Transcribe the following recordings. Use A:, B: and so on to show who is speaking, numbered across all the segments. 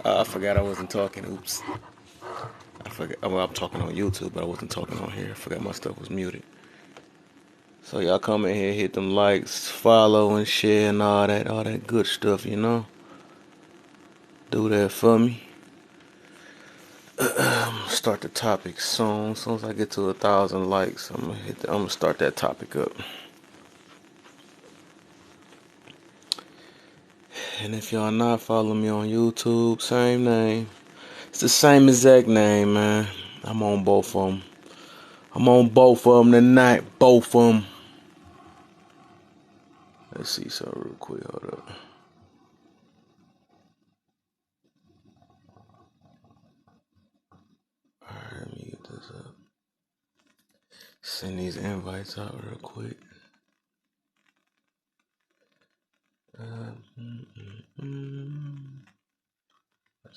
A: I forgot I wasn't talking. Oops. I forgot. Well, I'm talking on YouTube, but I wasn't talking on here. I forgot my stuff was muted. So y'all come in here, hit them likes, follow and share and all that good stuff, you know. Do that for me. Start the topic soon. As soon as I get to 1,000 likes, I'm gonna start that topic up. And if y'all not following me on YouTube, same name. It's the same exact name, man. I'm on both of them. I'm on both of them tonight. Both of them. Let's see something real quick. Hold up. Alright, let me get this up. Send these invites out real quick.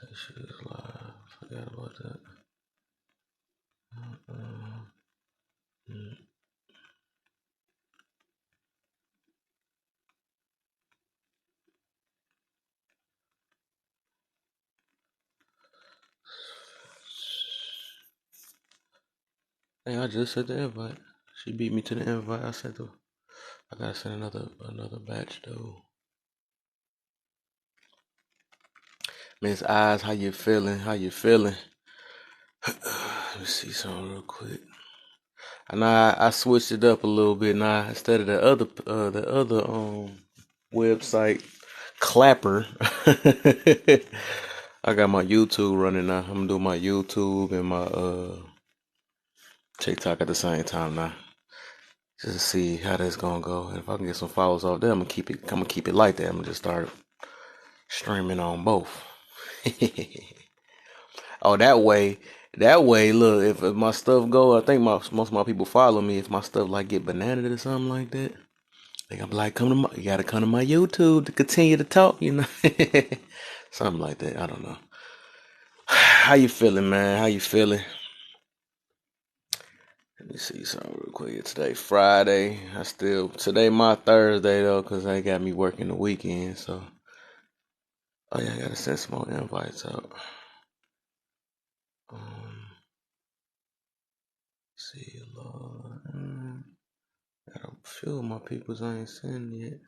A: That shit is live. Forgot about that. Hey, I just sent the invite. She beat me to the invite. I gotta send another batch though. Miss Eyes, how you feeling? How you feeling? Let me see something real quick. And I switched it up a little bit now. Instead of the other website Clapper, I got my YouTube running now. I'm gonna do my YouTube and my TikTok at the same time now. Just to see how that's gonna go. And if I can get some followers off there, I'm gonna keep it like that. I'm gonna just start streaming on both. Oh, that way, look, if my stuff go, I think most of my people follow me. If my stuff like get bananas or something like that, they gonna be like, you gotta come to my YouTube to continue to talk, you know, something like that. I don't know. How you feeling, man? How you feeling? Let me see something real quick. Today Friday. Today my Thursday though, cause they got me working the weekend. So, oh yeah, I gotta send some more invites out. See, Lord. Got a few of my peoples I ain't sent yet.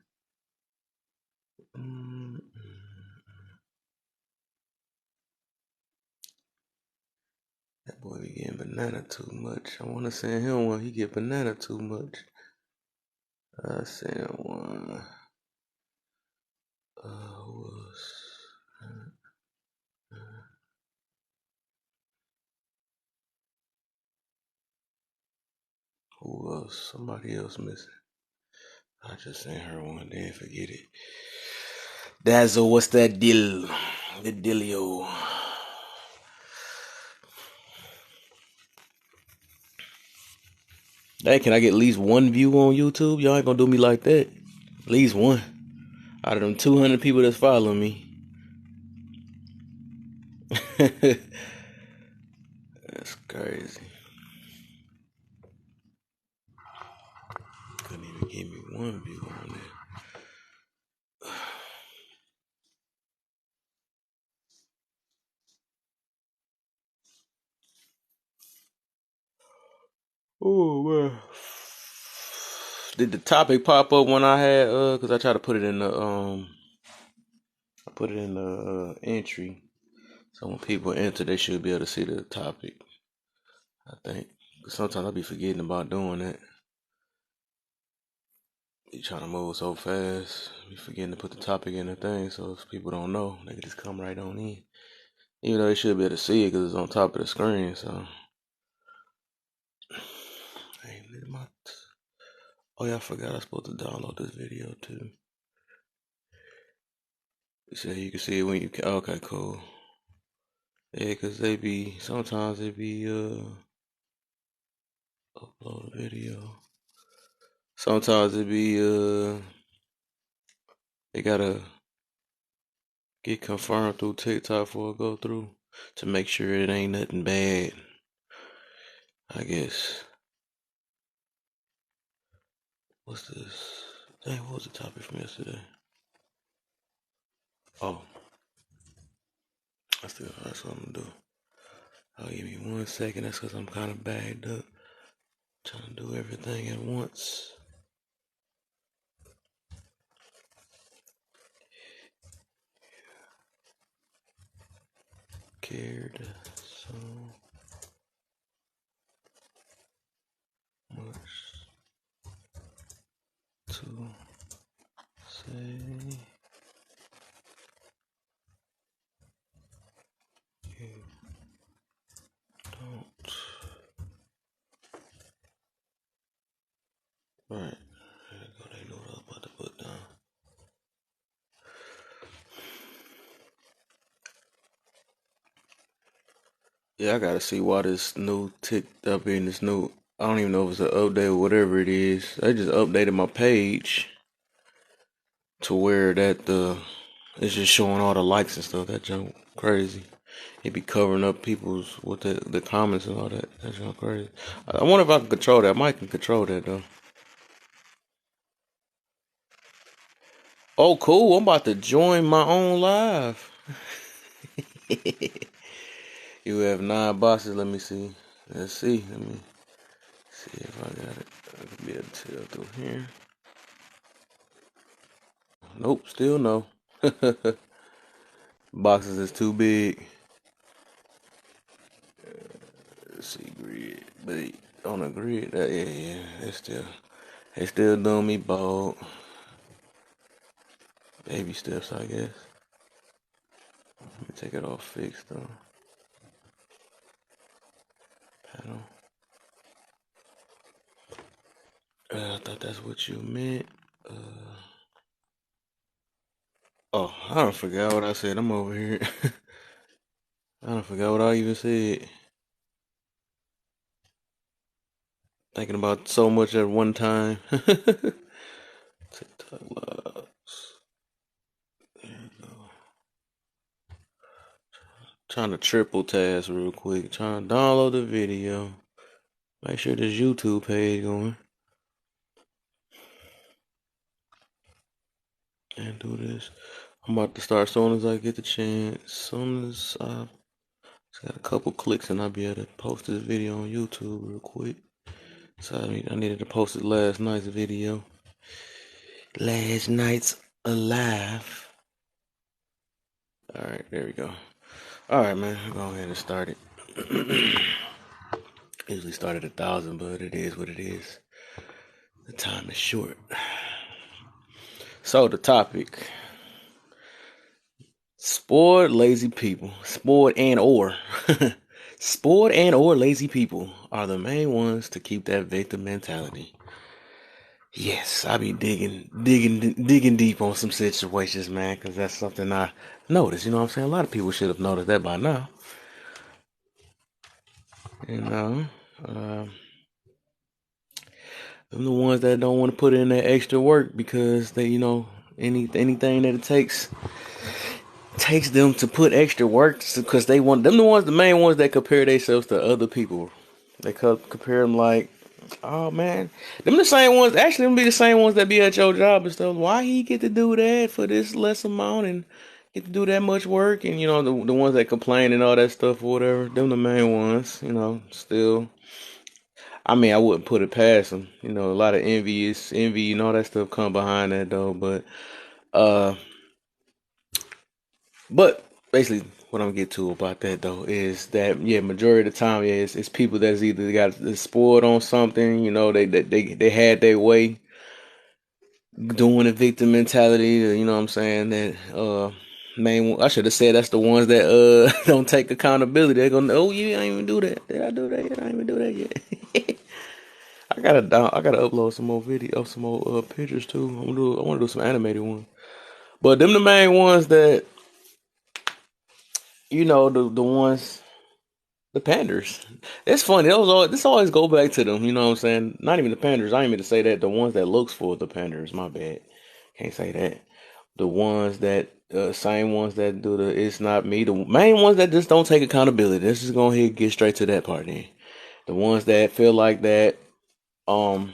A: That boy be getting banana too much. I wanna send him one. He get banana too much. I sent one. Who else? Who else? Somebody else missing. I just sent her one day and forget it. Dazzle, what's that deal? The dealio. Hey, can I get at least one view on YouTube? Y'all ain't gonna do me like that. At least one. Out of them 200 people that's following me. That's crazy. Couldn't even give me one view on there. Oh man. Did the topic pop up when I had cause I tried to put it in the entry. So when people enter they should be able to see the topic. I think. Sometimes I be forgetting about doing that. You trying to move so fast, be forgetting to put the topic in the thing, so if people don't know, they can just come right on in. Even though they should be able to see it because it's on top of the screen, so. Oh yeah, I forgot I was supposed to download this video too. So you can see it when you can. Okay, cool. Yeah, cause sometimes they be upload a video. Sometimes it be they gotta get confirmed through TikTok before it go through to make sure it ain't nothing bad. I guess. What's this? Dang, what was the topic from yesterday? Oh. That's what I'm gonna do. I'll give me 1 second. That's because I'm kind of bagged up. Trying to do everything at once. Cared so much to say you don't. Right. There you go. They know what I was about to put down. Yeah, I gotta see why this new ticked up in this new. I don't even know if it's an update or whatever it is. I just updated my page to where that it's just showing all the likes and stuff. That junk crazy. It be covering up people's with the comments and all that. That junk crazy. I wonder if I can control that. I might can control that though. Oh, cool! I'm about to join my own live. You have 9 boxes. Let me see. Let's see. Let me see if I got it. I can be able to tell through here. Nope, still no. Boxes is too big. Let's see, grid. But on a grid, yeah, they still doing me bold. Baby steps, I guess. Let me take it off fixed though. Panel. I thought that's what you meant. Oh, I don't forget what I said. I'm over here. I don't forget what I even said. Thinking about so much at one time. TikTok lives. There you go. Trying to triple task real quick. Trying to download the video. Make sure this YouTube page going. And do this. I'm about to start as soon as I get the chance. As soon as I just got a couple clicks and I'll be able to post this video on YouTube real quick. So I needed to post it last night's video. Last night's alive. Alright, there we go. Alright, man. I'll go ahead and start it. Usually start at 1,000, but it is what it is. The time is short. So the topic. Spoiled lazy people. Spoiled and or. Spoiled and or lazy people are the main ones to keep that victim mentality. Yes, I be digging deep on some situations, man, because that's something I noticed. You know what I'm saying? A lot of people should have noticed that by now. You know, um, them the ones that don't want to put in that extra work because they, anything that it takes them to put extra work because they want them the main ones that compare themselves to other people. They compare them like, oh man, them the same ones. Actually, them be the same ones that be at your job and stuff. Why he get to do that for this less amount and get to do that much work? And the ones that complain and all that stuff or whatever. Them the main ones. Still. I mean, I wouldn't put it past them. A lot of envy and all that stuff come behind that though. Uh, but basically, what I'm gonna get to about that though is that yeah, majority of the time, yeah, it's people that's either got spoiled on something, they had their way doing a victim mentality, you know what I'm saying? That I should have said that's the ones that don't take accountability. They're gonna, oh yeah, I didn't even do that. Did I do that yet? I didn't even do that yet. I gotta upload some more video, some more pictures too. I want to do some animated ones. But them the main ones that the ones. The Panders. It's funny. This always go back to them. You know what I'm saying? Not even the Panders. I ain't mean to say that. The ones that looks for the Panders. My bad. Can't say that. The ones that same ones that do the it's not me. The main ones that just don't take accountability. Let's just go ahead and get straight to that part then. The ones that feel like that um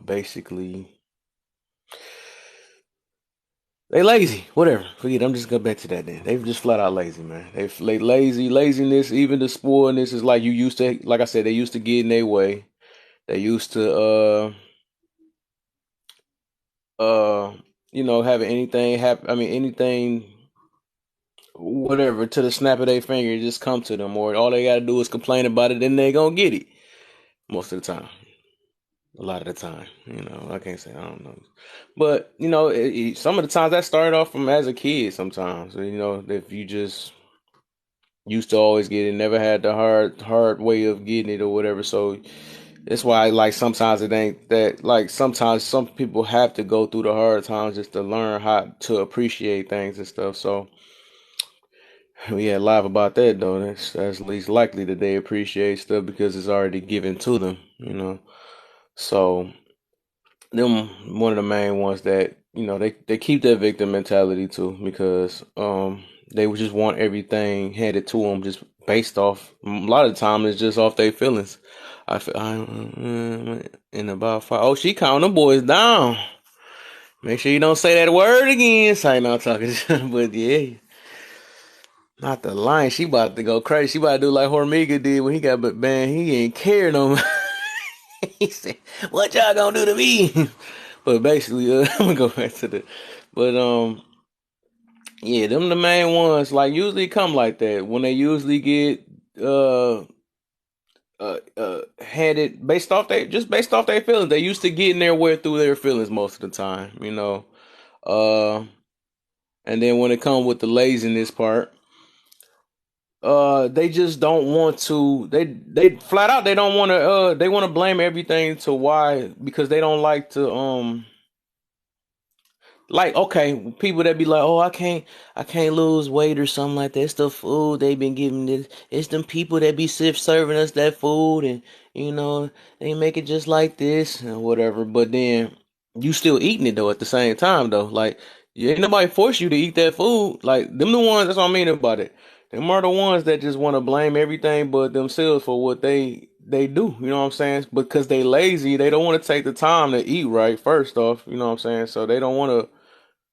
A: basically They lazy, whatever. Forget. I'm just going back to that. Then they just flat out lazy, man. They lazy, laziness. Even the spoiledness is like you used to. Like I said, they used to get in their way. They used to, uh, having anything happen. I mean, anything, whatever, to the snap of their finger, it just come to them, or all they gotta do is complain about it, then they gonna get it most of the time. A lot of the time, I can't say I don't know, but some of the times that started off from as a kid. Sometimes, if you just used to always get it, never had the hard way of getting it or whatever. So that's why, like, sometimes it ain't that. Like, sometimes some people have to go through the hard times just to learn how to appreciate things and stuff. So we had live about that though. That's least likely that they appreciate stuff because it's already given to them. So them one of the main ones that they keep that victim mentality too, because they would just want everything handed to them just based off. A lot of the time it's just off their feelings. I feel in about five. Oh, she counting them boys down. Make sure you don't say that word again. Sorry, not talking, but yeah, not the line. She about to go crazy. She about to do like Hormiga did when he got banned. He ain't care no more. He said, "What y'all gonna do to me?" But basically, I'm gonna go back to the. But yeah, them the main ones. Like, usually come like that when they usually get uh handed based off their feelings. They used to getting their way through their feelings most of the time. Uh, and then when it comes with the laziness part, they just don't want to. They flat out they don't want to. They want to blame everything to why, because they don't like to like, okay, people that be like, oh, I can't lose weight or something like that. It's the food they been giving this. It's them people that be serving us that food, and they make it just like this and whatever. But then you still eating it though at the same time though. Like, ain't nobody force you to eat that food. Like, them the ones. That's what I mean about it. Them are the ones that just want to blame everything but themselves for what they do. You know what I'm saying? Because they lazy, they don't want to take the time to eat right. First off, you know what I'm saying. So they don't want to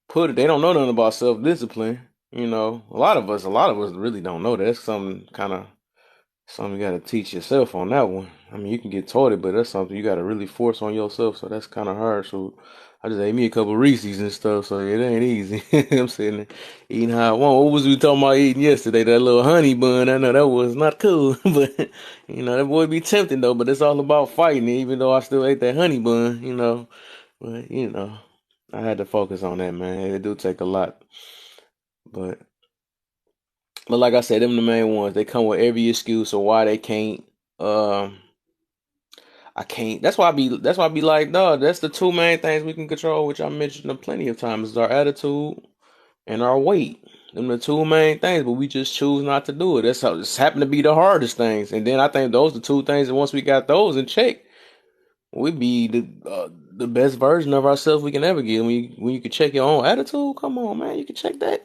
A: put it. They don't know nothing about self discipline. A lot of us really don't know that. That's something you got to teach yourself on that one. I mean, you can get taught it, but that's something you got to really force on yourself. So that's kind of hard. So I just ate me a couple Reese's and stuff. So it ain't easy. I'm sitting there eating how I want. What was we talking about eating yesterday? That little honey bun. I know that was not cool, but that boy be tempting though. But it's all about fighting. Even though I still ate that honey bun. But I had to focus on that, man. It do take a lot, but like I said, them the main ones. They come with every excuse of why they can't. Um, I can't. That's why I be like, no. That's the two main things we can control, which I mentioned plenty of times, is our attitude and our weight. Them the two main things, but we just choose not to do it. That's how it's happened to be the hardest things. And then I think those are the two things. And once we got those in check, we be the best version of ourselves we can ever get. When you can check your own attitude, come on, man, you can check that.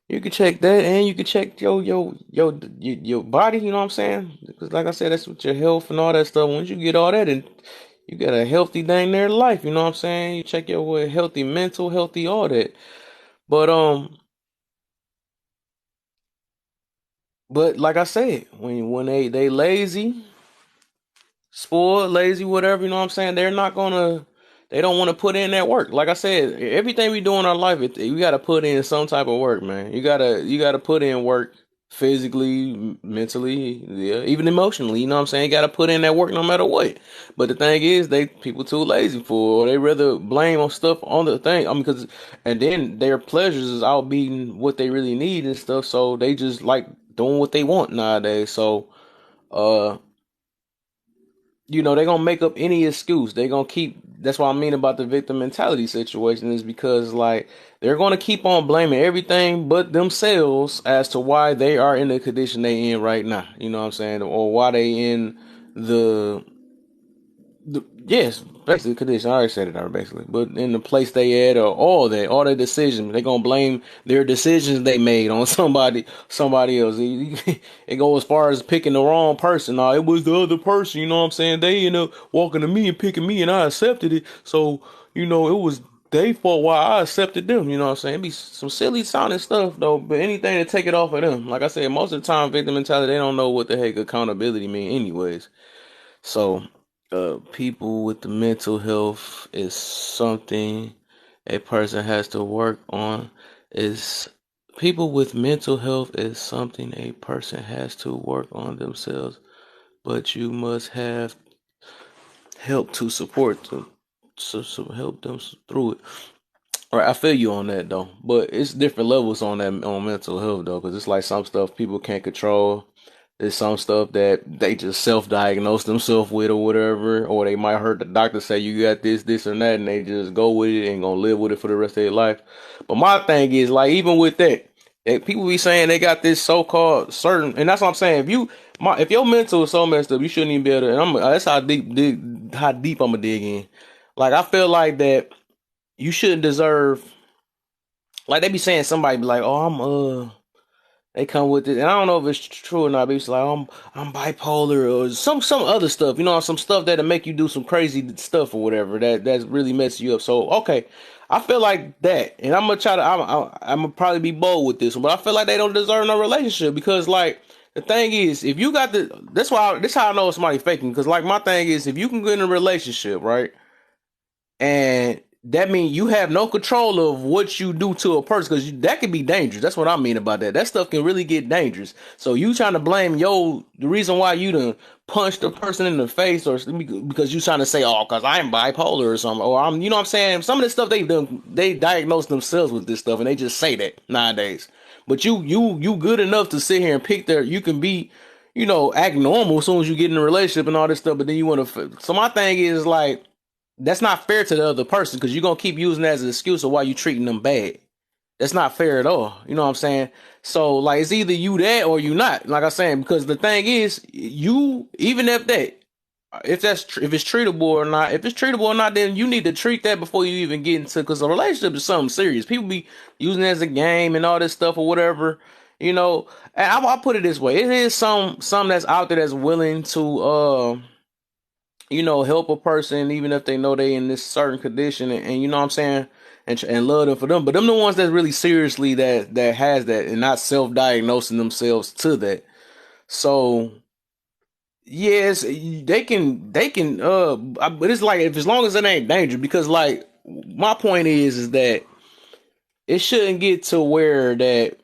A: You can check that, and you can check your body. You know what I'm saying? Because like I said, that's with your health and all that stuff. Once you get all that, and you got a healthy dang near life. You know what I'm saying? You check your healthy mental, healthy all that. But but like I said, when they lazy, spoiled, lazy, whatever, you know what I'm saying? They don't want to put in that work. Like I said, everything we do in our life, you got to put in some type of work, man. You got to put in work physically, mentally, yeah, even emotionally. You know what I'm saying? You got to put in that work no matter what. But the thing is, people too lazy for, or they rather blame on stuff on the thing. I mean, and then their pleasures is outbeating what they really need and stuff. So they just like doing what they want nowadays. So. Uh, they're gonna make up any excuse. They're gonna keep. That's what I mean about the victim mentality situation, is because, like, they're gonna keep on blaming everything but themselves as to why they are in the condition they in right now. You know what I'm saying? Or why they in the yes, basically condition. I already said it already, basically. But in the place they at, or all their decisions, they gonna blame their decisions they made on somebody else. It go as far as picking the wrong person. Nah, it was the other person. You know what I'm saying? They end up walking to me and picking me, and I accepted it. So it was. they for why I accepted them. You know what I'm saying? It be some silly sounding stuff though, but anything to take it off of them. Like I said, most of the time, victim mentality, they don't know what the heck accountability mean, anyways. So, people with the mental health is something a person has to work on. Is People with mental health is something a person has to work on themselves, but you must have help to support them, so help them through it. All right, I feel you on that though, but it's different levels on that on mental health though, because it's like some stuff people can't control. There's some stuff that they just self-diagnose themselves with or whatever, or they might heard the doctor say you got this, this, or that, and they just go with it and gonna live with it for the rest of their life. But my thing is like even with that, people be saying they got this so-called certain, and that's what I'm saying. If your mental is so messed up, you shouldn't even be able to. And that's how deep I'm gonna dig in. Like I feel like that you shouldn't deserve. Like they be saying somebody be like, oh, they come with it, and I don't know if it's true or not. But it's like I'm bipolar or some other stuff, some stuff that'll make you do some crazy stuff or whatever that's really messing you up. So okay, I feel like that, and I'm gonna try to I'm gonna probably be bold with this one, but I feel like they don't deserve no relationship because like the thing is, if you got this how I know somebody faking because like my thing is if you can get in a relationship right and that means you have no control of what you do to a person because that can be dangerous. That's what I mean about that. That stuff can really get dangerous. So you trying to blame the reason why you done punched the person in the face or because you trying to say, oh, because I'm bipolar or something, or I'm, you know what I'm saying? Some of the stuff they diagnose themselves with this stuff and they just say that nowadays. But you good enough to sit here and you can be, act normal as soon as you get in a relationship and all this stuff, but then you want to, so my thing is like, that's not fair to the other person because you're gonna keep using that as an excuse of why you treating them bad. That's not fair at all. You know what I'm saying? So like it's either you that or you not. Like I'm saying, because the thing is, you even if it's treatable or not, if it's treatable or not, then you need to treat that before you even get into because a relationship is something serious. People be using it as a game and all this stuff or whatever. And I'll put it this way: it is some that's out there that's willing to help a person even if they know they in this certain condition and you know what I'm saying and love them for them. But them the ones that really seriously that has that and not self-diagnosing themselves to that. So yes, but it's like if as long as it ain't dangerous because like my point is that it shouldn't get to where that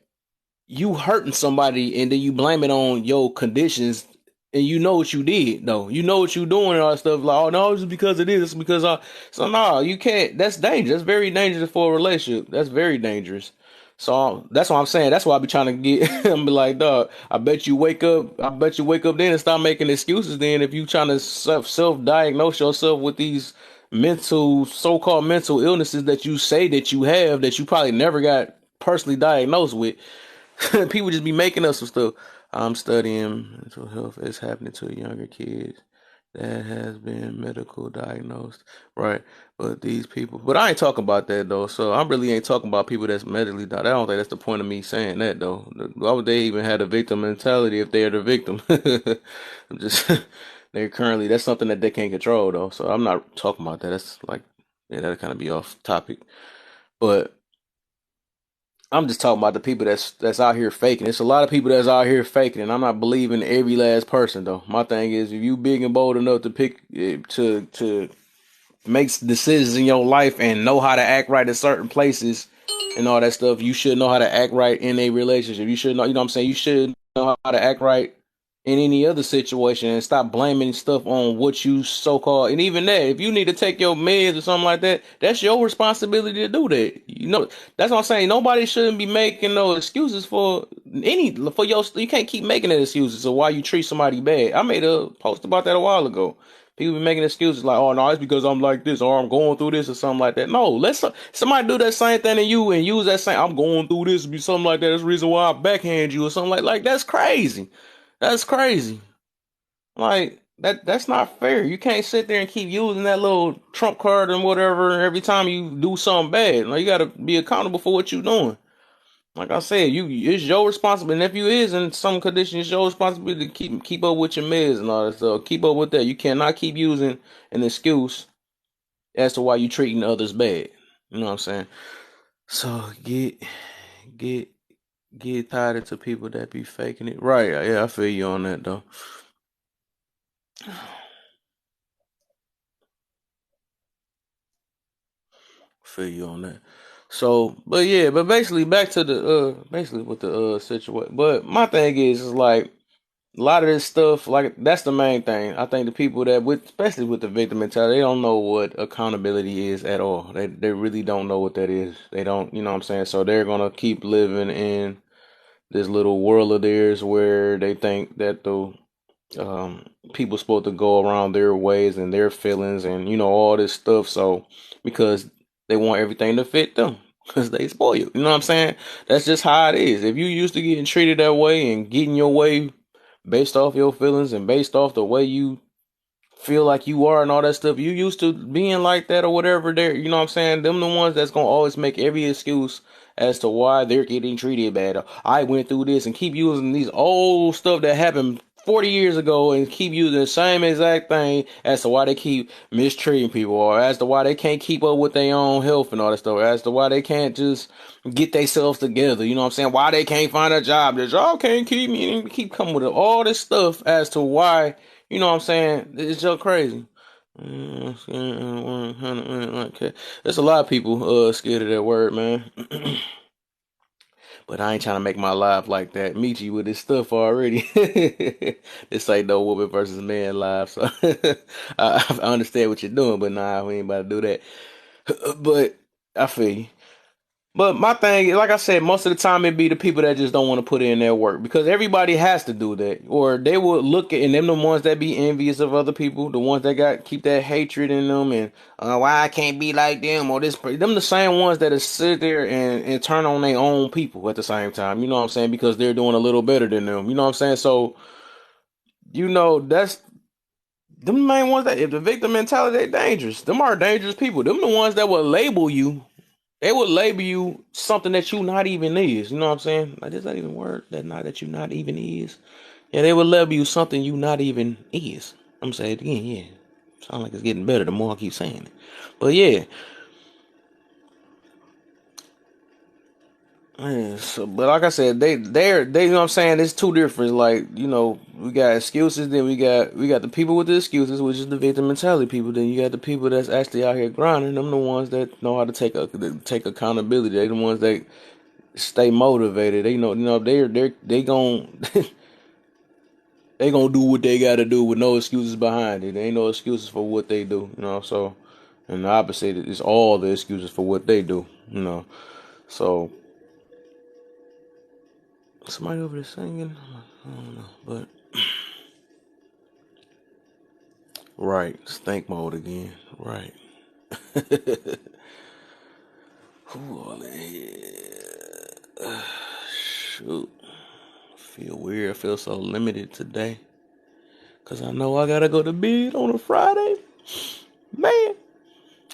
A: you hurting somebody and then you blame it on your conditions and you know what you did though. You know what you doing and all that stuff. Like, oh no, it's because it is. It's because so no, you can't. That's dangerous. That's very dangerous for a relationship. That's very dangerous. So that's what I'm saying. That's why I be trying to get. I'm be like, dog. I bet you wake up. I bet you wake up then and stop making excuses. Then if you trying to self-diagnose yourself with these so-called mental illnesses that you say that you have that you probably never got personally diagnosed with. People just be making up some stuff. I'm studying mental health is happening to younger kids that has been medical diagnosed, right? But I ain't talking about that though. So I really ain't talking about people that's medically diagnosed. I don't think that's the point of me saying that though. Why would they even have a victim mentality if they're the victim? I'm just they're currently that's something that they can't control though. So I'm not talking about that. That's like yeah, that'll kind of be off topic. But I'm just talking about the people that's out here faking. It's a lot of people that's out here faking, and I'm not believing every last person though. My thing is, if you big and bold enough to pick to make decisions in your life and know how to act right at certain places and all that stuff, you should know how to act right in a relationship. You should know, you know what I'm saying? You should know how to act right in any other situation and stop blaming stuff on what you so called. And even that, if you need to take your meds or something like that, that's your responsibility to do that. That's what I'm saying. Nobody shouldn't be making no excuses for your. You can't keep making that excuses of why you treat somebody bad. I made a post about that a while ago. People be making excuses like, oh no, it's because I'm like this or I'm going through this or something like that. No, let somebody do that same thing to you and use that same. I'm going through this, be something like that. That's the reason why I backhand you or something like that's crazy. That's crazy. Like that's not fair. You can't sit there and keep using that little trump card and whatever every time you do something bad. Like you gotta be accountable for what you're doing. Like I said, it's your responsibility. And if you is in some condition, it's your responsibility to keep up with your meds and all that stuff. Keep up with that. You cannot keep using an excuse as to why you treating others bad. You know what I'm saying? So get get tired to people that be faking it. Right, yeah, I feel you on that though. Feel you on that. So, but yeah, but basically back to the basically with the situation. But my thing is like a lot of this stuff, like that's the main thing. I think the people that with especially with the victim mentality, they don't know what accountability is at all. They really don't know what that is. They don't, you know what I'm saying? So they're gonna keep living in this little world of theirs where they think that the people supposed to go around their ways and their feelings and all this stuff. So because they want everything to fit them because they spoil you. You know what I'm saying? That's just how it is. If you used to getting treated that way and getting your way based off your feelings and based off the way you feel like you are and all that stuff. You used to being like that or whatever there, you know what I'm saying? Them the ones that's gonna always make every excuse as to why they're getting treated bad. I went through this and keep using these old stuff that happened 40 years ago and keep using the same exact thing as to why they keep mistreating people or as to why they can't keep up with their own health and all that stuff, as to why they can't just get themselves together, you know what I'm saying? Why they can't find a job, the job can't keep me, and keep coming with all this stuff as to why, you know what I'm saying? It's just crazy. Okay. There's a lot of people scared of that word, man. But I ain't trying to make my life like that. Meet you with this stuff already. This ain't no woman versus man live. So I understand what you're doing, but nah, we ain't about to do that. But I feel you. But my thing, like I said, most of the time it be the people that just don't want to put in their work because everybody has to do that, or they will look at and them the ones that be envious of other people, the ones that got keep that hatred in them, and why I can't be like them or this. Them the same ones that sit there and turn on their own people at the same time. You know what I'm saying? Because they're doing a little better than them. You know what I'm saying? So that's them main ones that if the victim mentality, they dangerous. Them are dangerous people. Them the ones that will label you. They would label you something that you not even is. You know what I'm saying? Like, there's not even a word that you not even is. Yeah, they would label you something you not even is. I'm saying it again, yeah. Sound like it's getting better the more I keep saying it. But yeah. Yeah, so, but like I said, they you know what I'm saying, it's two different. Like, we got excuses, then we got the people with the excuses, which is the victim mentality people. Then you got the people that's actually out here grinding. Them the ones that know how to take accountability. They the ones that stay motivated. They know they gon' they gonna do what they gotta do with no excuses behind it. There ain't no excuses for what they do. So and the opposite is all the excuses for what they do. So somebody over there singing, I don't know, but right, stank mode again. Right. Who all in here? Shoot, I feel weird. I feel so limited today. Cause I know I gotta go to bed on a Friday. Man,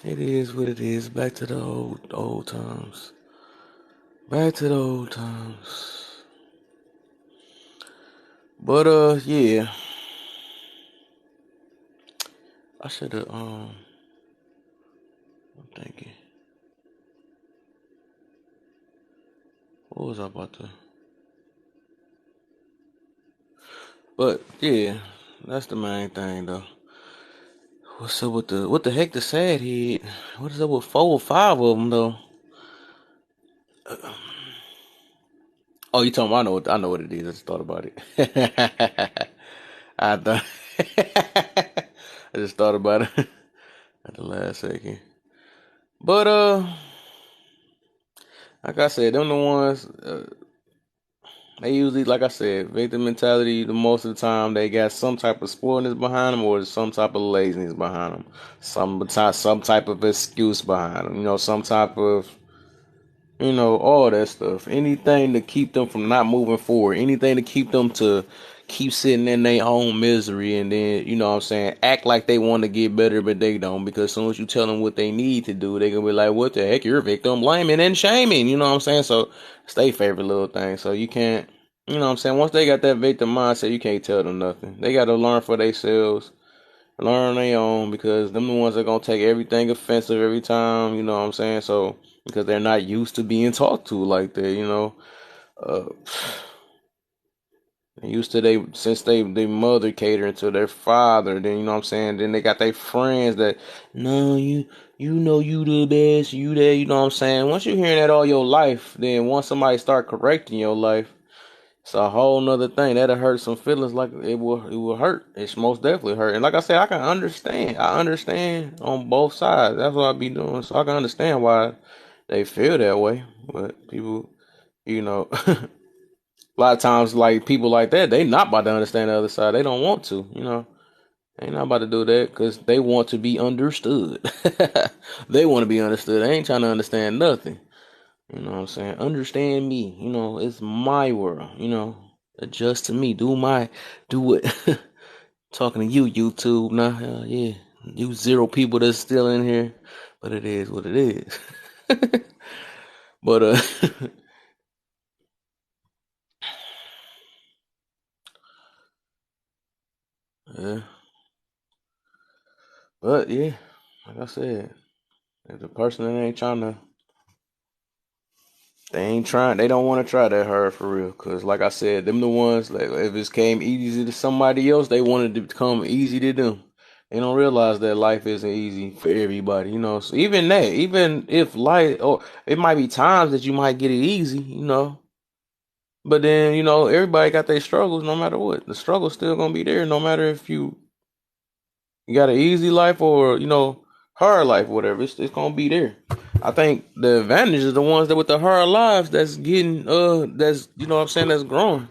A: it is what it is. Back to the old times. Back to the old times. But yeah. I should have I'm thinking. What was I about to But yeah, that's the main thing though. What's up with what the heck the sad head? What is up with 4 or 5 of them though? Oh, you talking about, I know what it is. I just thought about it. I thought I just thought about it at the last second. But like I said, them the ones. They usually, like I said, victim mentality. The most of the time, they got some type of spoilness behind them, or some type of laziness behind them. Some type of excuse behind them. Some type of all that stuff. Anything to keep them from not moving forward. Anything to keep them to keep sitting in their own misery, and then what I'm saying, act like they want to get better, but they don't. Because as soon as you tell them what they need to do, they gonna be like, "What the heck? You're a victim blaming and shaming." You know what I'm saying? So it's their favorite little thing. So you can't. You know what I'm saying? Once they got that victim mindset, you can't tell them nothing. They got to learn for themselves. learn on their own because them the ones that gonna take everything offensive every time. You know what I'm saying? So because they're not used to being talked to like that. Uh, they used to they since they mother catering to their father. Then you know what I'm saying. Then they got their friends that no you know you the best. You there. You know what I'm saying. Once you hearing that all your life, then once somebody start correcting your life. It's a whole nother thing. That'll hurt some feelings like it will hurt. It's most definitely hurt. And like I said, I can understand. I understand on both sides. That's what I be doing. So I can understand why they feel that way. But people, a lot of times like people like that, they not about to understand the other side. They don't want to. They not about to do that because they want to be understood. They want to be understood. They ain't trying to understand nothing. You know what I'm saying? Understand me. It's my world. Adjust to me. Do it. Talking to you, YouTube. Now, yeah. You zero people that's still in here. But it is what it is. But, yeah. But, yeah. Like I said, if the person that ain't trying to, they ain't trying, they don't want to try that hard for real. Cause like I said, them the ones, like, if it came easy to somebody else, they wanted it to come easy to them. They don't realize that life isn't easy for everybody. So even if life, or it might be times that you might get it easy. But then, everybody got their struggles no matter what. The struggle's still gonna be there no matter if you got an easy life or, hard life, whatever. It's gonna be there. I think the advantage is the ones that with the hard lives that's getting that's what I'm saying, that's growing.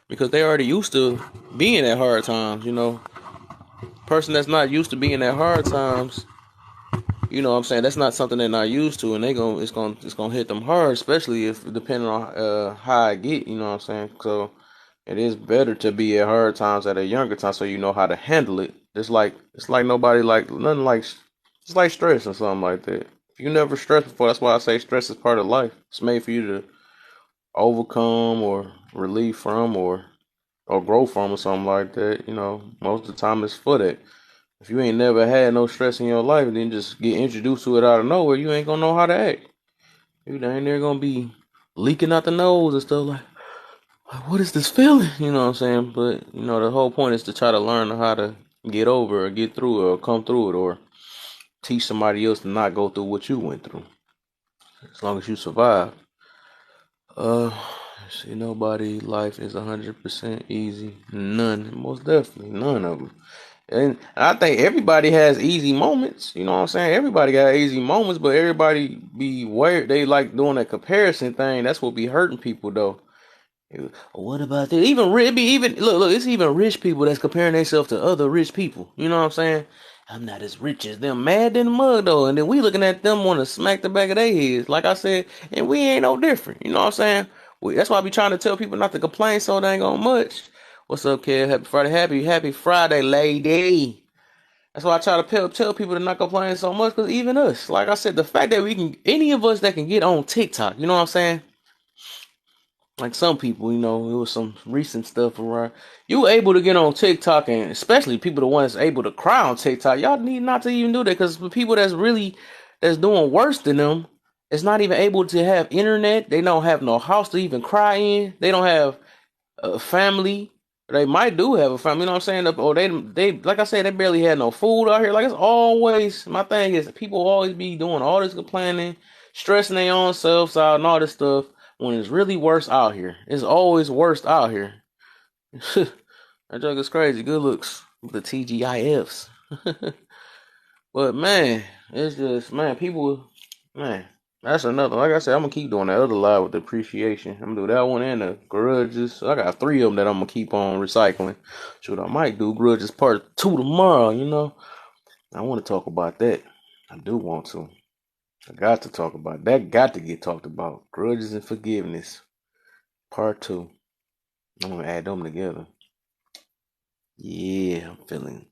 A: Because they already used to being at hard times. Person that's not used to being at hard times, what I'm saying, that's not something they're not used to, and it's gonna hit them hard, especially if depending on how I get, what I'm saying. So it is better to be at hard times at a younger time so you know how to handle it. It's like nobody like nothing like it's like stress or something like that. If you never stressed before, that's why I say stress is part of life. It's made for you to overcome or relieve from or grow from or something like that. Most of the time it's for that. If you ain't never had no stress in your life, then just get introduced to it out of nowhere, you ain't gonna know how to act. You ain't there gonna be leaking out the nose and stuff like, what is this feeling? You know what I'm saying? But the whole point is to try to learn how to get over or get through it or come through it or teach somebody else to not go through what you went through. As long as you survive. Uh, see, nobody life is 100% easy. None, most definitely, none of them. And I think everybody has easy moments. You know what I'm saying? Everybody got easy moments, but everybody be weird. They like doing that comparison thing. That's what be hurting people though. What about this? Even it be even look. It's even rich people that's comparing themselves to other rich people. You know what I'm saying? I'm not as rich as them. Mad than the mug though, and then we looking at them want to smack the back of their heads. Like I said, and we ain't no different. You know what I'm saying? That's why I be trying to tell people not to complain so dang on much. What's up, kid? Happy Friday, happy Friday, lady. That's why I try to tell people to not complain so much. Cause even us, like I said, the fact that any of us that can get on TikTok, you know what I'm saying? Like some people, it was some recent stuff around. You able to get on TikTok, and especially people the ones able to cry on TikTok. Y'all need not to even do that because the people that's doing worse than them, it's not even able to have internet. They don't have no house to even cry in. They don't have a family. They might do have a family. You know what I'm saying? Or they like I said, they barely had no food out here. Like it's always my thing is people always be doing all this complaining, stressing their own selves out and all this stuff when it's really worse out here. It's always worse out here. That joke is crazy. Good looks. The TGIFs. But man, it's just man, people man. That's another. Like I said, I'm gonna keep doing that other live with the appreciation. I'm gonna do that one and the grudges. I got three of them that I'm gonna keep on recycling. Shoot, I might do grudges part 2 tomorrow. I want to talk about that. I do want to. I got to talk about that. Got to get talked about. Grudges and forgiveness part 2. I'm gonna add them together. Yeah, I'm feeling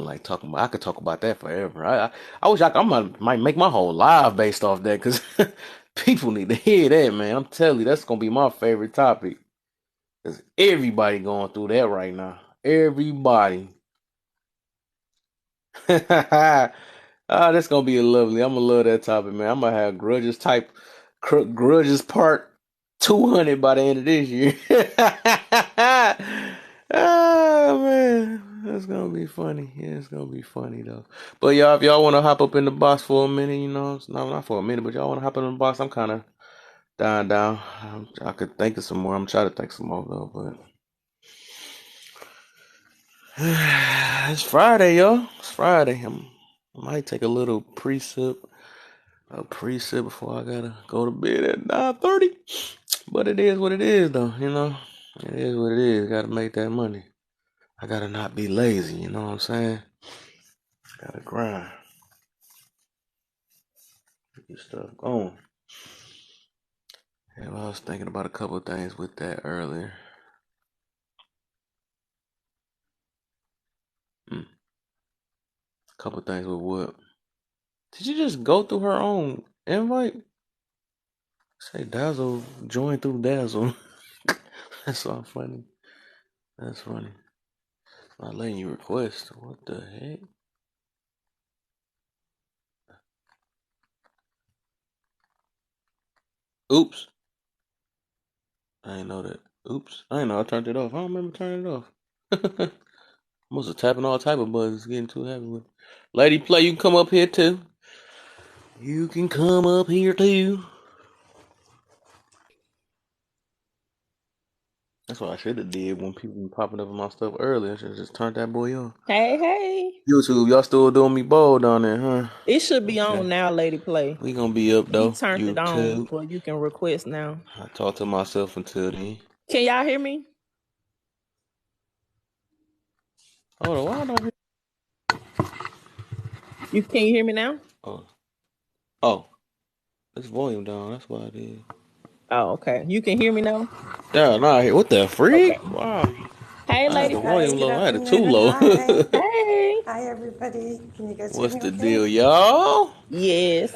A: like talking about. I could talk about that forever. I wish I might make my whole live based off that because people need to hear that, man. I'm telling you, that's gonna be my favorite topic because everybody going through that right now. Everybody. Ah, that's gonna be lovely. I'm gonna love that topic, man. I'm gonna have grudges part 200 by the end of this year. Oh man, that's gonna be funny. Yeah, it's gonna be funny though. But y'all, if y'all want to hop up in the box for a minute, it's not for a minute, but y'all want to hop in the box, I'm kind of down. I could think of some more. I'm trying to think some more though, but it's Friday, y'all. It's Friday. I might take a little a pre-sip before I gotta go to bed at 9:30. But it is what it is, though. It is what it is. Gotta make that money. I gotta not be lazy. You know what I'm saying? Gotta grind. Get this stuff going. Yeah, well, I was thinking about a couple of things with that earlier. A couple of things with what? Did you just go through her own invite? Say Dazzle, join through Dazzle. That's so funny. That's funny. Not letting you request. What the heck? Oops. I didn't know that. Oops. I didn't know I turned it off. I don't remember turning it off. Must have tapping all type of buttons, getting too happy with it. Lady Play, you can come up here too. You can come up here too. That's what I should have did when people been popping up on my stuff earlier. I should have just turned that boy off.
B: Hey.
A: YouTube, y'all still doing me bold down there, huh?
B: It should be on now, Lady Play.
A: We gonna be up though.
B: You turned it on
A: YouTube.
B: where you can request now.
A: I talk to myself until then.
B: Can y'all hear me?
A: Hold on, why don't
B: Can you hear me now?
A: Oh, this volume down. That's why it is.
B: Oh, okay. You can hear me now?
A: Yeah, nah. What the freak?
B: Okay.
A: Wow.
B: Hey,
A: I had
B: Lady
A: the
B: Play.
A: volume low. I had it too low.
C: Hi.
B: Hey.
C: Hi, everybody. Can you guys hear
A: What's
C: me
A: the
C: okay?
A: deal, y'all?
B: Yes.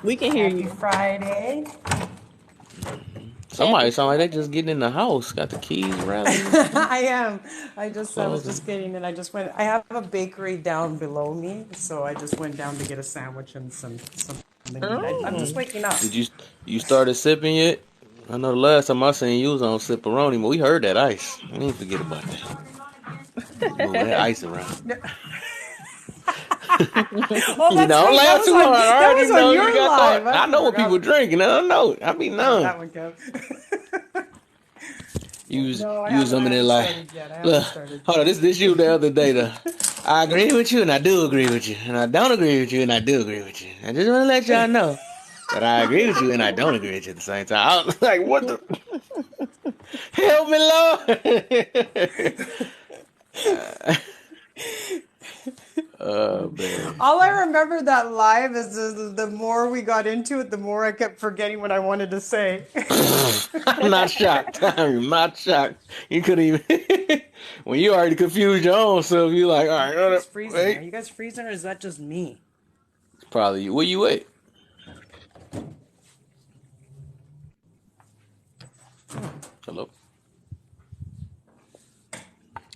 B: We can hear
C: Happy
B: you.
C: Friday.
A: Somebody sound like they just getting in the house. Got the keys rattling.
C: I am. I was just getting in. I have a bakery down below me, so I just went down to get a sandwich and something to eat. I'm just waking up.
A: Did you started sipping yet? I know the last time I seen you was on Sipperoni, but we heard that ice. We didn't forget about that. Move that ice around.
C: Oh,
A: You
C: that's
A: don't
C: right.
A: laugh too hard. I
C: That
A: already
C: was on
A: know
C: your
A: you got
C: live.
A: thought. I know what people drinking. I don't know. I be knowing.
C: That one, Kev.
A: You
C: No, I
A: was
C: haven't
A: something there like,
C: started yet. I haven't
A: look,
C: started.
A: hold on, this you the other day though. I agree with you and I do agree with you. And I don't agree with you and I do agree with you. I just wanna let y'all know that I agree with you and I don't agree with you at the same time. I was like, what the help me, Lord. Oh man.
C: All I remember that live is the more we got into it, the more I kept forgetting what I wanted to say.
A: I'm not shocked. I'm not shocked. You couldn't even when you already confused your own self, you like, all right,
C: It's freezing.
A: wait.
C: Are you guys freezing or is that just me?
A: It's probably you. Where you at? Hello?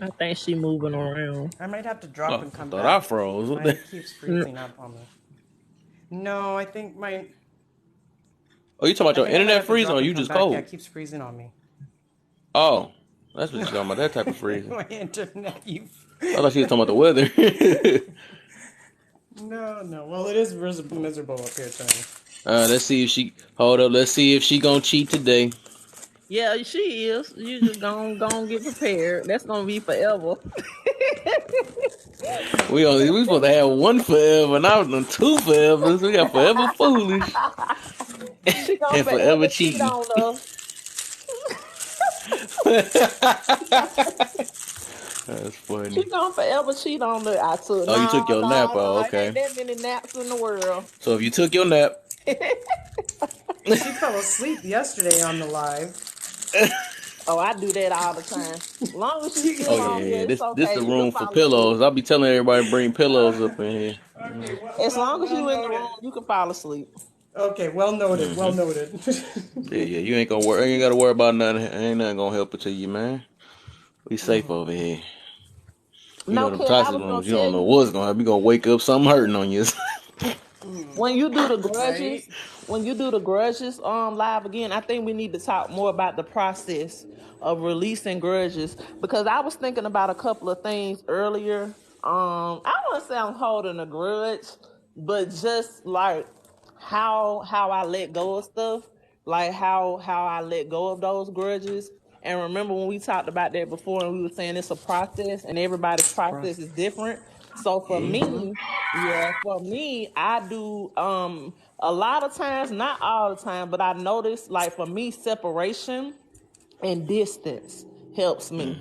B: I think she moving around.
C: I might have to drop and come
A: Thought
C: back.
A: I froze. What
C: Mine keeps freezing up on me. No, I think mine.
A: Oh, you talking about
C: I
A: your
C: think I might
A: internet
C: have to
A: freezing
C: drop
A: or
C: and
A: you
C: come
A: just
C: back. Yeah,
A: cold?
C: it keeps freezing on me.
A: Oh, that's what you talking about, that type of freezing.
C: My internet, you.
A: I thought she was talking about the weather.
C: No. Well, it is miserable up here tonight.
A: Let's see if she hold up. Let's see if she gonna cheat today.
B: Yeah, she is. You just gonna get prepared. That's gonna be forever.
A: We supposed to have one forever, not two forever. So we got forever foolish
B: She gonna
A: and forever
B: forever cheat
A: cheating.
B: on us.
A: That's funny.
B: She gonna forever cheat on her. I took
A: Oh, you took your nap. Oh,
B: I
A: okay.
B: ain't that many naps in the world.
A: So if you took your nap,
C: She fell asleep yesterday on the live.
B: Oh, I do that all the time. As long as she's still on here, it's
A: this
B: okay.
A: the
B: You can
A: room for
B: fall asleep.
A: pillows. I'll be telling everybody to bring pillows up in here.
C: Okay,
B: As long as you in the
C: noted.
B: room, you can fall asleep.
C: Okay, well noted. Well noted.
A: Yeah, you ain't gonna worry. You ain't gotta worry about nothing. Ain't nothing gonna help it to you, man. We safe over here. You
B: No,
A: know, them
B: Kev, I
A: toxic
B: was gonna
A: ones, you
B: tell
A: don't know
B: you.
A: what's going to happen. You going to wake up, something hurting on you.
B: When you do the
C: Right?
B: grudges, live again, I think we need to talk more about the process of releasing grudges, because I was thinking about a couple of things earlier. I don't want to say I'm holding a grudge, but just like how I let go of stuff, like how I let go of those grudges. And remember when we talked about that before, and we were saying it's a process, and everybody's process is different. So for me, yeah, for me, I do a lot of times, not all the time, but I notice, like, for me, separation and distance helps me.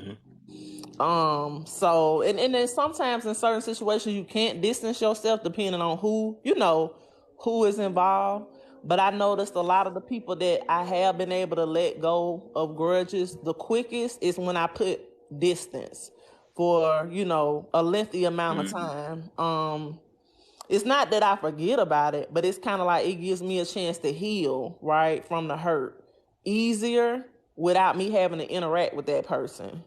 A: Mm-hmm.
B: So and then sometimes in certain situations you can't distance yourself depending on who is involved. But I noticed a lot of the people that I have been able to let go of grudges the quickest is when I put distance for, a lengthy amount of
A: Mm-hmm.
B: time. It's not that I forget about it, but it's kind of like it gives me a chance to heal, right, from the hurt easier without me having to interact with that person.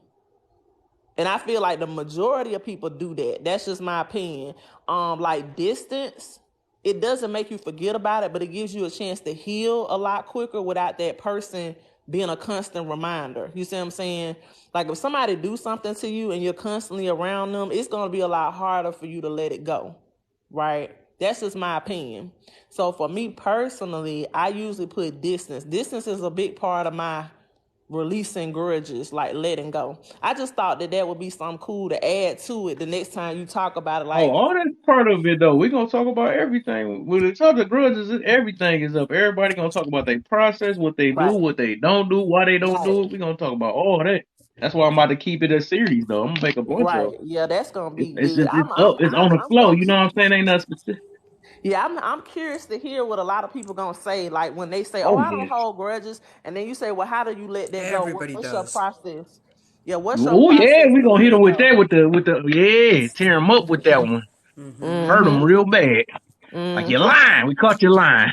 B: And I feel like the majority of people do that. That's just my opinion. Like distance, it doesn't make you forget about it, but it gives you a chance to heal a lot quicker without that person being a constant reminder. You see what I'm saying? Like if somebody do something to you and you're constantly around them, it's going to be a lot harder for you to let it go. Right? That's just my opinion. So for me personally, I usually put distance. Distance is a big part of my releasing grudges, like letting go. I just thought that would be something cool to add to it the next time you talk about it.
D: Oh,
B: Like,
D: all that's part of it though. We're gonna talk about everything. When it comes to grudges, everything is up. Everybody gonna talk about their process, what they do,
B: right,
D: what they don't do, why they don't do
B: right,
D: it. We're gonna talk about all that. That's why I'm about to keep it a series though. I'm gonna make a bunch
B: right.
D: of.
B: Yeah, that's gonna be
D: It's
B: good.
D: just it's up. It's on the
B: I'm
D: flow.
B: so
D: You know what I'm
B: curious.
D: saying? Ain't nothing specific.
B: Yeah, I'm curious to hear what a lot of people gonna say. Like when they say, "Oh,
D: Oh
B: I don't
D: yeah.
B: hold grudges," and then you say, "Well, how do you let that go?
C: Everybody
B: What's your
C: does.
B: process?" Yeah, what's your
D: Oh yeah.
B: process
D: We
B: to
D: gonna
B: let
D: hit them
B: it
D: with
B: go?
D: that with the yeah. Tear them up with that one. Hurt them
B: Mm-hmm.
D: real bad. Like you're
B: Mm-hmm.
D: lying. We caught you lying.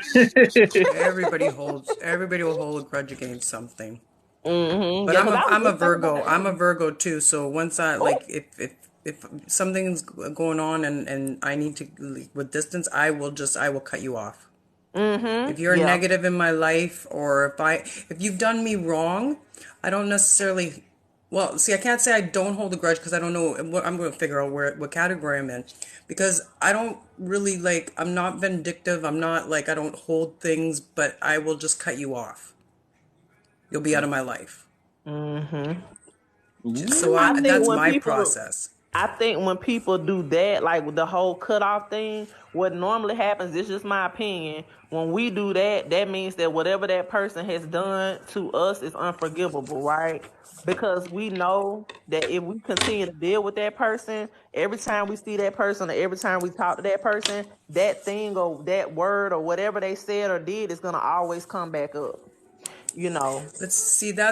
C: Everybody will hold a grudge against something.
B: Mm-hmm.
C: But
B: Yeah, because I was
C: I'm a
B: just thinking about
C: Virgo.
B: that
C: I'm a
B: earlier.
C: Virgo too. So once I
B: Oh.
C: like if something's going on and I need to with distance, I will cut you off. If
B: Mm-hmm.
C: you're
B: Yeah.
C: negative in my life, or if you've done me wrong, I don't necessarily. Well, see, I can't say I don't hold a grudge because I don't know what I'm going to figure out what category I'm in, because I don't really like. I'm not vindictive. I'm not like I don't hold things, but I will just cut you off. You'll be out of my life.
B: Mm-hmm.
C: So
B: I
D: Ooh.
B: think
C: that's
B: when
C: my
B: people,
C: process.
B: I think when people do that, like with the whole cutoff thing, what normally happens, this is just my opinion. When we do that, that means that whatever that person has done to us is unforgivable, right? Because we know that if we continue to deal with that person, every time we see that person or every time we talk to that person, that thing or that word or whatever they said or did is gonna always come back up. You know.
C: Let's see. But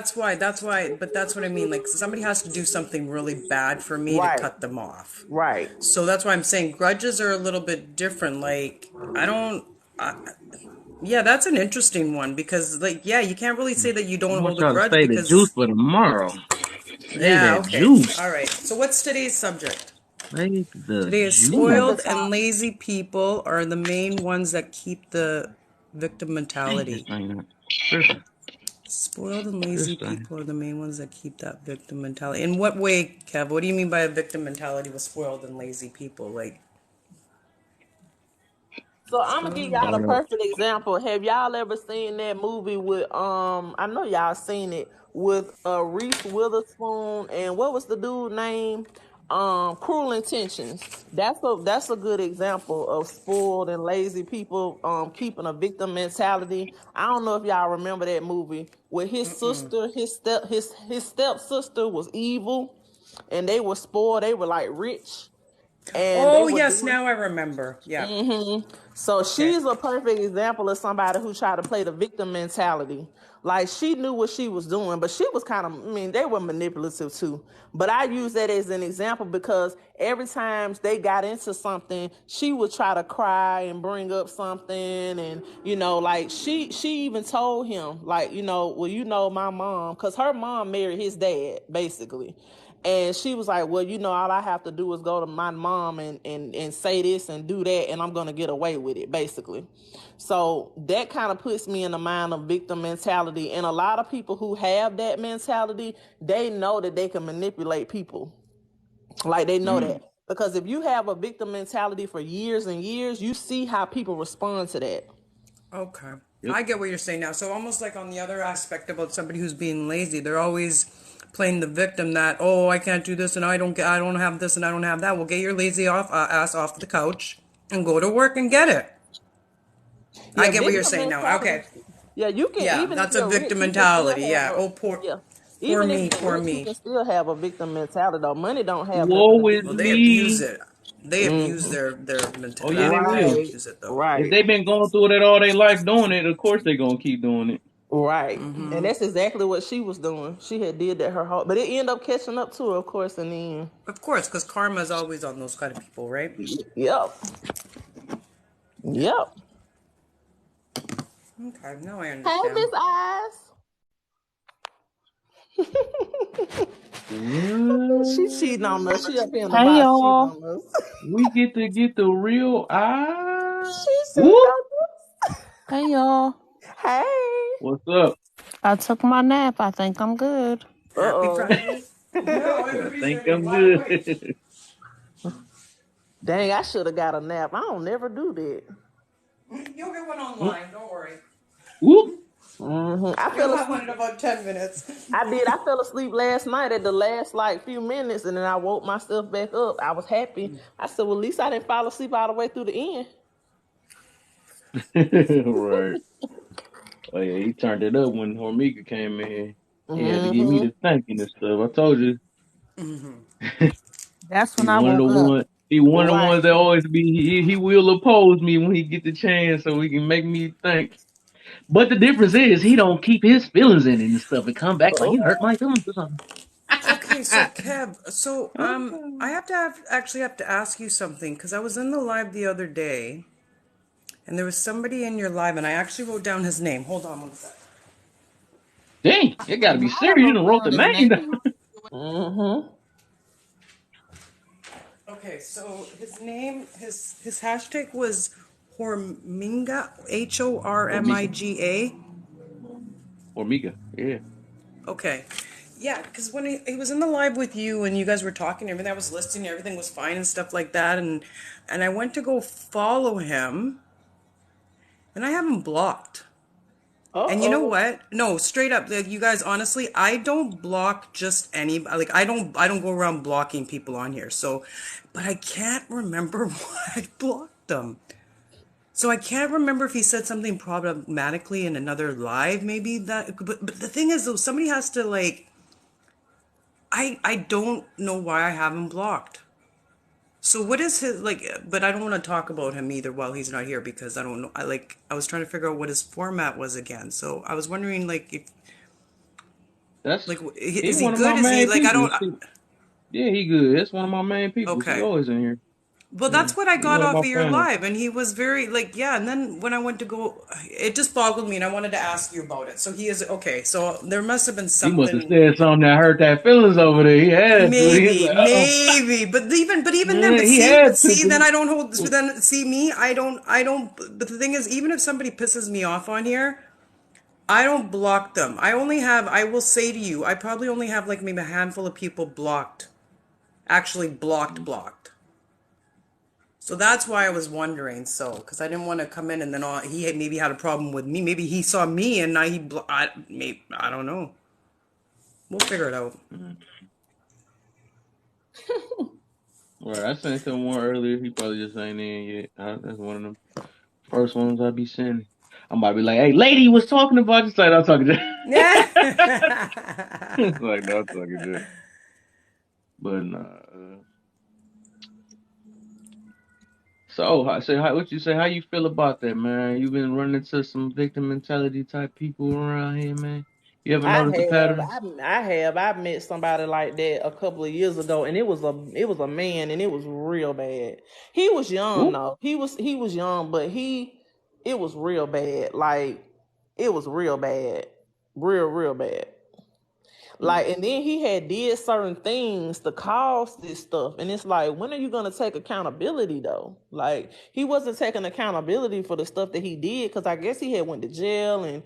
C: that's what I mean. Like somebody has to do something really bad for me to
B: Right.
C: cut them off.
B: Right.
C: So that's why I'm saying grudges are a little bit different. Like I don't. Yeah, that's an interesting one because, like, yeah, you can't really say that you
D: I
C: don't
D: want
C: hold a
D: y'all to
C: grudge
D: say the juice
C: because,
D: for tomorrow. Say
C: yeah,
D: that
C: okay,
D: juice.
C: all right. So what's today's subject?
D: Say the
C: Today is
B: Because
D: juice.
B: the
C: spoiled and
B: top.
C: lazy people are the main ones that keep the victim
D: Dang, this
C: mentality.
D: thing not tripping.
C: Spoiled and lazy
D: This thing.
C: people are the main ones that keep that victim mentality. In what way, Kev? What do you mean by a victim mentality with spoiled and lazy people? Like,
B: So I'm gonna give
C: spoiled.
D: I
B: y'all a
D: don't know.
B: perfect example. Have y'all ever seen that movie with I know y'all seen it with Reese Witherspoon and what was the dude name? Cruel Intentions. That's a good example of spoiled and lazy people keeping a victim mentality. I don't know if y'all remember that movie where his sister, his step sister was evil and they were spoiled, they were like rich and they
C: Oh,
B: were
C: yes,
B: doing.
C: now I remember. Yeah.
B: So
C: Okay.
B: she's a perfect example of somebody who tried to play the victim mentality. Like she knew what she was doing, but she was kind of, I mean, they were manipulative too. But I use that as an example because every time they got into something, she would try to cry and bring up something. And, like she even told him, like, well, my mom, because her mom married his dad, basically. And she was like, well, you know, all I have to do is go to my mom and say this and do that, and I'm going to get away with it, basically. So that kind of puts me in the mind of victim mentality. And a lot of people who have that mentality, they know that they can manipulate people. Like, they know that. Because if you have a victim mentality for years and years, you see how people respond to that.
C: Okay.
D: Yep.
C: I get what you're saying now. So almost like on the other aspect about somebody who's being lazy, they're always playing the victim that, oh, I can't do this and I don't have this and I don't have that. Well, get your lazy ass off the couch and go to work and get it. I
B: Yeah,
C: get what you're
B: victim
C: saying now. Okay.
B: mentality. Yeah, you can,
C: Yeah,
B: even if
C: that's a
B: you're rich,
C: victim
B: you can still
C: mentality.
B: have
C: Yeah.
B: a,
C: Oh, poor,
B: yeah.
C: poor
B: Even if
C: me,
B: you're
C: poor
B: rich, you
C: me.
B: can still have a victim mentality, though. Money don't have nothing to
D: Woe
B: do
D: is
C: Well,
B: with
C: they
B: it.
C: abuse
D: me.
C: it. They abuse their
D: Oh
C: mental.
D: yeah, they
C: They
D: will.
B: Right,
C: abuse it though.
D: If
B: right,
D: they've been going through it all their life doing it, of course they gonna keep doing it.
B: right. And that's exactly what she was doing. She had did that her whole, but it ended up catching up to her, of course, in the end.
C: Of course, because karma is always on those kind of people, right?
B: Yep, yep.
C: Okay, now I
B: Hey,
C: understand.
B: Miss Eyes. She cheating on us. She up here in the
E: Hey
B: box cheating
E: y'all.
B: on us.
D: We get the real
B: She cheating
D: Whoop.
B: on us.
E: Hey y'all.
B: Hey.
D: What's up?
E: I took my nap. I think I'm good.
C: Happy
B: Uh-oh.
C: Friday. No, I
D: I think
C: appreciate it.
D: I'm
C: Wide
D: good.
C: awake.
B: Dang, I should have got a nap. I don't never do that.
C: You'll get one online. Don't worry.
D: Whoop.
B: I
C: You'll
B: fell
C: have
B: asleep.
C: one in about 10 minutes.
B: I did. I fell asleep last night at the last like few minutes, and then I woke myself back up. I was happy. I said, "Well, at least I didn't fall asleep all the way through the end."
D: Right. Oh yeah, he turned it up when Hormiga came in here. He had to give me
B: Mm-hmm.
D: the thanking and stuff. I told you.
E: That's
D: He
E: when I
D: one of the
E: woke up.
D: one. He one of the ones
B: Right.
D: that always be. He will oppose me when he get the chance, so he can make me think. But the difference is he don't keep his feelings in it and stuff and come back like you hurt
B: Oh.
D: my feelings or something.
C: Okay, so Kev, so I actually have to ask you something because I was in the live the other day, and there was somebody in your live, and I actually wrote down his name. Hold on one sec.
D: Dang, it got to be
E: I
D: serious. You
E: wrote
D: done wrote the
E: down his
D: name down.
E: name.
B: Mm-hmm.
C: Okay, so his name, his hashtag was Horminga,
D: Hormiga.
C: HORMIGA.
D: Hormiga. Yeah.
C: Okay. Yeah, because when he was in the live with you and you guys were talking, everything I was listening, everything was fine and stuff like that, and I went to go follow him, and I have him blocked. And you know
B: Uh-oh.
C: what? No, straight up, like, you guys, honestly, I don't block just any, like I don't go around blocking people on here. So, but I can't remember why I blocked them. So I can't remember if he said something problematically in another live, maybe that. But the thing is, though, somebody has to like. I don't know why I have him blocked. So what is his like? But I don't want to talk about him either while he's not here because I don't know. I was trying to figure out what his format was again. So I was wondering like if
D: That's
C: like
D: he
C: is he
D: one of my
C: good? Is he
D: main
C: like I
D: people.
C: don't.
D: See, yeah, he good. That's one of my main people. He
C: Okay.
D: always in here.
C: Well,
D: Yeah,
C: that's what I
D: he
C: got
D: one of
C: off
D: my
C: of your
D: family.
C: live, and he was very like, yeah. And then when I went to go, it just boggled me, and I wanted to ask you about it. So he is okay. So there must have been
D: He must have
C: something,
D: said something that hurt that feelings over there. He had to. He's
C: maybe,
D: like, oh,
C: maybe, but even then,
D: he had
C: but
D: to.
C: see, then I don't hold. But then see me, I don't. But the thing is, even if somebody pisses me off on here, I don't block them. I will say to you, I probably only have like maybe a handful of people blocked, actually blocked. So that's why I was wondering. So, because I didn't want to come in and then he maybe had a problem with me. Maybe he saw me and now I don't know. We'll figure it out.
D: Right, I sent him one earlier. He probably just ain't in yet. That's one of them first ones I be sending. I'm about to be like, "Hey, lady was talking about you." Like, I'm talking to.
C: Yeah.
D: It's like, no, I'm talking to. But nah. So, what you say? How you feel about that, man? You been running into some victim mentality type people around here, man. You ever
B: I
D: noticed the
B: have,
D: patterns?
B: I met somebody like that a couple of years ago, and it was a man, and it was real bad. He was young
D: Whoop.
B: though. He was young, but it was real bad. Like it was real bad, real bad. Like, and then he had did certain things to cause this stuff. And it's like, when are you going to take accountability though? Like, he wasn't taking accountability for the stuff that he did. Cause I guess he had went to jail and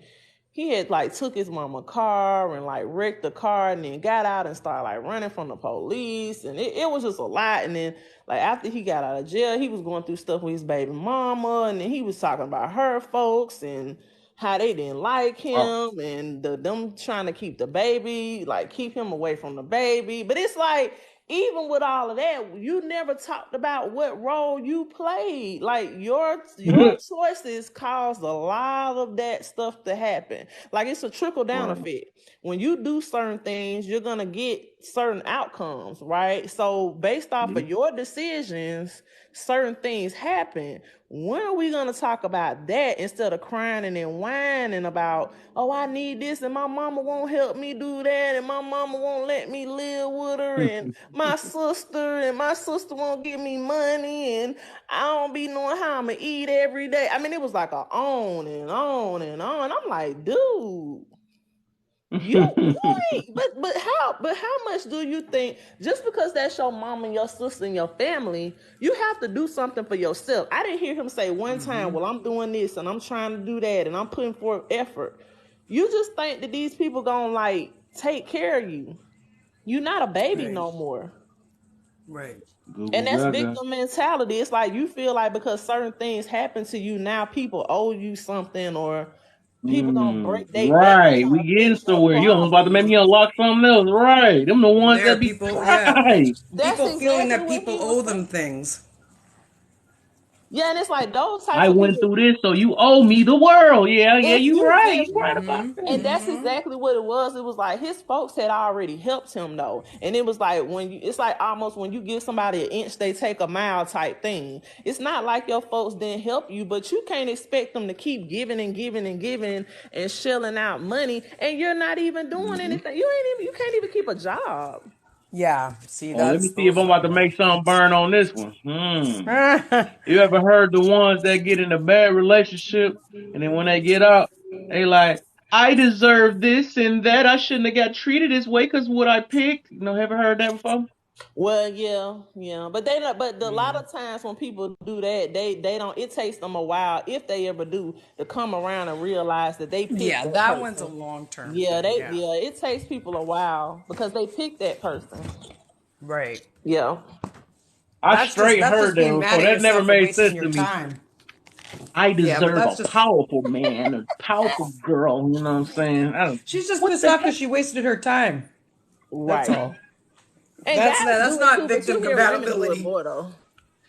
B: he had like took his mama car and like wrecked the car and then got out and started like running from the police. And it was just a lot. And then like after he got out of jail, he was going through stuff with his baby mama. And then he was talking about her folks and how they didn't like him and them trying to keep the baby, like keep him away from the baby. But it's like, even with all of that, you never talked about what role you played. Like your choices caused a lot of that stuff to happen. Like it's a trickle down effect. When you do certain things, you're gonna get certain outcomes, right? So based off of your decisions, certain things happen. When are we gonna talk about that instead of crying and whining about, oh, I need this and my mama won't help me do that and my mama won't let me live with her and my sister won't give me money and I don't be knowing how I'm gonna eat every day. I mean, it was like a on and on and on. I'm like, dude, you ain't, but how much do you think, just because that's your mom and your sister and your family, you have to do something for yourself? I didn't hear him say one time, well, I'm doing this and I'm trying to do that and I'm putting forth effort. You just think that these people gonna like take care of you. You're not a baby no more.
C: Right.
B: And that's victim mentality. It's like you feel like because certain things happen to you now, people owe you something or people gonna break their back
D: Right,
B: trying
D: we
B: to
D: getting
B: fix your
D: somewhere. You almost about to make me
B: problems.
D: unlock something else. Right, them the ones
C: There are
D: that be
C: people,
D: right.
B: That's
C: people feeling
B: exactly
C: that
B: what
C: people
B: he was
C: owe
B: saying.
C: them things.
B: Yeah, and it's like those types
D: I
B: of
D: went
B: people.
D: through this, so you owe me the world. Yeah, you right. You right about
B: Exactly.
D: that.
B: And that's exactly what it was. It was like his folks had already helped him though. And it was like it's like almost when you give somebody an inch, they take a mile type thing. It's not like your folks didn't help you, but you can't expect them to keep giving and giving and giving and shelling out money. And you're not even doing anything. You can't even keep a job.
C: Yeah. See,
D: Oh, let me
C: that's
D: see if
C: those.
D: I'm about to
C: Yeah.
D: make something burn on this one. You ever heard the ones that get in a bad relationship and then when they get out, they like, I deserve this and that. I shouldn't have got treated this way because what I picked. You know, ever heard that before?
B: Well, yeah, but they don't. But a lot of times when people do that, they don't. It takes them a while, if they ever do, to come around and realize that they picked
C: Yeah,
B: that
C: that one's a
B: person.
C: long-term
B: Yeah,
C: thing. Yeah.
B: it takes people a while because they picked that person.
C: Right.
B: Yeah,
D: I straight
C: That's
D: heard
C: just
D: that
C: being mad
D: before.
C: at
D: That never
C: yourself for
D: made
C: wasting
D: sense
C: your
D: to me.
C: time.
D: I
C: Yeah, but
D: deserve
C: that's
D: a
C: just
D: powerful man, a powerful girl. You know what I'm saying? I don't.
C: she's just
D: What
C: pissed
D: the
C: off
D: heck?
C: because she wasted her time. That's
B: right.
C: all.
B: And guys
C: That's
B: do it
C: not
B: too, but you
C: victim
B: hear women do it
C: compatibility.
B: more though.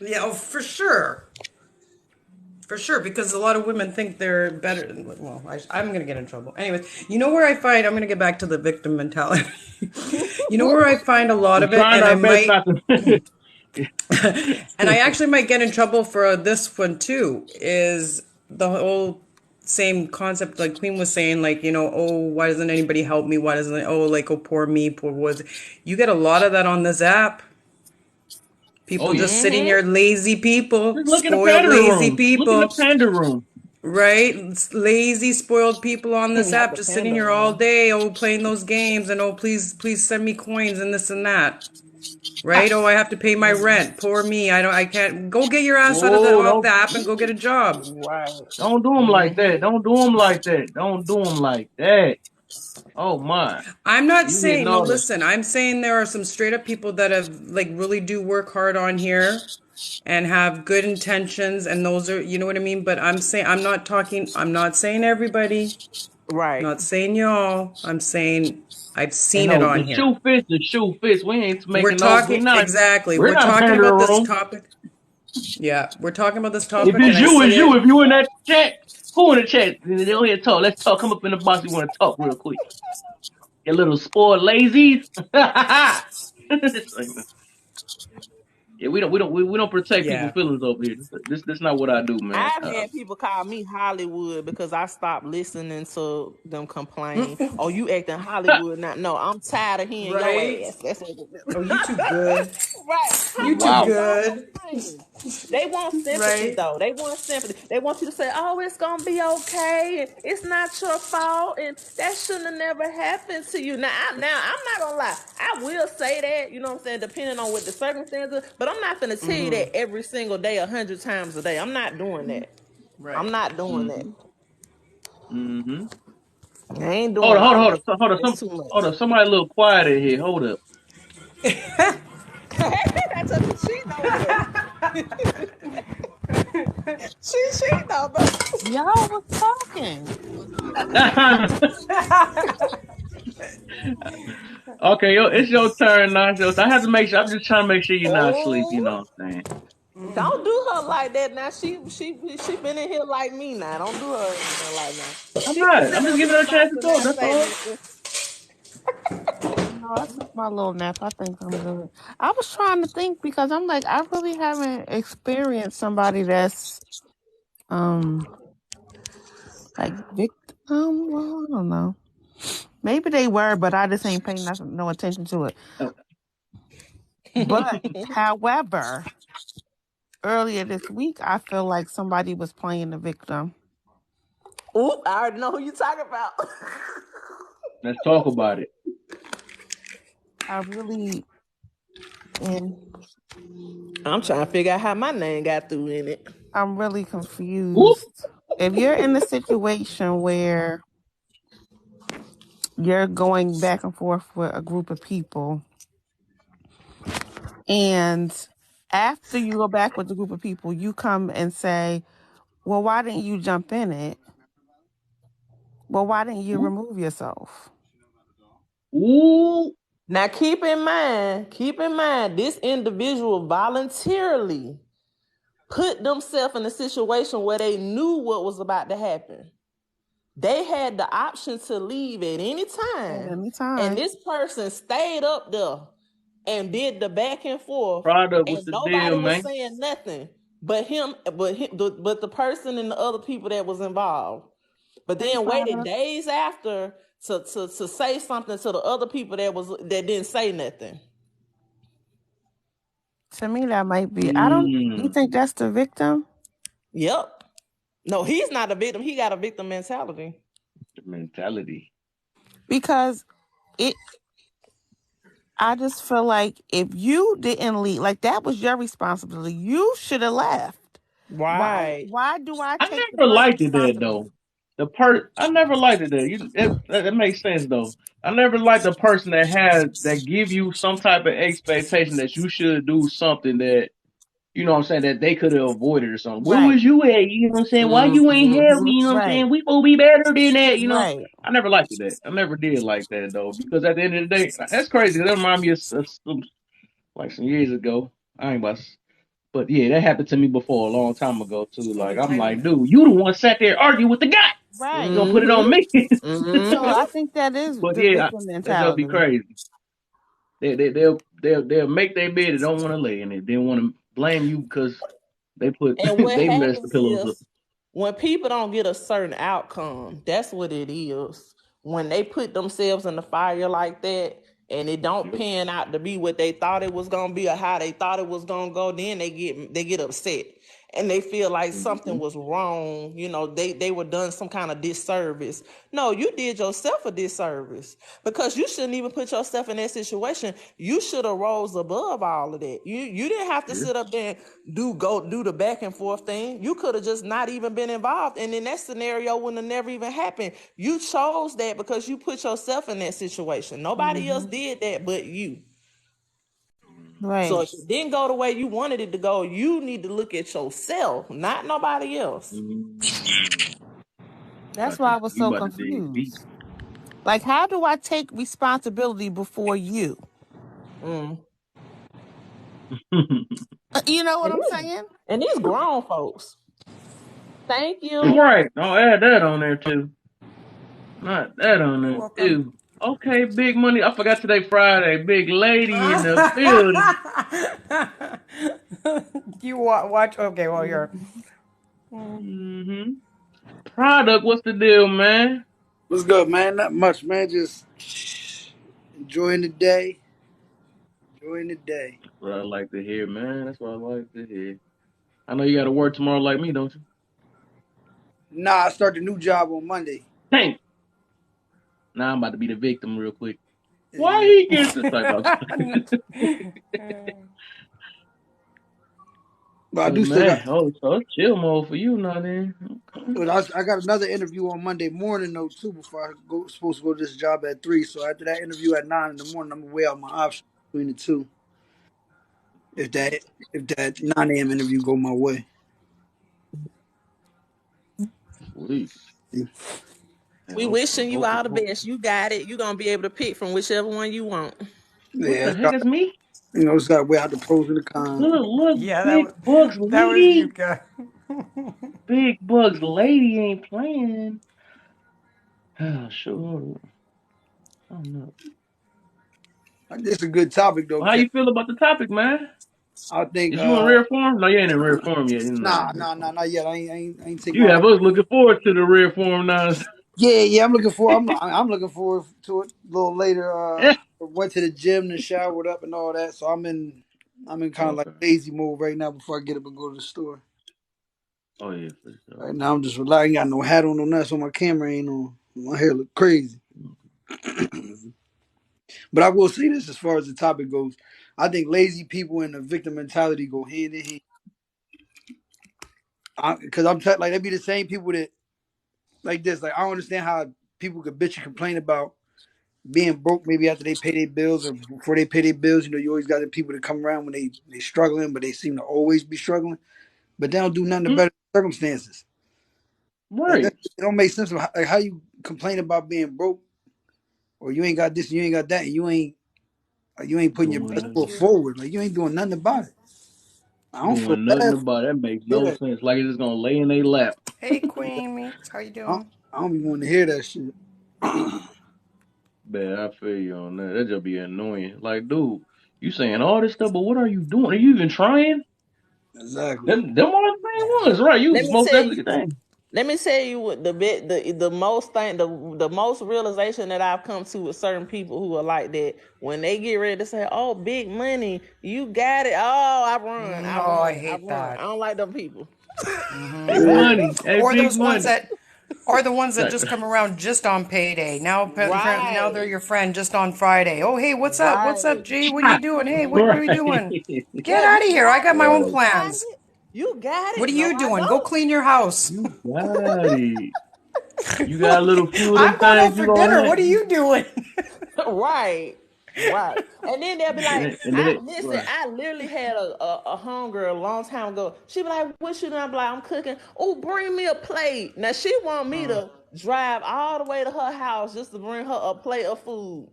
C: Yeah, oh, for sure. For sure, because a lot of women think they're better. Well, I'm going to get in trouble. Anyways, you know where I find, I'm going to get back to the victim mentality. You know where I find a lot
D: We're
C: of it,
D: trying our best not to.
C: and I actually might get in trouble for this one too, is the whole same concept like Queen was saying, like, oh, why doesn't anybody help me? Why doesn't, oh, like, oh, poor me, poor was. You get a lot of that on this app.
D: Oh
C: People
D: yeah.
C: just sitting here, lazy people,
D: Just look in the
C: spoiled,
D: panda
C: lazy
D: room. Look in the
C: people.
D: panda room.
C: Right? It's lazy, spoiled people on this
B: Not
C: app
B: the
C: just sitting
B: panda
C: here all
B: room.
C: day, oh, playing those games, and oh, please send me coins and this and that. Right? Oh, I have to pay my rent. Poor me. I can't. Go get your ass out of
D: Oh,
C: off the app and go get a job.
B: Right.
D: don't do them like that. Don't do them like that. Don't do them like that. Oh my,
C: I'm not
D: you hitting
C: saying, no,
D: all the.
C: listen, I'm saying there are some straight up people that have, like, really do work hard on here and have good intentions, and those are, you know what I mean? But I'm not saying everybody.
B: Right.
C: Not saying y'all. I'm saying I've
D: Hey,
C: seen it
D: no,
C: on
D: the
C: here.
D: shoe fits. The shoe fits. We ain't
C: We're
D: making no. We
C: talking
D: not.
C: exactly.
D: We're
C: We're
D: not
C: talking
D: panda
C: about this
D: room.
C: topic. Yeah, we're talking about this
D: If
C: topic, and
D: it's
C: I
D: you,
C: said
D: it's you.
C: it.
D: If you in that chat, who in the chat? They don't hear talk. Let's talk. Come up in the box. We want to talk real quick. You little spoiled lazies. Yeah, we don't protect people's
C: Yeah.
D: feelings over here. This not what I do, man.
B: I've had people call me Hollywood because I stopped listening to them complain. Oh, you acting Hollywood now? No, I'm tired of hearing your
C: Right.
B: ass. That's what it is.
C: Oh, you too good.
B: Right.
C: You
B: Come
C: too
B: on,
A: Wow.
B: dog.
C: good.
B: I'm saying. They want sympathy,
C: Right?
B: though. They want sympathy. They want you to say, "Oh, it's gonna be okay. And it's not your fault, and that shouldn't have never happened to you." Now, I'm not gonna lie. I will say that, you know what I'm saying, depending on what the circumstances. But I'm not gonna tell you that every single day, 100 times a day. I'm not doing that. I'm
C: Right.
B: not doing that.
A: Mm-hmm.
D: Mm-hmm.
B: I ain't
D: Hold
B: doing
D: on, hold on,
B: all
D: hold
B: that.
D: on, hold on.
B: It's too much.
D: Hold on. Somebody a little quiet in here. Hold up.
B: That's a cheating over there. She cheating over.
E: Y'all was talking.
D: Okay, it's your turn now. I have to make sure. I'm just trying to make sure you're not asleep. You
B: Oh,
D: know what I'm saying?
B: don't do her like that now. She been in here like me now. Don't do her like that.
D: I'm
B: She can
D: not.
B: sit
D: I'm just
B: up
D: giving
B: here
D: her a
B: about
D: chance to
B: to
D: talk.
B: not
D: That's
B: say
D: all.
B: nothing.
E: No, I took my little nap. I think I'm good. I was trying to think because I'm like, I really haven't experienced somebody that's um like victim. Well, I don't know. Maybe they were, but I just ain't paying no attention to it. But however, earlier this week, I feel like somebody was playing the victim.
B: Oop, I already know who you talking about.
D: Let's talk about it.
E: I really and
B: I'm trying to figure out how my name got through in it.
E: I'm really
D: Whoop.
E: confused. If you're in a situation where you're going back and forth with a group of people, and after you go back with the group of people, you come and say, well, why didn't you jump in it? Well, why didn't you
D: Ooh.
E: remove yourself?
D: Ooh.
B: Now keep in mind, this individual voluntarily put themselves in a situation where they knew what was about to happen. They had the option to leave at any
E: At
B: time.
E: any
B: And
E: time.
B: this person stayed up there and did the back and forth,
D: Product, what's
B: and
D: the
B: nobody
D: deal,
B: was
D: man?
B: saying nothing but the person and the other people that was involved. But
E: Hey,
B: then waited
E: product.
B: days after to say something to the other people that didn't say nothing.
E: To me, that might be. I don't. You
D: Mm.
E: think that's the victim?
B: Yep. No, he's not a victim. He got a victim mentality.
D: The mentality.
E: Because it. I just feel like if you didn't leave, like that was your responsibility. You should have left. Why?
B: Right.
E: Why do I
D: I
E: take the
D: never
E: first
D: liked it that
E: responsibility?
D: though. I never liked it that. That makes sense though. I never liked the person that give you some type of expectation that you should do something that you know what I'm saying that they could have avoided or something. Where
E: Right.
D: was you at? You know what I'm saying? Why you ain't help me?
B: Mm-hmm.
D: You know what I'm
E: Right.
D: saying? We supposed to be better than that. You know.
E: Right.
D: I never liked it that. I never did like that though because at the end of the day, that's crazy. That remind me of some years ago. I ain't about. But yeah, that happened to me before a long time ago too.
C: Called
D: Like I'm like,
C: entitlement.
D: dude, you the one sat there arguing with the guy. You
E: Right.
D: gonna put it on
B: Mm-hmm.
D: me?
E: So I
B: Mm-hmm.
E: think that is
D: But
E: the
D: yeah,
E: victim
D: that just be
E: mentality.
D: crazy. They'll make their bed. They don't want to lay in it. They want to blame you because they put
B: And what
D: they messed the
B: happens
D: pillows up.
B: is when people don't get a certain outcome, that's what it is. When they put themselves in the fire like that and it don't
D: Yep.
B: pan out to be what they thought it was gonna be or how they thought it was gonna go, then they get upset and they feel like
D: Mm-hmm.
B: something was wrong. They were done some kind of disservice. No, you did yourself a disservice because you shouldn't even put yourself in that situation. You should have rose above all of that. You didn't have to
D: Yeah.
B: sit up there and do the back and forth thing. You could have just not even been involved, and then that scenario wouldn't have never even happened. You chose that because you put yourself in that situation. Nobody else
E: Hmm.
B: did that but you. So
E: Right.
B: if it didn't go the way you wanted it to go, you need to look at yourself, not nobody else.
D: Mm.
E: That's why I was
D: You
E: so
D: about to dig deep.
E: confused. Like, how do I take responsibility before you?
B: Mm.
E: You know what
B: And
E: I'm
B: these,
E: saying?
B: and these grown folks. Thank you.
D: Right. Don't add that on there too. Not that on
C: You're
D: there
C: welcome.
D: too. Okay, big money. I forgot today Friday. Big lady in the building.
C: You watch. Okay, well, you're.
D: Mm-hmm. Product, what's the deal, man?
F: What's good, man? Not much, man. Just enjoying the day. Enjoying the day.
D: That's what I like to hear, man. That's what I like to hear. I know you got to work tomorrow like me, don't you?
F: Nah, I start the new job on Monday.
D: Dang. Now I'm about to be the victim real quick. Why
F: Yeah.
D: he gets the type of
F: But I
D: But
F: do still got.
D: man, oh, so it's chill mode for you now then. Okay.
F: But I got another interview on Monday morning though too. Before I go, supposed to go to this job at 3. So after that interview at 9 in the morning, I'm gonna weigh out my options between the two. If that 9 a.m. interview go my way.
D: Sweet.
F: Yeah,
D: I
B: We wishing you all the best. You got it. You're gonna be able to pick from whichever one you want.
D: What the
F: it's
D: heck
F: got,
D: is me?
F: it's got to weigh out the pros and the cons.
D: Look,
C: Yeah,
D: big bugs
C: that was you
D: lady.
C: guys.
D: Big bugs lady ain't playing. Oh, sure. I don't know.
F: It's a good topic though,
D: Well, how
F: Kev.
D: you feel about the topic, man?
F: I think
D: Is you in rare form? No, you ain't in rare form yet. You're not in rare form.
F: not yet. I ain't take
D: You
F: my.
D: have us looking forward to the rare form now.
F: Yeah. I'm looking forward to it a little later. Went to the gym and showered up and all that, so I'm in kind of like
D: Okay.
F: lazy mode right now before I get up and go to the store.
D: Oh yeah, for sure.
F: Right now I'm just relaxing. I ain't got no hat on, no nothing, so my camera ain't on. My hair look crazy. But I will say this as far as the topic goes. I think lazy people and the victim mentality go hand in hand. Because like, they be the same people that like this. Like, I don't understand how people could bitch and complain about being broke maybe after they pay their bills or before they pay their bills. You always got the people that come around when they struggling, but they seem to always be struggling. But they don't do nothing to
D: Mm,
F: better circumstances. Like,
D: right.
F: it don't make sense. Like, how you complain about being broke or you ain't got this, you ain't got that, and you ain't putting your
D: Doing
F: best
C: Thank
F: foot
C: you.
F: forward. Like, you ain't doing nothing about it. I don't feel
D: Doing nothing
F: bad for
D: about it. That makes
F: hear
D: no
F: that.
D: sense. Like it's just gonna lay in their lap.
C: Hey, Queen Meeks, how you
F: I don't,
C: doing?
F: I don't be wanting to hear that shit.
D: Man, I feel you on that. That just be annoying. Like, dude, you saying all this stuff, but what are you doing? Are you even trying?
F: Exactly.
D: Them are the main ones, right? You
B: Let me
D: most
B: tell you.
D: definitely thing.
B: Let me tell you what the most realization that I've come to with certain people who are like that when they get ready to say, "Oh, big money, you got it." Oh, I run, I
C: Oh, I
B: run, I
C: hate
B: run. I
C: that.
B: don't like them people.
D: Big
F: Yeah.
D: money. Hey,
C: Or
D: big
C: those ones
D: money.
C: that, or the ones that just come around just on payday. Now, apparently, now they're
B: Right,
C: your friend just on Friday. Oh, hey, what's up? What's up,
B: right.
C: G? What are you doing? Hey, what are we
D: Right.
C: doing? Get
B: Yeah,
C: out of
B: you
C: here! I
B: got
C: got
B: it.
C: my own
D: Right.
B: You got
C: plans.
B: it. You got
C: What
B: it.
C: are
B: No,
C: you
B: I
C: doing? Go
B: don't.
C: clean your house.
D: You got it. You got a
C: Like,
D: little few of them
C: I'm going
D: things
C: out
D: you
C: for
D: gonna
C: dinner.
D: have.
C: What are you doing?
B: Right. Right. And then they'll be like,
D: And then
B: I
D: it,
B: listen,
D: right.
B: I literally had a hunger a long time ago. She be like, what you doing? I'm like, I'm cooking. Oh, bring me a plate. Now she want me to drive all the way to her house just to bring her a plate of food.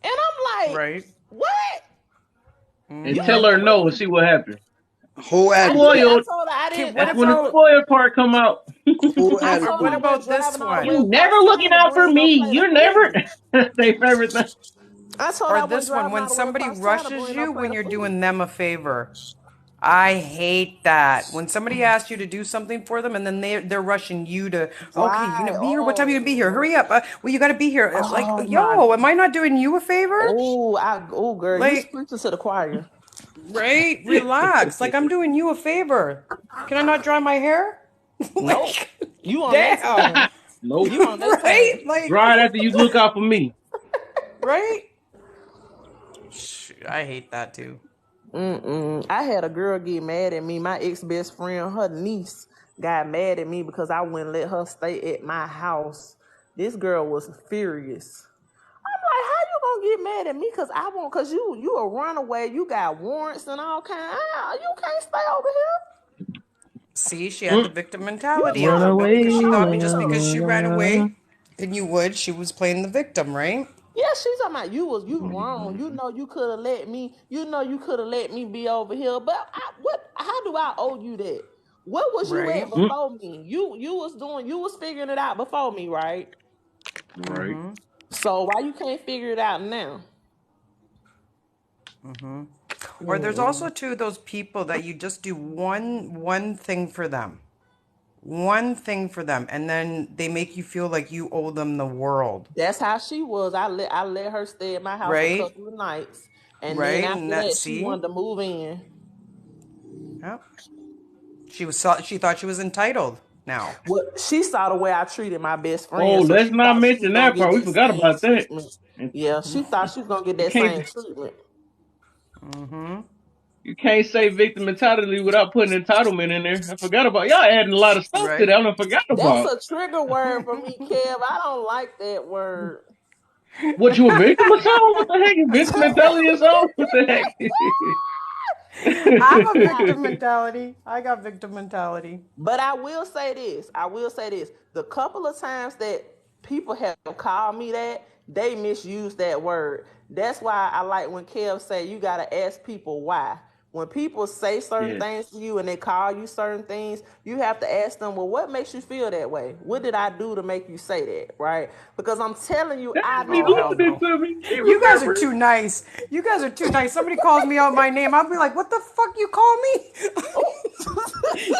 B: And I'm like,
C: Right.
B: what?
D: And
B: You
D: tell
B: ain't
D: her
B: gonna
D: no and
B: bring
D: see what happens.
F: Whole attitude.
B: I
D: Spoiled.
B: told her I
C: Okay,
B: didn't
C: what
B: I
D: That's when the
B: told her
C: about,
D: spoiled part come out.
F: Whole
B: I
C: or
B: told her
C: what
B: I
F: attitude.
B: wasn't
C: about this
B: driving all the way
C: one?
D: You
B: across
D: never looking
B: town to
D: out for
B: bring no
D: me.
B: plate of
D: You're never
B: food.
D: they favorite thing.
B: I told her
C: Or
B: I wasn't
C: this one,
B: driving
C: when
B: all the way
C: somebody
B: across town to
C: rushes
B: bring no
C: you
B: plate
C: when
B: of
C: you're
B: food.
C: doing them a favor. I hate that. When somebody asks you to do something for them and then they're rushing you to, okay, you're
B: Right.
C: gonna be here. What time are you gonna be here? Hurry up. Well, you gotta be here. Like,
B: Oh my.
C: yo, am I not doing you a favor?
B: Girl, you
C: Like,
B: preaching to the choir.
C: right? Relax. Like, I'm doing you a favor. Can I not dry my hair?
B: Nope.
C: Like,
B: You on their
C: damn.
B: time.
D: Nope.
B: You on their
C: Right?
B: time.
C: Like,
D: Dry it after you look out for me.
C: right? I hate that too.
B: I had a girl get mad at me. My ex best friend, her niece, got mad at me because I wouldn't let her stay at my house. This girl was furious. I'm like, how you gonna get mad at me? Cause I won't. Cause you a runaway. You got warrants and all kind. You can't stay over here.
C: See, she had the
D: Mm.
C: victim
B: You
C: mentality a
D: Run
C: little
B: trying
C: bit
B: to
C: because
B: come
C: she
D: away,
C: thought
B: over
C: just
B: here?
C: because she ran away,
D: love.
C: and you would, she was playing the victim, right?
B: Yeah, she's talking about you wrong. You know you could have let me. You know you could have let me be over here. But what? How do I owe you that? What was you at
C: Right.
D: Mm.
B: before me? You was figuring it out before me, right?
D: Right.
B: So why you can't figure it out now?
C: Or there's also
B: Mm-mm.
C: too those people that you just do one thing for them. One thing for them, and then they make you feel like you owe them the world.
B: That's how she was. I let her stay at my house a
C: Right?
B: couple of nights, And then
C: Right, and
B: after
C: that
B: that, she
C: see,
B: wanted to move in.
C: yeah, she thought she was entitled now.
B: Well, she saw the way I treated my best
D: Oh,
B: friend, so
D: let's
B: she
D: not
B: thought she was
D: mention
B: gonna
D: that
B: get
D: part. We
B: that
D: forgot
B: same
D: about that.
B: treatment.
D: And
B: Yeah, she thought she was gonna get
D: you
B: that
D: can't
B: same treatment.
C: Mm-hmm.
D: you can't say victim mentality without putting entitlement in there. I forgot about y'all adding a lot of stuff to
C: Right.
D: that. I forgot
B: That's
D: about.
B: a trigger word for me, Kev. I don't like that word.
D: What you a victim or something? What the heck? You victim mentality or something? What the
C: I have a
D: heck?
C: victim mentality. I got victim mentality.
B: But I will say this. I will say this. The couple of times that people have called me that, they misuse that word. That's why I like when Kev say you gotta ask people why. When people say certain
D: Yes.
B: things to you and they call you certain things, you have to ask them, well, what makes you feel that way? What did I do to make you say that? Right? Because I'm telling you,
D: That
B: I
D: be
C: Oh, hell
B: know.
D: listening
C: no.
D: to me. He
C: You guys are
D: remember.
C: too nice. You guys are too nice. Somebody calls me out my name, I'll be like, what the fuck you call me?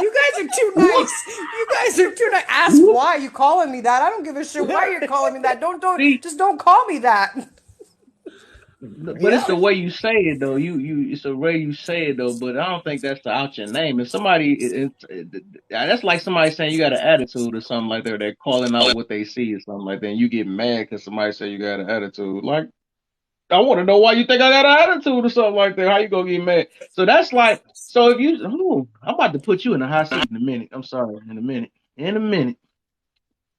C: You guys are too nice. You guys are too nice. Ask
D: Whoop.
C: why you calling me that. I don't give a shit why you're calling me that.
D: See,
C: Just don't call me that.
D: but it's
B: Yeah.
D: the way you say it though. It's the way you say it though. But I don't think that's out your name. If somebody, that's like somebody saying you got an attitude or something like that. They're calling out what they see or something like that. And you get mad because somebody say you got an attitude. Like, I want to know why you think I got an attitude or something like that. How you gonna get mad? So that's like, so if you, I'm about to put you in a hot seat in a minute. I'm sorry, in a minute, in a minute.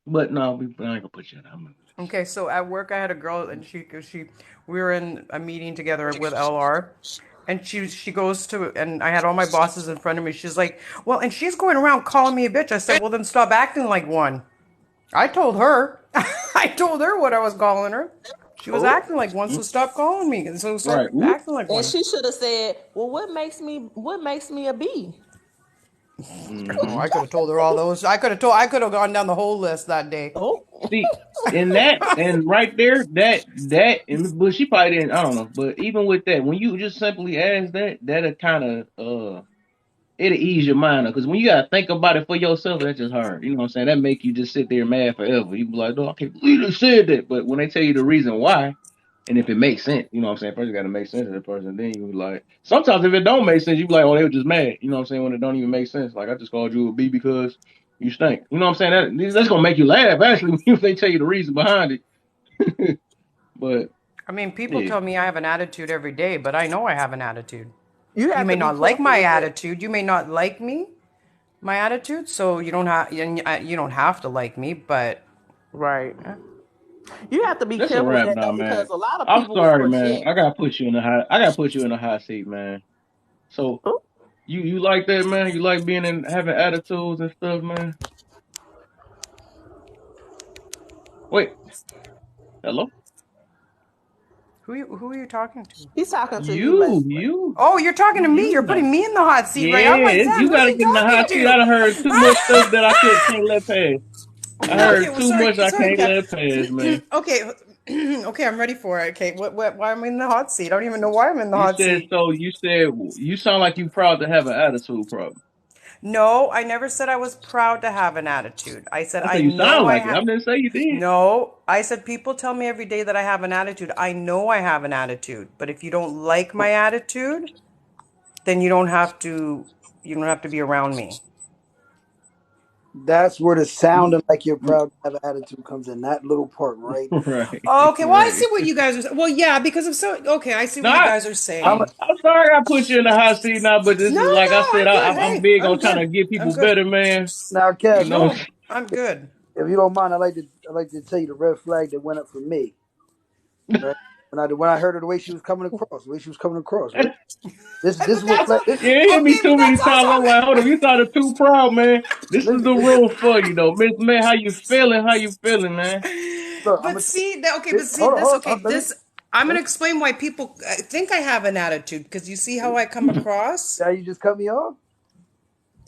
D: But no, I ain't gonna put you in.
C: Okay, so at work I had a girl and we were in a meeting together with LR, and she goes to, and I had all my bosses in front of me. She's like, well, and she's going around calling me a bitch. I said, well, then stop acting like one. I told her. I told her what I was calling her. She was
B: Oh.
C: acting like one, so stop calling me. And so stop
D: Right. Whoop.
C: acting like
B: And
C: one.
B: she should have said, well, what makes me a bee?
C: Oh,
D: Mm-hmm.
C: I could have told her all those. I could have gone down the whole list that day.
B: Oh.
D: See, in that and right there, but she probably didn't. I don't know. But even with that, when you just simply ask that, that'll kind of it'll ease your mind up. Because when you gotta think about it for yourself, that's just hard. You know what I'm saying? That make you just sit there mad forever. You be like, no, I can't believe they said that. But when they tell you the reason why, and if it makes sense, you know what I'm saying? First, you got to make sense to the person. Then you be like, sometimes if it don't make sense, you be like, oh, they were just mad. You know what I'm saying? When it don't even make sense. Like, I just called you a B because you stink. You know what I'm saying? That's going to make you laugh, actually, if they tell you the reason behind it. But,
C: I mean, people
D: yeah.
C: tell me I have an attitude every day, but I know I have an attitude.
B: You
C: You
B: have
C: may
B: to be
C: not like
B: careful
C: my
B: with that.
C: attitude. You may not like me, my attitude. So you don't have to like me, but
B: Right.
C: eh.
B: You have to be
D: That's a
B: careful with
D: wrap
B: that
D: now,
B: though,
D: man.
B: because a lot of
D: I'm
B: people will
D: sorry, man.
B: project.
D: I gotta put you in a hot seat, man. So,
B: Oh,
D: you like that, man? You like being in, having attitudes and stuff, man? Wait, hello?
C: Who are you talking to?
B: he's talking to you,
D: You,
B: Leslie.
D: you.
C: Oh, you're talking to me. You're
D: You.
C: putting me in the hot seat, right? I'm like,
D: Yeah,
C: damn,
D: you
C: who's
D: gotta
C: he
D: get in the
C: talking
D: hot seat. I
C: to?
D: done heard too much stuff that I can't let pass. I
C: Okay,
D: heard
C: well,
D: too much I
C: sorry,
D: can't
C: Kev.
D: let pass, man.
C: Okay, okay, I'm ready for it. Okay, why am I in the hot seat? I don't even know why I'm in the
D: You
C: hot
D: said
C: seat.
D: so. You said you sound like you proud to have an attitude problem.
C: No, I never said I was proud to have an attitude. I said
D: I
C: I
D: said you
C: know
D: sound
C: I
D: like it.
C: have.
D: I didn't say you did.
C: No, I said people tell me every day that I have an attitude. I know I have an attitude, but if you don't like my attitude, then you don't have to be around me.
F: That's where the sounding like you're proud to have an attitude comes in. That little part right there.
D: Right,
C: Okay, well I see
D: right.
C: what you guys are. Well, yeah, because of so. Okay, I see what you
D: Not.
C: guys are
F: I'm
C: saying.
D: I'm sorry I put you in the hot seat now, but this
C: No,
D: is like I
C: no,
D: said.
C: I'm good.
D: I'm
C: Hey,
D: big
C: I'm
D: on trying
C: good.
D: to get
C: I'm
D: people
C: good.
D: better, man.
F: now,
D: You
F: Kev.
D: know.
C: No, I'm good.
F: If you don't mind, I like to tell you the red flag that went up for me. Right when I heard her the way she was coming across, the way she was coming across. Right. This is
C: But
F: what
C: that's
F: flag.
C: what.
F: This
D: Yeah, it hit me
C: Okay, but
D: too many
C: that's
D: times. I'm
C: also.
D: like, hold on, you sounded too proud, man. This is
F: listen.
D: the room for you, though, Miss Man. How you feeling? How you feeling, man?
F: Look, I'm
C: But
F: gonna tell
C: see that. Okay,
F: you.
C: but see
F: Hold on,
C: this.
F: hold
C: Okay,
F: on. Let me
C: this. I'm
F: let
C: gonna
F: me.
C: explain why people think I have an attitude because you see how I come across.
F: Now you just cut me off.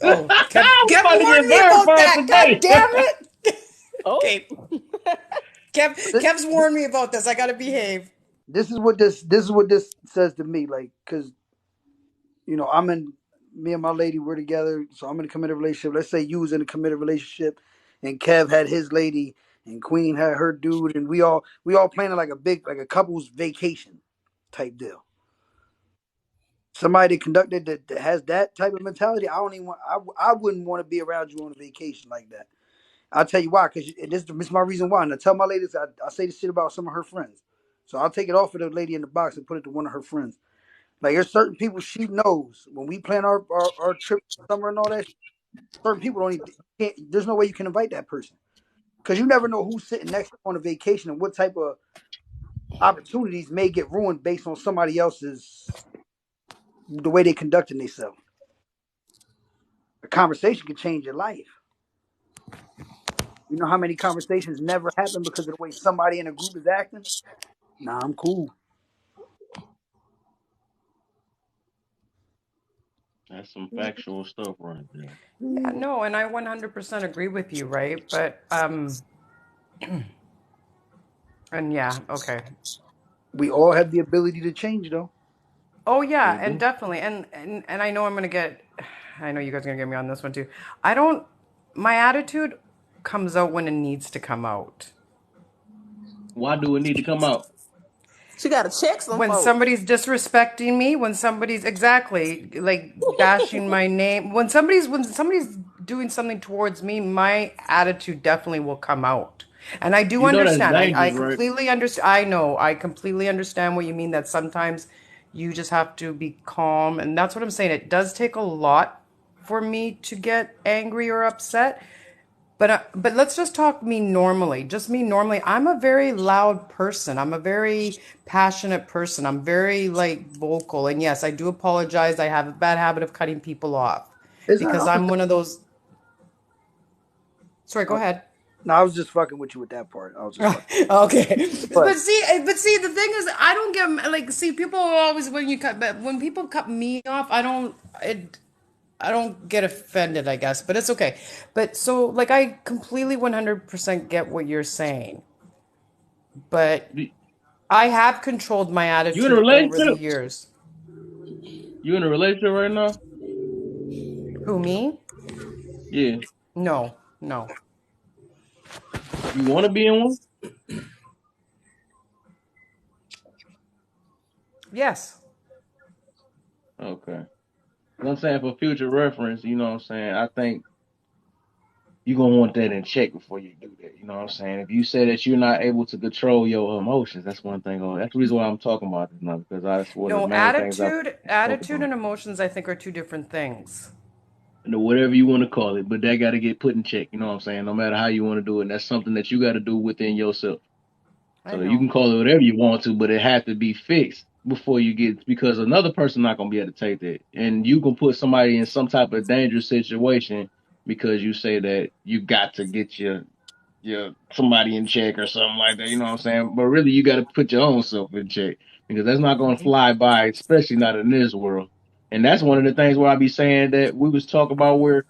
C: Oh,
D: We
C: Kev
D: about to get
C: warned me about
D: verified
C: that. God
D: today.
C: damn it.
B: Oh.
C: Okay, Kev's warned me about this. I gotta behave.
F: This is what this says to me. Like, cause I'm in. Me and my lady were together, so I'm in a committed relationship. Let's say you was in a committed relationship, and Kev had his lady, and Queen had her dude, and we all planning like a big like a couple's vacation type deal. Somebody that conducted that has that type of mentality, I don't even want. I wouldn't want to be around you on a vacation like that. I'll tell you why, because this is my reason why. And I tell my ladies, I say this shit about some of her friends. So I'll take it off of the lady in the box and put it to one of her friends. Like there's certain people she knows when we plan our trip summer and all that. Certain people don't even can't, there's no way you can invite that person because you never know who's sitting next to you on a vacation and what type of opportunities may get ruined based on somebody else's the way they conducting themselves. A conversation can change your life. You know how many conversations never happen because of the way somebody in a group is acting? Nah, I'm cool.
D: That's some factual stuff right there.
C: Yeah, no, and I 100% agree with you, right? But and yeah, okay.
F: We all have the ability to change though.
C: Oh yeah,
D: We
C: and
D: do.
C: definitely, and I know I'm gonna get, I know you guys are gonna get me on this one too. I don't, my attitude comes out when it needs to come out.
D: Why do it need to come out?
B: She got to check some
C: When
B: folks.
C: somebody's disrespecting me, when somebody's exactly like bashing my name, when somebody's doing something towards me, my attitude definitely will come out. And I do
D: You know that's
C: understand. I
D: dangerous, right?
C: completely understand. I know. I completely understand what you mean. That sometimes you just have to be calm, and that's what I'm saying. It does take a lot for me to get angry or upset. But let's just talk me normally. Just me normally. I'm a very loud person. I'm a very passionate person. I'm very like vocal. And yes, I do apologize. I have a bad habit of cutting people off
F: It's not.
C: because I'm one of those. Sorry, go ahead.
F: No, I was just fucking with you with that part. I was just fucking.
C: Okay,
F: But
C: but see, the thing is, I don't get like. See, people are always but when people cut me off, I don't get offended, I guess, but it's okay. But so, like, I completely 100% get what you're saying, but
D: You
C: I have controlled my
D: you in a
C: attitude over the
D: relationship?
C: years.
D: You in a relationship right now?
C: Who, me?
D: Yeah.
C: No, no.
D: You want to be in one?
C: Yes.
D: Okay. 'Cause I'm saying for future reference, you know what I'm saying? I think you're gonna want that in check before you do that. You know what I'm saying? If you say that you're not able to control your emotions, that's one thing. That's the reason why I'm talking about this now because that's one of the
C: No,
D: main things I spoke
C: attitude
D: about.
C: and emotions, I think, are two different things.
D: And whatever you want to call it, but that got to get put in check. You know what I'm saying? No matter how you want to do it, and that's something that you got to do within yourself.
C: I
D: So you
C: know.
D: can call it whatever you want to, but it has to be fixed before you get because another person not gonna be able to take that, and you can put somebody in some type of dangerous situation because you say that you got to get your somebody in check or something like that. You know what I'm saying? But really, you got to put your own self in check because that's not gonna fly by, especially not in this world. And that's one of the things where I be saying that we was talking about where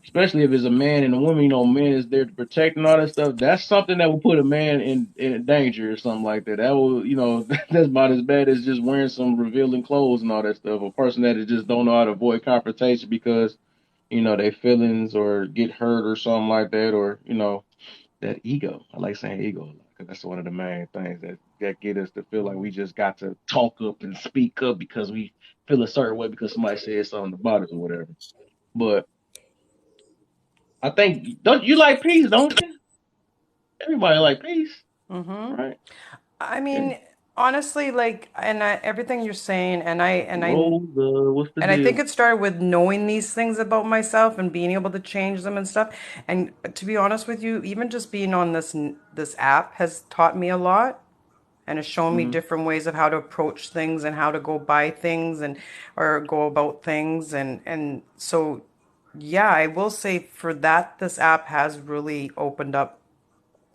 D: especially if it's a man and a woman, you know, men is there to protect and all that stuff. That's something that will put a man in danger or something like that. That will, you know, that's about as bad as just wearing some revealing clothes and all that stuff. A person that just don't know how to avoid confrontation because, you know, their feelings or get hurt or something like that, or, you know, that ego. I like saying ego a lot because that's one of the main things that get us to feel like we just got to talk up and speak up because we feel a certain way because somebody said something about us or whatever. But I think don't you like peace, don't you? Everybody like peace,
C: Mm-hmm.
D: right?
C: I
D: Yeah.
C: mean, honestly, like, everything you're saying,
D: Rosa, what's the
C: and I think
D: deal?
C: it started with knowing these things about myself and being able to change them and stuff. And to be honest with you, even just being on this app has taught me a lot and has shown me
D: Hmm.
C: different ways of how to approach things and how to go by things and or go about things and so yeah, I will say for that this app has really opened up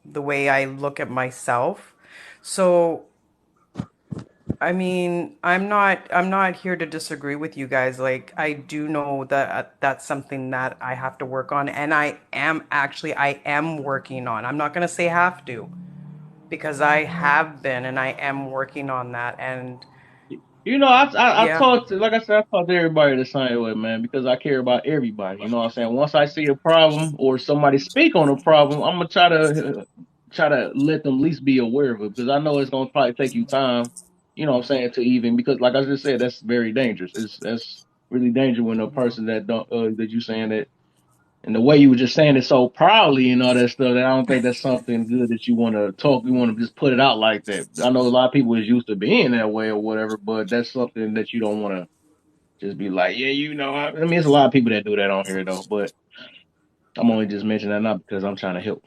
C: the way I look at myself. So I mean, I'm not here to disagree with you guys. Like I do know that that's something that I have to work on and I am working on. I'm not going to say have to because I have been and I am working on that and
D: You know, I
C: yeah.
D: talk to like I said, I talk to everybody the same way, man, because I care about everybody. You know what I'm saying? Once I see a problem or somebody speak on a problem, I'm gonna try to let them at least be aware of it because I know it's gonna probably take you time you know what I'm saying, to even, because like I just said, that's very dangerous. That's really dangerous when a person that don't that you saying that, and the way you were just saying it so proudly and all that stuff, that I don't think that's something good that you want to talk. You want to just put it out like that. I know a lot of people is used to being that way or whatever, but that's something that you don't want to just be like, yeah, you know. I mean, there's a lot of people that do that on here though, but I'm only just mentioning that not because I'm trying to help.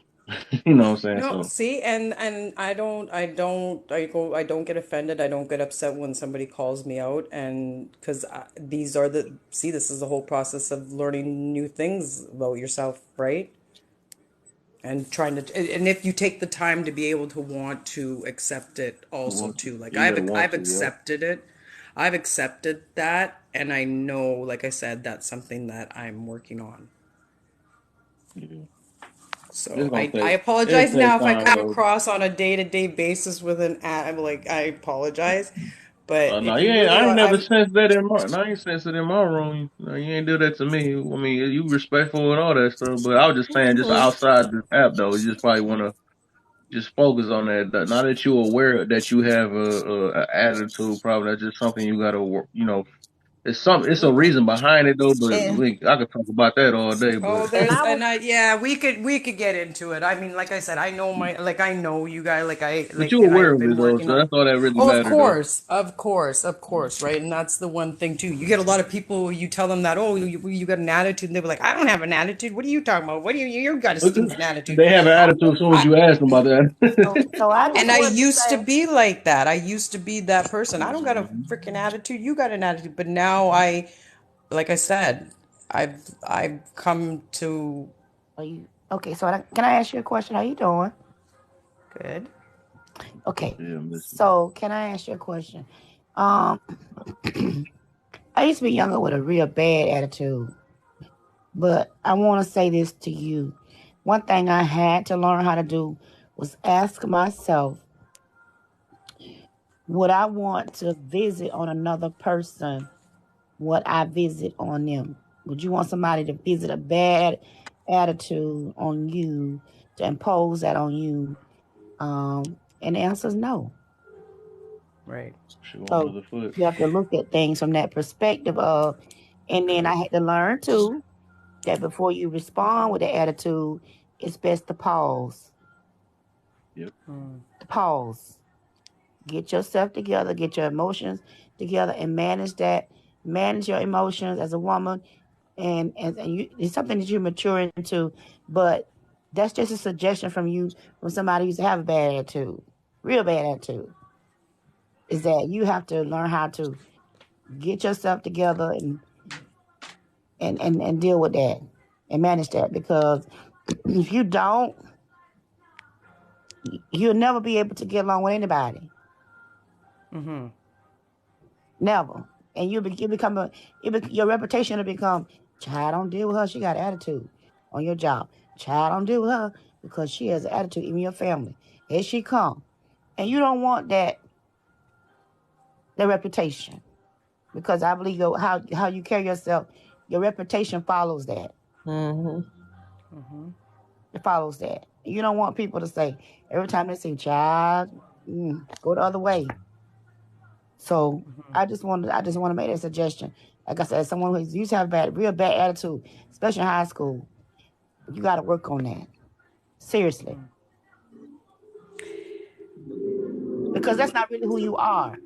D: You know what I'm saying?
C: No,
D: So
C: see, and I don't get offended. I don't get upset when somebody calls me out, and because these are the see, this is the whole process of learning new things about yourself, right? And trying to, and if you take the time to be able to want to accept it also too. Like
D: you gotta want
C: I've
D: to, yeah.
C: accepted it. I've accepted that, and I know, like I said, that's something that I'm working on.
D: Yeah.
C: So I
D: It'll
C: apologize now
D: take
C: if I
D: time
C: come
D: though.
C: across on a day-to-day basis with an ad. I'm like, I apologize, but
D: No,
C: if
D: you
C: you
D: ain't.
C: really
D: I ain't
C: want,
D: never sensed that in my. No, I ain't sensed it in my room. No, you ain't do that to me. I mean, you respectful and all that stuff, but I was just saying, just outside this app though, you just probably want to just focus on that. Now that you're aware that you have a attitude problem, that's just something you gotta work. You know, It's a reason behind it though, but
B: And
D: I could talk about that all day.
C: oh,
D: But
B: and
C: there's
B: I was
C: and I yeah, we could get into it. I mean, like I said, I know I know you guys,
D: you
C: and
D: aware
C: I've
D: of it
C: been
D: though,
C: working
D: so
C: on.
D: that's all that really
C: Oh, of
D: matter though.
C: course, right? And that's the one thing too. You get a lot of people. You tell them that, oh, you got an attitude, and they be like, I don't have an attitude. What are you talking about? What do you got a stinking attitude?
D: They have an attitude as soon as you ask them about
E: So,
D: that.
E: so I
B: I
E: just
B: just
C: And I
B: wanted to
C: used to
B: say,
C: be like that. I used to be that person. I don't got a
D: Mhm.
C: freaking attitude. You got an attitude. But now like I said, I've come to
E: are you okay? So can I ask you a question? How you doing?
C: good.
E: Okay.
D: Yeah, listen.
E: So can I ask you a question? Um, I used to be younger with a real bad attitude, but I want to say this to you. One thing I had to learn how to do was ask myself, would I want to visit on another person what I visit on them? Would you want somebody to visit a bad attitude on you, to impose that on you? And the answer is no.
C: Right.
D: She want
E: So
D: another foot.
E: you have to look at things from that perspective of, and then I had to learn too that before you respond with the attitude, it's best to pause.
D: Yep.
E: To pause. Get yourself together, get your emotions together, and manage that. Manage your emotions as a woman, and you, it's something that you're maturing into. But that's just a suggestion from you, from somebody who used to have a bad attitude, real bad attitude. Is that you have to learn how to get yourself together and deal with that and manage that, because if you don't, you'll never be able to get along with anybody.
C: Mm-hmm.
E: Never. And you become your reputation will become, child, don't deal with her, she got attitude. On your job, child, don't deal with her because she has an attitude. Even your family, here she come. And you don't want that reputation, because I believe how you carry yourself, your reputation follows that.
B: mm-hmm.
C: Mm-hmm.
E: It follows that. You don't want people to say every time they say child, go the other way. So I just want to make that suggestion. Like I said, someone who used to have real bad attitude, especially in high school, you got to work on that seriously, because that's not really who you are,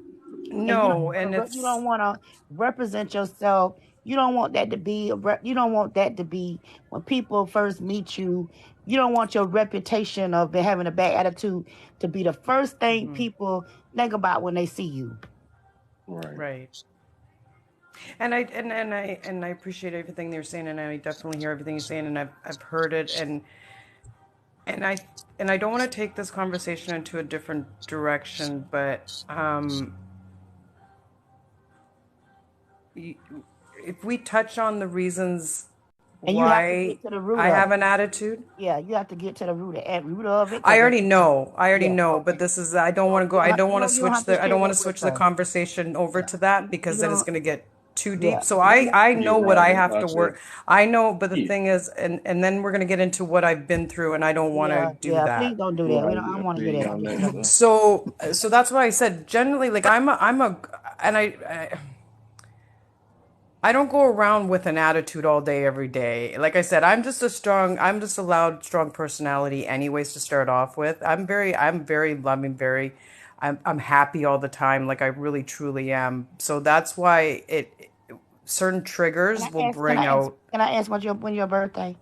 E: and
C: No, and
E: you don't want to represent yourself. You don't want that to be you don't want that to be when people first meet you. You don't want your reputation of having a bad attitude to be the first thing people think about when they see you.
D: Right.
C: right. And I appreciate everything they're saying, and I definitely hear everything you're saying, and I've heard it, and I and I don't want to take this conversation into a different direction, but if we touch on the reasons
E: And you have to
C: why
E: get to the root
C: I
E: of
C: have
E: it.
C: an attitude,
E: Yeah, you have to get to the root of it,
C: I
E: because
C: already know. I already
E: yeah.
C: know, but
E: Okay.
C: this is I don't
E: So
C: want to go. I don't want to
E: you don't
C: switch
E: have to
C: the I
E: share
C: don't want
E: that
C: to
E: with
C: switch the
E: us.
C: conversation over
E: Yeah.
C: to that,
E: You
C: because then it's
E: don't.
C: going to get too
E: Yeah.
C: deep. So I
D: Yeah,
C: know what
D: right.
C: I
D: That's
C: have
D: why I
C: to
D: said,
C: work. I know, but the
D: yeah,
C: thing is, and then we're gonna get into what I've been through, and I don't want to
E: Yeah,
C: do
E: yeah. Please
C: that.
E: don't do that. We don't.
D: right.
E: I don't
D: I
E: want to
D: feel
E: hear
D: you
E: that
D: on that.
E: because
D: So.
C: So that's why I said generally, like and I don't go around with an attitude all day, every day. Like I said, I'm just a loud, strong personality anyways to start off with. I'm very loving, I'm happy all the time. Like I really, truly am. So that's why certain triggers will bring out.
E: can I ask when your birthday?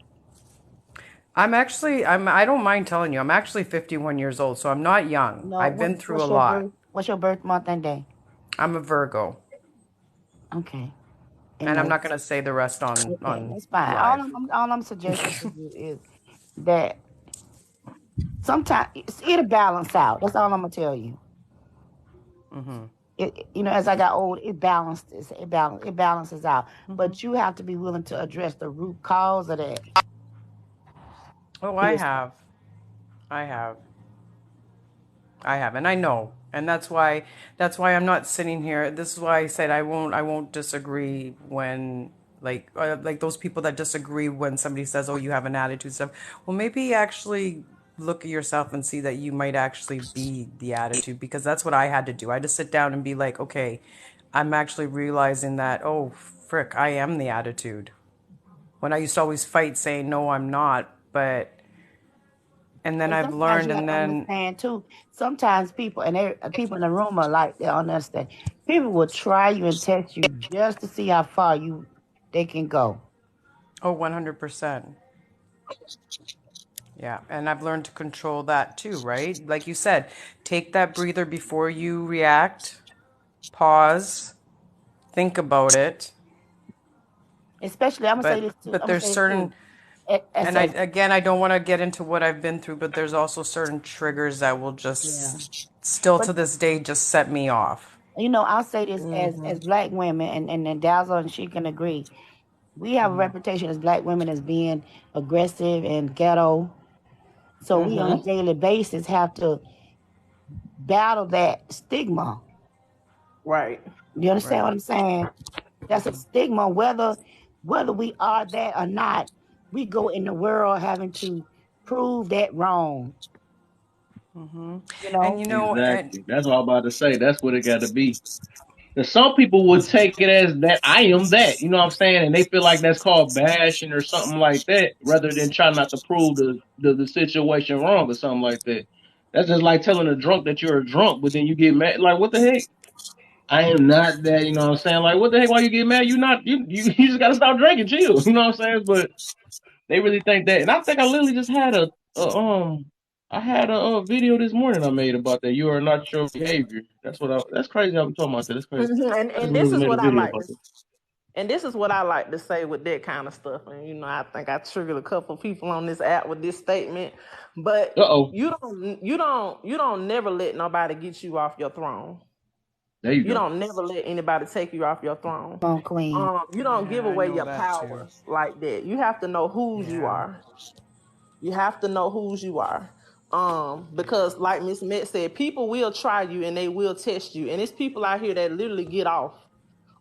C: I don't mind telling you, I'm actually 51 years old, so I'm not young.
E: No.
C: I've been through a
E: What's your
C: lot.
E: birth? What's your birth month and day?
C: I'm a Virgo,
E: Okay.
C: and
E: And
C: I'm not going to say the rest
E: okay,
C: on
E: that's fine.
C: live.
E: All I'm suggesting to you is that sometimes it'll balance out. That's all I'm gonna tell you. As I got old, it balances out. But you have to be willing to address the root cause of that.
C: Oh,
E: Yes.
C: I have. I have, and I know, and that's why I'm not sitting here. This is why I said I won't disagree when like those people that disagree when somebody says, "Oh, you have an attitude," stuff. Well, maybe actually look at yourself and see that you might actually be the attitude, because that's what I had to do. I had to sit down and be like, okay, I'm actually realizing that, oh, frick, I am the attitude. When I used to always fight saying, no, I'm not, but and then
E: And
C: I've
E: sometimes
C: learned,
E: you have
C: and
E: to
C: then
E: understand too. Sometimes people in the room are like they don't understand. People will try you and test you just to see how far they can go.
C: oh, 100%. Yeah, and I've learned to control that too, right? Like you said, take that breather before you react, pause, think about it.
E: Especially, I'm gonna say
C: But
E: this too.
C: but
E: I'm gonna
C: there's
E: say this
C: certain,
E: too. As,
C: and
E: as
C: I don't want to get into what I've been through, but there's also certain triggers that will
E: yeah.
C: just still
E: But
C: to this day just set me off.
E: I'll say this as black women, and Dazzle and she can agree. We have a reputation as black women as being aggressive and ghetto. So we on a daily basis have to battle that stigma.
B: Right.
E: You understand
C: Right.
E: what I'm saying? That's a stigma, whether we are that or not. We go in the world having to prove that wrong. You
C: And
E: know,
C: you know, and
D: Exactly. That's what I'm about to say. That's what it got to be. And some people would take it as that I am that. You know what I'm saying? And they feel like that's called bashing or something like that, rather than trying not to prove the situation wrong or something like that. That's just like telling a drunk that you're a drunk, but then you get mad. Like, what the heck? I am not that. You know what I'm saying? Like, what the heck? Why you get mad? You not you just gotta stop drinking, chill. You know what I'm saying? But they really think that, and I think I literally just had I had a video this morning I made about that. You are not your behavior. That's crazy how we talking about that. That's crazy. I just
B: And this
D: literally
B: is
D: made a
B: what I
D: video
B: like
D: about
B: to
D: that.
B: And this is what I like to say with that kind of stuff. And I think I triggered a couple of people on this app with this statement. But
D: Uh oh.
B: you don't never let nobody get you off your throne.
D: There you
B: You
D: go.
B: don't never let anybody take you off your throne.
E: come on, Queen.
B: You don't
C: yeah,
B: give
C: I
B: away
C: know
B: your
C: that too.
B: power like that. You have to know whose you
C: Yeah.
B: are. You have to know whose you are. Because like Miss Met said, people will try you and they will test you. And it's people out here that literally get off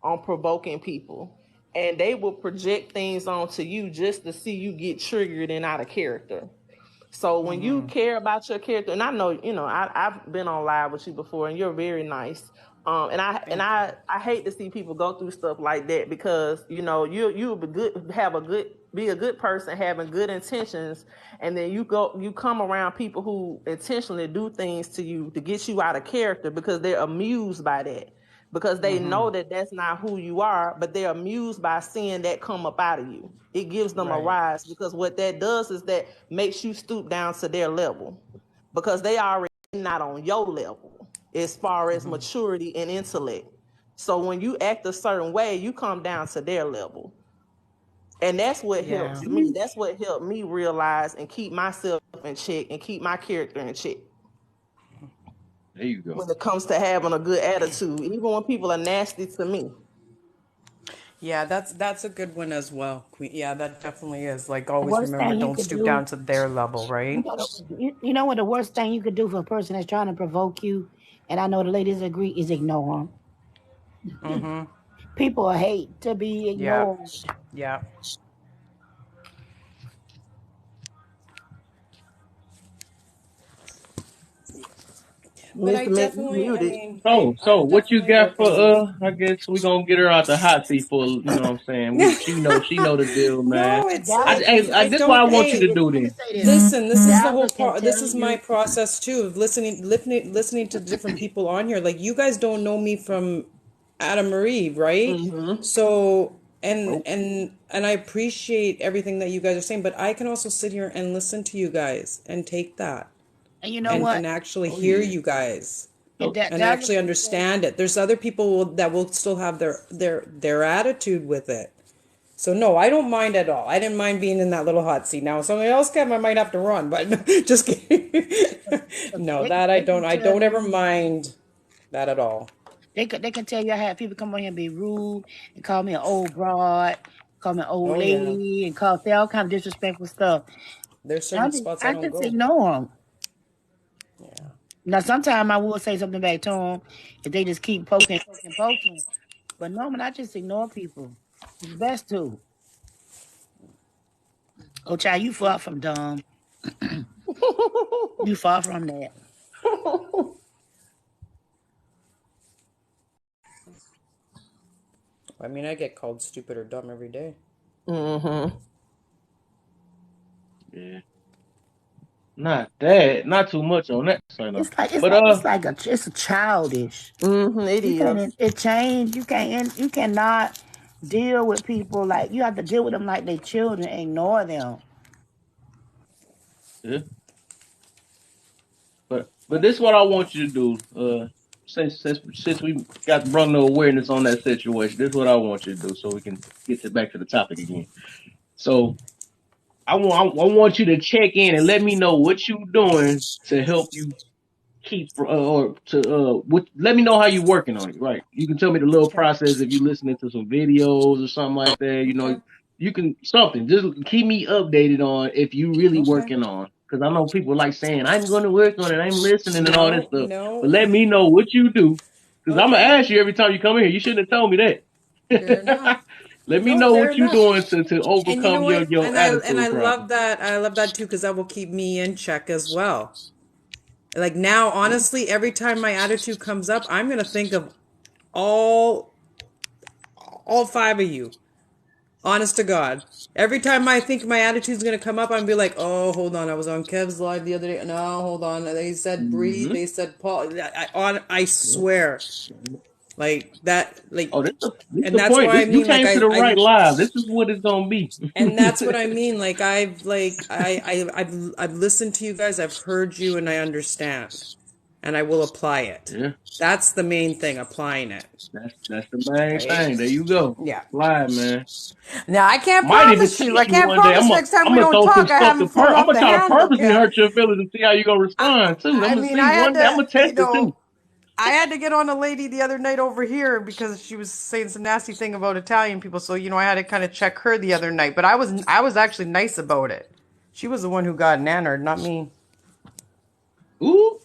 B: on provoking people. And they will project things onto you just to see you get triggered and out of character. So when you care about your character, and I know, I've been on live with you before, and you're very nice. And I and
C: Thank you.
B: I hate to see people go through stuff like that because you be good, be a good person, having good intentions, and then you come around people who intentionally do things to you to get you out of character because they're amused by that, because they know that that's not who you are, but they're amused by seeing that come up out of you. It gives them a
C: Right.
B: rise because what that does is that makes you stoop down to their level because they already not on your level as far as maturity and intellect. So when you act a certain way, you come down to their level. And that's what
C: Yeah.
B: helps me. That's what helped me realize and keep myself in check and keep my character in check
D: There you go.
B: when it comes to having a good attitude, even when people are nasty to me.
C: Yeah, that's a good one as well, Queen. Yeah, that definitely is. Like
E: The
C: always
E: worst
C: remember,
E: thing you
C: don't
E: could
C: stoop
E: do,
C: down to their level, right?
E: you know what the worst thing you could do for a person that's trying to provoke you, and I know the ladies agree, is ignore them.
G: people hate to be
C: Yeah.
G: ignored.
C: Yeah. But I
B: Mr. Mac, you
C: definitely, I
B: muted.
C: mean,
D: So
C: I'm
D: what you
C: definitely
D: got
C: working on it.
D: for I guess we gonna get her out the hot seat for you know what I'm saying. She know the deal, man.
C: No, it's
G: Dallas,
C: like
D: I
C: I
D: this what I
C: don't.
G: let me
D: want you
G: say
D: to
C: Hey,
G: this.
D: do
G: Let me
D: then.
G: say this.
C: listen. This is the whole
G: Dallas can
C: part. This
G: tell
C: is my
G: you.
C: process too of listening to different people on here. Like you guys don't know me from Adam Marie, right?
B: Mm-hmm.
C: So and
B: Nope.
C: and and I appreciate everything that you guys are saying, but I can also sit here and listen to you guys and take that
G: And you know
B: Oh,
G: what?
C: and actually
D: Oh
C: hear
D: yeah.
C: you guys
G: And
B: oh,
C: and
G: Dallas
C: actually
G: can tell
C: understand it. There's other people that will still have their attitude with it. So no, I don't mind at all. I didn't mind being in that little hot seat. Now, if somebody else came, I might have to run, but just kidding. No,
G: they,
C: that I
G: they
C: don't.
G: can
C: I
G: tell
C: don't ever
G: you.
C: mind that at all.
G: They can tell you I had people come on here and be rude and call me an old broad, call me an old
C: Oh yeah,
G: lady, and say all kind of disrespectful stuff.
C: there's
G: And
C: certain spots I
G: I
C: don't
G: just
C: go.
G: ignore them.
C: Yeah.
G: Now, sometimes I will say something back to them if they just keep poking. But normally, I just ignore people. It's best to. Oh, child, you far from dumb. You far from that.
C: I mean, I get called stupid or dumb every day.
B: Mm-hmm.
D: Yeah. Not too much on that side though.
G: It's like it's
D: But
G: like it's like it's a childish.
B: Mm-hmm. It
G: You
B: is.
G: can't it change. You cannot deal with people like you have to deal with them like they children. Ignore them.
D: yeah. But this is what I want you to do. Since we got brought no awareness on that situation, this is what I want you to do so we can back to the topic again. So I want you to check in and let me know what you doing to help you keep or to let me know how you working on it. Right, you can tell me the little
C: Okay.
D: process if you listening to some videos or something like that. You know,
C: Okay.
D: you can something just keep me updated on if you really
C: Okay.
D: working on. Because I know people like saying I'm going to work on it, I'm listening and all this
C: No,
D: stuff. But
C: no.
D: let me know what you do because I'm gonna
C: Okay.
D: ask you every time you come in here. You shouldn't have told me
C: Fair enough.
D: that. Let me
C: No,
D: know
C: fair
D: what you
C: enough.
D: doing to
C: And you know
D: overcome
C: what?
D: your
C: And I
D: attitude
C: love
D: problem.
C: that. I love that too because that will keep me in check as well. Like now, honestly, every time my attitude comes up, I'm gonna think of all all five of you. Honest to God. Every time I think my attitude's gonna come up, I'm be like, oh, hold on, I was on Kev's live the other day. No, hold on. They said breathe.
D: Mm-hmm.
C: They said Paul. I swear, like that, like,
D: Oh, this
C: and
D: the
C: that's
D: point.
C: why I
D: This you
C: mean, like,
D: came to the right live. This is what it's gonna be.
C: and that's what I mean. I've listened to you guys. I've heard you, and I understand, and I will apply it.
D: Yeah,
C: That's the main thing, applying it,
D: that's the main
C: right?
D: thing. There you go.
C: Yeah.
D: Fly, man.
C: Now I can't
D: Might even
C: promise you. I
D: text you
C: can't
D: one day.
C: promise next time
D: I'm
C: we
D: gonna
C: don't
D: throw some
C: talk. I
D: stuff
C: haven't fallen
D: I'm
C: off
D: gonna
C: the
D: try to
C: handle,
D: purposely
C: Kev.
D: hurt your feelings and see how you gonna respond too. I'm
C: I
D: gonna
C: mean,
D: see
C: I had
D: one day. I'm
C: to,
D: gonna test it too.
C: I had to get on a lady the other night over here because she was saying some nasty thing about Italian people. So, I had to kind of check her the other night. But I was actually nice about it. She was the one who got nannered, not me.
D: Ooh.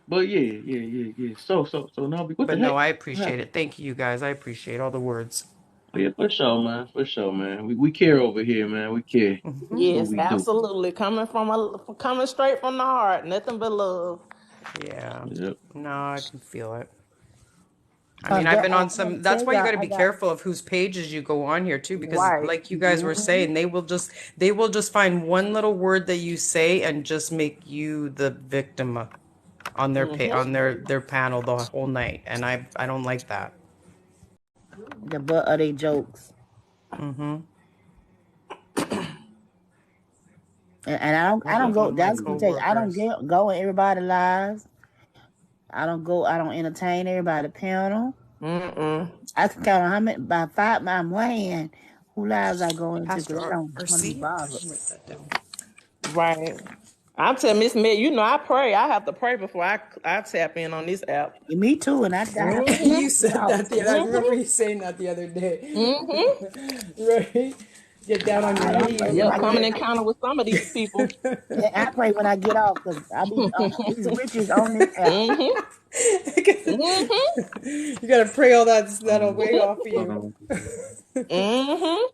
D: But yeah. So now what the
C: But no,
D: heck?
C: I
D: What
C: appreciate
D: happened?
C: it. Thank you, you guys. I appreciate all the words.
D: Oh, yeah, for sure, man. For sure, man. We care over here, man. We care. That's what
B: Yes,
D: we do.
B: absolutely. Coming straight from the heart. Nothing but love.
C: Yeah.
D: Yep.
C: No, I can feel it. I mean, I've
G: That
C: been
G: I
C: on
G: want
C: some.
G: to
C: That's
G: tell
C: why you got
G: y'all,
C: to
G: I
C: be
G: got
C: careful of whose pages you go on here too, because
B: Right.
C: like you guys were
B: Mm-hmm.
C: saying, they will just find one little word that you say and just make you the victim on their
B: Mm-hmm.
C: on their panel the whole night, and I don't like that.
G: the butt of they jokes,
C: Mm-hmm.
G: and I
C: That
G: don't
C: was
G: go.
C: one of my
G: That's what I'm tell you. I don't
C: coworkers.
G: go in everybody's lives. I don't go. I don't entertain everybody panel.
B: Mm-mm.
G: I can count on how many by five. I'm weighing who lives I go into because I
C: Pastor
G: don't want to be
C: RC.
G: bothered.
C: Write that down.
B: Right. I'm telling Miss Meg, I pray. I have to pray before I tap in on this app.
G: Me too, and I die.
C: You
B: Mm-hmm.
C: said
G: Out.
C: that I remember you saying that the other day.
B: Mm-hmm.
C: Right? Get down on your
G: I pray
C: knees
G: when
B: Yep,
G: I
B: come and
G: get.
B: encounter with some of these people.
G: I pray when I get off because I be these witches on this app.
B: Mm-hmm. Mm-hmm.
C: You gotta pray all that'll weigh off of
D: Hold
C: you.
D: on.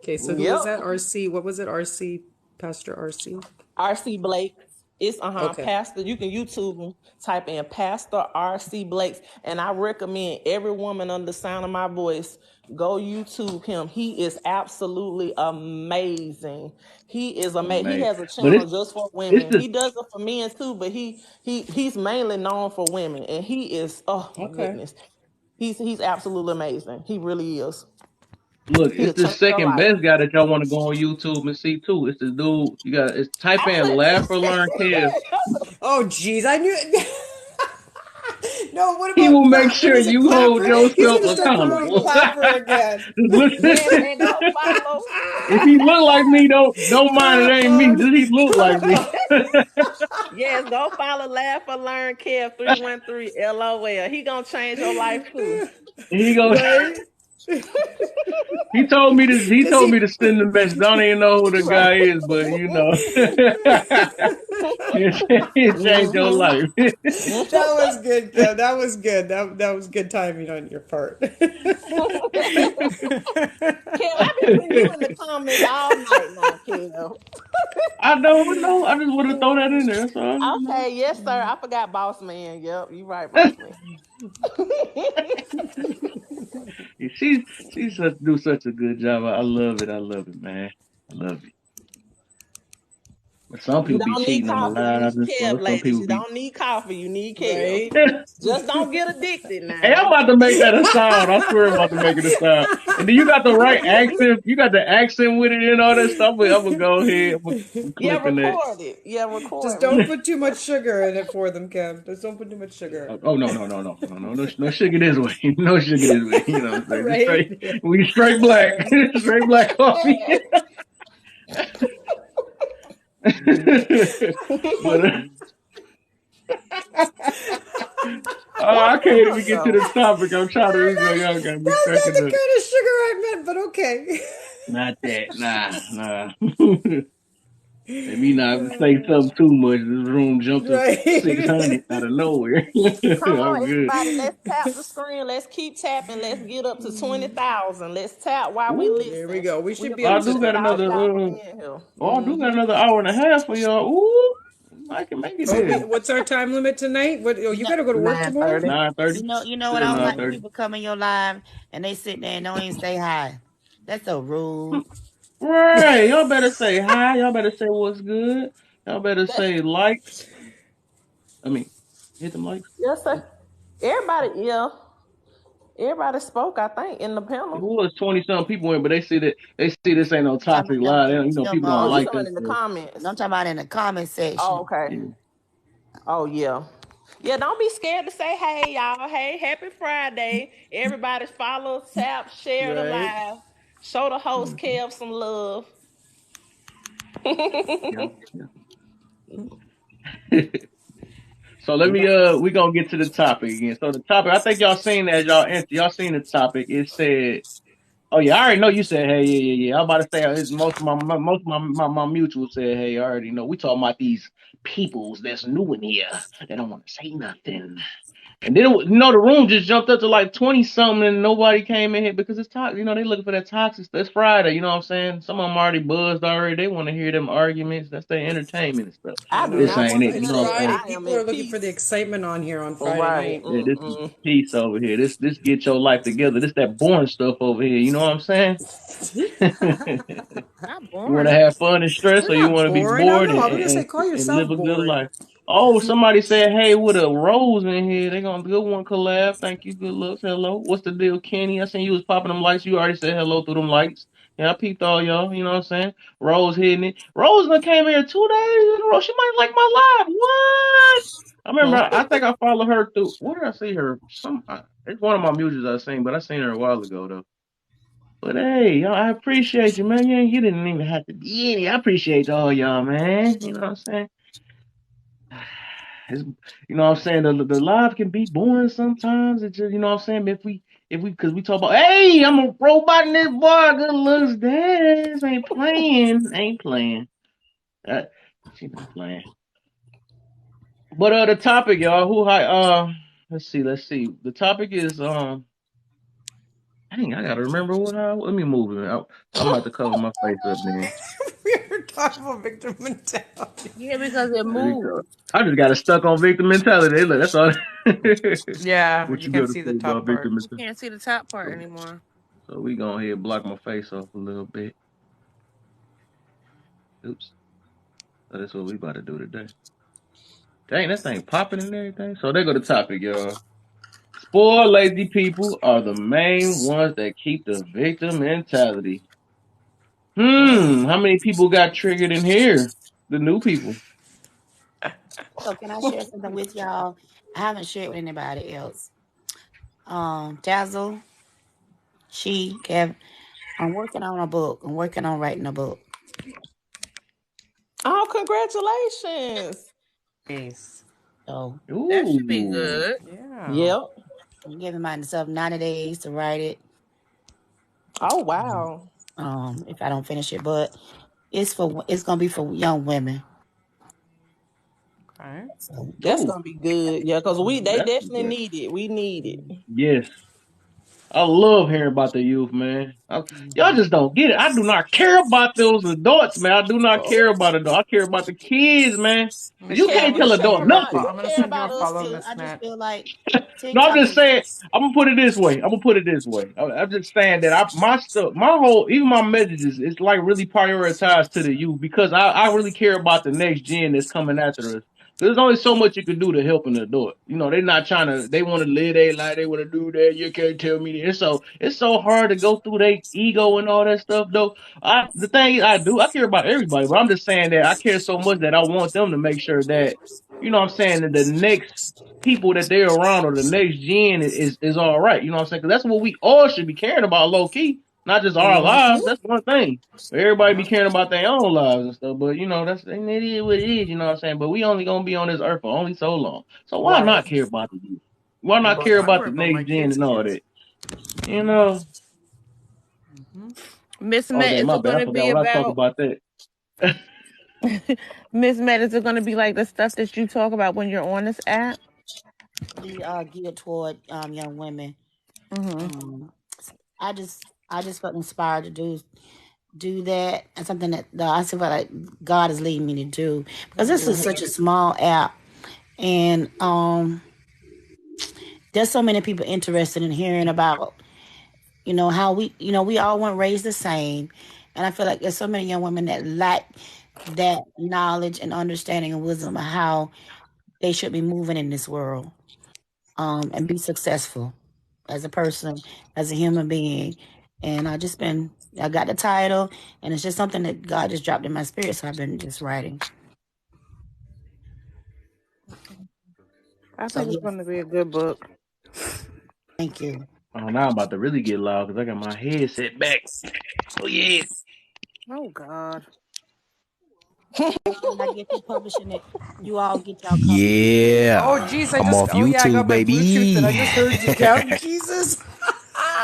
C: Okay, so
B: Mm-hmm.
C: who was
B: Yep.
C: that? RC. What was it? RC, Pastor RC.
B: R.C. Blakes. It's
C: Okay.
B: Pastor. You can YouTube him. Type in Pastor R.C. Blakes, and I recommend every woman under the sound of my voice go YouTube him. He is absolutely amazing. He is amazing. He
D: Man.
B: has a
D: But
B: channel just for
D: it's
B: women.
D: the
B: He does it for men too, but he's mainly known for women, and he is oh my
C: Okay.
B: goodness, he's absolutely amazing. He really is.
D: look,
B: He'll
D: it's the
B: change your
D: second
B: life.
D: best guy that y'all want to go on YouTube and see too. It's the dude. You got it's type
B: I
D: in laugh or learn Kev.
B: was
C: Oh, jeez, I knew. No, what
D: He
C: about
D: will make sure
C: was it
D: you hold
C: Clapper? He's
D: yourself
C: gonna start promoting
D: accountable.
C: Clapper again.
D: Just listen.
B: yes, and go follow.
D: If he look like me, don't mind it ain't me. Just he look like me.
B: Yes, go follow Laugh or Learn Kev 313 LOL. He gonna change your life too.
D: he goes.
C: Right?
D: He told me to. He
C: Does
D: told me
C: he?
D: to send the message. I don't even know who the
B: Right.
D: guy is, but you know, it changed your
B: Mm-hmm.
D: life.
C: That was good, Kev. That was good. That was good timing on your part.
B: Kev, I've been putting you in the comments all night now, Kev.
D: I don't know. I just want to throw that in there. So you know.
B: Okay, yes, sir. I forgot Boss Man. Yep, you right, Boss Man.
D: She's do such a good job. I love it. I love it, man. I love it. But some
B: You
D: people be
B: don't need
D: cheating on the
B: coffee, you
D: lives
B: need
D: and
B: Kev,
D: stuff. Some
B: ladies.
D: people
B: You
D: be.
B: don't need coffee, you need Kev.
C: Right?
B: Just don't get addicted
D: Hey, I'm
B: now.
D: about to make that a sound. I swear I'm about to make it a sound. And then you got the right accent. You got the accent with it and all that stuff. I'm gonna go ahead. I'm
B: Yeah,
D: clicking that.
B: record it. Yeah,
C: Just
B: record
C: don't
B: me.
C: put too much sugar in it for them, Kev. Just don't put too much sugar.
D: Oh no sugar this way. No sugar this way. You know what I'm saying? Just straight.
C: Right?
D: We straight black. Straight black coffee. but I can't even get to
B: So,
D: the topic. I'm trying to. Y'all got me
C: That's not
D: cracking
C: the
D: up.
C: kind of sugar I meant, but okay.
D: Not that. Nah. Let me not say something too much. This room jumped to
C: Right.
D: 600 out of nowhere.
B: come on,
D: I'm good.
B: everybody. Let's tap the screen. Let's keep tapping. Let's get up to 20,000. Let's tap while we
D: Ooh,
C: There we
B: listen.
C: go. We
B: We
C: should be
D: I
C: up to
D: do
B: appreciate
D: got
B: all
D: another.
B: y'all for being here.
D: I do got another hour and a half for y'all. Ooh, I can make it
C: Oh,
D: there.
C: what's our time limit tonight? What? Oh,
G: You
C: you
G: know,
C: got to go to work tomorrow.
B: 9:30.
D: 9:30.
G: you know what
D: Still
G: I don't
C: Oh,
G: like when
D: 9:30.
G: people come in your live and they sit there and don't even say hi. That's so rude.
D: Right. Y'all better say hi. Y'all better say what's good. Y'all better say likes. I mean, hit them likes.
B: Yes, sir. Everybody, yeah. Everybody spoke, I think, in the
D: It
B: panel.
D: was 20 something people in, but they see this ain't no
G: Talking
D: toxic
G: about
D: lie.
G: them, them
D: People don't
B: Oh, you
D: like
B: talking
D: us.
B: about in the
D: So,
B: comments.
G: I'm talking about in the comment
B: Oh,
G: section.
B: okay.
D: yeah.
B: Oh, yeah. Yeah, don't be scared to say hey, y'all. Hey, happy Friday. Everybody follow, tap, share the
C: right.
B: live. Show the host
D: Mhm.
B: Kev some love.
D: Yeah. So let me we gonna get to the topic again. So the topic, I think y'all seen that y'all seen the topic. It said, oh yeah, I already know you said hey, yeah. I'm about to say most of my mutuals said hey. I already know. We talking about these peoples that's new in here. They don't want to say nothing. And then, the room just jumped up to like 20 something and nobody came in here because it's toxic. They looking for that toxic. It's Friday, you know what I'm saying? Some of them already buzzed already. They want to hear them arguments. That's their entertainment and stuff.
C: I
B: I
C: know
B: do
D: This
B: not
D: ain't
B: want to
D: it,
C: it's
D: you
B: hear
D: know what I'm
B: that.
C: Friday.
D: saying?
B: I am
C: People are
B: at
C: looking for the
B: peace.
C: excitement on here on Friday
B: Right.
C: night.
D: Yeah, this is
B: Mm-mm.
D: peace over here. This get your life together. This that boring stuff over here. You know what I'm saying?
G: Not
D: You want to
G: boring.
D: have fun and stress,
C: We're
D: or you
C: not
D: want to be
C: boring. I
D: bored
C: know. I was gonna say, call
D: and live
C: yourself
D: a good
C: bored.
D: life. Oh, somebody said, hey, with a rose in here. They gonna good one collab. Thank you. Good looks. Hello. What's the deal, Kenny? I seen you was popping them lights. You already said hello through them lights. Yeah, I peeped all y'all. You know what I'm saying? Rose hitting it. Rose done came here 2 days in a row. She might like my live. What? I remember. I think I followed her through. Where did I see her? It's one of my muses I seen, but I seen her a while ago though. But hey, y'all, I appreciate you, man. You didn't even have to be in it. I appreciate all y'all, man. You know what I'm saying? it's, you know what I'm saying, the life can be boring sometimes. It's just, you know what I'm saying, because we talk about, hey, I'm a robot in this boy, good looks, dance, ain't playing. She not playing. But the topic, y'all, let's see. The topic is dang, I gotta remember let me move it. I'm about to cover my face up, man.
C: We were talking about victim mentality.
E: Yeah, because it
D: There you go.
E: moved.
D: I just got stuck on victim mentality. Look, that's all.
C: Yeah,
D: What
C: you
D: you
C: can
D: got to
C: see
D: say
C: the top
D: about victim
C: part.
E: You
D: mentality?
E: can't see the top part
D: So,
E: anymore.
D: so we go ahead and block my face off a little bit. Oops. So that's what we about to do today. Dang, that thing popping and everything. So there go the topic, y'all. Spoiled lazy people are the main ones that keep the victim mentality. How many people got triggered in here? The new people.
G: So can I share something with y'all? I haven't shared with anybody else. Dazzle, Kev, I'm working on a book. I'm working on writing a book.
B: Oh, congratulations.
C: Nice.
G: So
E: That should be
D: Ooh.
E: good.
C: Yeah.
B: Yep.
G: I'm giving myself 90 days to write it.
B: Oh, wow.
G: If I don't finish it, but it's gonna be for young women.
C: Okay.
G: So
B: That's
D: Ooh.
B: gonna be good. Yeah, because they
D: That's
B: definitely
D: good.
B: need it. We need it.
D: Yes. I love hearing about the youth, man. Y'all
G: mhm.
D: just don't get it. I do not care about those adults, man. I do not care about adults. I care about the kids, man.
C: Let me
D: You
C: see.
B: Kev,
C: I'm
D: can't
C: gonna
D: tell
B: you
C: send
D: adult
B: care
C: you a.
B: about
D: nothing.
C: I'm
B: you
C: gonna
B: care
C: send you a
B: about
G: Me
B: us
C: follow,
G: too.
B: too.
C: Miss
G: I just
C: Matt.
G: feel like
D: No, I'm
G: TikTok
D: just
G: is
D: saying. I'm gonna put it this way. I'm gonna put it this way. I'm just saying that my stuff, my whole, even my messages, it's like really prioritized to the youth because I really care about the next gen that's coming after us. There's only so much you can do to help an adult. You know, they're not trying to. They want to live their life. They want to do that. You can't tell me that. It's so hard to go through their ego and all that stuff. Though the thing is, I care about everybody, but I'm just saying that I care so much that I want them to make sure that what I'm saying, that the next people that they're around or the next gen is all right. You know what I'm saying? Because that's what we all should be caring about, low key, not just our
B: Mm-hmm.
D: lives. That's one thing. Everybody be caring about their own lives and stuff, but and it is what it is. You know what I'm saying? But we only gonna be on this earth for only so long. So why
B: Right.
D: not care about the youth? Why not care
C: I
B: Right.
D: about
C: worry
D: the
C: about my
D: next gen
C: kids'
D: and all
C: kids.
D: that? You know?
C: Hmm.
E: Miss
D: Oh
E: Matt,
D: damn,
E: is
D: my
E: it
D: bad.
E: going
D: I
E: to
D: forgot
E: be
D: what I talk
E: about
D: about that.
E: Miss Matt? Is it going to be like the stuff that you talk about when you're on this app?
G: be geared toward young women.
E: Mm-hmm.
G: Um, I just felt inspired to do that, and something that I feel like God is leading me to do, because this is such a small app, and there's so many people interested in hearing about how we all weren't raised the same, and I feel like there's so many young women that lack that knowledge and understanding and wisdom of how they should be moving in this world, and be successful as a person, as a human being. And I got the title, and it's just something that God just dropped in my spirit. So I've been just writing.
E: I
G: So
E: think it's
G: yes,
E: going to be a good book.
G: thank you.
D: Oh, now I'm about to really get loud because I got my headset back. Oh yeah.
E: Oh, God.
G: When I get through publishing it, you all get y'all copies.
C: Oh,
A: Yeah.
C: geez,
A: I'm off
C: oh yeah, I
A: YouTube,
C: got my Bluetooth and I
A: baby.
C: just heard you, Kev. Jesus.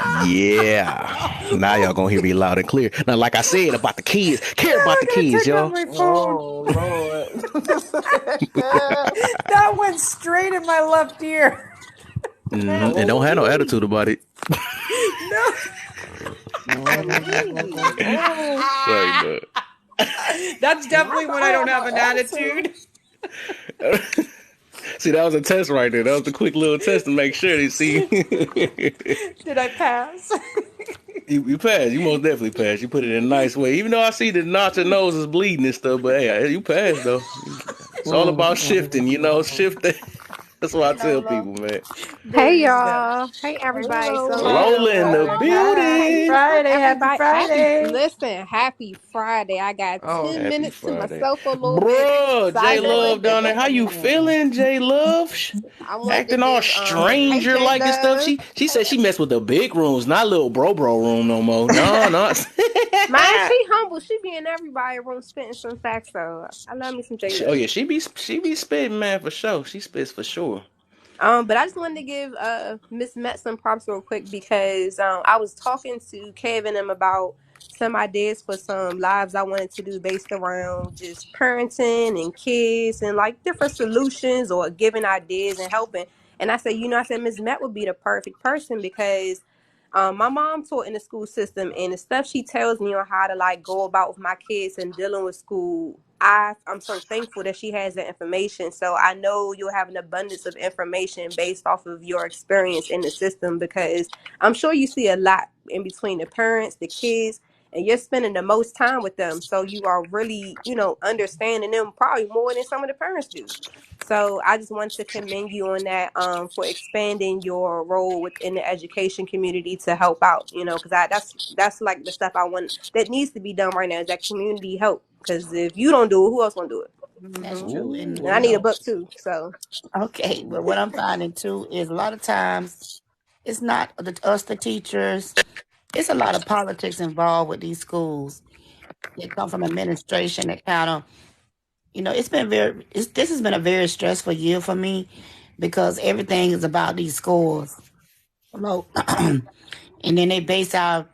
A: Yeah. Now y'all gonna hear me loud and clear. Now, like I said about the kids, care about
C: I
A: the
C: gotta
A: kids,
C: take down
A: y'all.
C: my phone.
B: Oh Lord.
C: That went straight in my left ear.
A: And don't have no attitude about it.
C: No.
B: Oh,
A: Sorry, but
C: That's
B: not
C: definitely
B: to
C: when I
B: have
C: don't
B: no
C: have an
B: attitude.
C: attitude.
A: see, that was a test right there. That was the quick little test to make sure they see.
C: Did I pass?
A: You passed. You most definitely passed. You put it in a nice way. Even though I see the notch your nose is bleeding and stuff, but hey, you passed though. It's all about shifting, shifting. That's what I tell
H: Lola.
A: people, man.
H: Hey
C: There you go.
H: y'all. Hey
C: Hey,
H: everybody. So
A: Lola in the
H: look,
C: Happy
A: building.
C: Friday. Happy
H: everybody
C: Friday.
H: listen, happy Friday. I got
C: Oh,
H: 10
A: Happy
H: minutes to
A: Friday.
H: myself for a little bit.
A: Bruh,
H: So I
A: J
H: just wanted
A: Love
H: to
A: down there. How you
C: man.
A: feeling, J Love?
H: I wanted to
A: Acting all
H: give hey
A: stranger
H: J
A: like and stuff.
H: Love.
A: She said she messed with the big rooms, not little bro room no more. No, no.
H: Man, she humble. She be in everybody room spitting some facts, so I love me some J
A: Oh
H: Love.
A: yeah, she be spitting, man, for sure. She spits for sure.
H: But I just wanted to give Miss Met some props real quick because I was talking to Kev and him about some ideas for some lives I wanted to do based around just parenting and kids and like different solutions or giving ideas and helping. And I said, I said Miss Met would be the perfect person because my mom taught in the school system and the stuff she tells me on how to like go about with my kids and dealing with school. I'm so thankful that she has that information. So I know you'll have an abundance of information based off of your experience in the system because I'm sure you see a lot in between the parents, the kids, and you're spending the most time with them. So you are really, understanding them probably more than some of the parents do. So I just want to commend you on that for expanding your role within the education community to help out, because that's like the stuff I want that needs to be done right now is that community help. Because if you don't do it, who else gonna do it?
G: That's
C: Mm-hmm.
G: true.
A: Ooh,
G: And
H: And I
G: you
A: wait.
H: need a
G: know,
H: book too. So
G: okay, but what I'm finding too is a lot of times it's not us, the teachers. It's a lot of politics involved with these schools. They come from administration that kind of, this has been a very stressful year for me because everything is about these scores. Low. And then they base our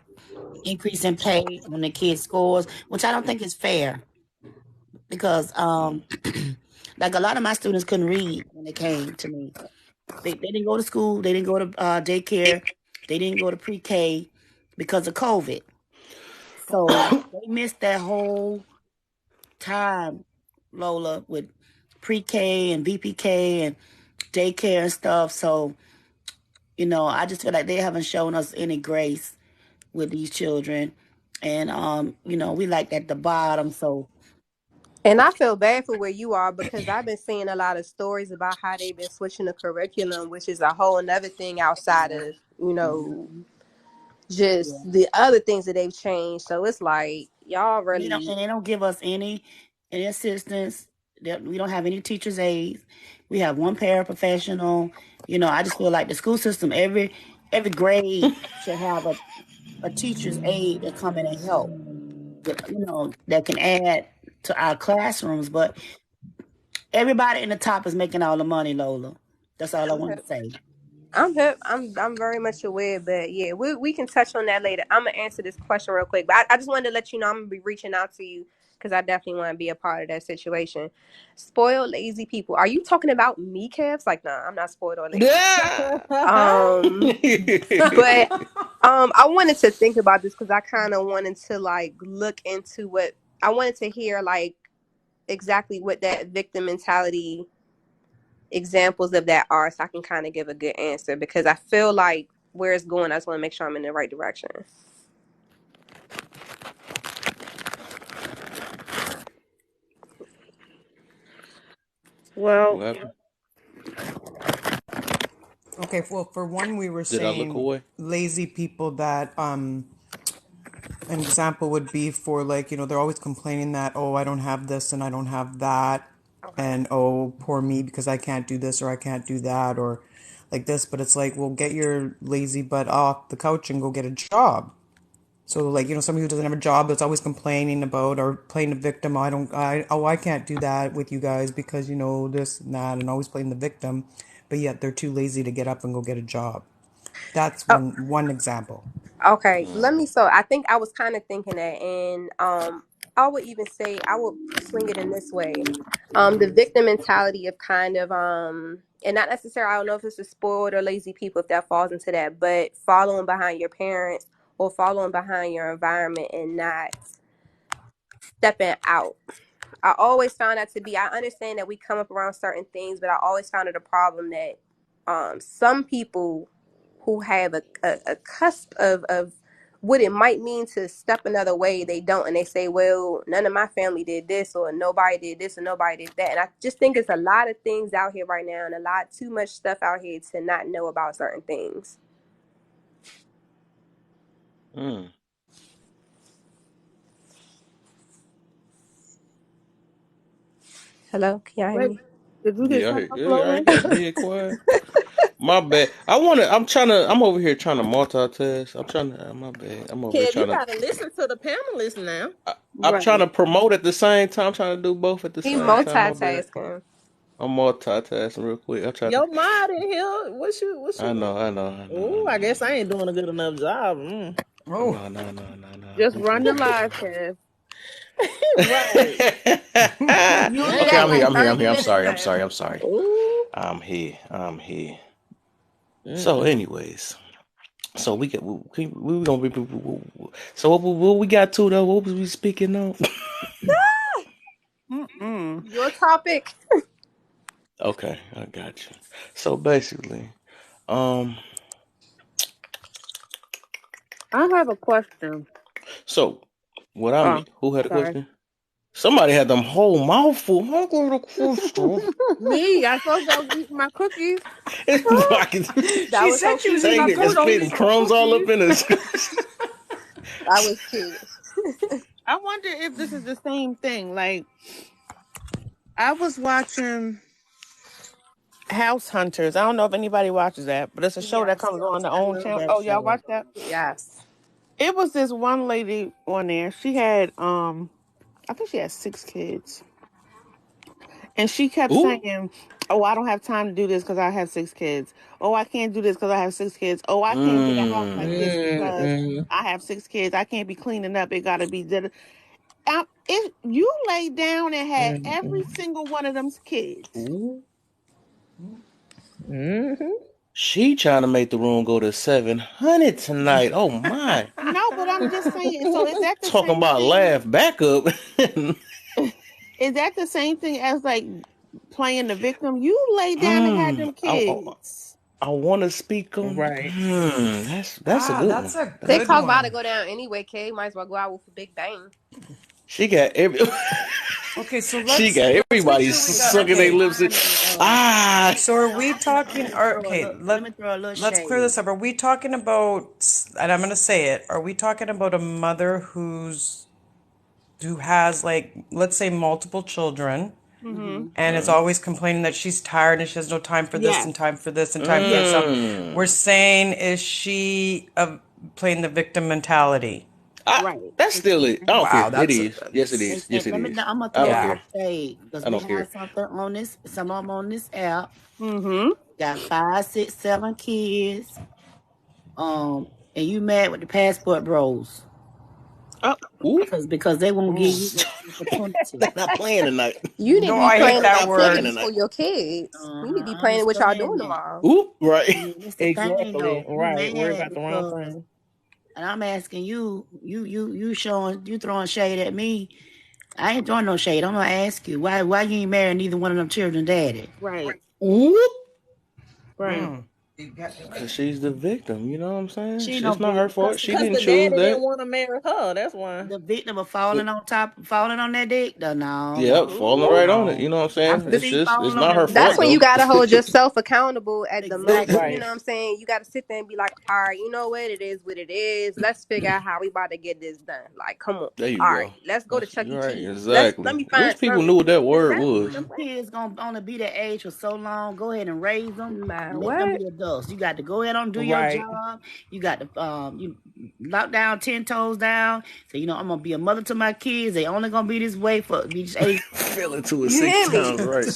G: increase in pay on the kids' scores, which I don't think is fair because, like a lot of my students couldn't read when they came to me. They didn't go to school, they didn't go to daycare, they didn't go to pre-K because of COVID. So they missed that whole time, Lola, with pre-K and VPK and daycare and stuff. So, I just feel like they haven't shown us any grace with these children. And, we like at the bottom. So,
H: and I feel bad for where you are because I've been seeing a lot of stories about how they've been switching the curriculum, which is a whole another thing outside of,
G: mhm,
H: just
G: yeah.
H: the other things that they've changed. So it's like y'all really
G: And they don't give us any assistance. We don't have any teachers' aides. We have one paraprofessional. I just feel like the school system, every grade should have a teacher's aide that come in and help with, that can add to our classrooms. But everybody in the top is making all the money, Lola. That's all I
H: I'm
G: want to say.
H: I'm hip. I'm very much aware, but yeah, we can touch on that later. I'm gonna answer this question real quick, but I just wanted to let you know I'm gonna be reaching out to you because I definitely want to be a part of that situation. Spoiled, lazy people. Are you talking about me, Kevs? Like, nah, I'm not spoiled or lazy.
A: Yeah.
H: Um, but I wanted to think about this because I kind of wanted to like look into what I wanted to hear, like exactly what that victim mentality examples of that are so I can kind of give a good answer because I feel like where it's going, I just want to make sure I'm in the right direction. Well,
A: What happened?
C: Okay, well, for one, we were
A: Did I look
C: saying
A: away?
C: lazy people that an example would be for like, they're always complaining that, oh, I don't have this and I don't have that.
H: okay.
C: And oh, poor me because I can't do this or I can't do that or like this. But it's like, well, get your lazy butt off the couch and go get a job. So like, somebody who doesn't have a job that's always complaining about or playing the victim. I can't do that with you guys because, this and that and always playing the victim. But yet they're too lazy to get up and go get a job. That's
H: Oh,
C: one example.
H: okay. Let
A: Mm.
H: me. So I think I was kind of thinking that, and I would even say I would swing it in this way. The victim mentality of kind of and not necessarily. I don't know if it's a spoiled or lazy people if that falls into that, but following behind your parents or following behind your environment and not stepping out. I always found that to be. I understand that we come up around certain things, but I always found it a problem that some people who have a cusp of what it might mean to step another way, they don't, and they say, well, none of my family did this, or nobody did this, or nobody did that. And I just think it's a lot of things out here right now, and a lot too much stuff out here to not know about certain things.
A: Mm.
H: Hello, can y'all hear
E: Wait,
H: me?
E: did you get
A: Yeah,
E: something
A: I
E: uploaded?
A: got dead quiet. My bad. I'm over here trying to multitask. My bad. I'm over here
B: Kev, you
A: trying to,
B: gotta listen to the panelists now.
A: I'm trying
E: Right.
A: to promote at the same time, trying to do both at the
H: He
A: same time. My bad.
H: multitasking.
A: I'm multitasking real quick. I try to,
B: Your mod in here.
A: I
B: You?
A: know.
B: Oh, I guess I ain't doing a good enough job.
C: Oh,
A: No.
E: Just run the live, Kev.
B: Right.
H: You only
A: Okay,
H: got
A: I'm here.
H: like
A: I'm here.
H: 30
A: I'm
H: minutes
A: sorry.
H: left.
B: Ooh.
A: I'm here. So,
B: Mm-mm.
A: anyways, so we gonna be. So what we got to though? What was we speaking on?
E: Mm-mm.
H: Your topic.
A: Okay, I got you. So basically, um,
E: I have a question.
A: so what I
E: Oh,
A: mean, who had a
E: sorry.
A: question? Somebody had them whole mouthful. I got a question.
E: Me, I thought I was eating my cookies.
A: It's fucking
H: That
C: she
H: was
C: said
H: so
C: she was
H: cute.
C: eating
A: dang
C: my
A: it, it's spitting
C: cookies.
A: crumbs all up in us.
H: That was cute.
E: I wonder if this is the same thing. Like, I was watching House Hunters. I don't know if anybody watches that, but it's a show that
H: Yes,
E: comes on the
G: I
E: own
G: love
E: channel.
G: that
E: Oh, y'all
G: show.
E: watch that?
H: yes.
E: It was this one lady on there. She had I think she had 6 kids. And she kept
A: Ooh.
E: saying, "Oh, I don't have time to do this because I have 6 kids. Oh, I can't do this because I have 6 kids. Oh, I can't get a house like
A: Mm.
E: this because
B: Mm-mm.
E: I have 6 kids. I can't be cleaning up. It got to be did." If you lay down and had every
B: Mm-mm.
E: single one of them kids,
A: Ooh.
B: Mm-hmm.
A: She trying to make the room go to 700 tonight. Oh my.
E: no, but I'm just saying. So is that the
A: Talking
E: same
A: about
E: thing?
A: laugh backup.
E: Is that the same thing as like playing the victim? You lay down and had them
A: I
E: kids.
A: want to speak on.
B: Right.
A: That's a
C: Ah,
A: good
C: that's
A: one.
C: a
A: That's a
H: They
C: good
A: good
H: talk
A: one.
H: about to
C: one.
H: go down anyway, Kay. Might as well go out with a big bang.
A: She got every.
C: Okay, so
A: She
C: let's
A: got
C: make
A: everybody
C: sure we got
A: sucking their
C: okay.
A: lips. Ah.
C: So are we talking? Or okay,
G: Let me throw a little
C: let's clear
G: shade.
C: this up. Are we talking about? And I'm gonna say it. Are we talking about a mother who has like let's say multiple children
E: Mm-hmm.
C: and is always complaining that she's tired and she has no time for this
E: Yes.
C: and time for this and time for
E: Yes.
C: herself?
A: Mm.
C: We're saying is she playing the victim mentality?
E: Right.
A: That's still it. I don't care.
C: Wow,
A: It
C: that's
A: is. Yes, it is. Yes, it
G: Let me.
A: is.
G: I'm gonna
A: I
G: throw a
A: don't
G: little
C: yeah.
A: care.
G: shade because
A: I
G: we
A: don't
G: have
A: care.
G: something on this. Some of them on this app
E: Mm-hmm.
G: got 5, 6, 7 kids. And you mad with the passport bros
E: Oh,
A: Ooh.
G: because they won't give
C: Ooh.
G: you the opportunity.
A: They're not playing tonight.
H: You need
C: No,
H: to be
C: I hate
H: planning
A: They're
H: the
C: that
A: not playing
C: word.
H: activities for
A: tonight.
H: your kids. You need to be
G: I
H: planning what y'all doing
G: understand that.
H: tomorrow.
A: Ooh.
G: I
A: Right.
G: mean, it's the thing
B: Exactly.
G: though. You
B: Right. Worry
G: mad
B: about the wrong
G: because,
B: thing.
G: and I'm asking you throwing shade at me. I ain't throwing no shade. I'm gonna ask you why you ain't marrying neither one of them children, daddy.
E: right.
A: Ooh.
E: Right.
C: Mm.
A: Cause she's the victim. You know what I'm saying?
G: She ain't no
A: It's not her
G: victim
A: fault. She
B: Because
A: didn't
B: the
A: choose
B: daddy didn't
A: that.
B: want to marry her. That's why.
G: the victim of
A: The-
G: falling on that dick. No.
A: Yep, falling
B: Ooh.
A: right on it.
C: No.
A: You know what I'm
G: I
A: saying?
G: can
A: It's
G: see
A: just, it's
G: falling on
A: not
G: it,
A: her
G: but not
H: That's
A: fault
H: when
A: though.
H: you gotta hold yourself accountable at the moment. You
G: exactly.
H: know
B: Right.
H: what I'm saying? You gotta sit there and be like, all right, you know what? It is what it is. Let's figure out how we about to get this done. Like, come on.
A: There you
H: All right,
A: go.
H: let's go to
A: That's
H: Chuck E.
A: you're right.
H: Cheese. Let
A: Exactly.
H: me
A: Wish
H: find
A: people
H: something.
A: knew what that word
H: Exactly.
A: was.
G: Them kids gonna only be that age for so long. Go ahead and raise them.
H: Man,
G: Let them
H: what?
G: be adults. You got to go ahead and do your
B: Right.
G: job. You got to you lock down 10 toes down. So I'm gonna be a mother to my kids. They only gonna be this way for be this age.
A: Fell into it
H: You
A: six
H: hear me?
A: times, right?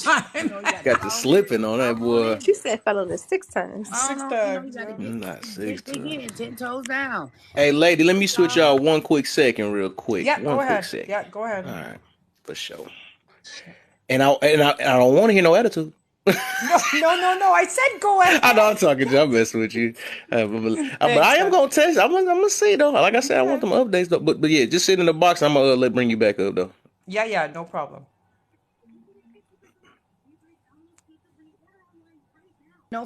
G: You got to
A: Got the slipping on that boy.
H: She said fell on it 6 times.
C: Six
G: you
C: times.
G: got to
C: Yeah.
A: Not six
G: dig
A: times.
G: in 10 toes down.
A: Hey, lady, let me switch y'all one quick second, real quick.
C: Yeah. Go
A: One quick
C: ahead.
A: second.
C: Yeah. Go
A: All
C: ahead.
A: right, for sure. And I don't want to hear no attitude.
C: No. No. No. No. I said go
A: I know
C: ahead.
A: I'm talking to you. I'm messing with you. But
C: Thanks,
A: I am
C: Chuck.
A: gonna test. I'm gonna see though. Like I said, I want
C: Okay.
A: them updates though. But yeah, just sit in the box. I'm gonna bring you back up though.
C: Yeah. Yeah. No problem.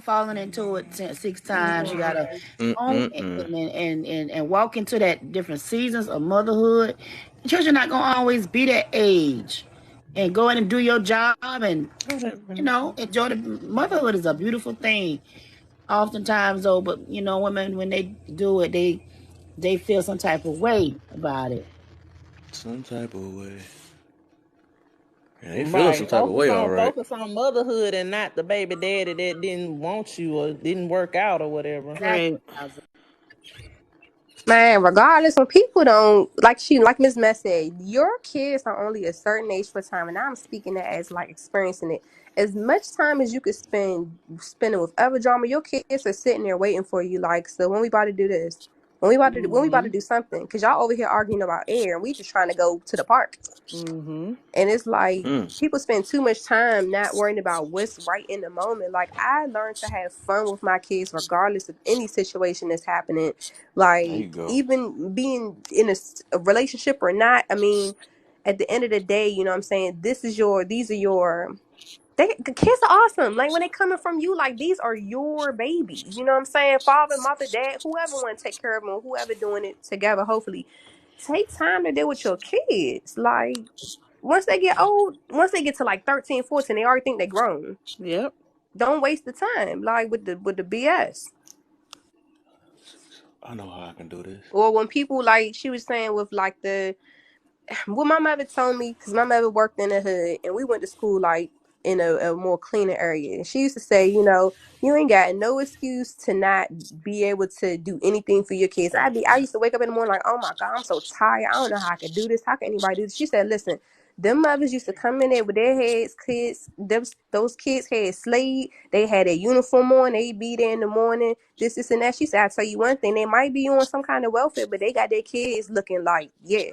G: falling into it 6 times. You gotta go
A: Mm-mm-mm.
G: and walk into that different seasons of motherhood. Children not gonna always be that age. And go in and do your job and enjoy the motherhood is a beautiful thing. Oftentimes though, but women when they do it, they feel some type of way about it.
A: Some type of way. Yeah, they feeling some
B: Right.
A: type of way, all right.
B: Focus on motherhood and not the baby daddy that didn't want you or didn't work out or whatever.
G: Exactly.
E: Right.
H: Man, regardless, when people don't like Miss Mess said, your kids are only a certain age for time, and I'm speaking that as like experiencing it. As much time as you could spending with other drama, your kids are sitting there waiting for you. Like, so when we about to do this, when we about to do something, because y'all over here arguing about air, and we just trying to go to the park. And it's like
A: Mm.
H: people spend too much time not worrying about what's right in the moment. Like I learned to have fun with my kids regardless of any situation that's happening.
A: There you
H: Like
A: go.
H: even being in a relationship or not. I mean, at the end of the day, you know what I'm saying? These are your the kids are awesome. Like when they coming from you, like these are your babies. You know what I'm saying? Father, mother, dad, whoever want to take care of them, or whoever doing it together. Hopefully, take time to deal with your kids. Like once they get old, once they get to like 13, 14, they already think they're grown.
E: Yep.
H: Don't waste the time, like with the BS.
A: I know how I can do this.
H: Or when people like she was saying with like what my mother told me, because my mother worked in the hood and we went to school like in a more cleaner area. And she used to say, you ain't got no excuse to not be able to do anything for your kids. I used to wake up in the morning like, oh my God, I'm so tired. I don't know how I could do this. How can anybody do this? She said, listen, them mothers used to come in there with their heads, those kids had slayed. They had a uniform on. They be there in the morning, this, and that. She said, I tell you one thing, they might be on some kind of welfare, but they got their kids looking like, yeah,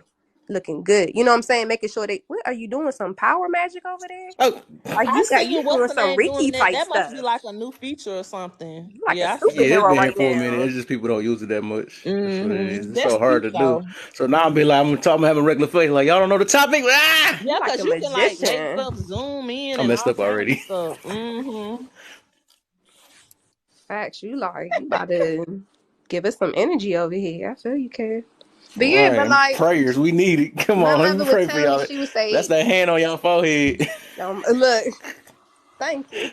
H: looking good. You know what I'm saying? Making sure what are you doing? Some power magic over there?
A: Oh,
H: Like
B: I
H: you
B: seen what's
H: doing
B: the
H: some
B: name doing
H: Reiki
B: that.
H: type
B: That must be
H: stuff.
B: like a new feature or something.
H: You like a
B: Yeah, I
A: yeah,
B: seen
A: it's
H: superhero
A: been here
H: right
A: for a minute.
H: now.
A: It's just people don't use it that much. That's what it is. It's
B: That's
A: so hard
B: cute
A: to do.
B: though.
A: So now I'm be like, I'm having regular face. Like y'all don't know the topic. Ah!
H: You
B: Yeah,
H: like
B: cause
H: a
B: you can like make
H: magician.
B: stuff zoom in
A: I
B: and
A: messed
B: all
A: up
B: kinds of
A: already.
B: stuff.
H: Facts, you about to give us some energy over here. I feel you can. But
A: All
H: yeah,
A: right,
H: but like
A: prayers. We need it. Come
H: my
A: on, let me
H: mother would
A: pray for
H: tell me,
A: y'all.
H: she would
A: That's
H: say,
A: that hand on y'all forehead.
H: look, thank you.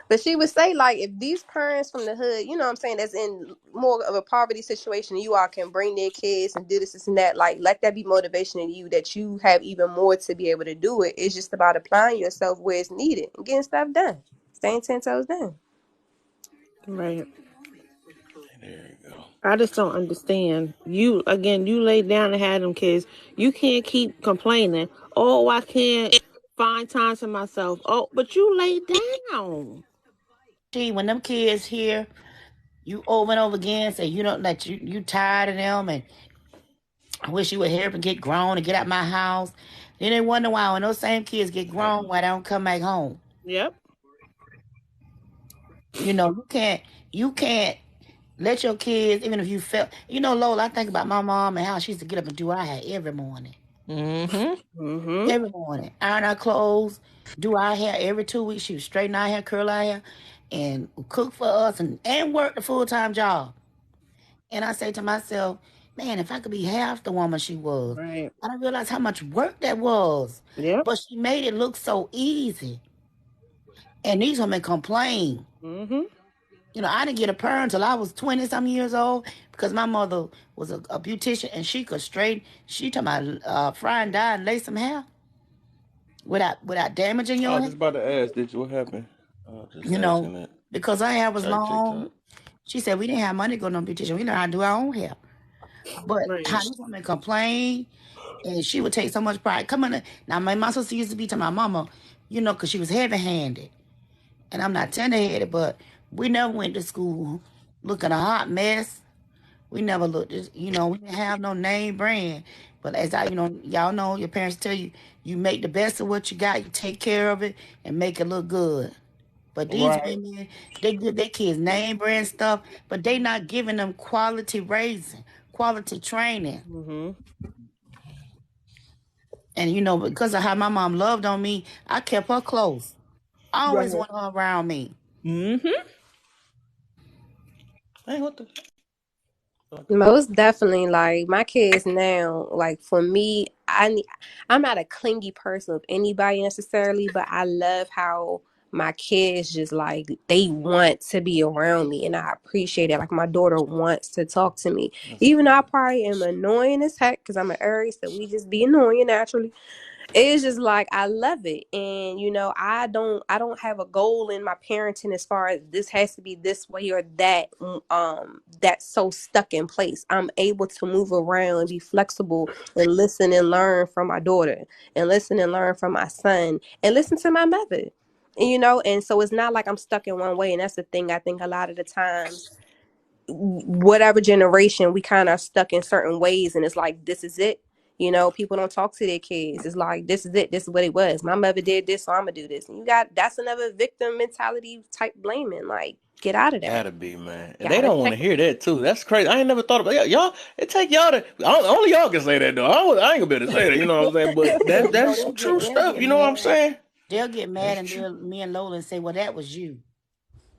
H: But she would say, like, if these parents from the hood, you know what I'm saying, that's in more of a poverty situation, you all can bring their kids and do this and that, like, let that be motivation in you that you have even more to be able to do it. It's just about applying yourself where it's needed and getting stuff done. Staying 10 toes down.
E: Right.
A: There you go.
E: I just don't understand. You laid down and had them kids. You can't keep complaining. Oh, I can't find time for myself. Oh, but you laid down.
G: See, when them kids here, you over and over again say you don't that you tired of them and I wish you would hurry up and get grown and get out my house. Then they wonder why when those same kids get grown, why they don't come back home.
E: Yep.
G: You can't let your kids, even if you felt, Lola, I think about my mom and how she used to get up and do our hair every morning.
E: Mm-hmm.
G: Every morning. Iron our clothes, do our hair every 2 weeks. She would straighten our hair, curl our hair, and cook for us and work the full-time job. And I say to myself, man, if I could be half the woman she was,
E: Right.
G: I didn't realize how much work that was.
E: Yep.
G: But she made it look so easy. And these women complain.
E: Mm-hmm.
G: I didn't get a perm until I was 20-some years old because my mother was a beautician and she could she told me fry and dye and lay some hair without damaging
A: I
G: your
A: was
G: hair.
A: just about to ask, did you what happened? Just
G: You know,
A: asking that.
G: because her hair was
A: Check
G: long.
A: TikTok.
G: She said we didn't have money to go to no beautician. We know how to do our own hair. But how
E: Right.
G: these women complain, and she would take so much pride. Come on, now my sister used to be to my mama, because she was heavy-handed, and I'm not tender-headed, but we never went to school looking a hot mess. We never looked, we didn't have no name brand. But as y'all know, your parents tell you, you make the best of what you got, you take care of it, and make it look good. But these
B: Right.
G: women, they give their kids name brand stuff, but they not giving them quality raising, quality training.
E: Mm-hmm.
G: And because of how my mom loved on me, I kept her close. I always
B: Right.
G: wanted her around me.
B: Mm-hmm.
A: Hey, what the?
H: Most definitely, like my kids now, like for me, I'm not a clingy person of anybody necessarily, but I love how my kids just like they want to be around me and I appreciate it. Like my daughter wants to talk to me.
A: That's
H: Even though I
A: good.
H: probably am annoying as heck because I'm an Aries, so we just be annoying naturally. It's just like I love it. And I don't have a goal in my parenting as far as this has to be this way or that that's so stuck in place. I'm able to move around and be flexible and listen and learn from my daughter and listen and learn from my son and listen to my mother. And so it's not like I'm stuck in one way. And that's the thing I think a lot of the times whatever generation we kind of stuck in certain ways and it's like this is it. People don't talk to their kids. It's like this is it, this is what it was, my mother did this, so I'm gonna do this. And that's another victim mentality type blaming. Like, get out of that.
A: Gotta be, man. And they
H: Gotta
A: don't want
H: check
A: to hear that too. That's crazy. I ain't never thought about y'all. It take y'all to only y'all can say that though. I ain't gonna be able to say that. You know what I'm saying? But
G: But
A: that's true
G: they'll
A: stuff.
G: get
A: You know what I'm
G: mad.
A: saying?
G: They'll get
A: That's
G: mad and
A: true.
G: they'll me and Lola and say, "Well, that was you.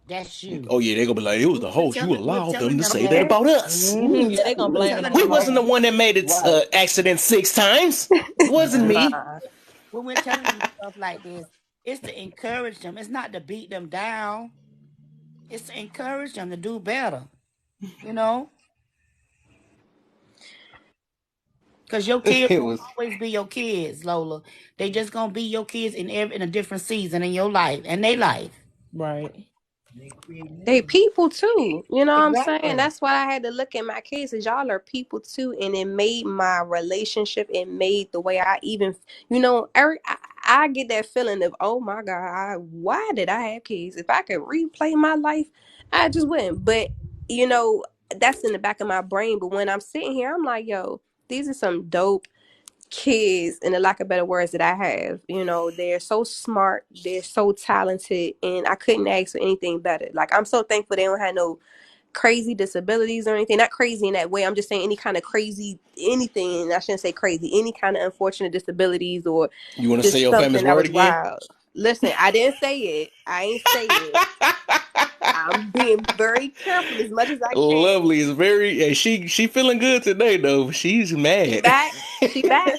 G: That's you."
A: Oh yeah, they gonna be like, it was the host. You
G: We're
A: allowed them
G: telling
A: to
G: them
A: say that
G: that.
A: about us.
B: Yeah, they gonna
G: We're
B: blame it
G: telling
B: on
A: We
B: the
G: them
A: wasn't
B: host.
A: the
G: that.
A: one that made it
G: Right.
A: accident 6 times. It wasn't
G: Right.
A: me.
H: Nah.
G: When we're telling them stuff like this, it's to encourage them. It's not to beat them down. It's to encourage them to do better. You know, because your kids
A: It
G: won't
A: was.
G: always be your kids, Lola. They just gonna be your kids in a different season in your life and their life.
B: Right.
H: They people too. You know what I'm saying?
G: Exactly.
H: That's why I had to look at my kids as y'all are people too. And it made my relationship, it made the way I even, Eric, I get that feeling of, oh my God, why did I have kids? If I could replay my life, I just wouldn't. But, that's in the back of my brain. But when I'm sitting here, I'm like, yo, these are some dope kids, in the lack of better words, that I have. They're so smart, they're so talented, and I couldn't ask for anything better. Like, I'm so thankful they don't have no crazy disabilities or anything. Not crazy in that way. I'm just saying any kind of crazy anything. I shouldn't say crazy. Any kind of unfortunate disabilities or
A: You want to say
H: just
A: your family's
H: something that
A: word
H: was
A: again?
H: wild. Listen, I didn't say it. I ain't say it. I'm being very careful as much as I can.
A: Lovely is very. She feeling good today though. She's
H: She
A: mad.
H: back. She back.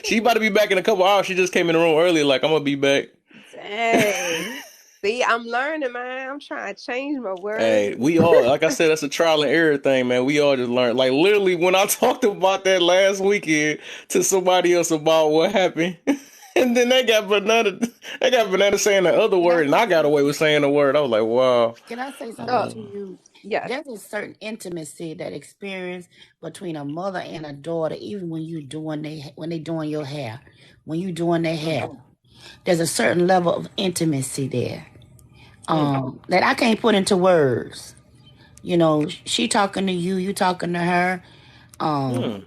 A: She about to be back in a couple hours. She just came in the room earlier. Like I'm gonna be back.
H: Dang. See, I'm learning, man. I'm trying to change my words.
A: Hey, we all, like I said, that's a trial and error thing, man. We all just learn. Like literally, when I talked about that last weekend to somebody else about what happened, and then they got banana saying the other
G: Can I
A: word, and
G: say
A: I got away with saying the word. I was like, wow.
G: Can I say something
H: Oh,
G: to you?
H: yes.
G: There's a certain intimacy that experience between a mother and a daughter, even when they doing your hair, when you doing their hair. There's a certain level of intimacy there. That I can't put into words. She talking to you, you talking to her. Um,
A: Hmm.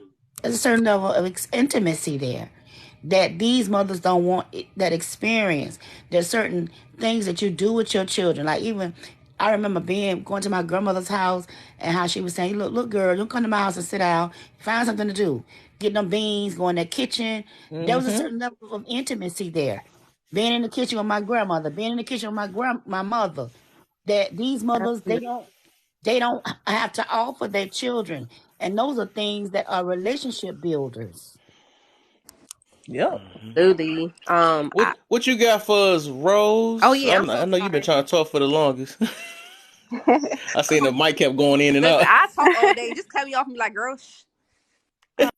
G: there's a certain level of intimacy there that these mothers don't want that experience. There's certain things that you do with your children. Like even I remember going to my grandmother's house and how she was saying, look, girl, don't come to my house and sit down. Find something to do. Get them beans, go in the kitchen. There was a
B: Mm-hmm.
G: certain level of intimacy there. Being in the kitchen with my grandmother, being in the kitchen with my mother. That these mothers, they don't have to offer their children. And those are things that are relationship builders.
B: Yep.
H: Absolutely.
A: What you got for us,
H: Oh
A: Rose?
H: yeah, I'm
A: I
H: so
A: know you've been
H: sorry.
A: trying to talk for the longest. I seen the mic kept going in and
H: Listen,
A: out.
H: I talk all day. Just cut me off and be like, girl, shh.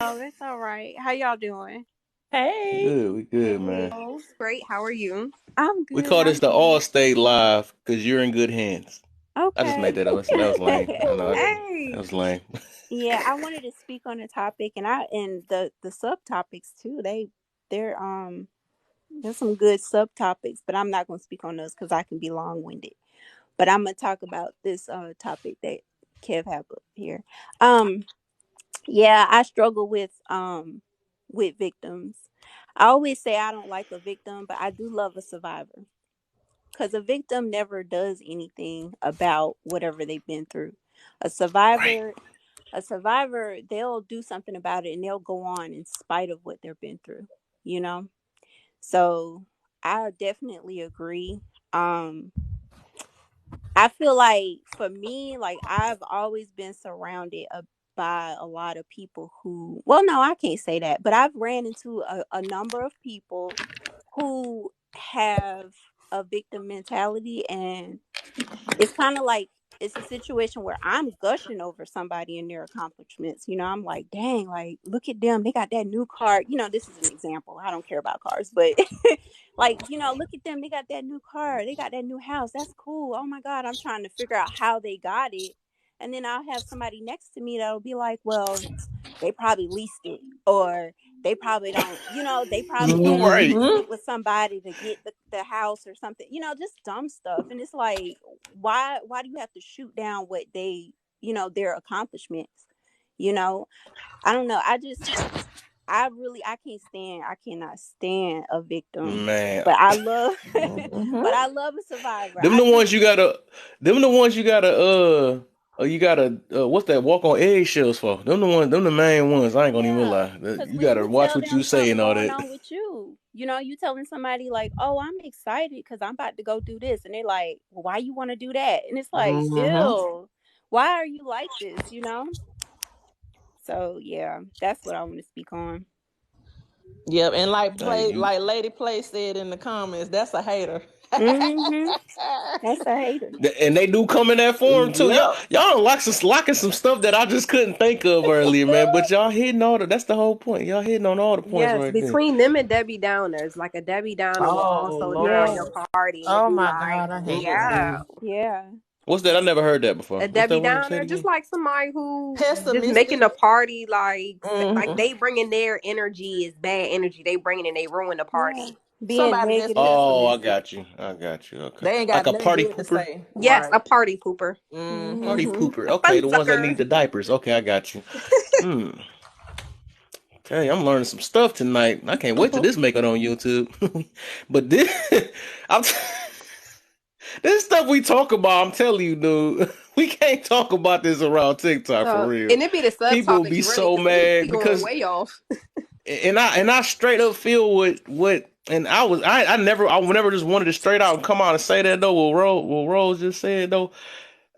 I: Oh, that's all right. How y'all doing?
B: Hey.
A: Good, we good,
H: Hey,
A: man.
H: great. How are you?
I: I'm
A: We
I: good.
A: call this
I: I'm
A: the All
I: good.
A: State Live because you're in good hands. I just made
I: Okay.
A: that up. That was lame. I know. That
H: Hey.
A: was lame.
I: Yeah, I wanted to speak on the topic and the subtopics too. They're there's some good subtopics, but I'm not going to speak on those cuz I can be long-winded. But I'm going to talk about this topic that Kev have up here. Um yeah, I struggle with victims. I always say I don't like a victim, but I do love a survivor. Because a victim never does anything about whatever they've been through. A
A: Right.
I: survivor, a survivor, they'll do something about it and they'll go on in spite of what they've been through, you know? So I definitely agree. Um, I feel like for me, like I've always been surrounded by a lot of people who, well, no, I can't say that, but I've ran into a number of people who have a victim mentality, and it's kind of like it's a situation where I'm gushing over somebody and their accomplishments. I'm like, dang, like look at them. They got that new car. This is an example. I don't care about cars, but like, look at them. They got that new car. They got that new house. That's cool. Oh my God. I'm trying to figure out how they got it. And then I'll have somebody next to me that'll be like, well, they probably leased it, or they probably don't, they probably
A: Right.
I: leased
B: Mm-hmm.
I: it with somebody to get the house or something, just dumb stuff. And it's like, why do you have to shoot down what they, their accomplishments? you know I don't know. I cannot stand a victim,
A: Man.
I: but I love
B: Mm-hmm.
I: but I love a survivor.
A: Them
I: I
A: the
I: do.
A: ones you gotta what's that, walk on eggshells for? Them the main ones. I ain't gonna even
I: Yeah,
A: lie.
I: because
A: You
I: when
A: gotta
I: you
A: watch
I: tell
A: what you
I: them
A: say
I: something
A: and all
I: going
A: that.
I: on with you, you telling somebody like, "Oh, I'm excited because I'm about to go do this," and they're like, "Well, why you want to do that?" And it's like,
B: Mm-hmm.
I: "Ew, why are you like this?" So yeah, that's what I want to speak on.
B: Yep. And
A: Hey, you
B: Lady Play said in the comments, that's a hater.
I: Mm-hmm. That's a hater.
A: and they do come in that form too. Y'all
B: Yep.
A: y'all locking some stuff that I just couldn't think of earlier, man. But y'all hitting that's the whole point. Y'all hitting on all the points
H: Yes,
A: right there.
H: between them and Debbie Downers, like a Debbie Downer will
B: Oh
H: also
B: Lord.
H: join
I: Yeah,
H: your party and
E: Oh
H: be
E: my
H: like,
E: God, I hate
A: Hmm?
H: yeah.
E: them.
I: yeah,
A: What's that? I never heard that before.
H: A
A: What's that
H: Debbie
A: word? Say it
H: Downer, just
A: again.
H: like somebody who just making
B: Pessimistic.
H: the party like
B: Mm-hmm.
H: they bringing their energy is bad energy. They bring it and they ruin the
I: yeah.
H: party.
I: Being
B: Somebody that's
I: negative.
A: Oh, I
B: pessimistic.
A: got you. I got you. Okay.
B: They ain't
A: Like
B: got
A: a
B: nothing
A: party
B: good to
A: pooper?
B: say.
H: Yes,
B: Right.
H: a party pooper,
B: Mm-hmm.
A: Party
I: Mm-hmm.
A: pooper.
H: a
A: Okay,
H: fun
A: the ones that
H: sucker.
A: need the diapers. Okay, I got you. Hmm. Okay, I'm learning some stuff tonight. I can't wait till this make it on YouTube. But this, I'm this stuff we talk about, I'm telling you, dude, we can't talk about this around TikTok for
H: So,
A: real.
H: and it be the
A: People
H: subtopics
A: be
H: really
A: so
H: because we be
A: mad
H: going
A: because,
H: way off.
A: and I straight up feel what, and I never just wanted to straight out and come out and say that though. What Rose just said though.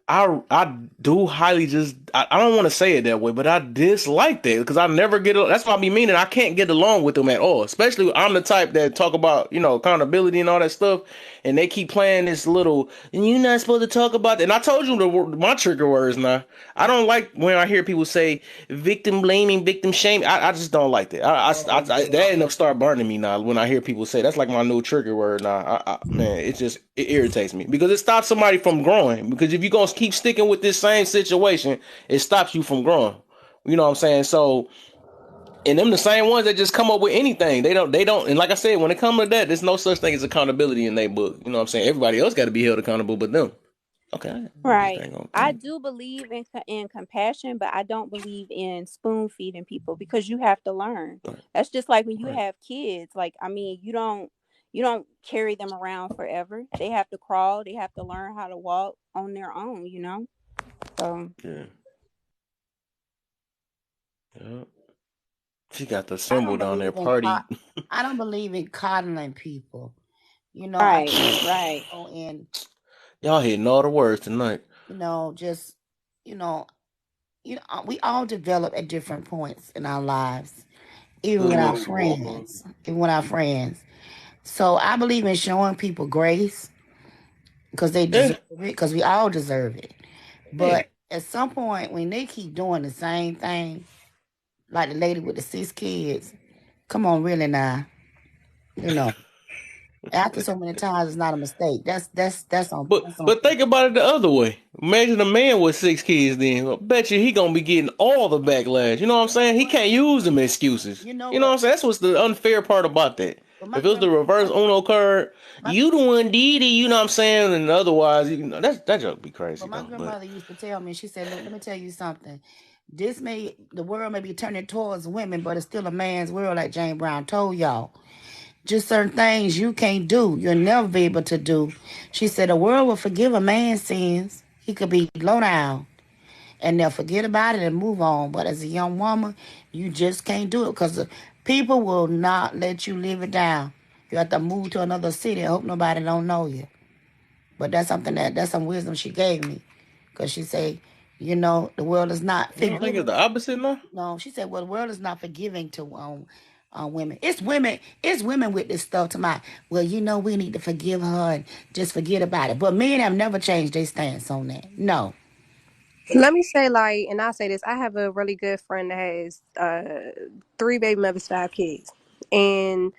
A: I do highly just I don't want to say it that way, but I dislike that because I never get. That's why I be meaning I can't get along with them at all. Especially I'm the type that talk about accountability and all that stuff, and they keep playing this little. And you're not supposed to talk about that. And I told you my trigger words now. I don't like when I hear people say victim blaming, victim shaming. I just don't like that. That end up start burning me now when I hear people say that's like my new trigger word now. Man, it irritates me because it stops somebody from growing. Because if you gonna keep sticking with this same situation, it stops you from growing. You know what I'm saying? So, and them the same ones that just come up with anything. They don't. And like I said, when it comes to that, there's no such thing as accountability in their book. You know what I'm saying? Everybody else got to be held accountable, but them. Okay, I just
I: Right.
A: ain't gonna
I: I
A: think.
I: do believe in compassion, but I don't believe in spoon feeding people because you have to learn.
A: Right,
I: That's just like when you
A: right.
I: have kids. Like, I mean, you don't carry them around forever. They have to crawl. They have to learn how to walk on their own. So,
A: Yeah, yeah. She got the
G: I
A: symbol
G: don't
A: down there.
G: believe in
A: Party.
G: I don't believe in coddling people. I
I: right,
G: believe
I: right.
G: in
A: Y'all hitting all the words tonight.
G: just you know we all develop at different points in our lives, even with our
A: Hoodlums and walk-ons.
G: friends, even with our friends. So I believe in showing people grace because they
A: Yeah,
G: deserve it, because we all deserve it.
A: yeah.
G: But at some point, when they keep doing the same thing, like the lady with the 6 kids, come on, really now, you know, after so many times, it's not a mistake.
A: But think about it the other way. Imagine a man with 6 kids. Then I bet you he gonna be getting all the backlash. You know what I'm saying? He can't use them excuses.
G: You know
A: You know what
G: what?
A: I'm saying? That's what's the unfair part about that.
G: But my
A: If it was the
G: grandma,
A: reverse Uno card,
G: my,
A: you the one did it. You know what I'm saying? And otherwise, that joke be
G: but
A: crazy
G: my
A: though. But
G: grandmother used to tell me. She said, "Look, let me tell you something. The world may be turning towards women, but it's still a man's world, like James Brown told y'all. Just certain things you can't do. You'll never be able to do." She said, "The world will forgive a man's sins. He could be low down, and they'll forget about it and move on. But as a young woman, you just can't do it because people will not let you live it down. You have to move to another city and hope nobody don't know you." But that's some wisdom she gave me, because she say, the world is not
A: You don't think it's
G: forgiving.
A: the opposite now?
G: No, she said, well, the world is not forgiving to women. It's women with this stuff to my, well, we need to forgive her and just forget about it. But men have never changed their stance on that. No.
H: Let me say, like, and I'll say this: I have a really good friend that has 3 baby mothers, 5 kids, and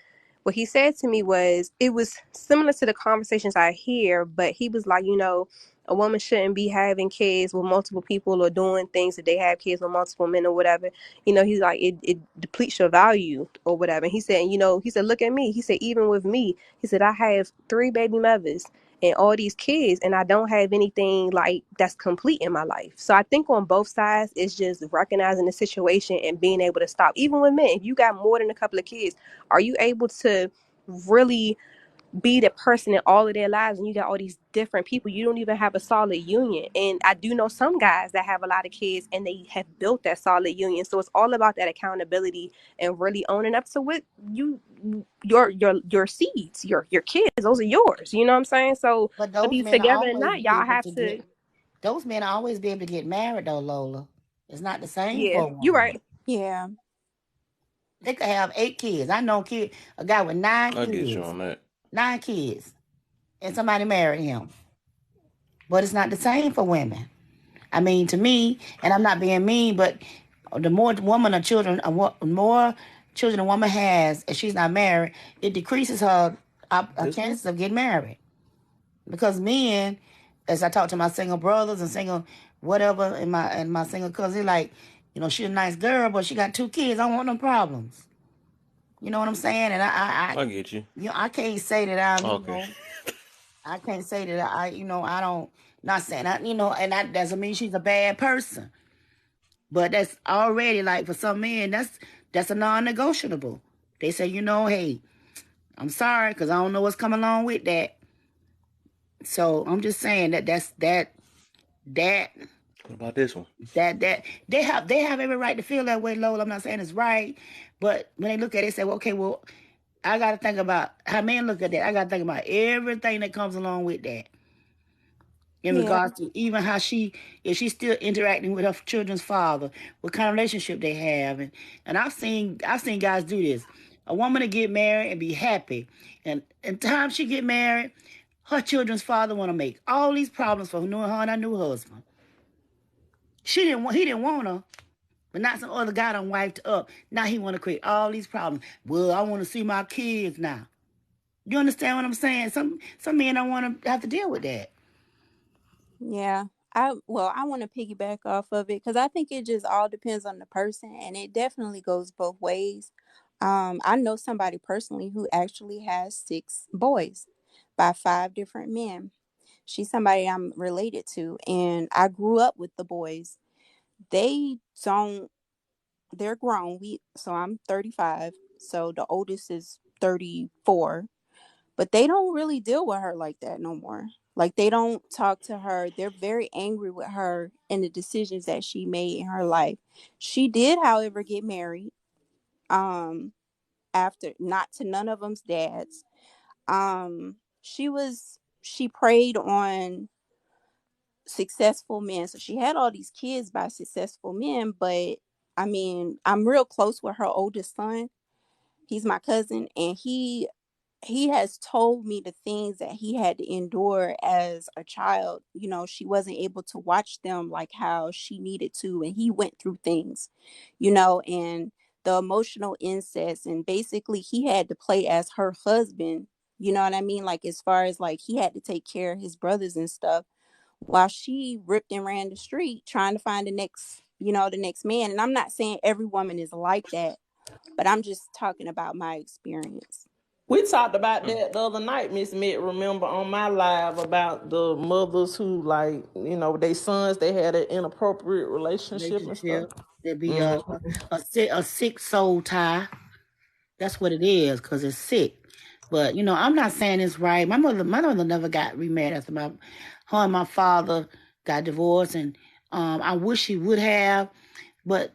H: what he said to me was it was similar to the conversations I hear, but he was like, a woman shouldn't be having kids with multiple people or doing things that they have kids with multiple men or whatever. He's like, it depletes your value or whatever. And he said, he said, look at me. He said, even with me, he said, I have 3 baby mothers and all these kids, and I don't have anything like that's complete in my life. So I think on both sides, it's just recognizing the situation and being able to stop. Even with men, if you got more than a couple of kids, are you able to really be the person in all of their lives, and you got all these different people, you don't even have a solid union? And I do know some guys that have a lot of kids and they have built that solid union. So it's all about that accountability and really owning up to what your seeds, your kids, those are yours, you know what I'm saying? So
G: But
H: whether
G: those
H: you
G: men
H: together or
G: always
H: not,
G: be
H: y'all
G: able
H: have
G: to
H: to.
G: get, those men always be able to get married though, Lola. It's not the same
H: Yeah,
G: for a
H: you're
G: woman.
H: right.
I: Yeah.
G: They could have 8 kids. I know a guy with nine
A: I get you
G: kids.
A: on that.
G: 9 kids. And somebody married him. But it's not the same for women. I mean, to me, and I'm not being mean, but the more woman or children, more children a woman has, if she's not married, it decreases her
A: This one?
G: chances of getting married. Because men, as I talk to my single brothers and single whatever, and my single cousin, like, she's a nice girl, but she got 2 kids. I don't want no problems. You know what I'm saying? And
A: I get you.
G: I can't say that
A: Okay.
G: I can't say that I don't, not saying that, and that doesn't mean she's a bad person. But that's already, like, for some men, that's a non-negotiable. They say, hey, I'm sorry, because I don't know what's coming along with that. So I'm just saying that
A: What about this one?
G: they have every right to feel that way, Lola. I'm not saying it's right, but when they look at it, they say, well, okay, well, I got to think about how men look at that. I got to think about everything that comes along with that, in
I: Yeah.
G: regards to even how if she's still interacting with her children's father, what kind of relationship they have. And I've seen guys do this. A woman to get married and be happy, and time she get married, her children's father want to make all these problems for her and her new husband. He didn't want her, but not some other guy done wiped up. Now he want to create all these problems. Well, I want to see my kids now. You understand what I'm saying? Some men don't want to have to deal with that.
I: Yeah. I want to piggyback off of it because I think it just all depends on the person, and it definitely goes both ways. I know somebody personally who actually has 6 boys by 5 different men. She's somebody I'm related to, and I grew up with the boys. They don't. They're grown. So I'm 35. So the oldest is 34, but they don't really deal with her like that no more. Like, they don't talk to her. They're very angry with her and the decisions that she made in her life. She did, however, get married. Um, After, not to none of them's dads. She preyed on successful men. So she had all these kids by successful men, but I mean, I'm real close with her oldest son. He's my cousin, and he has told me the things that he had to endure as a child. She wasn't able to watch them like how she needed to, and he went through things, and the emotional incest, and basically he had to play as her husband. You know what I mean? Like, as far as, like, he had to take care of his brothers and stuff, while she ripped and ran the street trying to find the next man. And I'm not saying every woman is like that, but I'm just talking about my experience.
B: We talked about that the other night, Miss Mitt, remember, on my live, about the mothers who, like, they sons, they had an inappropriate relationship and stuff.
G: Relationship, there be
B: Mm-hmm.
G: a sick soul tie. That's what it is, because it's sick. But I'm not saying it's right. My mother never got remarried after her and my father got divorced, and I wish she would have. But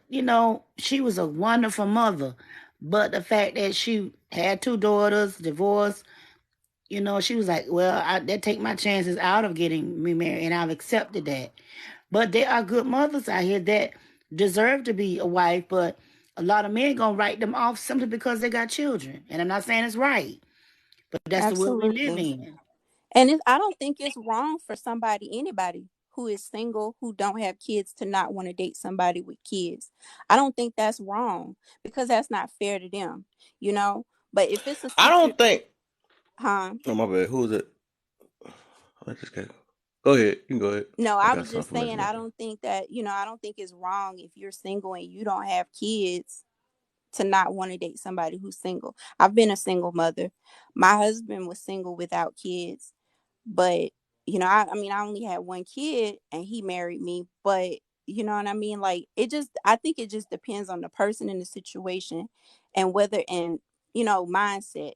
G: she was a wonderful mother. But the fact that she had 2 daughters, divorced, You know, she was like, well, that take my chances out of getting me married, and I've accepted that. But there are good mothers out here that deserve to be a wife, but a lot of men gonna write them off simply because they got children. And I'm not saying it's right, but that's the world we live
I: Absolutely.
G: in.
I: And I don't think it's wrong for anybody who is single, who don't have kids, to not want to date somebody with kids. I don't think that's wrong, because that's not fair to them, you know. But if it's a
A: I
I: situation,
A: don't think.
I: huh?
A: Oh my bad. Who is it? I just got. Go ahead. You can go ahead.
I: No,
A: I
I: I
A: got
I: was just
A: something for
I: saying,
A: myself.
I: I don't think that, I don't think it's wrong if you're single and you don't have kids to not want to date somebody who's single. I've been a single mother. My husband was single without kids, but I mean, I only had one kid and he married me, but you know what I mean? Like, I think it just depends on the person and the situation, and whether, and mindset.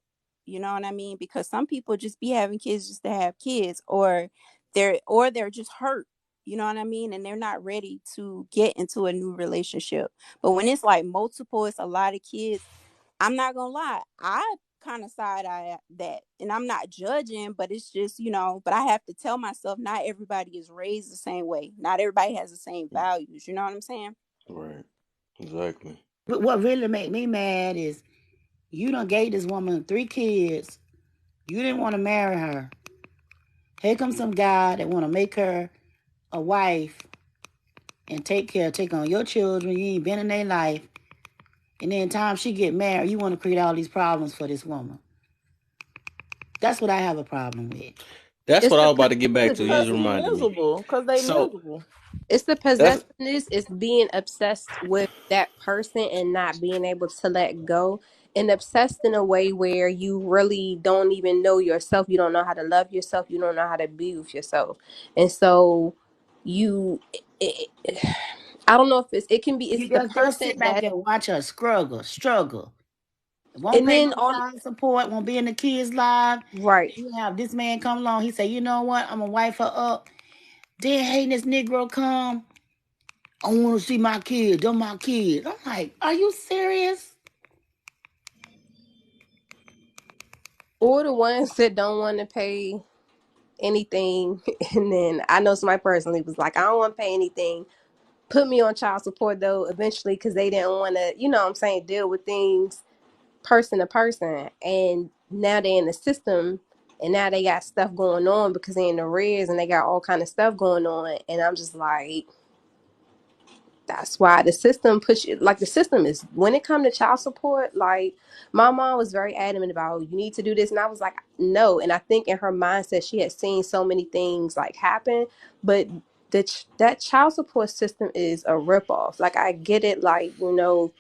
I: You know what I mean? Because some people just be having kids just to have kids, or they're just hurt. You know what I mean? And they're not ready to get into a new relationship. But when it's like multiple, it's a lot of kids. I'm not gonna lie, I kind of side eye that, and I'm not judging, but it's just, but I have to tell myself, not everybody is raised the same way. Not everybody has the same values. You know what I'm saying?
A: Right. Exactly.
G: But what really made me mad is you done gave this woman 3 kids. You didn't want to marry her. Here comes some guy that want to make her a wife and take on your children. You ain't been in their life. And then time she get married, you want to create all these problems for this woman. That's what I have a problem with.
A: That's
B: It's
A: what I
B: the
A: was about to get back to. You
B: because
A: just
B: he
I: Possessiveness.
A: reminded me.
B: miserable. Because they
A: So
B: miserable.
H: It's the
A: that's
H: possessiveness. It's being obsessed with that person and not being able to let go. And obsessed in a way where you really don't even know yourself. You don't know how to love yourself. You don't know how to be with yourself. And so you, I don't know if it can be, it's
G: You
H: the
G: just
H: person
G: sit back
H: that,
G: there and watch her struggle. Won't
H: and
G: pay
H: then
G: no
H: on,
G: child support, won't be in the kids' life.
H: right.
G: You have this man come along, he say, you know what, I'm gonna wife her up. Then hating this Negro come, I wanna see my kids, they're my kids. I'm like, are you serious?
H: Or the ones that don't want to pay anything. And then I know somebody personally was like, I don't want to pay anything, put me on child support though eventually, because they didn't want to, what I'm saying, deal with things person to person. And now they in the system, and now they got stuff going on because they in the rears and they got all kind of stuff going on. And I'm just like, that's why the system push it. Like, the system is, when it come to child support, like, my mom was very adamant about, you need to do this, and I was like, no. And I think in her mindset she had seen so many things like happen, but that child support system is a ripoff. Like, I get it, like,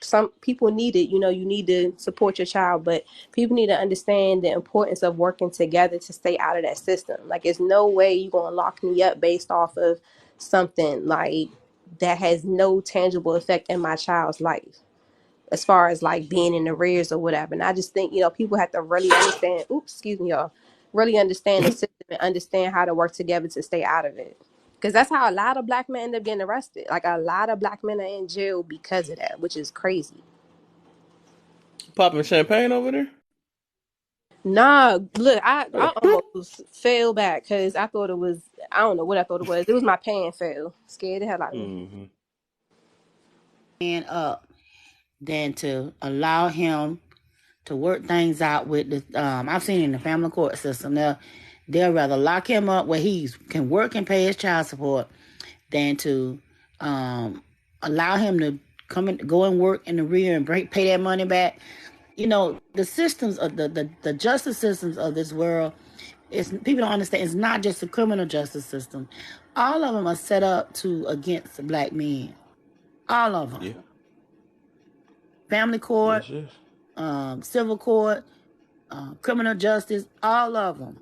H: some people need it, you need to support your child, but people need to understand the importance of working together to stay out of that system. Like, there's no way you're gonna lock me up based off of something like that has no tangible effect in my child's life, as far as like being in the rears or whatever. And I just think, people have to really understand, oops, excuse me, y'all, really understand the system and understand how to work together to stay out of it. Because that's how a lot of black men end up getting arrested. Like, a lot of black men are in jail because of that, which is crazy.
A: popping champagne over there.
H: Nah, look, I
A: Oh.
H: almost fell back because I thought it was, I don't know what I thought it was. It was my pan fail. Scared the hell out of me.
A: Mm-hmm.
G: And up than to allow him to work things out with the I've seen in the family court system. They'll rather lock him up where he can work and pay his child support than to allow him to go and work in the rear and pay that money back. The systems of the justice systems of this world, people don't understand, it's not just the criminal justice system. All of them are set up to against black men. All of them.
A: Yeah.
G: Family court,
A: Yes. Yes.
G: civil court, criminal justice, all of them.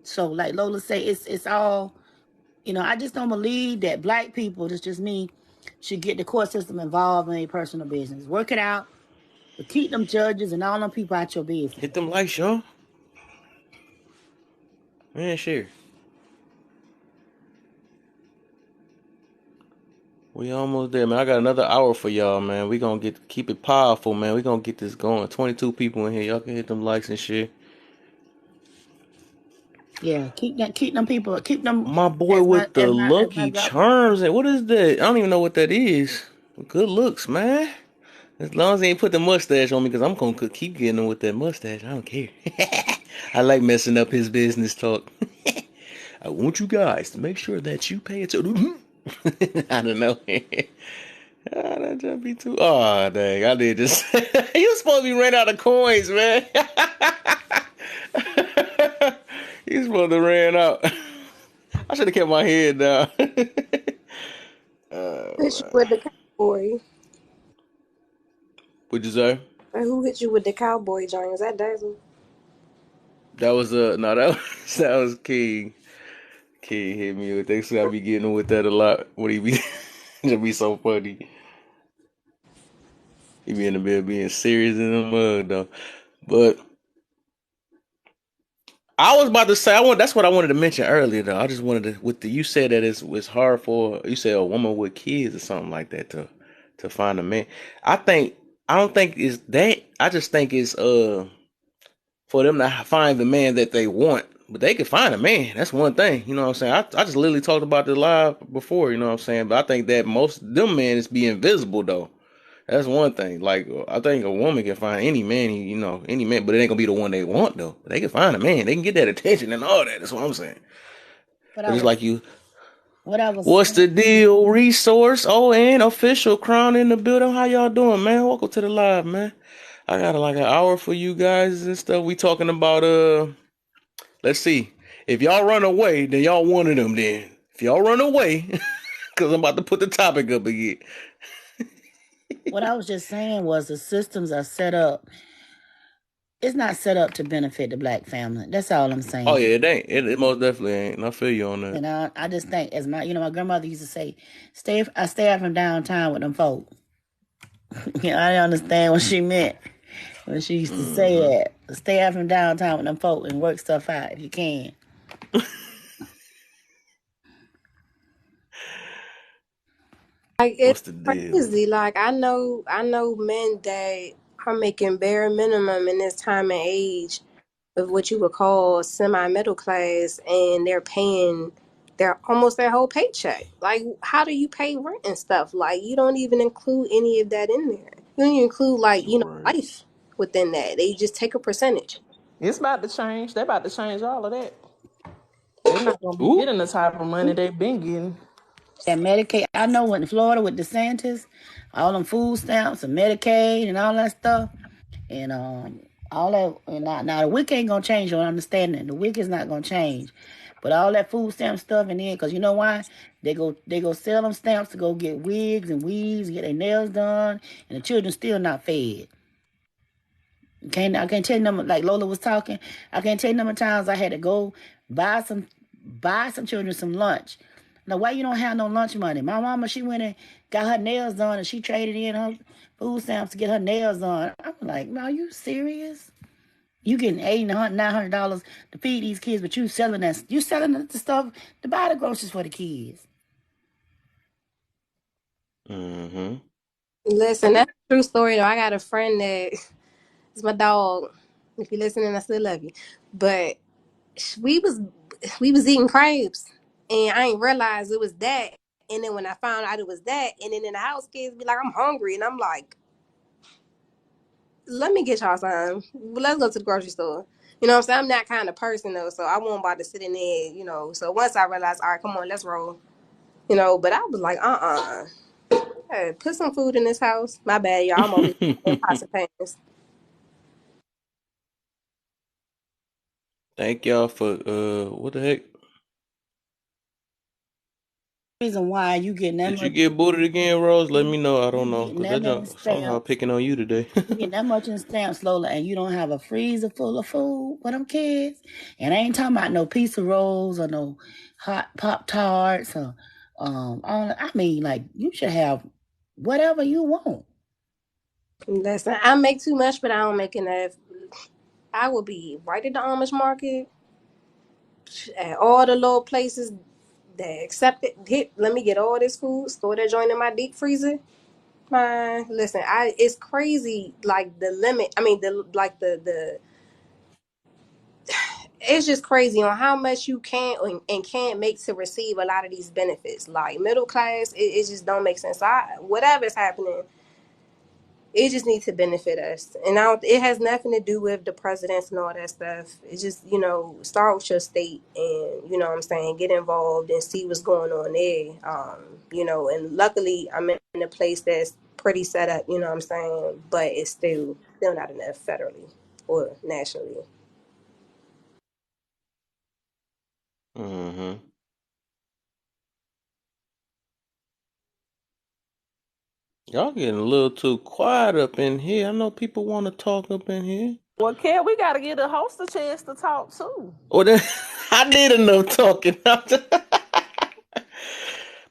G: So like Lola say, it's all, I just don't believe that black people, it's just me, should get the court system involved in their personal business. Work it out, but keep them judges and all them people out your business.
A: Hit them lights, y'all. Man, sure. We almost there, man. I got another hour for y'all, man. We gonna keep it powerful, man. We gonna get this going. 22 people in here. Y'all can hit them likes and shit.
G: Yeah, keep them people, keep them
A: My boy with the
G: as my
A: Lucky
G: drop.
A: Charms. And what is that? I don't even know what that is. Good looks, man. As long as he ain't put the mustache on me, because I'm going to keep getting him with that mustache. I don't care. I like messing up his business talk. I want you guys to make sure that you pay attention. I don't know. Ah, that just be too. Oh, dang. I did just. You supposed to be ran out of coins, man. You supposed to ran out. I should have kept my head down.
H: Hit you with the cowboy.
A: What'd you say?
H: Who hit you with the cowboy joint? Was that Dazzle?
A: That was no, that was that was King. King hit me with that. So I be getting with that a lot. What he be? Just be so funny. He be in the bed being serious in the mug though. But I was about to say that's what I wanted to mention earlier though. I just wanted to with the you said that it's hard for you said a woman with kids or something like that to find a man. I think I don't think it's that. I just think it's for them to find the man that they want. But they can find a man. That's one thing. You know what I'm saying? I just literally talked about this live before, you know what I'm saying? But I think that most of them men is be invisible though. That's one thing. Like I think a woman can find any man, any man, but it ain't gonna be the one they want though. They can find a man. They can get that attention and all that. That's what I'm saying.
G: What
A: But
G: I
A: it's
G: was,
A: like you,
G: what I was
A: what's
G: saying.
A: the deal? Resource. Oh, and official crown in the building. How y'all doing, man? Welcome to the live, man. I got like an hour for you guys and stuff. We talking about let's see. If y'all run away, then y'all one of them then. If y'all run away, because I'm about to put the topic up again.
G: What I was just saying was the systems are set up. It's not set up to benefit the black family. That's all I'm
A: Oh
G: saying.
A: yeah, it ain't. It most definitely ain't. And I feel you on that.
G: And I just think as my grandmother used to say, stay out from downtown with them folk. Yeah, I understand what she meant when she used to say
A: Mm-hmm.
G: that. Stay out from downtown with them folk and work stuff out if you can.
H: Like
A: What's
H: it's
A: the deal?
H: crazy. Like I know men that are making bare minimum in this time and age of what you would call semi middle class, and they're paying their almost their whole paycheck. Like, how do you pay rent and stuff? Like, you don't even include any of that in there. You don't even include like
A: Right.
H: life within that. They just take a percentage.
B: It's about to change. They're about to change all of that. They're not gonna be
A: Ooh.
B: getting the type of money they've been getting.
G: That Medicaid, I know in Florida with DeSantis, all them food stamps and Medicaid and all that stuff, and all that. And now the WIC ain't gonna change. Your understanding, the WIC is not gonna change, but all that food stamp stuff and then, cause you know why they go sell them stamps to go get wigs and weaves, get their nails done, and the children still not fed. I can't tell you number like Lola was talking. I can't tell you number of times I had to go buy some buy some children some lunch. Now why you don't have no lunch money? My mama, she went and got her nails done and she traded in her food stamps to get her nails done. I'm like, no, are you serious? You getting $800, $900 to feed these kids, but you selling the stuff to buy the groceries for the kids.
A: Mm-hmm.
H: Listen, that's a true story though. I got a friend that is my dog. If you're listening, I still love you. But we was we was eating crabs, and I ain't realized it was that. And then when I found out it was that, and then in the house, kids be like, "I'm hungry," and I'm like, "Let me get y'all some. Let's go to the grocery store." You know what I'm saying? I'm that kind of person though, so I won't about to sit in there. So once I realized, all right, come on, let's roll. But I was like, hey, put some food in this house. My bad, y'all. I'm over here in pots and pans.
A: Thank y'all for what the heck?
G: Reason why you getting that
A: Did you
G: much
A: get booted again, Rose? Let me know. I
G: you
A: don't know,
G: getting
A: cause
G: that
A: that
G: many
A: junk somehow
G: stamps.
A: picking on you today.
G: You getting that much in stamps, Lola, and you don't have a freezer full of food for them kids. And I ain't talking about no pizza rolls or no hot Pop Tarts or I mean, like you should have whatever you want.
H: Listen, I make too much, but I don't make enough. I will be right at the Amish market at all the little places that accept it. Hit, let me get all this food, store that joint in my deep freezer. Man, listen, it's crazy. Like the limit. I mean, the it's just crazy on how much you can and can't make to receive a lot of these benefits. Like middle class, it just don't make sense. Whatever's happening, it just needs to benefit us, and it has nothing to do with the presidents and all that stuff. It's just start with your state, and you know what I'm saying, get involved and see what's going on there. And luckily I'm in a place that's pretty set up. You know what I'm saying, but it's still not enough federally or nationally.
A: Mm-hmm. Y'all getting a little too quiet up in here. I know people want to talk up in here.
B: Well, Kel, we got to give the host a chance to talk too.
A: Well, then, I did enough talking.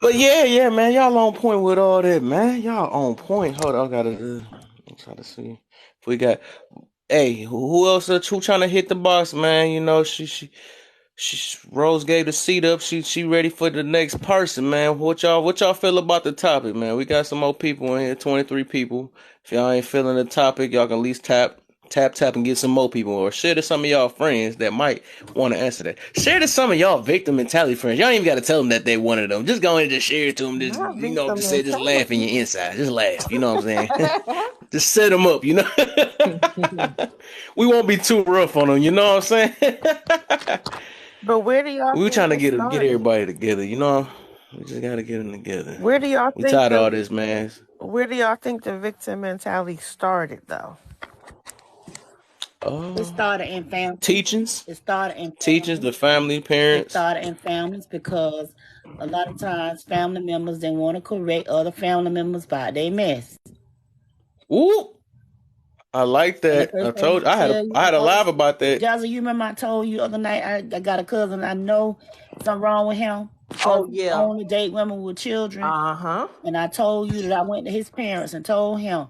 A: But yeah, man, y'all on point with all that, man. Y'all on point. Hold on, I gotta. I'm trying to see if we got. Hey, who else? Who trying to hit the box, man? You know, she Rose gave the seat up. She ready for the next person, man. What y'all feel about the topic, man? We got some more people in here, 23 people. If y'all ain't feeling the topic, y'all can at least tap and get some more people, or share to some of y'all friends that might want to answer that. Share to some of y'all victim mentality friends. Y'all ain't even got to tell them that they one of them. Just go and just share it to them. Just
B: Not victim
A: just say, just laugh in
B: mentality.
A: your inside. Just laugh. You know what I'm saying? Just set them up. You know. We won't be too rough on them. You know what I'm saying?
E: But where do y'all
A: We were
E: think
A: trying to
E: it
A: get
E: started?
A: everybody together. You know. We just gotta get them together.
E: Where do y'all
A: We
E: think
A: tired of all
E: the
A: this, man.
E: Where do y'all think the victim mentality started, though?
G: It started in families.
A: Teachings,
G: It started in
A: the
G: families.
A: family,
G: It
A: parents.
G: started in families because a lot of times family members didn't want to correct other family members about their mess.
A: Ooh, I like
G: And the
A: that.
G: first
A: I
G: person
A: told
G: to tell you
A: I
G: the
A: had a live
G: first,
A: about that.
G: Jazzy, you remember I told you the other night I got a cousin. I know something wrong with him because
B: Oh
G: he
B: yeah.
G: only date women with children.
B: Uh-huh.
G: And I told you that I went to his parents and told him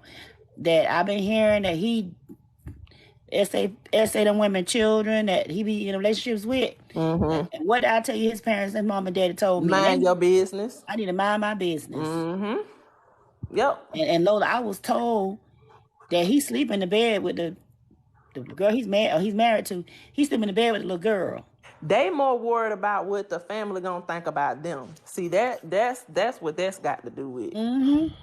G: that I've been hearing that he essay them women children that he be in relationships with.
B: Mm-hmm.
G: And what did I tell you his parents and mom and daddy told me?
B: Mind your business.
G: I need to mind my business.
B: Mm-hmm. Yep.
G: And Lola, I was told that he sleep in the bed with the girl he's married to. He sleep in the bed with the little girl.
B: They more worried about what the family gonna think about them. See that's what that's got to do with.
G: Mm-hmm.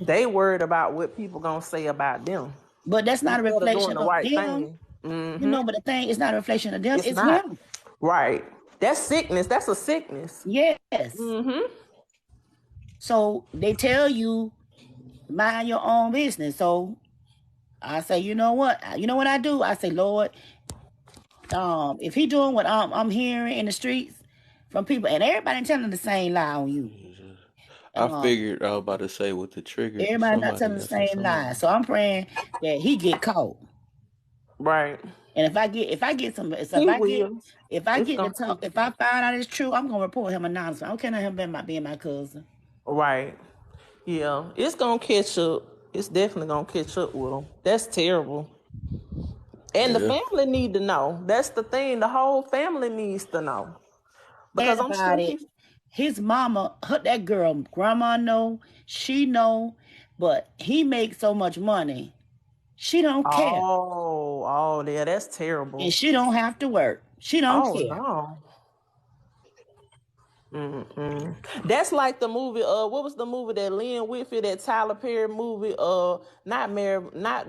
B: They worried about what people gonna say about them
G: But that's not a
B: instead of doing
G: reflection
B: the
G: of
B: right
G: them.
B: thing.
G: But the thing is not a reflection of them,
B: It's
G: it's
B: not
G: him.
B: right. That's sickness. That's a sickness.
G: Yes. So they tell you mind your own business. So I say, you know what? I do? I say, Lord, if he doing what I'm hearing in the streets from people, and everybody telling the same lie on you.
A: I figured I was about to say what the trigger.
G: Everybody not telling
A: Somebody
G: the
A: else said
G: same
A: something
G: lie.
A: else.
G: So I'm praying that he get caught.
B: Right.
G: And if I get some, so
B: He will.
G: if I
B: It's
G: get to
B: gonna
G: talk,
B: keep
G: if I find out it's true, I'm gonna report him anonymous. I don't care about him being my cousin.
B: right. Yeah. It's gonna catch up. It's definitely gonna catch up with them. That's terrible. And the
A: Yeah.
B: family need to know. That's the thing. The whole family needs to know. Because
G: And
B: I'm
G: about
B: sure
G: it, his mama, that girl, grandma know, she know, but he makes so much money, she don't care,
B: yeah, that's terrible.
G: and she don't have to work. She don't
B: Oh
G: care.
B: no. That's like the movie. What was the movie that Lynn Whitfield, that Tyler Perry movie? Not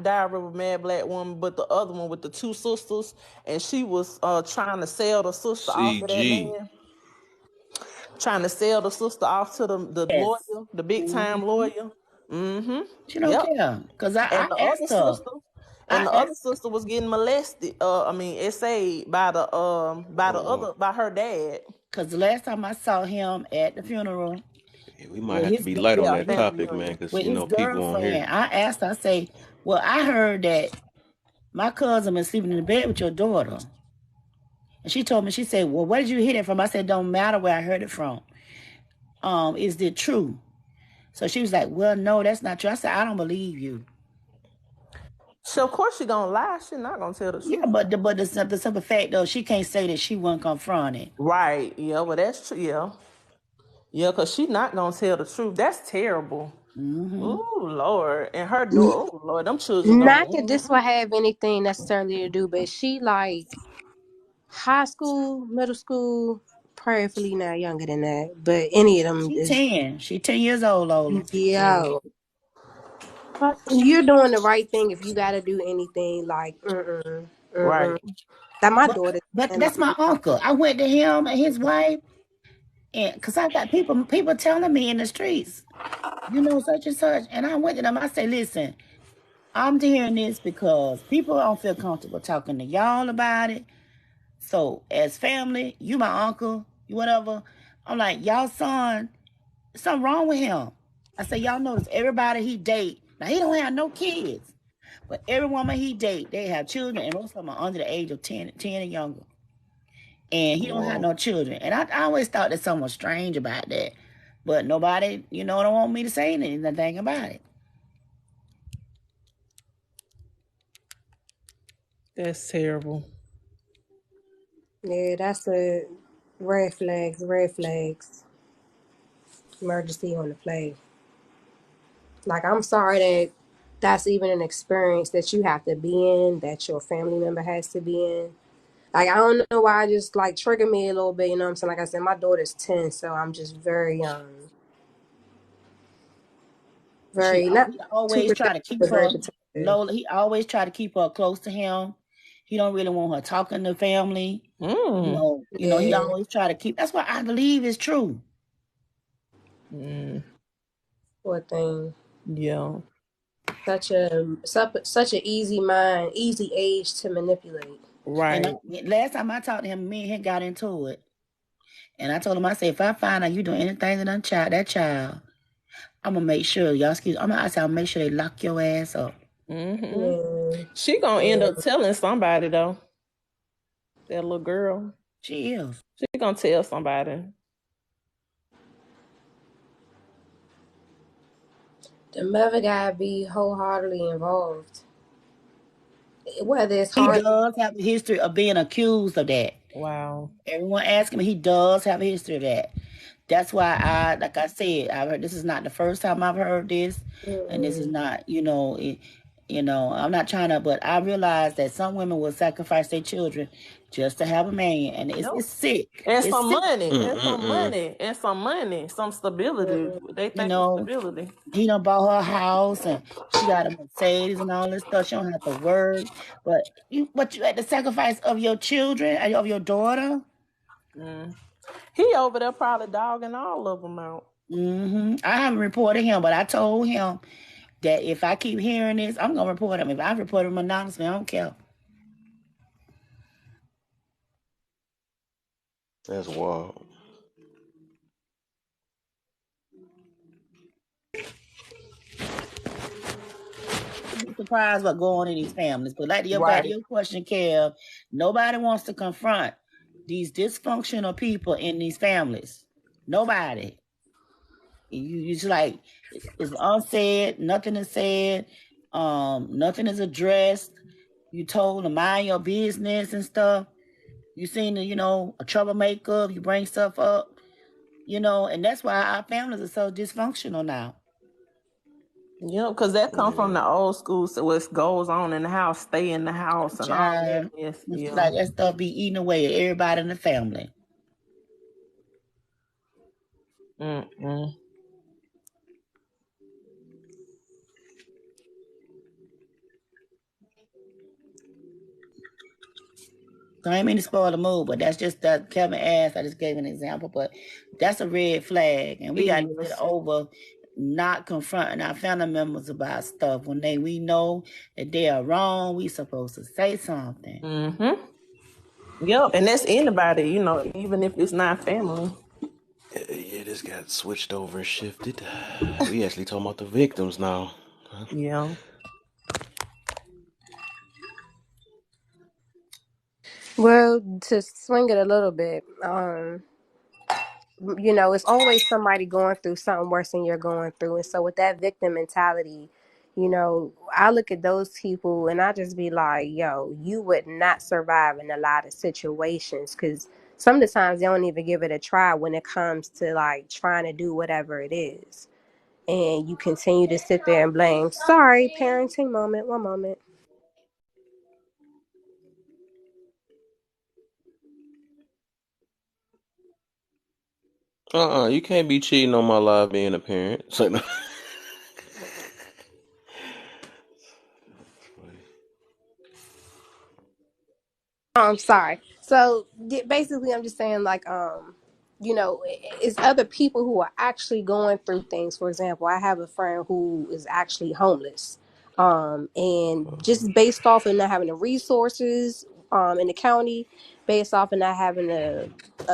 B: Diary of a Mad Black Woman, but the other one with the two sisters, and she was trying to sell the sister off to that
A: CG.
B: man, trying to sell the sister off to the
G: Yes.
B: lawyer, the big time
G: Mhm.
B: lawyer. Mm-hmm.
G: She don't
B: Yep.
G: care, cause
B: And
G: I
B: the other
G: asked her.
B: sister,
G: I
B: and the other
G: asked
B: sister was getting molested. Essayed
A: Oh,
B: by her dad.
G: because the last time I saw him at the funeral
A: yeah, we might
G: with
A: have to
G: his
A: be light on
B: Yeah,
A: that
B: family
A: topic, man,
B: reunion.
A: because
G: with
A: you
G: his
A: know people on here.
G: girlfriend, I asked her, I say, well, I heard that my cousin was sleeping in the bed with your daughter. And she told me, she said, well, where did you hear that from? I said, don't matter where I heard it from. Is it true? So she was like, well, no, that's not true. I said, I don't believe you.
B: So of course she gonna lie. She not gonna tell the
G: Yeah,
B: truth.
G: the simple fact though, she can't say that she wasn't confronted.
B: Right. Yeah, well that's true. Yeah. Yeah, because she not gonna tell the truth. That's terrible.
G: Mm-hmm.
B: Ooh, Lord. And her
H: N-
B: daughter, oh Lord, them children gonna
H: Not that this will have anything necessarily to do, but she like high school, middle school, prayerfully not younger than that. But any of them
G: She
H: is
G: 10. She 10 years old, Lola.
H: yo. You're doing the right thing if you gotta do anything like
B: Right.
H: That my
G: But
H: daughter
G: but
H: and my
G: that's my uncle. I went to him and his wife, and because I got people telling me in the streets, such and such. And I went to them. I say, listen, I'm hearing this because people don't feel comfortable talking to y'all about it. So as family, you my uncle, you whatever. I'm like, y'all son, something wrong with him. I say, y'all notice everybody he date. Now he don't have no kids. But every woman he date, they have children, and most of them are under the age of 10 and younger. And he don't have
B: Whoa.
G: no children. And I always thought that something was strange about that. But nobody, don't want me to say anything about it.
B: That's terrible.
H: yeah, that's a red flags, red flags. Emergency on the play. Like I'm sorry that that's even an experience that you have to be in, that your family member has to be in. Like I don't know why I just like trigger me a little bit, you know what I'm saying? Like I said, my daughter's 10, so I'm just very
G: She
H: very not
G: he
H: too
G: always try
H: protective,
G: to keep
H: but very
G: her
H: protective.
G: Lola. He always try to keep her close to him. He don't really want her talking to family.
B: Mm.
G: He
H: Yeah.
G: always try to keep. That's what I believe is true.
B: Mm.
H: Poor thing.
B: Yeah.
H: Such an easy mind, easy age to manipulate.
G: And
B: Right.
G: last time I talked to him, me and him got into it. And I told him, I said, if I find out you doing anything to that child, I'm gonna make sure y'all. I said, I'll make sure they lock your ass up.
B: Mm-hmm.
H: Yeah.
B: She gonna end
H: Yeah.
B: up telling somebody though. That little girl.
G: She is.
B: She gonna tell somebody.
H: The mother gotta be wholeheartedly involved. Whether it's
G: He
H: hard.
G: does have a history of being accused of that.
B: Wow.
G: Everyone asking me, he does have a history of that. That's why like I said, I heard this is not the first time I've heard this, and this is
H: Mm-mm.
G: not, I'm not trying to, but I realize that some women will sacrifice their children just to have a man, and it's,
B: Yep.
G: it's sick.
B: And
G: It's
B: some
G: sick.
B: money. And some
A: Mm-mm-mm.
B: money. And some money. Some stability.
H: Mm-mm.
B: They
G: You
B: think it's
G: know,
B: stability.
G: he done bought her house, and she got a Mercedes and all this stuff. She don't have to work, but you at the sacrifice of your children, of your daughter.
B: Mm. He over there probably dogging all of them out.
G: I haven't reported him, but I told him that if I keep hearing this, I'm gonna report him. If I report him anonymously, I don't care.
A: That's wild.
G: You'd be surprised what go on in these families. But like back to
B: Right.
G: your question, Kev, nobody wants to confront these dysfunctional people in these families. Nobody. You just like it's unsaid, nothing is said, nothing is addressed. You told to mind your business and stuff. You seen a troublemaker, you bring stuff up, and that's why our families are so dysfunctional now.
B: Yep, because that come from
A: Yeah.
B: the old school. So what goes on in the house, stay in the house and all that
G: Child,
B: mess.
G: it's
B: Yeah.
G: like that stuff be eating away at everybody in the family.
B: Mm-mm.
G: So I ain't mean to spoil the mood, but that's just that Kevin asked. I just gave an example, but that's a red flag, and we got to get
B: Yes.
G: over not confronting our family members about stuff when we know that they are wrong. We supposed to say something.
B: Mm-hmm. Yep, and that's anybody, even if it's not family.
A: Yeah, this got switched over and shifted. We actually talking about the victims now. Huh?
B: Yeah.
H: Well, to swing it a little bit, it's always somebody going through something worse than you're going through. And so with that victim mentality, I look at those people and I just be like, yo, you would not survive in a lot of situations because some of the times they don't even give it a try when it comes to like trying to do whatever it is. And you continue to sit there and blame. Sorry, parenting moment, one moment.
A: You can't be cheating on my life being a parent. So, no.
H: I'm sorry. So basically, I'm just saying, like, it's other people who are actually going through things. For example, I have a friend who is actually homeless, and just based off of not having the resources, in the county, based off of not having a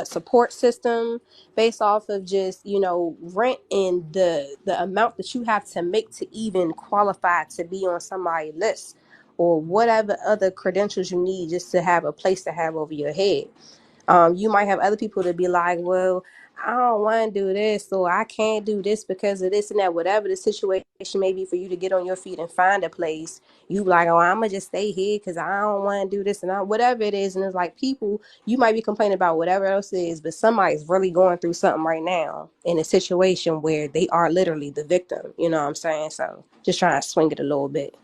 H: support system, based off of just rent and the amount that you have to make to even qualify to be on somebody's list or whatever other credentials you need just to have a place to have over your head. You might have other people to be like, well, I don't want to do this, or I can't do this because of this and that. Whatever the situation may be for you to get on your feet and find a place, you like, oh, I'm gonna just stay here because I don't want to do this and whatever it is. And it's like people, you might be complaining about whatever else it is, but somebody's really going through something right now in a situation where they are literally the victim. You know what I'm saying? So just trying to swing it a little bit.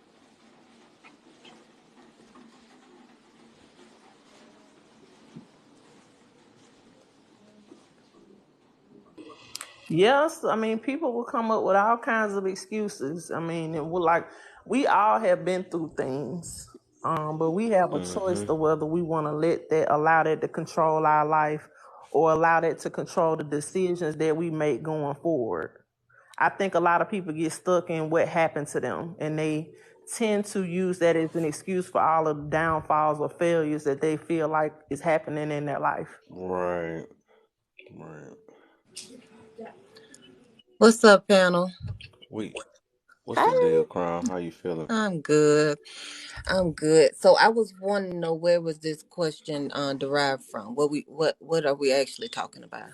B: Yes, I mean, people will come up with all kinds of excuses. I mean, it will like we all have been through things, but we have a choice
A: Mm-hmm.
B: to whether we want to allow that to control our life, or allow that to control the decisions that we make going forward. I think a lot of people get stuck in what happened to them, and they tend to use that as an excuse for all of the downfalls or failures that they feel like is happening in their life.
A: Right. Right.
J: What's up, panel?
A: We. What's the
J: Hey.
A: deal, Crown? How you feeling?
J: I'm good. I'm good. So I was wanting to know, where was this question derived from? What are we actually talking about?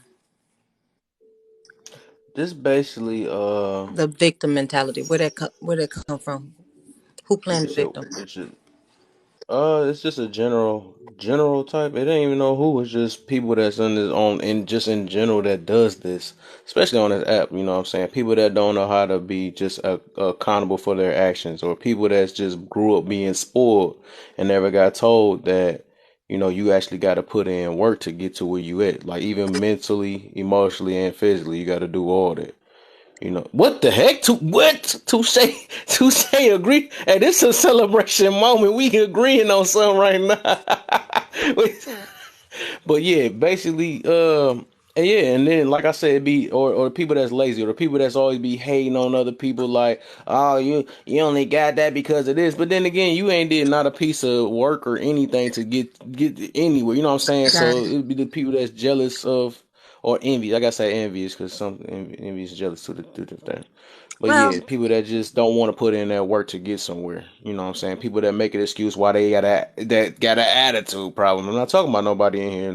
A: This basically
J: The victim mentality. Where that come from? Who playing
A: you
J: the
A: said
J: victim?
A: it's just a general type. It ain't even know who. It's just people that's in this on in just in general that does this, especially on this app. You know what I'm saying? People that don't know how to be just accountable for their actions, or people that's just grew up being spoiled and never got told that you actually got to put in work to get to where you at. Like even mentally, emotionally, and physically, you got to do all that. What the heck? Touche agree. Hey, this is a celebration moment. We agreeing on something right now. But yeah, basically, and yeah, and then like I said, it be or people that's lazy, or the people that's always be hating on other people, like, oh, you only got that because of this. But then again, you ain't did not a piece of work or anything to get anywhere. You know what I'm saying?
J: Got
A: So
J: it.
A: it'd be the people that's jealous of or envy. I gotta say envious because some envy is jealous to the thing. But
J: Well,
A: yeah, people that just don't want to put in that work to get somewhere. You know what I'm saying? People that make an excuse why they got an attitude problem. I'm not talking about nobody in here.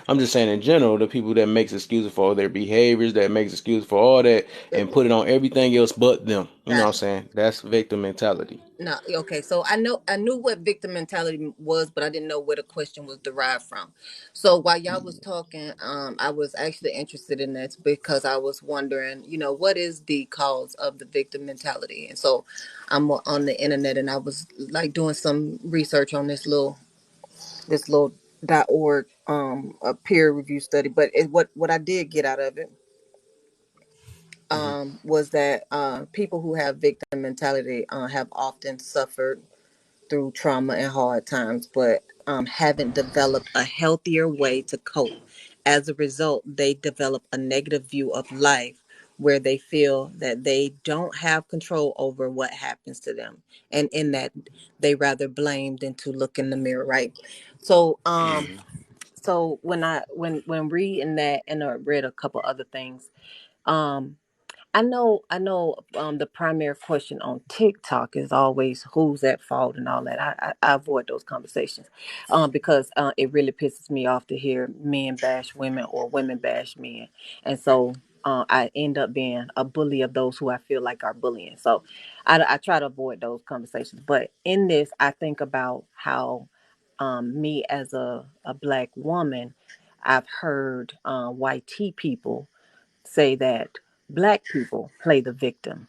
A: I'm just saying in general, the people that makes excuses for all their behaviors, that makes excuses for all that, and put it on everything else but them. You know what
J: got
A: I'm
J: it.
A: saying? That's victim mentality.
J: No, okay. So I knew what victim mentality was, but I didn't know where the question was derived from. So while y'all was talking, I was actually interested in that because I was wondering, what is the cause of the victim mentality? And so I'm on the internet, and I was like doing some research on this little .org a peer review study. But what I did get out of it
A: Hmm.
J: was that people who have victim mentality have often suffered through trauma and hard times, but haven't developed a healthier way to cope. As a result, they develop a negative view of life where they feel that they don't have control over what happens to them. And in that, they rather blame than to look in the mirror, right? So,
A: Hmm.
J: when reading that, and I read a couple other things, um, I know. The primary question on TikTok is always who's at fault and all that. I avoid those conversations, because it really pisses me off to hear men bash women or women bash men, and so I end up being a bully of those who I feel like are bullying. So I try to avoid those conversations. But in this, I think about how me as a black woman, I've heard white tea people say that black people play the victim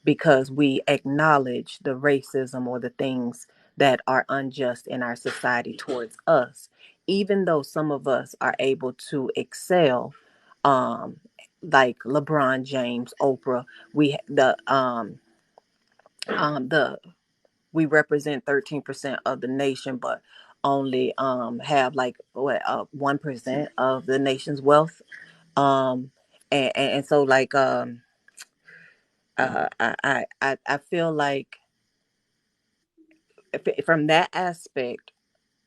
J: because we acknowledge the racism or the things that are unjust in our society towards us, even though some of us are able to excel. um, like LeBron James, Oprah. The we represent 13% of the nation, but only have like what 1% of the nation's wealth. Um, and so like I feel like from that aspect,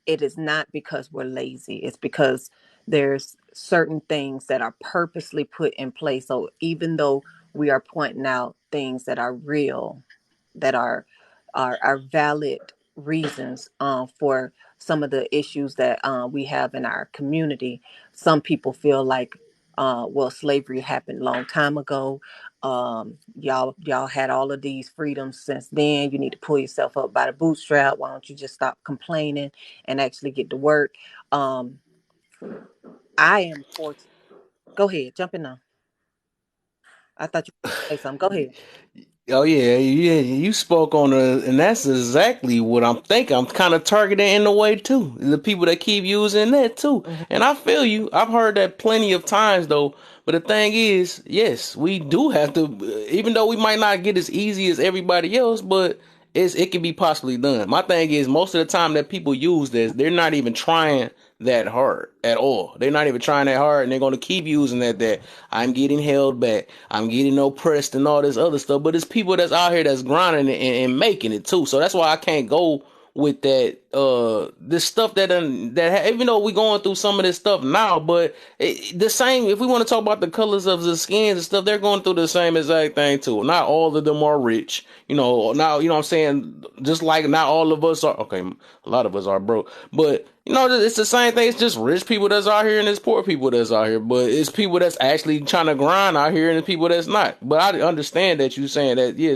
J: it is not because we're lazy. It's because there's certain things that are purposely put in place. So even though we are pointing out things that are real, that are valid reasons for some of the issues that we have in our community, some people feel like, well, slavery happened a long time ago. Y'all had all of these freedoms since then. You need to pull yourself up by the bootstrap. Why don't you just stop complaining and actually get to work? Um, I am fortunate. Go ahead, jump in now. I thought you were gonna say something. Go ahead.
A: Oh yeah, yeah, you spoke on and that's exactly what I'm thinking. I'm kind of targeting in a way too. The people that keep using that too,
J: Mhm.
A: and I feel you. I've heard that plenty of times though. But the thing is, yes, we do have to. Even though we might not get as easy as everybody else, but it can be possibly done. My thing is, most of the time that people use this, they're not even trying that hard at all. They're not even trying that hard, and they're going to keep using that I'm getting held back, I'm getting oppressed, and all this other stuff. But it's people that's out here that's grinding and making it too. So that's why I can't go with that this stuff even though we going through some of this stuff now, but the same, if we want to talk about the colors of the skins and stuff, they're going through the same exact thing too. Not all of them are rich, now, what I'm saying, just like not all of us are, okay, a lot of us are broke, but it's the same thing. It's just rich people that's out here and it's poor people that's out here, but it's people that's actually trying to grind out here and it's people that's not. But I understand that you saying that, yeah,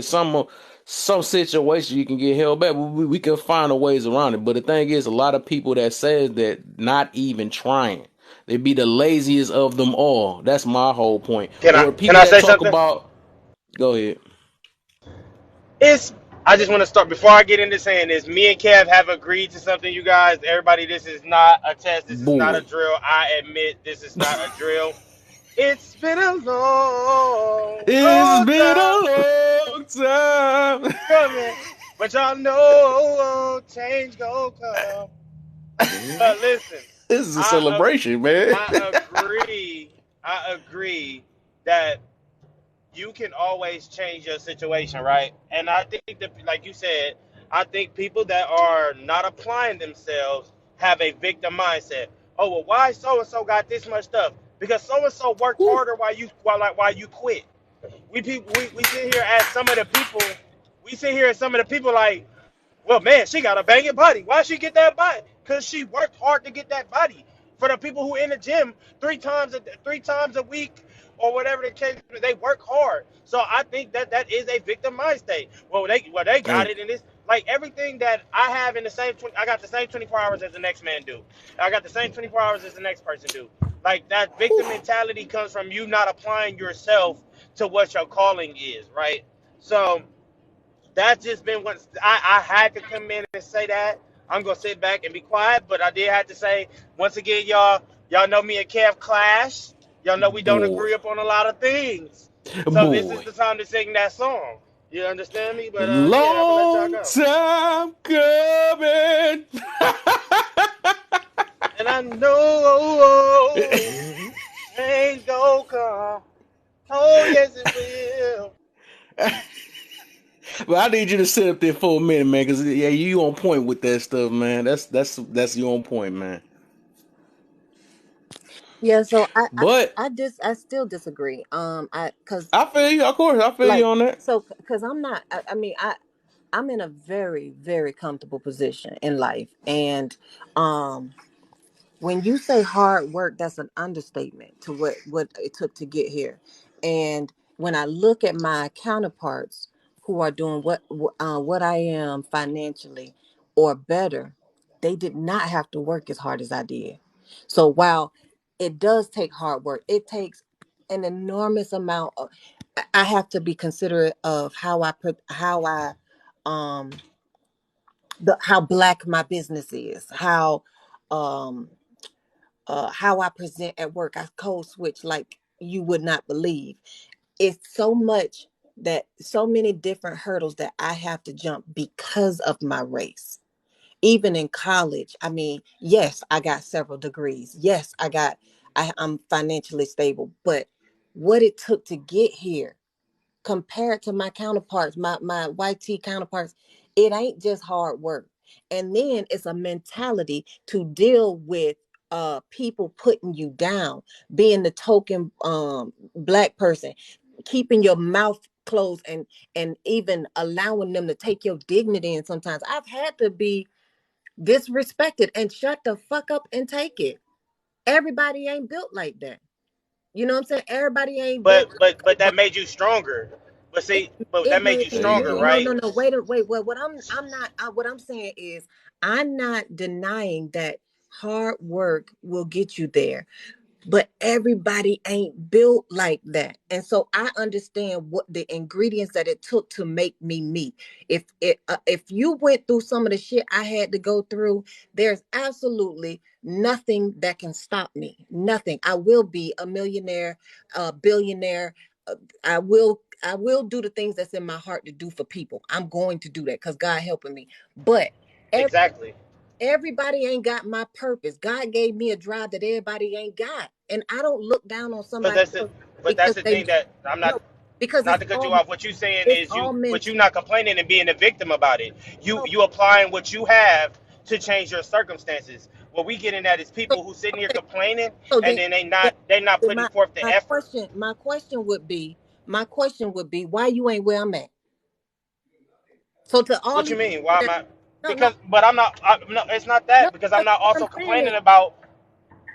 A: some situations you can get held back. We can find a ways around it. But the thing is, a lot of people that says that not even trying. They be the laziest of them all. That's my whole point.
K: Can I
A: Or
K: can
A: people
K: I
A: that
K: say
A: talk
K: something?
A: about. Go ahead.
K: It's I just want to start before I get into saying this. Me and Kev have agreed to something, you guys. Everybody, this is not a test. This is not a
A: Boy.
K: drill. I admit this is not a drill. It's been a long,
A: It's
K: long
A: been
K: time
A: a long time.
K: coming, but y'all know change gonna come. But listen,
A: This is a
K: I
A: celebration, man.
K: I agree. I agree that you can always change your situation, right? And I think that, like you said, I think people that are not applying themselves have a victim mindset. Oh well, why so and so got this much stuff? Because so and so worked
A: Whew.
K: harder while you quit. We sit here as some of the people. We sit here as some of the people like, well, man, she got a banging body. Why she get that body? Because she worked hard to get that body. For the people who in the gym 3 times a week or whatever the case, they work hard. So I think that is a victim mind state. Well they got
A: Thank
K: it in this, like everything that I have in the same. I got the same 24 hours as the next man do. I got the same 24 hours as the next person do. Like that
A: you.
K: victim mentality comes from you not applying yourself to what your calling is, right? So that's just been what I had to come in and say that. I'm gonna sit back and be quiet, but I did have to say once again, y'all know me and Kev clash. Y'all know we don't
A: Boy.
K: agree upon a lot of things. So this is
A: Boy.
K: the time to sing that song. You understand me? But yeah, I'm gonna let y'all
A: Long
K: go.
A: time coming.
K: And I know change gonna come. Oh yes it will.
A: But I need you to sit up there for a minute, man, because yeah, you on point with that stuff, man. That's you on point, man.
J: Yeah, so
A: But
J: I still disagree. I because
A: I feel you, of course, I feel you
J: like
A: on that.
J: so because I'm not. I mean, I'm in a very very comfortable position in life, and um, when you say hard work, that's an understatement to what it took to get here. And when I look at my counterparts who are doing what I am financially or better, they did not have to work as hard as I did. So while it does take hard work, it takes an enormous amount of. I have to be considerate of um how black my business is, um how I present at work. I code switch like you would not believe. It's so much that so many different hurdles that I have to jump because of my race. Even in college, I mean, yes, I got several degrees. Yes, I'm financially stable, but what it took to get here compared to my counterparts, my white tea counterparts, it ain't just hard work. And then it's a mentality to deal with people putting you down, being the token black person, keeping your mouth closed, and even allowing them to take your dignity. And sometimes I've had to be disrespected and shut the fuck up and take it. Everybody ain't built like that. You know what I'm saying? Everybody ain't built
K: But that made you stronger. But see, but
J: it
K: that made you
J: made me
A: There you
K: stronger,
J: more.
A: go.
J: No,
K: right?
J: no, no. Wait. Well, what I'm saying is, I'm not denying that hard work will get you there, but everybody ain't built like that. And so I understand what the ingredients that it took to make me me. If you went through some of the shit I had to go through, there's absolutely nothing that can stop me. Nothing. I will be a millionaire, a billionaire. I will do the things that's in my heart to do for people. I'm going to do that because God helping me. But
K: Exactly.
J: everybody ain't got my purpose. God gave me a drive that everybody ain't got. And I don't look down on
K: But
J: somebody
K: that's the
J: else
K: but that's
J: because
K: the
J: they
K: thing that I'm
J: no,
K: not,
J: because
K: not to cut you off. What you saying
J: it's
K: is
J: all
K: but you
J: mental.
K: not complaining and being a victim about it.
J: So,
K: You applying what you have to change your circumstances. What we getting at is
J: so
K: people who sitting here
J: okay,
K: complaining
J: so
K: and
J: then,
K: then
J: then,
K: they not
J: then
K: putting forth the
J: my
K: effort.
J: question, my question would be why you ain't where I'm at? So to all
K: What
J: these
K: you mean? Why am
J: that
K: I?
J: no, no,
K: Because but I'm not. No, it's not
J: no,
K: that because I'm not
J: what I'm
K: also
J: saying is
K: complaining about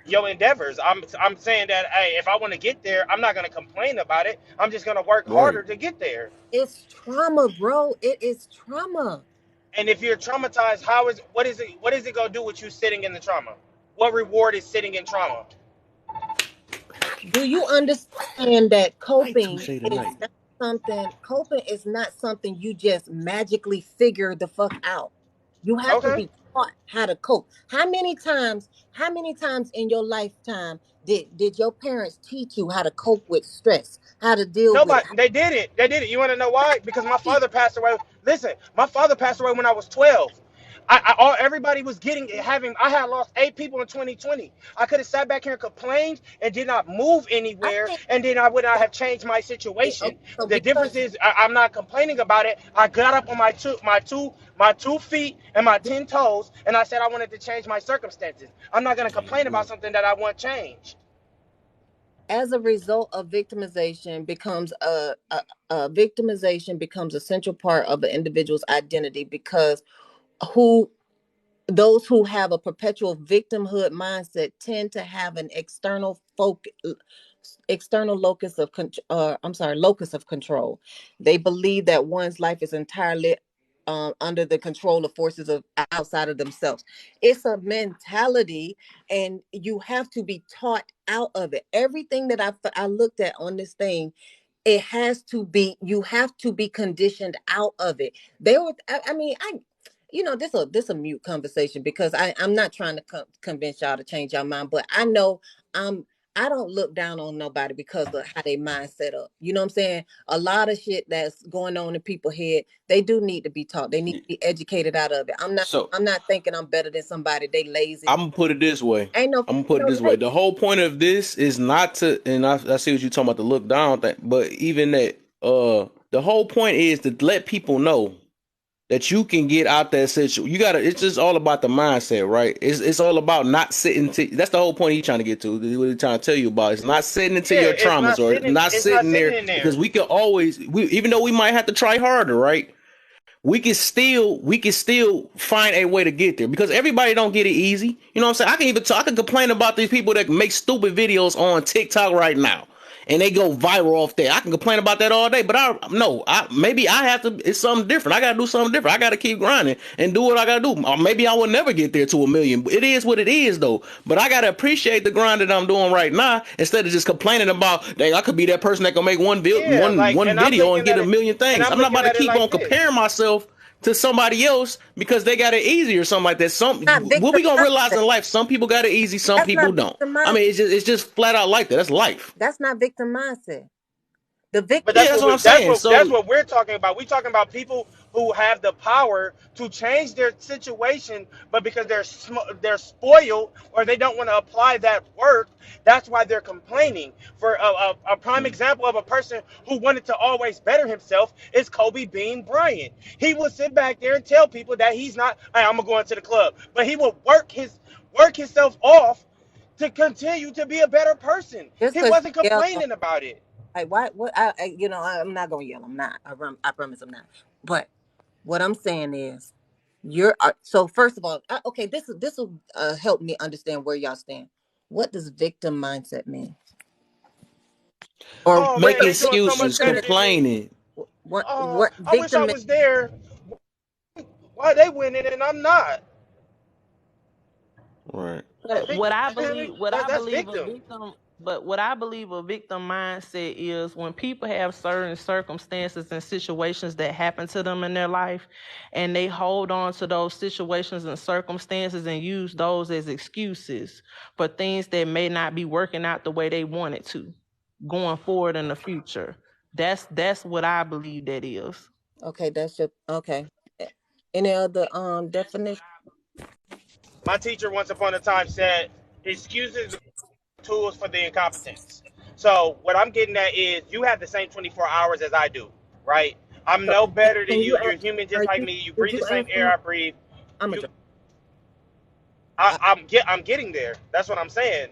K: your endeavors. I'm saying that hey, if I want to get there, I'm not gonna complain about it. I'm just gonna work
A: Right.
K: harder to get there.
J: it's trauma, bro. It is trauma.
K: And if you're traumatized, how is what is it gonna do with you sitting in the trauma? What reward is sitting in trauma?
J: Do you understand that
A: Night
J: coping
A: tooshay
J: is
A: tonight.
J: not something you just magically figure the fuck out. You have to
K: Okay.
J: be taught how to cope. How many times in your lifetime did your parents teach you how to cope with stress, how to deal with
K: Nobody, they did it. They did it. You want to know why? Because my
J: how
K: father passed away. Listen, my father passed away when I was 12. Everybody was getting having. I had lost 8 people in 2020. I could have sat back here and complained and did not move
J: I
K: anywhere,
J: think
K: and then I would not
J: that
K: have changed my
J: okay,
K: situation.
J: so
K: The difference
J: because
K: is I'm not complaining about it. I got up on my two feet and my 10 toes, and I said I wanted to change my circumstances. I'm not gonna
A: There you
K: complain about
A: go.
K: something that I want changed.
J: as a result of victimization becomes a central part of an individual's identity because who those who have a perpetual victimhood mindset tend to have an external locus of control. They believe that one's life is entirely under the control of forces of outside of themselves. It's a mentality, and you have to be taught out of it. Everything that I looked at on this thing, it has to be you have to be conditioned out of it. I mean, this a mute conversation because I'm not trying to convince y'all to change your mind, but I know I'm I don't look down on nobody because of how they mind set up. You know what I'm saying? A lot of shit that's going on in people's head, they do need to be taught. They need to be educated out of it. I'm not
A: So
J: I'm not thinking I'm better than somebody. They lazy.
A: I'm gonna put it this way.
J: Ain't no
A: I'm gonna put it this way.
J: like
A: The whole point of this is not to, and I see what you're talking about, the look down thing, but even that, the whole point is to let people know that you can get out that situation. You gotta. It's just all about the mindset, right? It's all about not sitting. That's the whole point he's trying to get to. What he's trying to tell you about. It's not sitting into
K: Yeah,
A: your traumas, or not
K: it's not
A: sitting
K: sitting
A: there
K: in there.
A: because we can always. Even though we might have to try harder, right? We can still find a way to get there because everybody don't get it easy. You know what I'm saying? I can complain about these people that make stupid videos on TikTok right now and they go viral off there. I can complain about that all day, but maybe I have to. It's something different. I gotta do something different. I gotta keep grinding and do what I gotta do. Or maybe I will never get there to a million. It is what it is though. But I gotta appreciate the grind that I'm doing right now instead of just complaining about. Dang, I could be that person that can make one
K: Yeah, like,
A: one
K: and I'm
A: video and
K: looking
A: get
K: at
A: a
K: it,
A: million
K: and
A: things.
K: I'm
A: I'm not
K: looking
A: about to
K: at it
A: keep
K: like
A: on
K: this.
A: comparing myself to somebody else because they got it easy or something like that.
J: Not
A: What
J: victim
A: we gonna realize
J: mindset.
A: in life? Some people got it easy, some
J: That's
A: people
J: not
A: don't.
J: victim
A: I
J: mindset.
A: mean, it's just flat out like that. That's life.
J: That's not victim mindset. The
K: But
A: Yeah,
J: victim.
A: that's what I'm saying.
K: that's
A: So
K: what we're talking about. We're talking about people who have the power to change their situation, but because they're spoiled or they don't want to apply that work, that's why they're complaining. For a prime example of a person who wanted to always better himself is Kobe Bean Bryant. He would sit back there and tell people that he's not. Hey, I'm gonna go into the club, but he would work himself off to continue to be a better person.
J: Just
K: He
J: because
K: wasn't
J: you yell,
K: complaining about it.
J: like why? What? I'm not gonna yell. I'm not. I promise I'm not. But what I'm saying is, so first of all, okay. This will help me understand where y'all stand. What does victim mindset mean? Or
K: Oh
J: what
K: man,
A: making
K: they
J: does
K: doing so
J: what
K: much
A: excuses,
J: does
K: better
J: it?
K: than me.
A: complaining.
K: Oh,
J: What
K: I wish I
J: victim?
K: was there. Why they winning and I'm not?
A: Right.
B: But what I
K: That's
B: believe a
K: victim.
B: victim, but what I believe a victim mindset is when people have certain circumstances and situations that happen to them in their life, and they hold on to those situations and circumstances and use those as excuses for things that may not be working out the way they want it to, going forward in the future. That's what I believe that is.
J: Okay, that's your okay. Any other definition?
K: My teacher once upon a time said excuses are tools for the incompetence. So what I'm getting at is you have the same 24 hours as I do, right? I'm
J: So
K: no better than
J: can
K: you.
J: you
K: You're human
J: are
K: just like
J: you
K: me. You
J: did
K: breathe
J: you
K: the same
J: answer
K: air
J: my
K: I breathe.
J: I'm a
K: You,
J: drop. I,
K: I'm getting there. That's what I'm saying.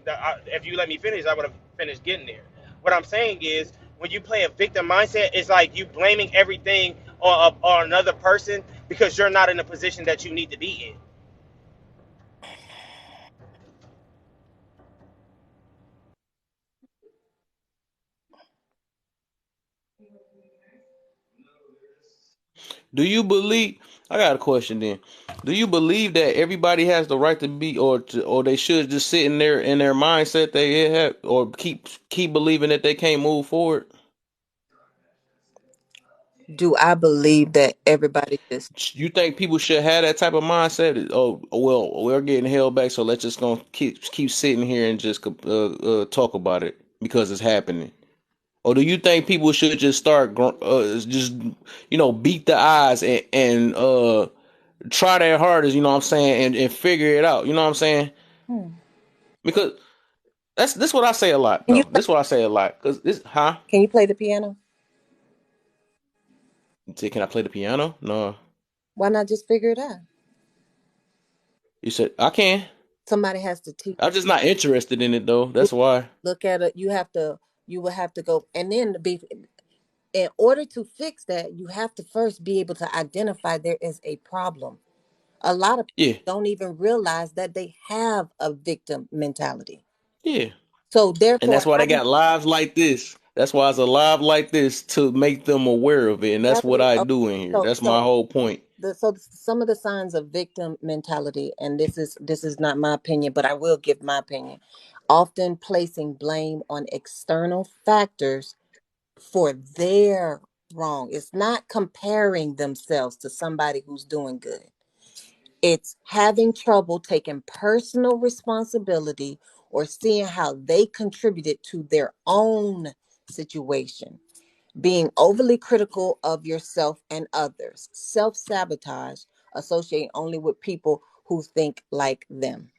K: If you let me finish, I would have finished getting there. What I'm saying is, when you play a victim mindset, it's like you blaming everything on another person because you're not in a position that you need to be in.
A: Do you believe? I got a question then. Do you believe that everybody has the right to be, or they should just sit in their mindset they have, or keep believing that they can't move forward?
J: do I believe that everybody just
A: You think people should have that type of mindset? Oh, well, we're getting held back, so let's just gonna keep sitting here and just talk about it because it's happening. Or do you think people should just start just beat the odds and try their hardest, you know what I'm saying, and figure it out, you know what I'm saying?
J: hmm.
A: Because that's this what I say a lot
J: Can you
A: though. This is what I say a lot. Cause this, huh?
J: can you play the piano?
A: You say, can I play the piano? No.
J: Why not just figure it out?
A: You said I can.
J: Somebody has to teach.
A: I'm just not interested in it though.
J: You
A: That's why.
J: look at it. You will have to go, and then to be in order to fix that, you have to first be able to identify there is a problem. A lot of
A: Yeah,
J: people don't even realize that they have a victim mentality.
A: yeah.
J: So
A: And
J: therefore,
A: that's why
J: how
A: they
J: do you
A: got lives like this. That's why it's a live like this to make them aware of it, and that's what
J: exactly
A: I
J: okay,
A: do in here.
J: so
A: That's my
J: so
A: whole point.
J: some of the signs of victim mentality, and this is not my opinion, but I will give my opinion. Often placing blame on external factors for their wrong. It's not comparing themselves to somebody who's doing good. It's having trouble taking personal responsibility or seeing how they contributed to their own situation. Being overly critical of yourself and others. Self sabotage, associating only with people who think like them.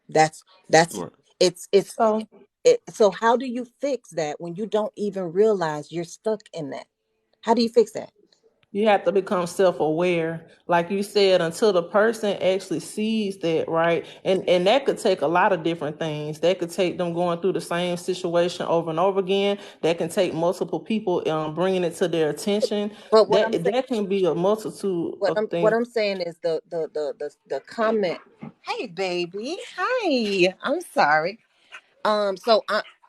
J: That's
A: Right.
J: it's
B: So
J: so how do you fix that when you don't even realize you're stuck in that? How do you fix that?
B: you have to become self-aware, like you said, until the person actually sees that, right? And that could take a lot of different things. That could take them going through the same situation over and over again. That can take multiple people bringing it to their attention.
J: But what I'm saying
B: That can be a multitude
J: what
B: of
J: I'm what
B: things.
J: I'm saying is the comment. Hey baby, hi. I'm sorry. So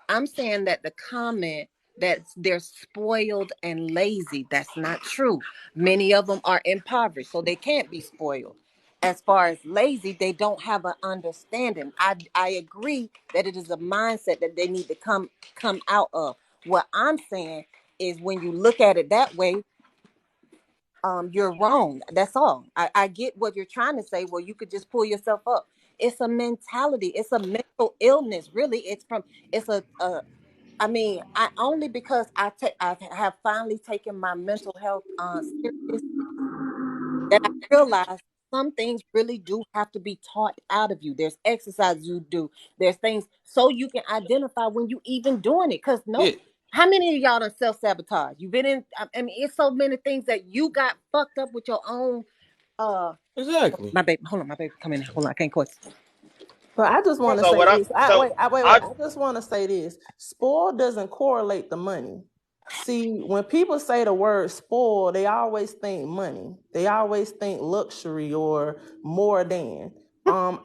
J: I'm saying that the comment that they're spoiled and lazy, that's not true. Many of them are impoverished, so they can't be spoiled. As far as lazy, they don't have an understanding. I agree that it is a mindset that they need to come out of. What I'm saying is when you look at it that way, you're wrong. That's all. I get what you're trying to say. Well, you could just pull yourself up. It's a mentality. It's a mental illness. Really, it's a I mean, I only because I have finally taken my mental health serious that I realize some things really do have to be taught out of you. There's exercises you do. There's things so you can identify when you even doing it. Cause no,
A: Yeah,
J: how many of y'all done self-sabotage? You've been in. I mean, it's so many things that you got fucked up with your own. Uh,
A: exactly.
J: my baby, hold on, my baby, come in. Hold on, I can't quit.
B: But I just want to
K: So
B: say
K: what I
B: this.
K: so
B: Wait.
K: I
B: I just want to say this. Spoil doesn't correlate the money. See, when people say the word spoil, they always think money. They always think luxury or more than.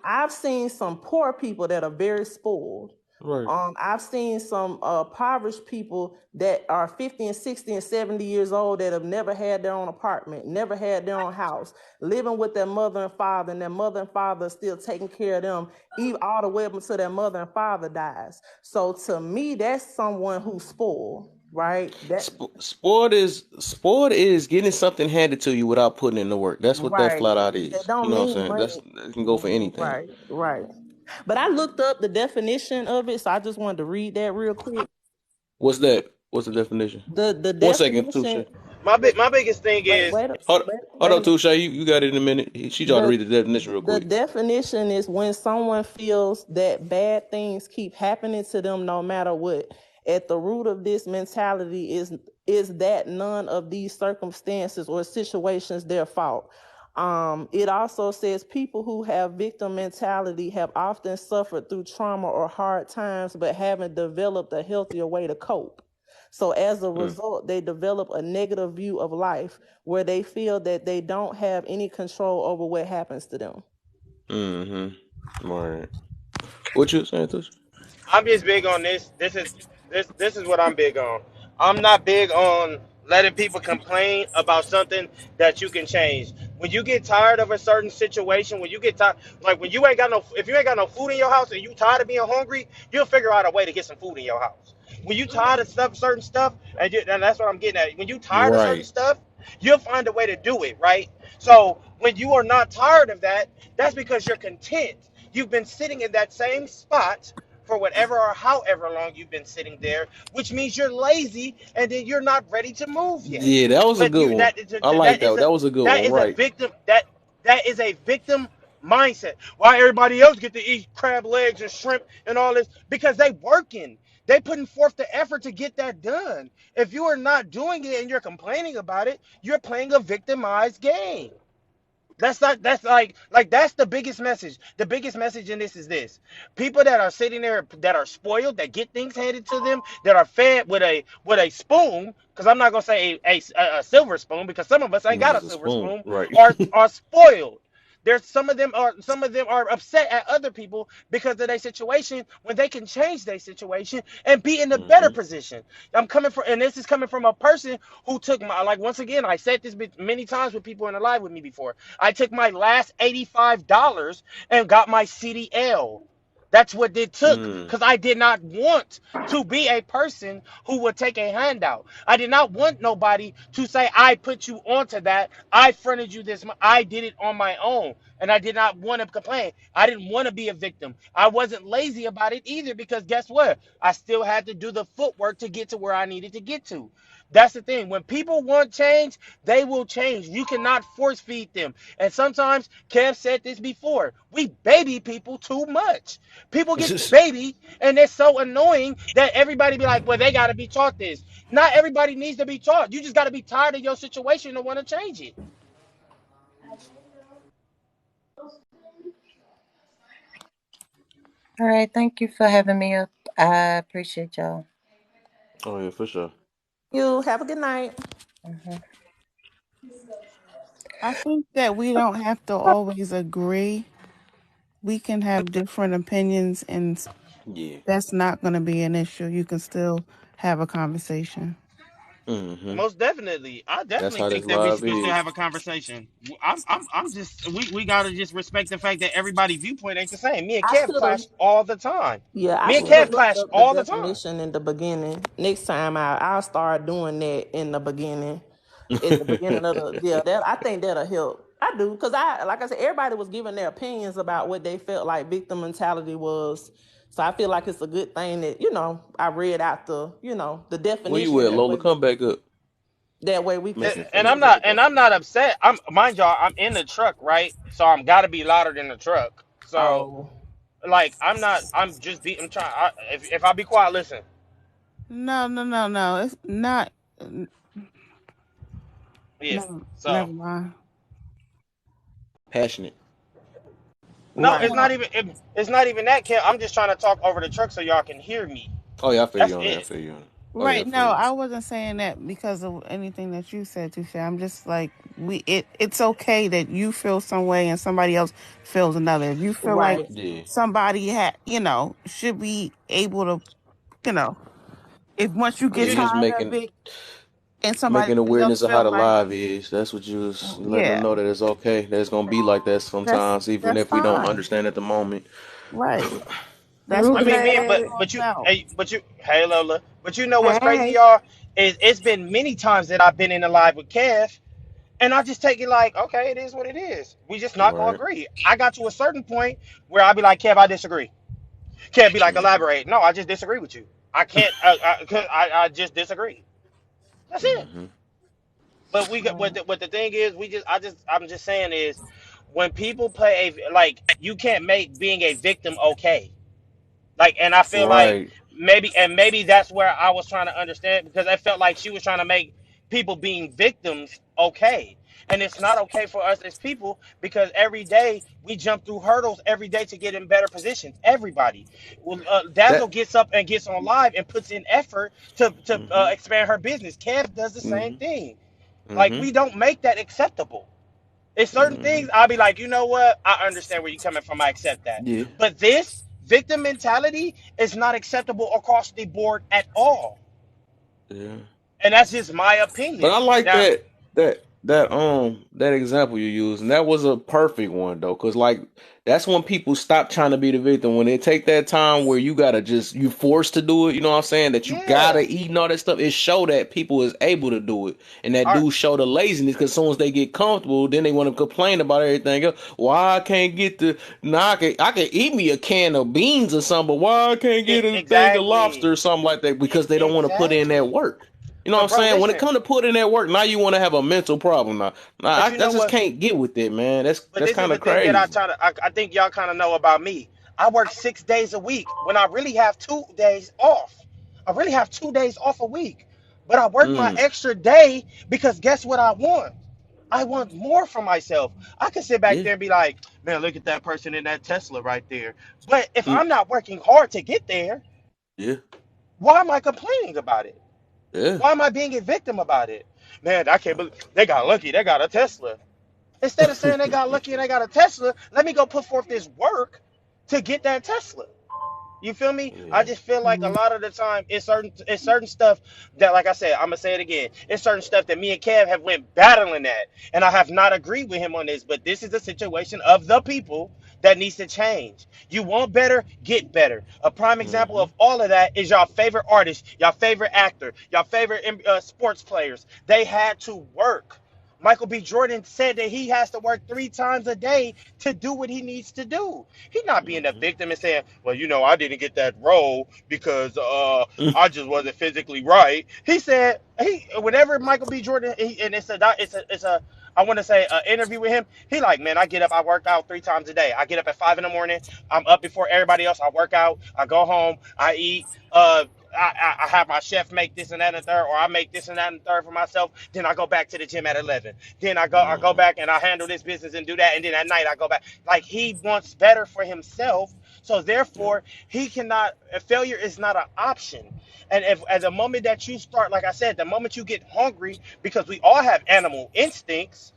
B: I've seen some poor people that are very spoiled.
A: Right.
B: I've seen some impoverished people that are 50 and 60 and 70 years old that have never had their own apartment, never had their own house, living with their mother and father, and their mother and father are still taking care of them, even all the way up until their mother and father dies. So to me, that's someone who's spoiled, right?
A: Sport is getting something handed to you without putting in the work. That's what that
B: Right.
A: flat out
B: That
A: is. You
B: don't
A: know what I'm
B: mean
A: saying?
B: money.
A: That can go for anything.
B: Right. But I looked up the definition of it, so I just wanted to read that real quick.
A: What's that? What's the definition?
B: The
A: 1 second,
B: definition.
A: Touche.
K: my biggest thing
B: Wait,
K: is
B: wait,
A: Hold
B: wait a
A: up,
B: minute.
A: Touche. You got it in a minute. She trying to
B: The
A: read the definition real
B: the
A: quick.
B: definition is when someone feels that bad things keep happening to them no matter what. At the root of this mentality is that none of these circumstances or situations their fault. It also says people who have victim mentality have often suffered through trauma or hard times, but haven't developed a healthier way to cope. So as a
A: Mm.
B: result, they develop a negative view of life where they feel that they don't have any control over what happens to them.
A: Mm-hmm. Right. What you saying, Touche?
K: I'm just big on this. This is what I'm big on. I'm not big on letting people complain about something that you can change. When you get tired of a certain situation, when you get tired, like when you ain't got no, if you ain't got no food in your house and you tired of being hungry, you'll figure out a way to get some food in your house. When you tired of certain stuff, and that's what I'm getting at. When you tired of certain
A: Right.
K: stuff, you'll find a way to do it, right? So when you are not tired of that, that's because you're content. You've been sitting in that same spot for whatever or however long you've been sitting there, which means you're lazy and then you're not ready to move yet.
A: Yeah, that was a
K: But
A: good
K: you
A: one. I like that. That was a good
K: that
A: one.
K: is a
A: Right.
K: victim that is a victim mindset. Why everybody else get to eat crab legs and shrimp and all this? Because they working. They putting forth the effort to get that done. If you are not doing it and you're complaining about it, you're playing a victimized game. That's not that's that's the biggest message. The biggest message in this is this. People that are sitting there that are spoiled, that get things handed to them, that are fed with a spoon, because I'm not gonna say a silver spoon, because some of us ain't got a
A: Just a
K: silver
A: spoon.
K: spoon,
A: Right.
K: are spoiled. There's some of them are upset at other people because of their situation when they can change their situation and be in a better
A: Mm-hmm.
K: position. I'm coming from, and this is coming from a person who took my, like, once again, I said this many times with people in the live with me before. I took my last $85 and got my CDL. That's what it took
A: Mm.
K: because I did not want to be a person who would take a handout. I did not want nobody to say, I put you onto that. I fronted you this. I did it on my own. And I did not want to complain. I didn't want to be a victim. I wasn't lazy about it either because guess what? I still had to do the footwork to get to where I needed to get to. That's the thing. When people want change, they will change. You cannot force feed them. And sometimes, Kev said this before, we baby people too much. People get baby, and it's so annoying that everybody be like, well, they got to be taught this. Not everybody needs to be taught. You just got to be tired of your situation and want to change it.
J: All right, thank you for having me up. I appreciate y'all.
A: Oh yeah, for sure.
B: You have a good night.
J: Mhm.
E: I think that we don't have to always agree. We can have different opinions, and
A: Yeah.
E: that's not going to be an issue. You can still have a conversation.
A: Mm-hmm.
K: Most definitely. I
A: That's
K: definitely
A: how
K: think
A: this
K: that we
A: live
K: should still
A: is.
K: have a conversation. I'm just, we got to just respect the fact that everybody's viewpoint ain't the same. Me and
B: I
K: Kev
B: should have
K: clash all the time.
B: Yeah, I
K: Me and
B: should have
K: Kev
A: Right.
B: looked
K: clash
B: up the
K: all the time.
B: definition in the beginning. Next time I'll start doing that in the beginning. at the beginning of the that I think that'll help. I do because like I said, everybody was giving their opinions about what they felt like victim mentality was. So I feel like it's a good thing that I read out the
A: Where you
B: definition
A: at, Lola? Come back up.
B: that way we can.
A: Making it
K: And
A: finish with the
K: I'm not upset. I'm mind y'all, I'm in the truck, right? So I'm gotta be louder than the truck. So
B: Oh,
K: like I'm not. I'm just be. I'm trying. If I be quiet, listen.
E: No, no, no, no. It's not.
K: Yeah.
E: No,
K: So
E: never mind.
A: passionate.
K: no,
B: right.
K: it's not even. It's not even that, Kim. I'm just trying to talk over the truck so y'all can hear me.
A: Oh yeah, I feel
K: That's
A: you on that. I
K: it.
A: feel you on it. Oh yeah, I
E: Right.
A: feel
E: No,
A: you.
E: I wasn't saying that because of anything that you said, Touche. I'm just like it's okay that you feel some way and somebody else feels another. If you feel like
B: Right.
A: Yeah.
E: somebody should be able to, you know, if once you
K: Cause
E: get
A: Yeah,
K: you know.
A: just
E: tired of
A: making
E: it and
A: making
E: somebody else
A: awareness of how
E: feel
A: the
E: like,
A: live is. That's what you was letting them
E: yeah,
A: know that it's okay. That it's gonna be like that
E: that's
A: sometimes, even
E: that's
A: if we don't
E: fine.
A: understand at the moment.
E: Right. That's
K: I
E: what
K: mean,
E: it's
K: me.
H: But
E: all
K: But you.
E: about.
K: But you. Hey, Lola. But you know what's crazy,
H: hey,
K: y'all? Is it's been many times that I've been in the live with Kev. And I just take it like, okay, it is what it is. We just not gonna
A: Right.
K: agree. I got to a certain point where I'll be like, Kev, I disagree. Kev be like,
A: Mm-hmm.
K: elaborate. No, I just disagree with you. I can't. 'Cause I just disagree. That's it.
A: Mm-hmm.
K: But we got
E: Right.
K: what the thing is. I'm just saying is when people play a like you can't make being a victim okay. Like, and I feel
B: Right.
K: like
A: Right.
K: maybe that's where I was trying to understand because I felt like she was trying to make people being victims okay. And it's not okay for us as people because every day we jump through hurdles every day to get in better positions. Everybody. Well, Dazzle
A: That.
K: gets up and gets on live and puts in effort to
A: Mm-hmm.
K: expand her business. Kev does the same
A: Mm-hmm.
K: thing. Like
A: Mm-hmm.
K: we don't make that acceptable. It's certain
A: Mm-hmm.
K: things I'll be like, you know what? I understand where you're coming from. I accept that.
A: Yeah.
K: But this victim mentality is not acceptable across the board at all.
A: Yeah.
K: And that's just my
A: But
K: opinion.
A: I like
K: Now,
A: that example you used, and that was a perfect one though, because like that's when people stop trying to be the victim when they take that time where you gotta just you forced to do it. You know what I'm saying? That you gotta
K: yeah.
A: eat and all that stuff. It show that people is able to do it, and that
K: All right.
A: do show the laziness because as soon as they get comfortable, then they want to complain about everything else. Why I can't get the nah, I can eat me a can of beans or something, but why I can't get a thing of lobster or
K: Exactly.
A: something like that because they don't want to put in that
K: Exactly.
A: work. You know what
K: But
A: I'm
K: bro,
A: saying? When it
K: listen.
A: comes to putting that work, now you want to have a mental problem. Now,
K: But you
A: I
K: know
A: just
K: what?
A: can't get with it, man. That's
K: But
A: that's
K: this is
A: kind
K: the
A: of
K: thing that
A: crazy.
K: I think y'all kind of know about me. I work 6 days a week when I really have 2 days off. I really have 2 days off a week. But I work my
A: Mm,
K: extra day because guess what I want? I want more for myself. I can sit back
A: yeah,
K: there and be like, man, look at that person in that Tesla right there. But if
A: mm,
K: I'm not working hard to get there,
A: yeah,
K: why am I complaining about it?
A: yeah.
K: Why am I being a victim about it? Man, I can't believe they got lucky. They got a Tesla. Instead of saying they got lucky and they got a Tesla, let me go put forth this work to get that Tesla. You feel me? I
A: Yeah.
K: just feel like a
E: Mhm.
K: lot of the time it's certain stuff that, like I said, I'm gonna say it again. It's certain stuff that me and Kev have went battling at, and I have not agreed with him on this. But this is a situation of the people that needs to change. You want better, get better. A prime example
A: Mm-hmm.
K: of all of that is y'all favorite artist, y'all favorite actor, y'all favorite sports players. They had to work. Michael B. Jordan said that he has to work 3 times a day to do what he needs to do. He's not being a
A: Mm-hmm.
K: victim and saying, "Well, I didn't get that role because I just wasn't physically right." He said whenever Michael B. Jordan and it's a I want to say an interview with him. He like, man, I get up, I work out 3 times a day. I get up at 5 in the morning. I'm up before everybody else. I work out. I go home. I eat. I have my chef make this and that and the third, or I make this and that and the third for myself. Then I go back to the gym at 11. Then I go
A: Mm-hmm.
K: back and I handle this business and do that. And then at night I go back. Like he wants better for himself. So
A: Yeah.
K: therefore, he cannot. Failure is not an option. And if at the moment that you start, like I said, the moment you get hungry, because we all have animal instincts,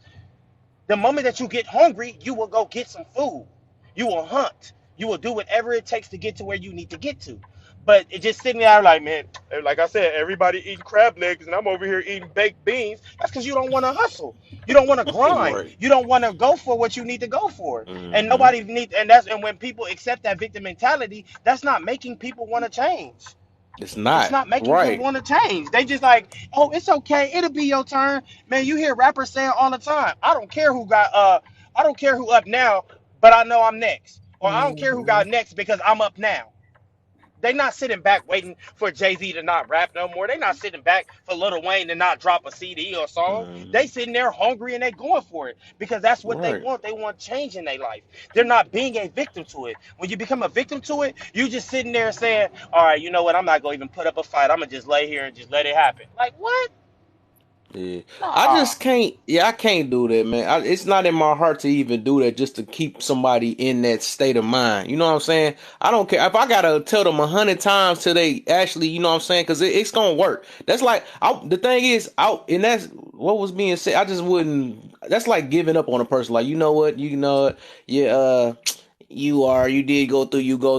K: the moment that you get hungry, you will go get some food. You will hunt. You will do whatever it takes to get to where you need to get to. But it just sitting there like, man, like I said, everybody eating crab legs and I'm over here eating baked beans. That's because you don't want to hustle. You don't want to grind.
A: Right.
K: You don't want to go for what you need to go for. And
A: Mm-hmm.
K: nobody needs, and when people accept that victim mentality, that's not making people want to change.
A: It's
K: It's
A: not
K: not making them
A: right.
K: want to change. They just like, oh, it's okay. It'll be your turn. Man, you hear rappers saying all the time, I don't care who up now, but I know I'm next. Or I don't care who
A: Hmm.
K: got next because I'm up now. They not sitting back waiting for Jay-Z to not rap no more. They not sitting back for Lil Wayne to not drop a CD or song. They
A: Hmm.
K: sitting there hungry and they going for it because that's what they
A: Right.
K: want. They want change in their life. They're not being a victim to it. When you become a victim to it, you just sitting there saying, all right, you know what? I'm not going to even put up a fight. I'm going to just lay here and just let it happen. Like, what?
A: Yeah, I
K: Nah.
A: just can't. Yeah, I can't do that, man. It's not in my heart to even do that, just to keep somebody in that state of mind. You know what I'm saying? I don't care if I gotta tell them 100 times till they actually, you know what I'm saying? Because it's gonna work. That's like the thing is, and that's what was being said. I just wouldn't. That's like giving up on a person. Like, you know what? You know what? Yeah. You did go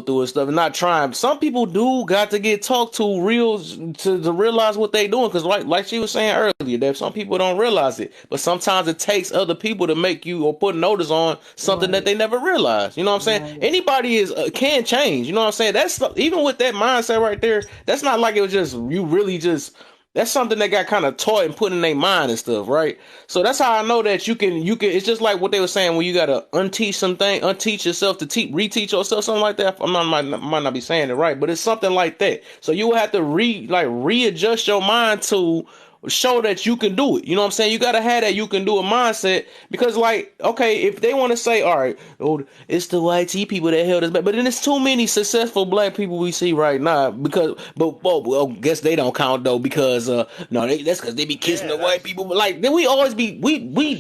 A: through and stuff, and not trying. Some people do got to get talked to real to realize what they doing, because like she was saying earlier, that some people don't realize it, but sometimes it takes other people to make you or put notice on something that
G: Right.
A: they never realized. You know what I'm saying?
G: Right.
A: Anybody is can change. You know what I'm saying? That's even with that mindset right there. That's not like it was just you really just. That's something that got kind of taught and put in their mind and stuff, right? So that's how I know that you can. It's just like what they were saying when you gotta unteach yourself to reteach yourself, something like that. Might not be saying it right, but it's something like that. So you will have to readjust your mind to show that you can do it. You know what I'm saying? You gotta have that you can do a mindset, because like, okay, if they want to say, all right, oh, it's the white tea people that held us back, but then it's too many successful black people we see right now, because well, guess they don't count though, because no, that's because they be kissing
K: Yeah,
A: the white
K: that's
A: people. But like, then we always be we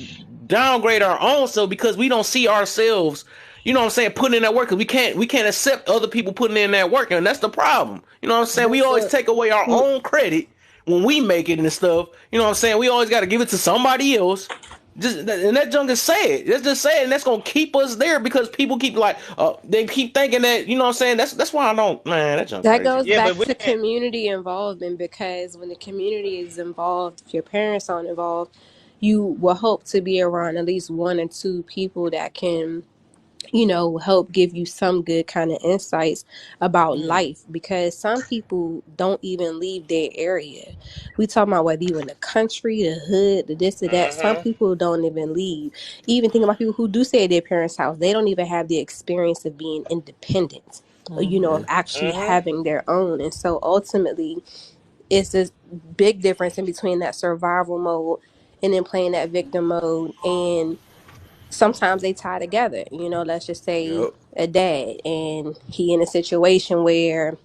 A: downgrade our own self because we don't see ourselves, you know what I'm saying, putting in that work, because we can't accept other people putting in that work, and that's the problem. You know what I'm saying? We
J: But
A: always
J: but
A: take away our
J: mm,
A: own credit when we make it and stuff. You know what I'm saying? We always got to give it to somebody else. And that junk is sad. That's just sad, and that's gonna keep us there because people keep like, they keep thinking that, you know what I'm saying. That's why I don't, man. That junk
H: That
A: crazy.
H: goes
K: yeah, but
H: back
K: we
H: to
K: can't.
H: community involvement, because when the community is involved, if your parents aren't involved, you will hope to be around at least one or two people that can, help give you some good kind of insights about
A: Yeah.
H: life, because some people don't even leave their area. We talking about whether you in the country, the hood, the this or that. Some
K: Mm-hmm.
H: people don't even leave. Even think about people who do stay at their parents' house. They don't even have the experience of being independent, of
A: Yeah.
H: actually
K: Mm-hmm.
H: having their own. And so ultimately, it's this big difference in between that survival mode and then playing that victim mode. And sometimes they tie together. Let's just say
A: Yep.
H: a dad and he in a situation where,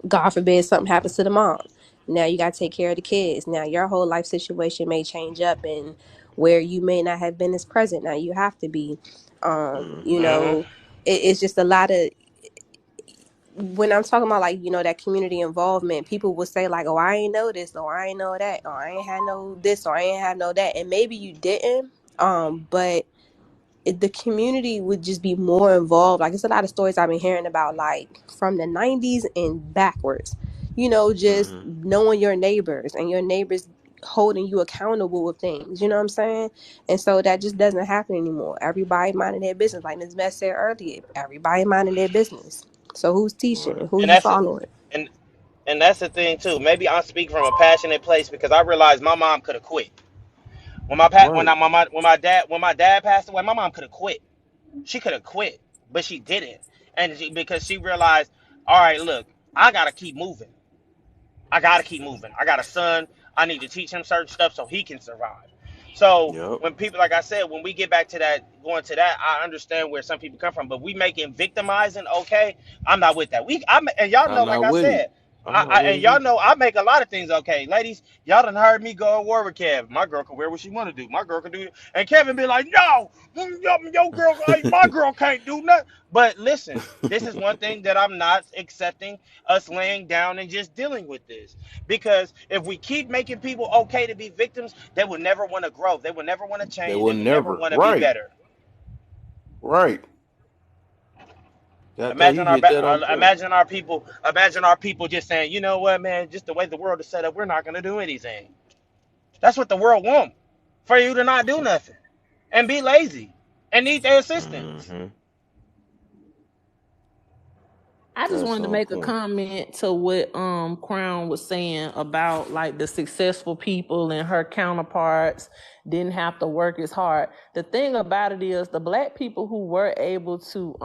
H: God forbid, something happens to the mom. Now you got to take care of the kids. Now your whole life situation may change up, and where you may not have been as present, now you have to be.
A: Hmm.
H: It's just a lot of, when I'm talking about, like, that community involvement, people will say like, oh, I ain't know this, or I ain't know that, or I ain't had no this, or I ain't have no that. And maybe you didn't, but the community would just be more involved. Like, it's a lot of stories I've been hearing about, like from the 90s and backwards, just
A: Hmm.
H: knowing your neighbors and your neighbors holding you accountable with things, you know what I'm saying? And so that just doesn't happen anymore. Everybody minding their business, like Ms. Beth said earlier. Everybody minding their business. So who's teaching?
A: Right.
H: Who
K: And
H: you
K: that's it.
H: following?
K: And and that's the thing too. Maybe I'm speaking from a passionate place because I realized my mom could have quit. When my pa- when
A: Right.
K: I, when my dad passed away, my mom could have quit. She could have quit, but she didn't, because she realized, all right, look, I gotta keep moving. I gotta keep moving. I got a son. I need to teach him certain stuff so he can survive. So
A: Yep.
K: when people, like I said, when we get back to that, going to that, I understand where some people come from. But we making victimizing okay. I'm not with that. And y'all know,
A: I'm
K: like
A: not
K: I
A: with it.
K: said,
A: I'm not with
K: and
A: it
K: y'all
A: either.
K: know I make a lot of things okay. Ladies, y'all done heard me go and war with Kev. My girl can wear what she want to do. My girl can do it. And Kevin be like, no, your girl, my girl can't do nothing. But listen, this is one thing that I'm not accepting, us laying down and just dealing with this. Because if we keep making people okay to be victims, they will never want to grow. They will never want to
A: They
K: change.
A: will
K: They will never
A: never.
K: want to be
A: Right.
K: better.
A: Right. That you hit that on point.
K: Imagine our people just saying, you know what, man, just the way the world is set up, we're not going to do anything. That's what the world wants, for you to not do nothing and be lazy and need their assistance.
A: Hmm.
B: I just
A: That's
B: wanted to
A: on
B: make a
A: point.
B: comment to what Crown was saying about like the successful people and her counterparts didn't have to work as hard. The thing about it is the black people who were able to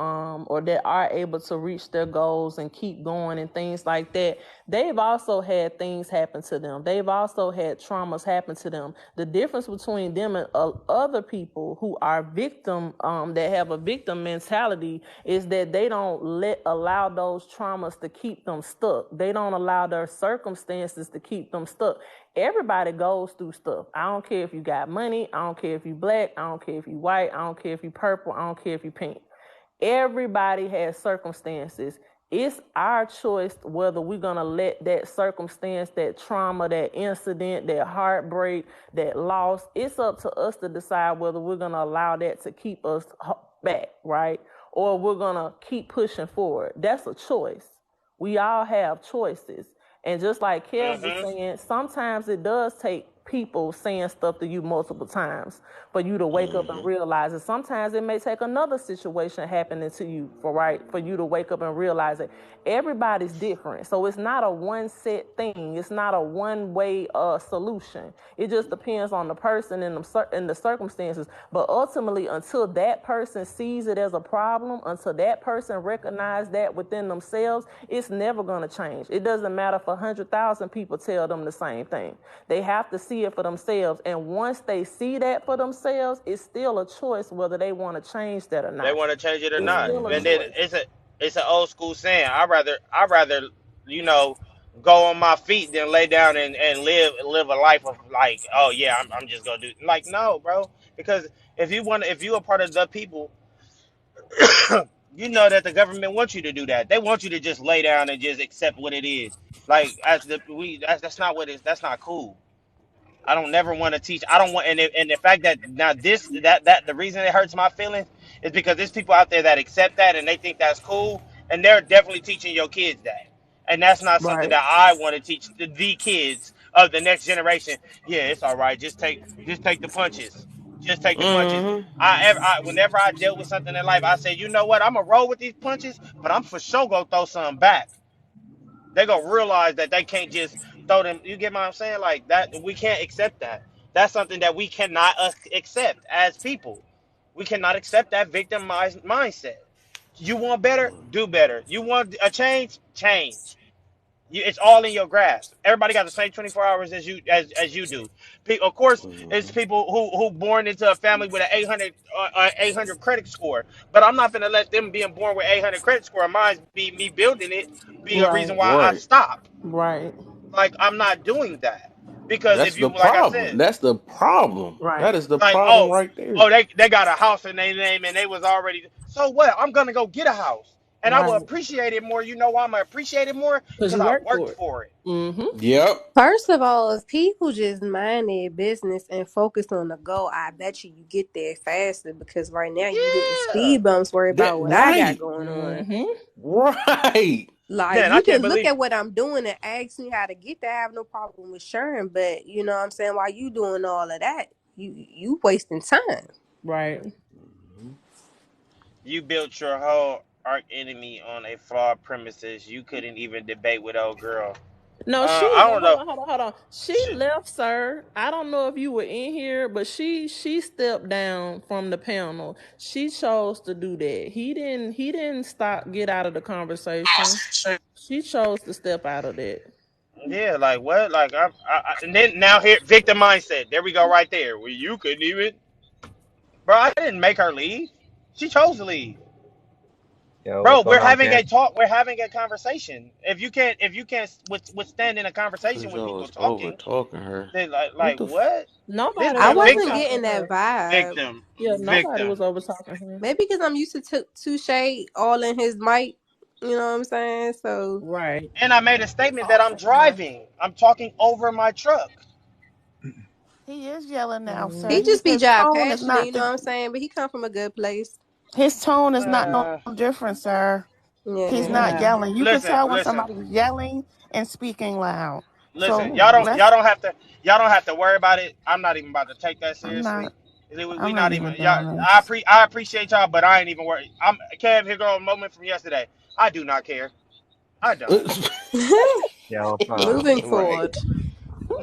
B: or that are able to reach their goals and keep going and things like that, they've also had things happen to them. They've also had traumas happen to them. The difference between them and other people who are victim that have a victim mentality is that they don't allow those traumas to keep them stuck. They don't allow their circumstances to keep them stuck. Everybody goes through stuff. I don't care if you got money. I don't care if you black. I don't care if you white. I don't care if you purple. I don't care if you pink. Everybody has circumstances. It's our choice whether we're going to let that circumstance, that trauma, that incident, that heartbreak, that loss, it's up to us to decide whether we're going to allow that to keep us back, right? Or we're going to keep pushing forward. That's a choice. We all have choices. And just like Kev was saying, sometimes it does take people saying stuff to you multiple times for you to wake up and realize it. Sometimes it may take another situation happening to you for you to wake up and realize it. Everybody's different. So it's not a one set thing. It's not a one way solution. It just depends on the person and the circumstances. But ultimately, until that person sees it as a problem, until that person recognizes that within themselves, it's never going to change. It doesn't matter if 100,000 people tell them the same thing. They have to see it for themselves. And once they see that for themselves, it's still a choice whether they want to change that or
K: They
B: not.
K: want to change it or
B: It's
K: not.
B: still a
K: And then
A: Mm-hmm.
B: choice.
K: it's an old school saying. I rather you know go on my feet than lay down and live a life of like, oh yeah, I'm just gonna do like, no, bro. Because if you are part of the people, you know that the government wants you to do that. They want you to just lay down and just accept what it is. Like as the we that's not what it's that's not cool. I don't never want to teach. I don't want, and the fact that now this that the reason it hurts my feelings is because there's people out there that accept that and they think that's cool, and they're definitely teaching your kids that, and that's not something
B: Right.
K: that I want to teach the kids of the next generation. Yeah, it's all right. Just take the punches. Just take the punches. Whenever I dealt with something in life, I said, you know what? I'm gonna roll with these punches, but I'm for sure gonna throw something back. They gonna realize that they can't just throw them. You get what I'm saying? Like that, we can't accept that. That's something that we cannot accept as people. We cannot accept that victimized mindset. You want better, do better. You want a change, change. It's all in your grasp. Everybody got the same 24 hours as you do. Of course, it's
A: Mm-hmm.
K: people who born into a family with an 800 credit score. But I'm not gonna let them being born with 800 credit score, mine be me building it, be a reason
B: Right.
K: why I
A: Right.
K: stop.
B: Right.
K: Like I'm not doing that because
A: That's
K: if
A: the
K: you, like I
A: problem.
K: said,
A: That's the problem.
B: Right.
A: That is the
K: like
A: problem right there.
K: they got a house in their name and they was already, so what? I'm gonna go get a house and I will
B: Right.
K: appreciate it more. You know why I'm gonna appreciate it more?
B: Because
K: Because
B: you
K: I
B: work
K: worked
B: for it.
K: for it.
B: Mm-hmm.
A: Yep.
H: First of all, if people just mind their business and focus on the goal, I bet you get there faster because right now you hitting
K: Yeah.
H: speed bumps worry
A: That
H: about what I got
A: right.
H: going on.
B: Mm-hmm.
A: Right.
H: Like
K: Man, I
H: you
K: can't
H: can look
K: believe.
H: at what I'm doing and ask me how to get there. I have no problem with sharing, but you know what I'm saying, while you doing all of that, you wasting time.
B: Right.
K: You built your whole arch enemy on a flawed premises. You couldn't even debate with old girl.
B: No, she
K: I
B: no,
K: don't know.
B: hold on. She
K: She,
B: left, sir. I don't know if you were in here, but she stepped down from the panel. She chose to do that. He didn't stop get out of the conversation. She chose to step out of that.
K: yeah, like what? Like and then now here victim mindset. There we go, right there. Well, you couldn't even, bro. I didn't make her leave. She chose to leave.
L: Yo, what's
K: Bro, we're
L: going on,
K: having
L: gang?
K: a talk. We're having a conversation. If you can't withstand in a conversation
A: Cause
K: with
A: y'all
K: people
A: was over
K: talking,
A: talking her.
K: then
A: What
K: like
A: the?
K: what? This
B: Nobody
H: I
B: was
K: that
B: over
H: wasn't
K: victim,
H: getting
B: talking
H: that
B: her.
H: vibe.
K: victim,
B: Yeah, nobody
K: victim.
B: was over talking her.
H: Maybe because I'm used to Touche all in his mic. You know what I'm saying? So
B: Right.
K: And I made a statement that I'm
E: talking her.
K: driving. I'm talking over my truck.
E: He is yelling now, sir.
H: he
B: Mm-hmm.
H: just be
E: His
H: jive
E: tone is
H: passionate. You
E: not
H: know
E: the.
H: what I'm saying? But he come from a good place.
E: His tone is not no
K: Uh,
E: different, sir. He's
H: Yeah.
E: not
B: Yeah.
E: yelling. You can
K: listen,
E: tell when
K: listen,
E: somebody's yelling and speaking loud.
K: listen.
E: So
K: Y'all
E: let's.
K: don't have to worry about it. I'm not even about to take that
E: I'm not.
K: seriously. We
E: I'm not
K: not even
E: even
K: y'all.
E: doing this.
K: I appreciate y'all, but I ain't even worried. I'm Kev. Here go a moment from yesterday. I do not care. I don't.
L: Yo,
H: Moving
A: Right.
H: forward.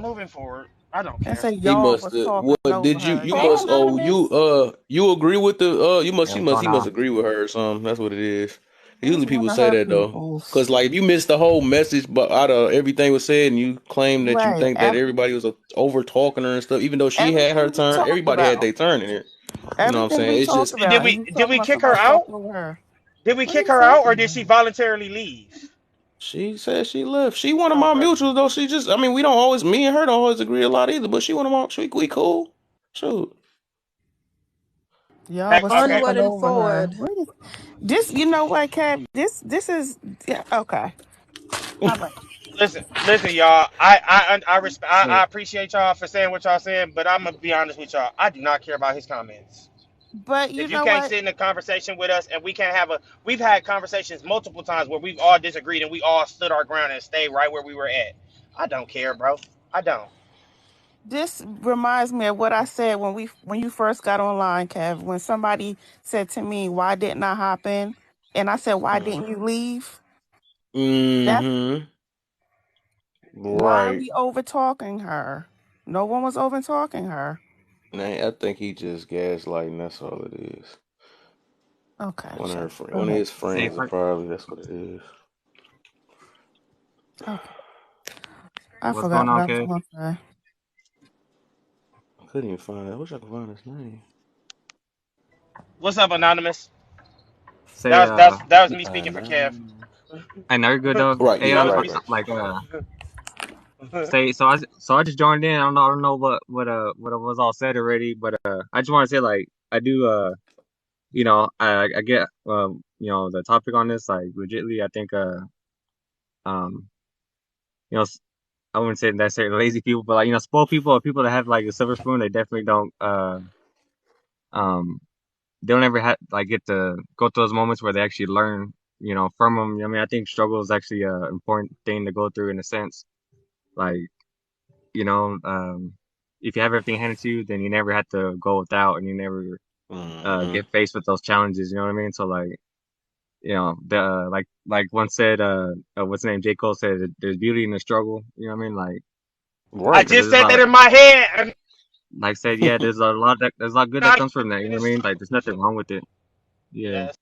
K: Moving forward, I don't
B: And
K: care.
B: say
A: He
B: y'all
A: must
B: was talking
A: what
B: over
A: did you
B: her.
A: you
B: Hey,
A: must
B: Anonymous.
A: you agree with the you must
L: yo,
A: she
L: what's
A: must
L: going
A: he must
L: on?
A: agree with her or something. That's what it is.
B: That's
A: Usually
B: one
A: people
B: of
A: say
B: her
A: that though.
B: peoples.
A: Cause like if you missed the whole message but out of everything was said and you claim that you
B: Right.
A: think that everybody was over talking her and stuff, even though she had her
B: Everything we
A: turn,
B: talked
A: everybody had
B: about.
A: their turn in it. You know what I'm
B: Everything we
A: saying? It's
B: talked
A: just
K: And did
B: about. And
K: we
B: you
K: did
B: talking
K: we
B: about
K: kick her
B: somebody
K: out?
B: talking over her.
K: Did we
B: What are
K: kick
B: you
K: her out, or did
B: saying?
K: she voluntarily leave?
A: she said she left. She one of my
K: Okay.
A: mutuals though. She just I mean we don't always me and her don't always agree a lot either, but she one of my we cool. Shoot.
B: Y'all
K: Hey,
B: was
K: okay.
B: talking
H: Onward and
B: over her.
H: forward.
B: What is this? You know what, Kev? This is yeah, okay. All right.
K: Listen, y'all. I
A: So
K: appreciate y'all for saying what y'all saying, but I'm gonna be honest with y'all. I do not care about his comments.
B: But you
K: If you
B: know
K: can't
B: what?
K: sit in a conversation with us and we can't have a, we've had conversations multiple times where we've all disagreed and we all stood our ground and stayed right where we were at. I don't care, bro. I don't.
B: This reminds me of what I said when you first got online, Kev. When somebody said to me, "Why didn't I hop in?" and I said, "Why didn't you leave?" That's
A: mm-hmm.
B: why are
A: Right.
B: we over talking her? No one was over talking her.
A: Nah, I think he just gaslighting. That's all it is.
B: Okay,
A: One of her
B: so
A: friend,
B: go
A: one of
B: ahead.
A: his
L: Hey,
A: friends, are probably that's what it is.
B: Okay, I
L: what's going
B: forgot what
L: on,
B: I was
L: kid?
B: going to say.
A: I couldn't even find it. I wish I could find his name.
K: What's up, anonymous?
L: Say,
K: That was me speaking for Kev.
L: I know you're good though.
A: Right.
L: Hey,
A: Yeah.
K: That was
A: Right.
K: me.
A: Right.
L: like, say, so I just joined in. I don't know what was all said already, but I just want to say, like, I do, I get, the topic on this, like, legitly, I think, um, you know, I wouldn't say necessarily lazy people, but like, spoiled people or people that have like a silver spoon, they definitely don't, um, they don't ever like get to go through those moments where they actually learn, from them. I mean, I think struggle is actually a important thing to go through in a sense. Like, you know, um, if you have everything handed to you, then you never have to go without, and you never
A: Mm-hmm.
L: get faced with those challenges. You know what I mean? So like, the like one said, what's the name? J. Cole said, "There's beauty in the struggle." You know what I mean?
K: I
A: Right.
L: Because
K: just
L: there's a
K: said
L: lot
K: that
L: of,
K: in my head. I'm
L: like said, yeah, there's a lot good that
K: not
L: comes from that. You know what I
K: finished.
L: mean? Like, there's nothing wrong with it. Yeah.
K: Yes.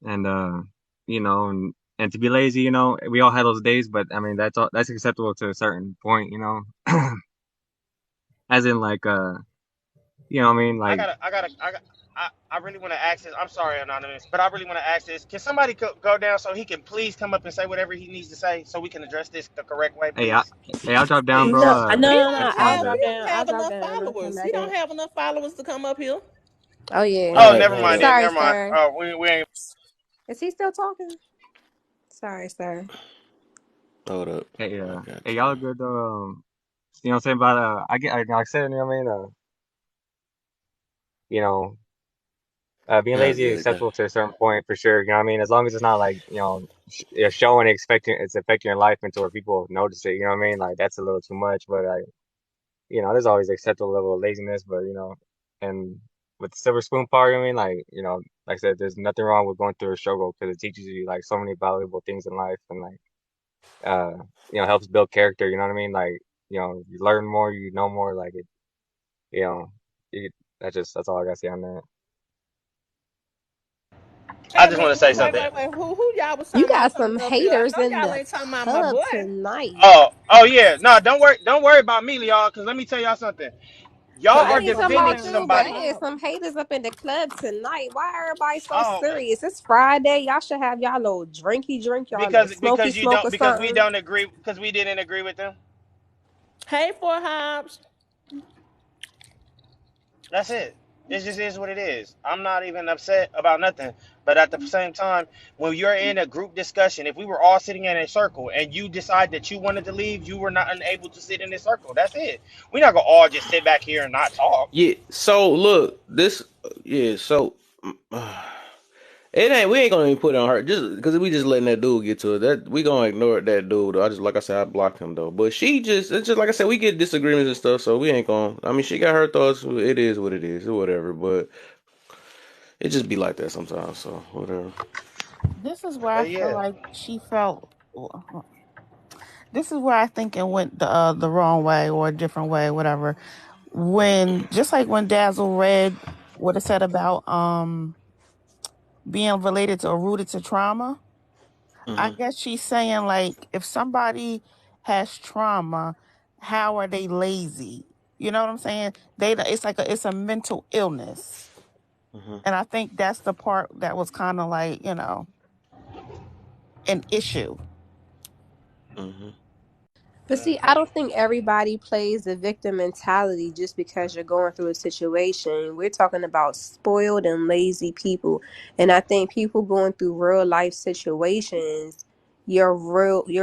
L: And and to be lazy, we all have those days, but I mean that's acceptable to a certain point, as in like I mean,
K: I
L: like,
K: gotta, I gotta, I got. I really want to ask this. I'm sorry, anonymous, but I really want to ask this. Can somebody go down so he can please come up and say whatever he needs to say, so we can address this the correct way,
L: hey, I,
K: please?
L: hey, I'll drop down, bro.
H: No,
K: Please.
H: no,
B: He
H: no,
B: don't
H: no.
L: As
H: I'll
L: soon as
B: have
H: drop
B: he
H: down.
B: don't
H: I'll
B: have
H: drop
B: enough
H: down and I'll come
B: followers. He
H: back
B: don't
H: up.
B: have enough followers to come up here.
H: Oh yeah.
K: Oh,
A: Right.
K: never
A: Hold
K: mind
A: up.
K: then.
H: Sorry,
K: Never mind.
H: sir.
K: Oh, we ain't.
H: Is he still talking? Sorry, sir.
A: Hold up.
L: hey,
A: I got
L: hey,
A: you.
L: y'all are good though. You know what I'm saying? But like I said, you know what I mean? You know, being
A: Yeah.
L: lazy is
A: Yeah.
L: acceptable to a certain point for sure. You know what I mean? As long as it's not like, you're showing expecting it's affecting your life into where people notice it. You know what I mean? Like that's a little too much, but like, there's always acceptable level of laziness, but and with the silver spoon part, I mean, like, like I said, there's nothing wrong with going through a struggle because it teaches you like so many valuable things in life and like, uh, helps build character. You know what I mean? Like, you learn more, you know more, like it, you know, it, that's all I gotta say on that.
K: I
B: Wait a
K: just want
B: minute.
K: to say
B: Wait,
K: something.
B: wait, wait. Who y'all was
H: You
B: talking about
H: got some
B: coming up here? I
H: haters
B: know
H: in
B: y'all
H: the
B: ain't talking about my
H: tub
B: boy.
H: tonight.
K: Oh yeah. No, don't worry about me, y'all. Cause let me tell y'all something. Y'all
B: Cause
H: I
K: are
B: that's
H: ain't
B: what
H: talking
B: we
K: defending
H: about
B: saying
H: you,
B: was
H: but
K: somebody.
H: there's
B: about.
H: some haters up in the club tonight. Why everybody so
K: Oh,
H: serious? It's Friday. Y'all should have y'all little drinky drink, y'all little smoky
K: because you
H: smoke
K: don't
H: or
K: because we
H: something.
K: don't agree because we didn't agree with them.
B: Hey, Four Hobbs.
K: That's it. It just is what it is. I'm not even upset about nothing. But at the same time, when you're in a group discussion, if we were all sitting in a circle and you decide that you wanted to leave, you were not unable to sit in a circle. That's it. We're not gonna all just sit back here and not talk.
A: Yeah. So look, this. Yeah. So. It ain't. We ain't gonna even put it on her just because we just letting that dude get to it. That we gonna ignore that dude. Though. I just like I said, I blocked him though. But she just. It's just like I said. We get disagreements and stuff, so we ain't gonna. I mean, she got her thoughts. It is what it is, or whatever. But it just be like that sometimes. So whatever.
E: This is where I
K: But
E: feel
K: yeah,
E: like she felt. This is where I think it went the wrong way or a different way, whatever. When just like when Dazzle read what it said about being related to or rooted to trauma, I
A: Hmm.
E: guess she's saying like if somebody has trauma, how are they lazy? You know what I'm saying? It's like it's a mental illness.
A: Hmm.
E: And I think that's the part that was kind of like, an issue.
A: Hmm.
H: But see, I don't think everybody plays the victim mentality just because you're going through a situation. We're talking about spoiled and lazy people. And I think people going through real life situations, you're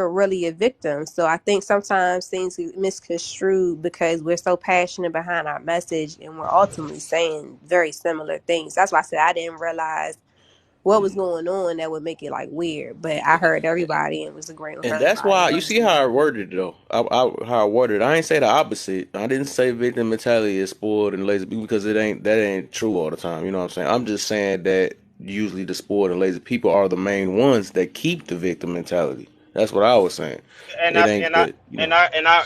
H: really a victim. So I think sometimes things get misconstrued because we're so passionate behind our message and we're ultimately saying very similar things. That's why I said I didn't realize what was going on that would make it like weird. But I heard everybody and was agreeing with
A: And that's
H: everybody.
A: why you see how I worded it though. How I worded it. I ain't say the opposite. I didn't say victim mentality is spoiled and lazy people because that ain't true all the time. You know what I'm saying? I'm just saying that usually the spoiled and lazy people are the main ones that keep the victim mentality. That's what I was saying.
K: and
A: It
K: I
A: ain't
K: and I
A: that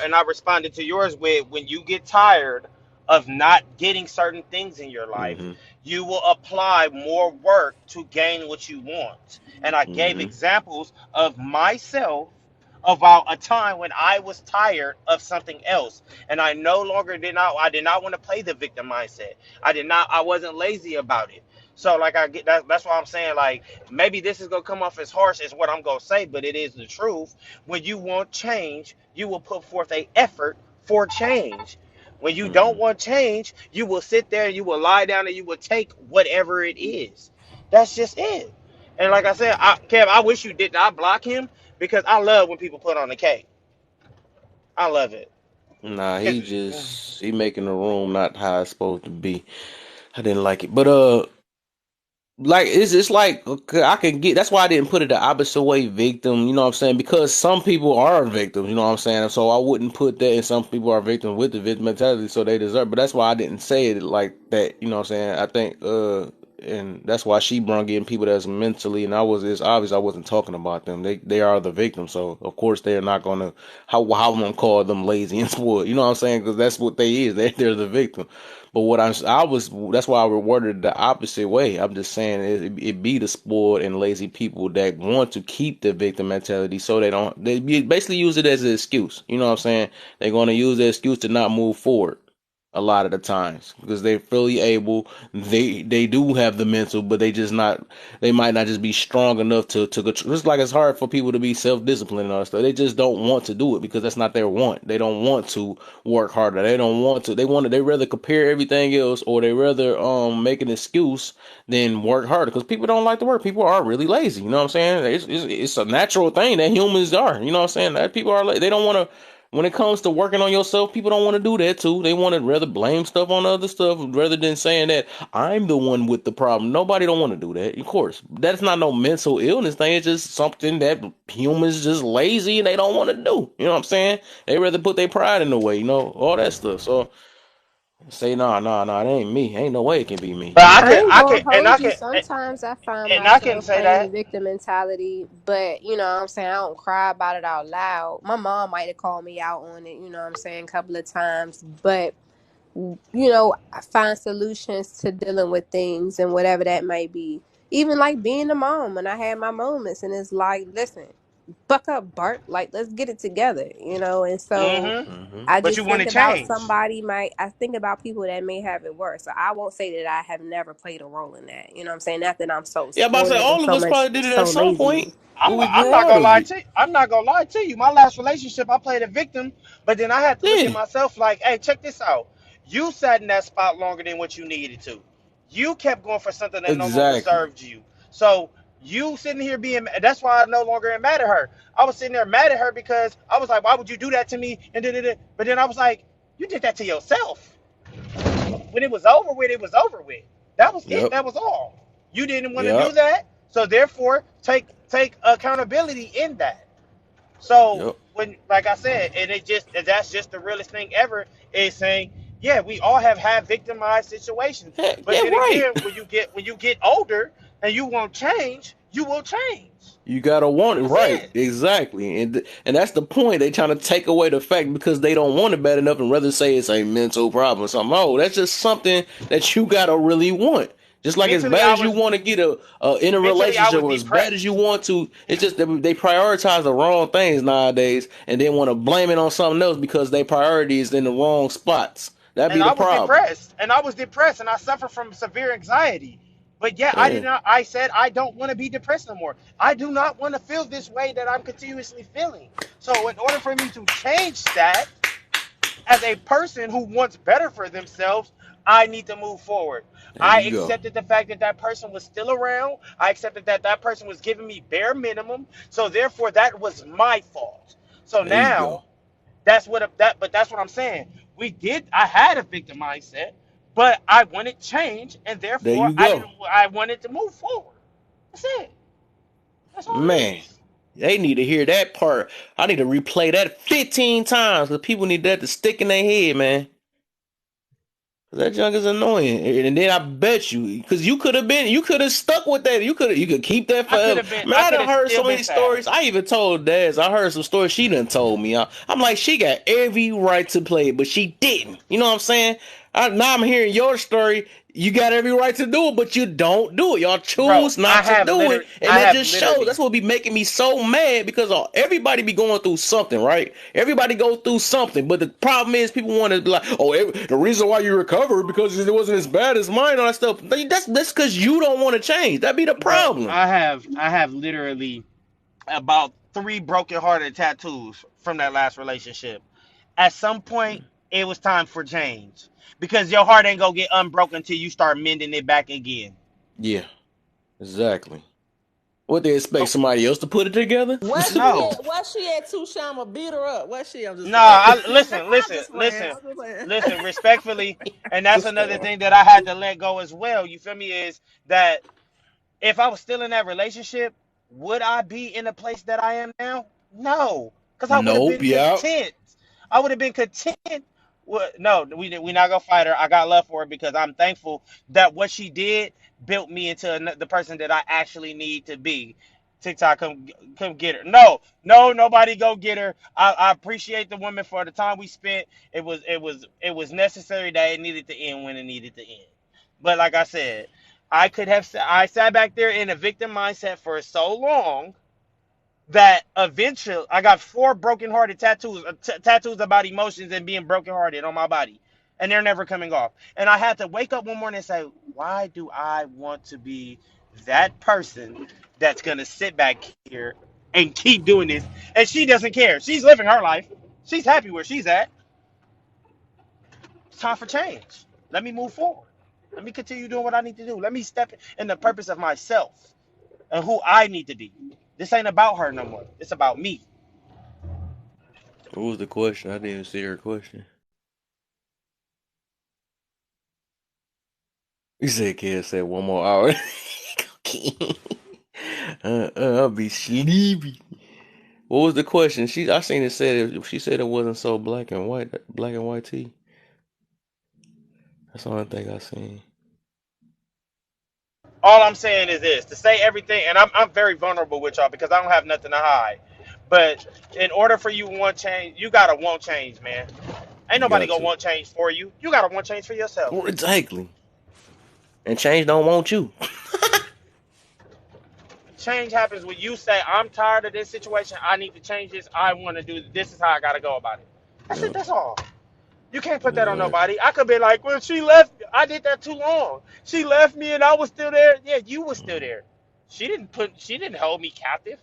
K: and I responded to yours with when you get tired of not getting certain things in your life,
A: Hmm.
K: you will apply more work to gain what you want. And I gave
A: Hmm.
K: examples of myself about a time when I was tired of something else and I no longer did not want to play the victim mindset. I wasn't lazy about it. So like I get that's why I'm saying like maybe this is gonna come off as harsh as what I'm gonna say, but it is the truth. When you want change, you will put forth a effort for change. When you don't
A: Hmm.
K: want change, you will sit there and you will lie down and you will take whatever it is. That's just it. And like I said, Kev, I wish you did not block him because I love when people put on the cake. I love it.
A: Nah,
K: Cause
A: he making the room not how it's supposed to be. I didn't like it, but like it's like okay, I can get that's why I didn't put it the opposite way victim, you know what I'm saying? Because some people are victims, you know what I'm saying? So I wouldn't put that and some people are victims with the victim mentality, so they deserve. But that's why I didn't say it like that, you know what I'm saying? I think and that's why she brung in people that's mentally and it's obvious I wasn't talking about them. They are the victim, so of course they're not gonna how I'm gonna call them lazy and spoiled, you know what I'm saying? Because that's what they is. They're the victim. But I was that's why I reworded it the opposite way. I'm just saying it be the spoiled and lazy people that want to keep the victim mentality so they basically use it as an excuse. You know what I'm saying? They're going to use the excuse to not move forward a lot of the times because they're fully able. They do have the mental, but they might not just be strong enough to control. It's like it's hard for people to be self-disciplined and all that stuff. They just don't want to do it because that's not their want. They don't want to work harder. They don't want to. They rather compare everything else or they rather make an excuse than work harder because people don't like to work. People are really lazy. You know what I'm saying? It's a natural thing that humans are. You know what I'm saying? That people are they don't want to when it comes to working on yourself, people don't want to do that too. They want to rather blame stuff on other stuff rather than saying that I'm the one with the problem. Nobody don't want to do that. Of course, that's not no mental illness thing. It's just something that humans just lazy and they don't want to do. You know what I'm saying? They rather put their pride in the way, all that stuff. So say nah, it ain't me. Ain't no way it can be me.
K: but
H: I ain't
K: I
H: gonna
K: can and I
H: hold you.
K: can
H: Sometimes I find
K: and I can
H: myself
K: say
H: playing the
K: that.
H: victim mentality, but you know what I'm saying? I don't cry about it out loud. My mom might have called me out on it, you know what I'm saying, a couple of times, but I find solutions to dealing with things and whatever that may be. Even like being a mom, and I had my moments, and it's like, listen, buck up, Bart. Like, let's get it together, And so
K: Hmm.
A: Hmm.
H: I
K: But you
H: just
K: want
H: think
K: to
H: about
K: change.
H: somebody might. I think about people that may have it worse. So I won't say that I have never played a role in that. You know what I'm saying? Not that I'm so
A: Yeah, but I say
H: spoiled and
A: all of
H: so
A: us
H: much
A: probably did it at
H: so
A: some
H: lazy.
A: point when we
K: I'm
A: grew
K: not
A: out
K: gonna
A: of
K: lie
A: it.
K: to you. I'm not gonna lie to you. My last relationship, I played a victim, but then I had to look at
A: Yeah,
K: myself like, hey, check this out. You sat in that spot longer than what you needed to. You kept going for something that no longer
A: exactly.
K: served you. So you sitting here being that's why I no longer am mad at her. I was sitting there mad at her because I was like, why would you do that to me? And then but then I was like, you did that to yourself. When it was over with, it was over with. That was it.
A: Yep.
K: That was all. You didn't want to do
A: Yep.
K: that, so therefore take accountability in that. So
A: Yep.
K: when, like I said, and that's just the realest thing ever is saying, yeah, we all have had victimized situations.
A: Heck,
K: But
A: yeah,
K: then
A: right.
K: again, when you get older, and you won't change, you will change.
A: You gotta want it,
K: That's
A: right?
K: it.
A: Exactly, and that's the point. They trying to take away the fact because they don't want it bad enough, and rather say it's a mental problem or something. Oh, that's just something that you gotta really want. Just like as
K: Mentally,
A: bad
K: I
A: as you
K: was
A: want to get in a
K: mentally I
A: relationship,
K: was
A: or as bad as you
K: depressed,
A: want to, it's just that they prioritize the wrong things nowadays, and then want to blame it on something else because their priority is in the wrong spots. That be
K: and
A: the
K: I was
A: problem.
K: depressed, and I was depressed, and I suffer from severe anxiety. But yet, I did
A: Yeah,
K: not. I said I don't want to be depressed no more. I do not want to feel this way that I'm continuously feeling. So, in order for me to change that, as a person who wants better for themselves, I need to move forward.
A: there
K: I
A: you go.
K: accepted the fact that that person was still around. I accepted that that person was giving me bare minimum. So therefore, that was my fault. So
A: There you
K: now
A: go.
K: but that's what I'm saying. We did. I had a victim mindset, but I wanted change, and
A: There
K: therefore
A: you go.
K: I wanted to move forward. That's it. That's all it
A: Man,
K: is.
A: they need to hear that part. I need to replay that 15 times because people need that to stick in their head, man. That junk is annoying, and then I bet you, because you could have stuck with that. You could keep that forever. Man,
K: I
A: I
K: could
A: done
K: have
A: heard
K: still
A: so
K: been
A: many
K: sad.
A: stories. I even told Daz. I heard some stories she done told me. I'm like, she got every right to play it, but she didn't. You know what I'm saying? Now I'm hearing your story. You got every right to do it, but you don't do it. Y'all
K: Bro,
A: choose not to do it, and
K: I
A: that
K: have
A: just shows.
K: literally
A: That's what be making me so mad because everybody be going through something, right? Everybody go through something, but the problem is people want to be like, oh, the reason why you recovered because it wasn't as bad as mine and all that stuff. That's because you don't want to change. That be the
K: bro,
A: problem.
K: I have literally about 3 broken-hearted tattoos from that last relationship. At some point, it was time for change because your heart ain't gonna get unbroken until you start mending it back again.
A: Yeah, exactly. What they expect
K: So
A: somebody else to put it together?
K: no,
B: Where she at? Touche, I'ma beat her up. Where she? I'm just
K: no.
B: playing.
K: I listen,
B: I'm
K: listen,
B: just playing.
K: listen,
B: I'm just playing.
K: listen. Respectfully, and that's
A: Just
K: another thing that I had to let go as well. You feel me? Is that if I was still in that relationship, would I be in the place that I am now? No, because I would have
A: nope.
K: been
A: Yeah.
K: content. I would have been content. No, we not gonna fight her. I got love for her because I'm thankful that what she did built me into the person that I actually need to be. TikTok, come get her. No, no, nobody go get her. I appreciate the woman for the time we spent. It was necessary that it needed to end when it needed to end. But like I said, I sat back there in a victim mindset for so long that eventually I got 4 broken-hearted tattoos, tattoos about emotions and being broken-hearted on my body, and they're never coming off. And I had to wake up one morning and say, why do I want to be that person that's gonna sit back here and keep doing this? And she doesn't care. She's living her life. She's happy where she's at. It's time for change. Let me move forward. Let me continue doing what I need to do. Let me step in the purpose of myself and who I need to be. This ain't about her no more. It's about me.
A: What was the question? I didn't even see her question. You said, "Kid said one more hour." I'll be sleepy. What was the question? I seen it said she said it wasn't so black and white tea. That's the only thing I seen.
K: All I'm saying is this: to say everything, and I'm very vulnerable with y'all because I don't have nothing to hide. But in order for you to want change, you gotta want change, man. Ain't
A: You
K: nobody
A: got
K: gonna
A: to.
K: want change for you. You gotta want change for yourself.
A: Well, exactly. And change don't want you.
K: Change happens when you say, "I'm tired of this situation. I need to change this. I want to do this. Is how I gotta go about it." That's it.
A: Yeah,
K: That's all. You can't put that on
A: exactly.
K: nobody. I could be like, well, she left me. I did that too long. She left me and I was still there. Yeah, you was still there. She didn't hold me captive.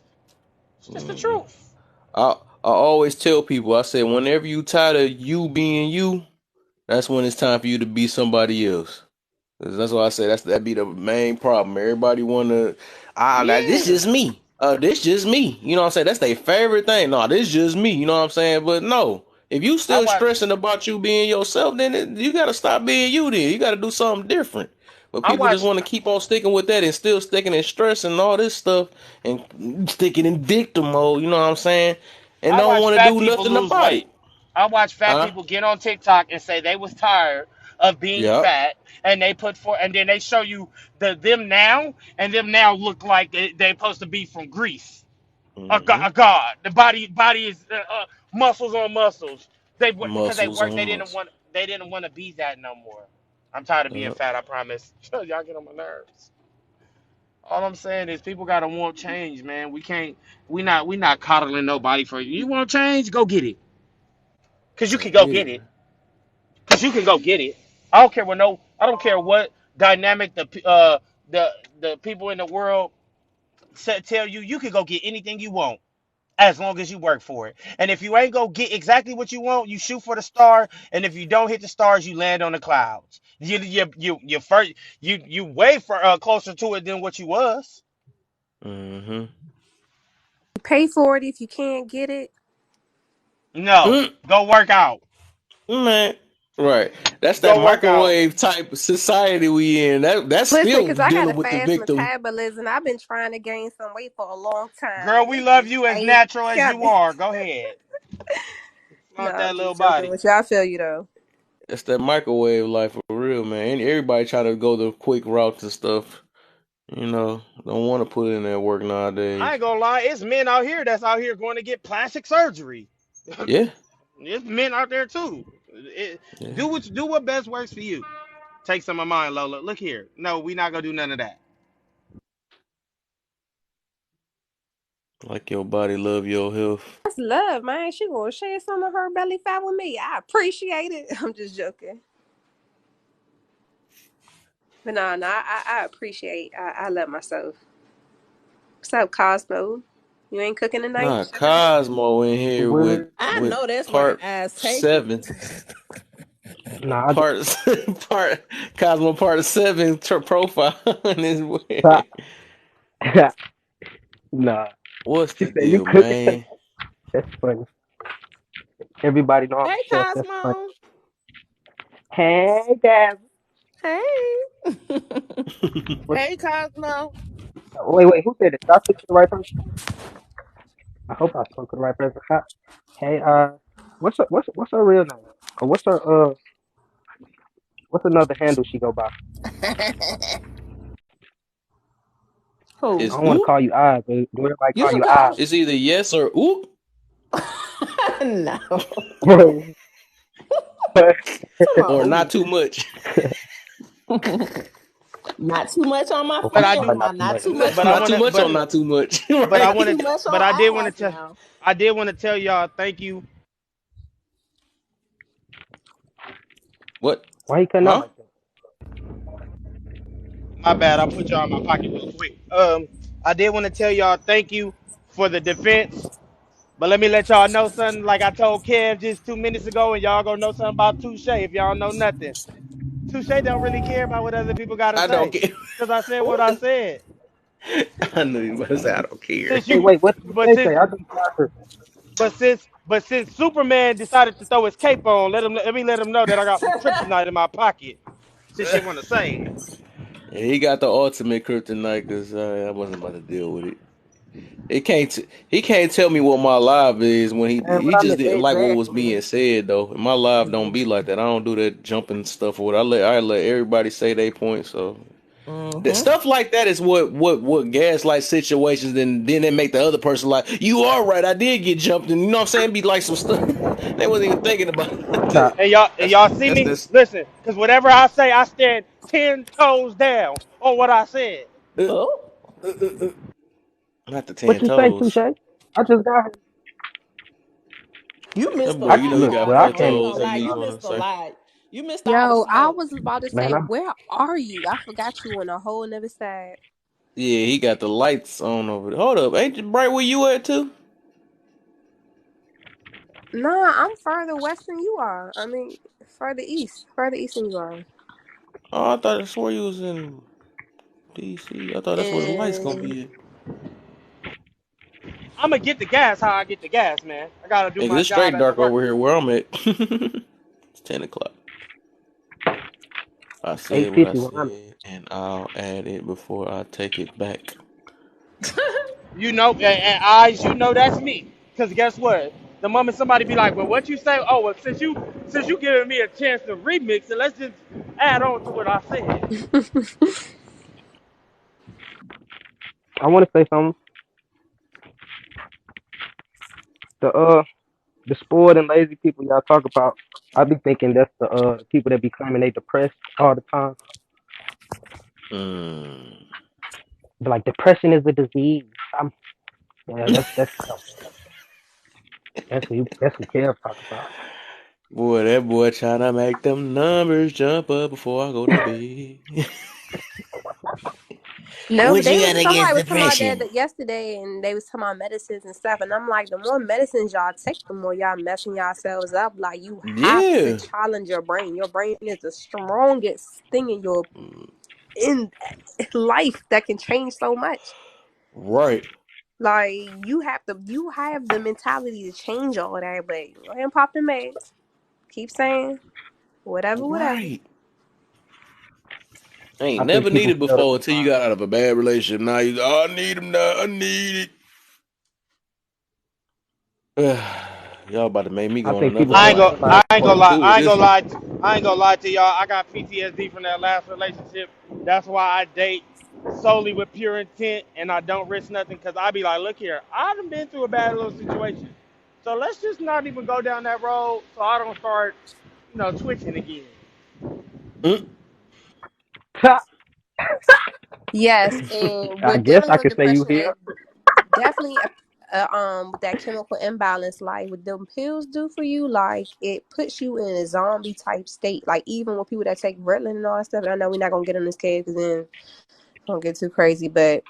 K: It's just the
A: Mm-mm.
K: truth.
A: I always tell people, I say, whenever you tired of you being you, that's when it's time for you to be somebody else. 'Cause that's why I say that be the main problem. Everybody wanna now this
K: Yeah.
A: just me. This just me. You know what I'm saying? That's their favorite thing. No, this just me. You know what I'm saying? But no, if you
K: I
A: still
K: watch
A: stressing about you being yourself, then you gotta stop being you. Then you gotta do something different. But
K: I
A: people just
K: watch
A: want to keep on sticking with that and still sticking in stress and all this stuff and sticking in victim mode. You know what I'm saying? And
K: I
A: don't
K: watch
A: want to
K: fat
A: do
K: people
A: nothing
K: lose
A: about
K: weight.
A: it.
K: I watch fat
A: Huh?
K: people get on TikTok and say they was tired of being
A: Yep.
K: fat, and they put for, and then they show you them now, and them now look like they supposed to be from Greece.
A: Hmm.
K: A god. The body is muscles on muscles. Because they
A: Muscles
K: work.
A: on muscles.
K: They didn't want to be that no more. I'm tired of being
A: Yep.
K: fat. I promise. Y'all get on my nerves. All I'm saying is people gotta want change, man. We can't. We not coddling nobody for you. You want change? Go get it. Cause you
A: Go
K: can go
A: get
K: get
A: it,
K: it.
A: man.
K: Cause you can go get it. I don't care what no. I don't care what dynamic the people in the world tell you. You can go get anything you want as long as you work for it. And if you ain't go get exactly what you want, you shoot for the star. And if you don't hit the stars, you land on the clouds. You first you way for closer to it than what you was.
A: Mm-hmm.
H: Pay for it if you can't get it.
K: No,
A: Mm,
K: go work out.
A: man. Right. That's that
K: Go work out.
A: microwave type of society we in. That's
H: Listen,
A: still
H: because I got
A: dealing
H: a
A: with the
H: fast
A: victim.
H: metabolism. I've been trying to gain some weight for a long time,
K: Girl,
H: and
K: we
H: it
K: love
H: just
K: you as
H: ain't
K: natural as you
H: coming.
K: are. Go ahead.
H: No,
K: Flaunt that
H: I'm
K: little
H: just joking
K: body.
H: with you. I feel you though.
A: That's that microwave life for real, man. And everybody try to go the quick routes and stuff. Don't want to put in that work
K: I
A: nowadays.
K: ain't gonna lie, it's men out here that's out here going to get plastic surgery.
A: Yeah.
K: It's men out there too. It,
A: Yeah.
K: do what best works for you. Take some of mine, Lola. Look here. No, we not gonna do none of that.
A: Like your body, love your health.
H: That's love, man. She gonna share some of her belly fat with me. I appreciate it. I'm just joking. But no, I appreciate. I love myself. What's up, Cosmo? You ain't cooking tonight?
A: Nah, Cosmo in here with
B: I know that's right.
A: part
B: Eyes taken.
A: 7.
M: Nah, I just,
A: Part part Cosmo part 7 profile in his
M: nah,
A: way.
M: nah.
A: What's
M: She
A: the
M: said you
A: deal,
M: cooking.
A: man?
M: That's funny. Everybody know I'm
B: Hey,
M: a chef. That's funny.
B: Cosmo.
M: Hey, guys.
H: Hey.
M: What,
E: Hey, Cosmo.
M: wait. Who said it? Did I speak to the right person? I hope I spoke to the right person. Hey, what's her real name? Or what's another handle she go by? I
B: Who?
A: It's
M: don't want to
A: oop.
M: call you Eyes, but do everybody
B: You
M: call
B: can
M: you
B: call
M: Eyes?
B: me.
A: It's either yes or oop.
B: No. Come
A: Or
B: on.
A: not too much.
B: Not too much on my
M: Oh,
K: But
M: I'm
K: I
B: friends
K: do.
M: sorry, not
B: now.
M: too
B: Not
M: much.
B: too much
K: But I
B: on
A: Not too
K: wanna.
A: much or not too much. Right.
B: not too much on
K: But I did want to
B: eyes
K: tell.
B: now.
K: I did want to tell y'all thank you.
A: What?
M: Why you cutting out
A: Huh?
M: like that?
K: My bad. I put y'all in my pocket real quick. I did want to tell y'all thank you for the defense. But let me let y'all know something. Like I told Kev just 2 minutes ago, and y'all gonna know something about Toushay if y'all know nothing. Toushay don't really care about what other people gotta
A: I don't
K: say,
A: care.
K: cause I said what I
B: Ooh.
K: said.
A: I knew you were about to say I don't care.
K: Since
M: Hey,
K: you,
M: wait, what did
K: but
M: they
K: since
M: say? I just got her.
K: but since Superman decided to throw his cape on, let him know that I got some kryptonite in my pocket. Since you want to say,
A: Yeah, he got the ultimate kryptonite because I wasn't about to deal with it. He can't tell me what my live is when
M: Man,
A: he
M: what I
A: just
M: missed?
A: didn't like what was
B: Exactly.
A: being said though. My live don't be like that. I don't do that jumping stuff or what. I let everybody say their point. So that
B: Mm-hmm.
A: stuff like that is what gaslight situations. Then they make the other person like you are right. I did get jumped, and you know what I'm saying. Be like some stuff they wasn't even thinking about.
M: Nah,
K: and y'all see
A: That's
K: me.
A: this.
K: Listen, cause whatever I say, I stand 10 toes down on what I said.
A: Uh,
B: Oh,
A: not the
M: what
A: 10
M: you say,
A: toes.
M: Touche? I just got her.
B: you
A: That
B: missed a
A: boy, you
B: lot,
A: know he
M: Look,
A: got
M: well, I
A: four
B: Cosmo. I
M: can't
B: ain't
M: even
B: gonna
A: toes.
M: tell
A: At
B: lie.
M: you
A: least
B: You
M: all.
A: want to
B: missed a
A: say.
B: lot. You missed all the
H: Yo, I
B: smoke.
H: was about to say,
M: Man,
H: where are you? I forgot you on a whole nother side.
A: Yeah, he got the lights on over there. Hold up, ain't it bright where you at too?
H: Nah, I'm further west than you are. I mean, further east than you are.
A: Oh, I thought I swore you was in DC. I thought that's where the lights gonna
H: And
A: be at.
K: I'm gonna get the gas. How I get the gas, man? I gotta do
A: Hey, 'cause
K: my
A: it's
K: job
A: straight
K: as a
A: dark over
K: worker.
A: here where I'm at. It's 10 o'clock. I said what I
M: 850 where I'm at.
A: said, and I'll add it before I take it back.
K: And eyes, that's me. Cause guess what? The moment somebody be like, "Well, what you say?" Oh, well, since you since you giving me a chance to remix it, let's just add on to what I said.
M: I want to say something. The the spoiled and lazy people y'all talk about, I be thinking that's the people that be claiming they depressed all the time.
A: Mm.
M: Be like depression is a disease. I'm yeah, that's who Kev talk about.
A: Boy, that boy trying to make them numbers jump up before I go to bed.
H: No, but
A: What
H: they
A: you
H: was
A: got
H: somebody
A: against
H: was talking about that
A: depression?
H: yesterday, and they was talking about medicines and stuff. And I'm like, the more medicines y'all take, the more y'all messing yourselves up. Like you have to
A: Yeah.
H: challenge your brain. Your brain is the strongest thing in life that can change so much.
A: Right.
H: Like you have the mentality to change all that. But go ahead and pop the meds. Keep saying whatever, whatever.
A: Right. I ain't
M: I think
A: never
M: people
A: needed
M: fail to
A: before until you
M: realize.
A: got out of a bad relationship. Now you, oh, I need him now. I need it. Y'all about to make me
M: I
A: go on
M: think
A: another
M: people fail to realize
A: part two of this one.
K: I ain't gonna lie to y'all. I got PTSD from that last relationship. That's why I date solely with pure intent and I don't risk nothing because I be like, look here, I done been through a bad little situation. So let's just not even go down that road so I don't start, twitching again.
A: Mm.
H: Yes, and
M: I
H: with
M: guess
H: dealing
M: I
H: with
M: could say you
H: depression
M: here.
H: is definitely with that chemical imbalance. Like what them pills do for you, like it puts you in a zombie type state. Like even with people that take Ritalin and all that stuff. And I know we're not gonna get in this case because then don't get too crazy, but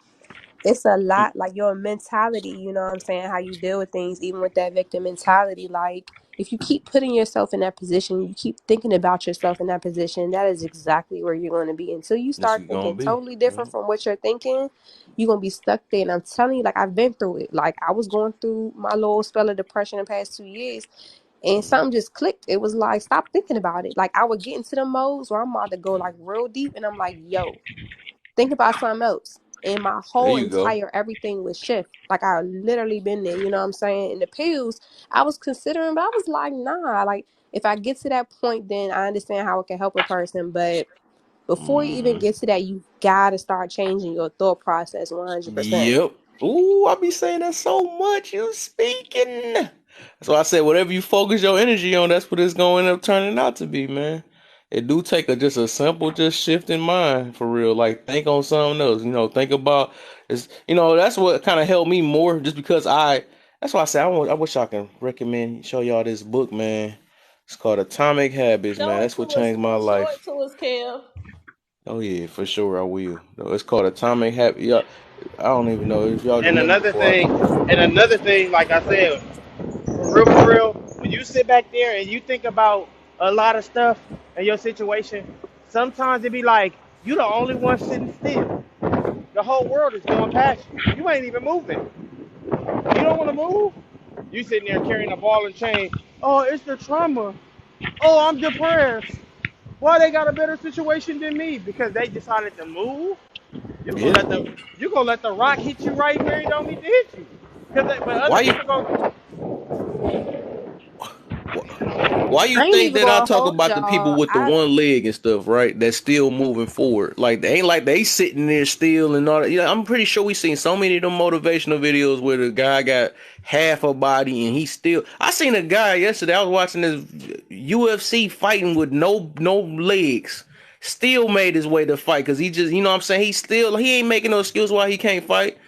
H: it's a lot like your mentality, you know what I'm saying, how you deal with things, even with that victim mentality. Like if you keep putting yourself in that position, you keep thinking about yourself in that position, that is exactly where you're going to be until you
A: This
H: start
A: is gonna
H: thinking
A: be.
H: totally different from what you're thinking. You're going to be stuck there. And I'm telling you, like I've been through it. Like I was going through my little spell of depression the past 2 years, and something just clicked. It was like, stop thinking about it. Like I would get into the modes where I'm about to go like real deep, and I'm like, yo, think about something else. And my
A: There
H: whole
A: you go.
H: entire everything was shift. Like I literally been there, you know what I'm saying? And the pills, I was considering, but I was like, nah. Like if I get to that point, then I understand how it can help a person. But before you even
A: Hmm.
H: get to that, you gotta start changing your thought process 100%.
A: Yep. Ooh, I be saying that so much. You speaking. So I said, whatever you focus your energy on, that's what it's going to end up turning out to be, man. It do take just a simple just shift in mind for real. Like think on something else. Think about it's. That's what kind of helped me more. Just because I. That's why I say I wish I can recommend show y'all this book, man. It's called Atomic Habits, man.
B: Show it
A: That's
B: to
A: what
B: us.
A: changed my
B: Show
A: life.
B: it to us, Kev.
A: Oh yeah, for sure I will. No, it's called Atomic Habits. Yeah, I don't even know if y'all
K: And
A: remember
K: another
A: before.
K: thing, like I said, for real, when you sit back there and you think about a lot of stuff in your situation, sometimes it be like you the only one sitting still. The whole world is going past you. You ain't even moving. You don't want to move. You sitting there carrying a ball and chain. Oh, it's the trauma. Oh, I'm depressed. Why they got a better situation than me? Because they decided to move. You gonna
A: Yeah.
K: let the rock hit you right where it don't need to hit you. But other
A: Why you
K: people go.
A: Why you
H: I ain't
A: think
H: even
A: that I
H: gonna
A: talk
H: hold
A: about the people
H: y'all.
A: with the one leg and stuff, right? That's still moving forward. Like they ain't like they sitting there still and all that. Yeah, I'm pretty sure we seen so many of them motivational videos where the guy got half a body and he still. I seen a guy yesterday. I was watching this UFC fighting with no legs. Still made his way to fight because he just, what I'm saying, he ain't making no excuse why he can't fight.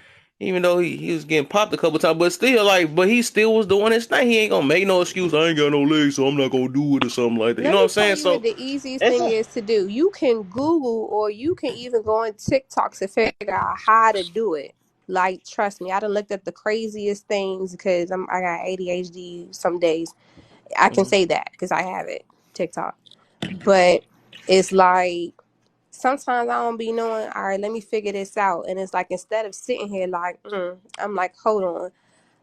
A: Even though he was getting popped a couple times, but still, but he still was doing his thing. He ain't gonna make no excuse. I ain't got no legs, so I'm not gonna do it or something like that. You
H: Let
A: know what
H: me
A: I'm
H: tell
A: saying?
H: you what
A: So
H: the easiest
K: It's
H: thing
K: a,
H: is to do. You can Google or you can even go on TikTok to figure out how to do it. Like, trust me, I done looked at the craziest things because I got ADHD some days. I can say that because I have it, TikTok. But it's like sometimes I don't be knowing, all right, let me figure this out. And it's like instead of sitting here like, I'm like, hold on.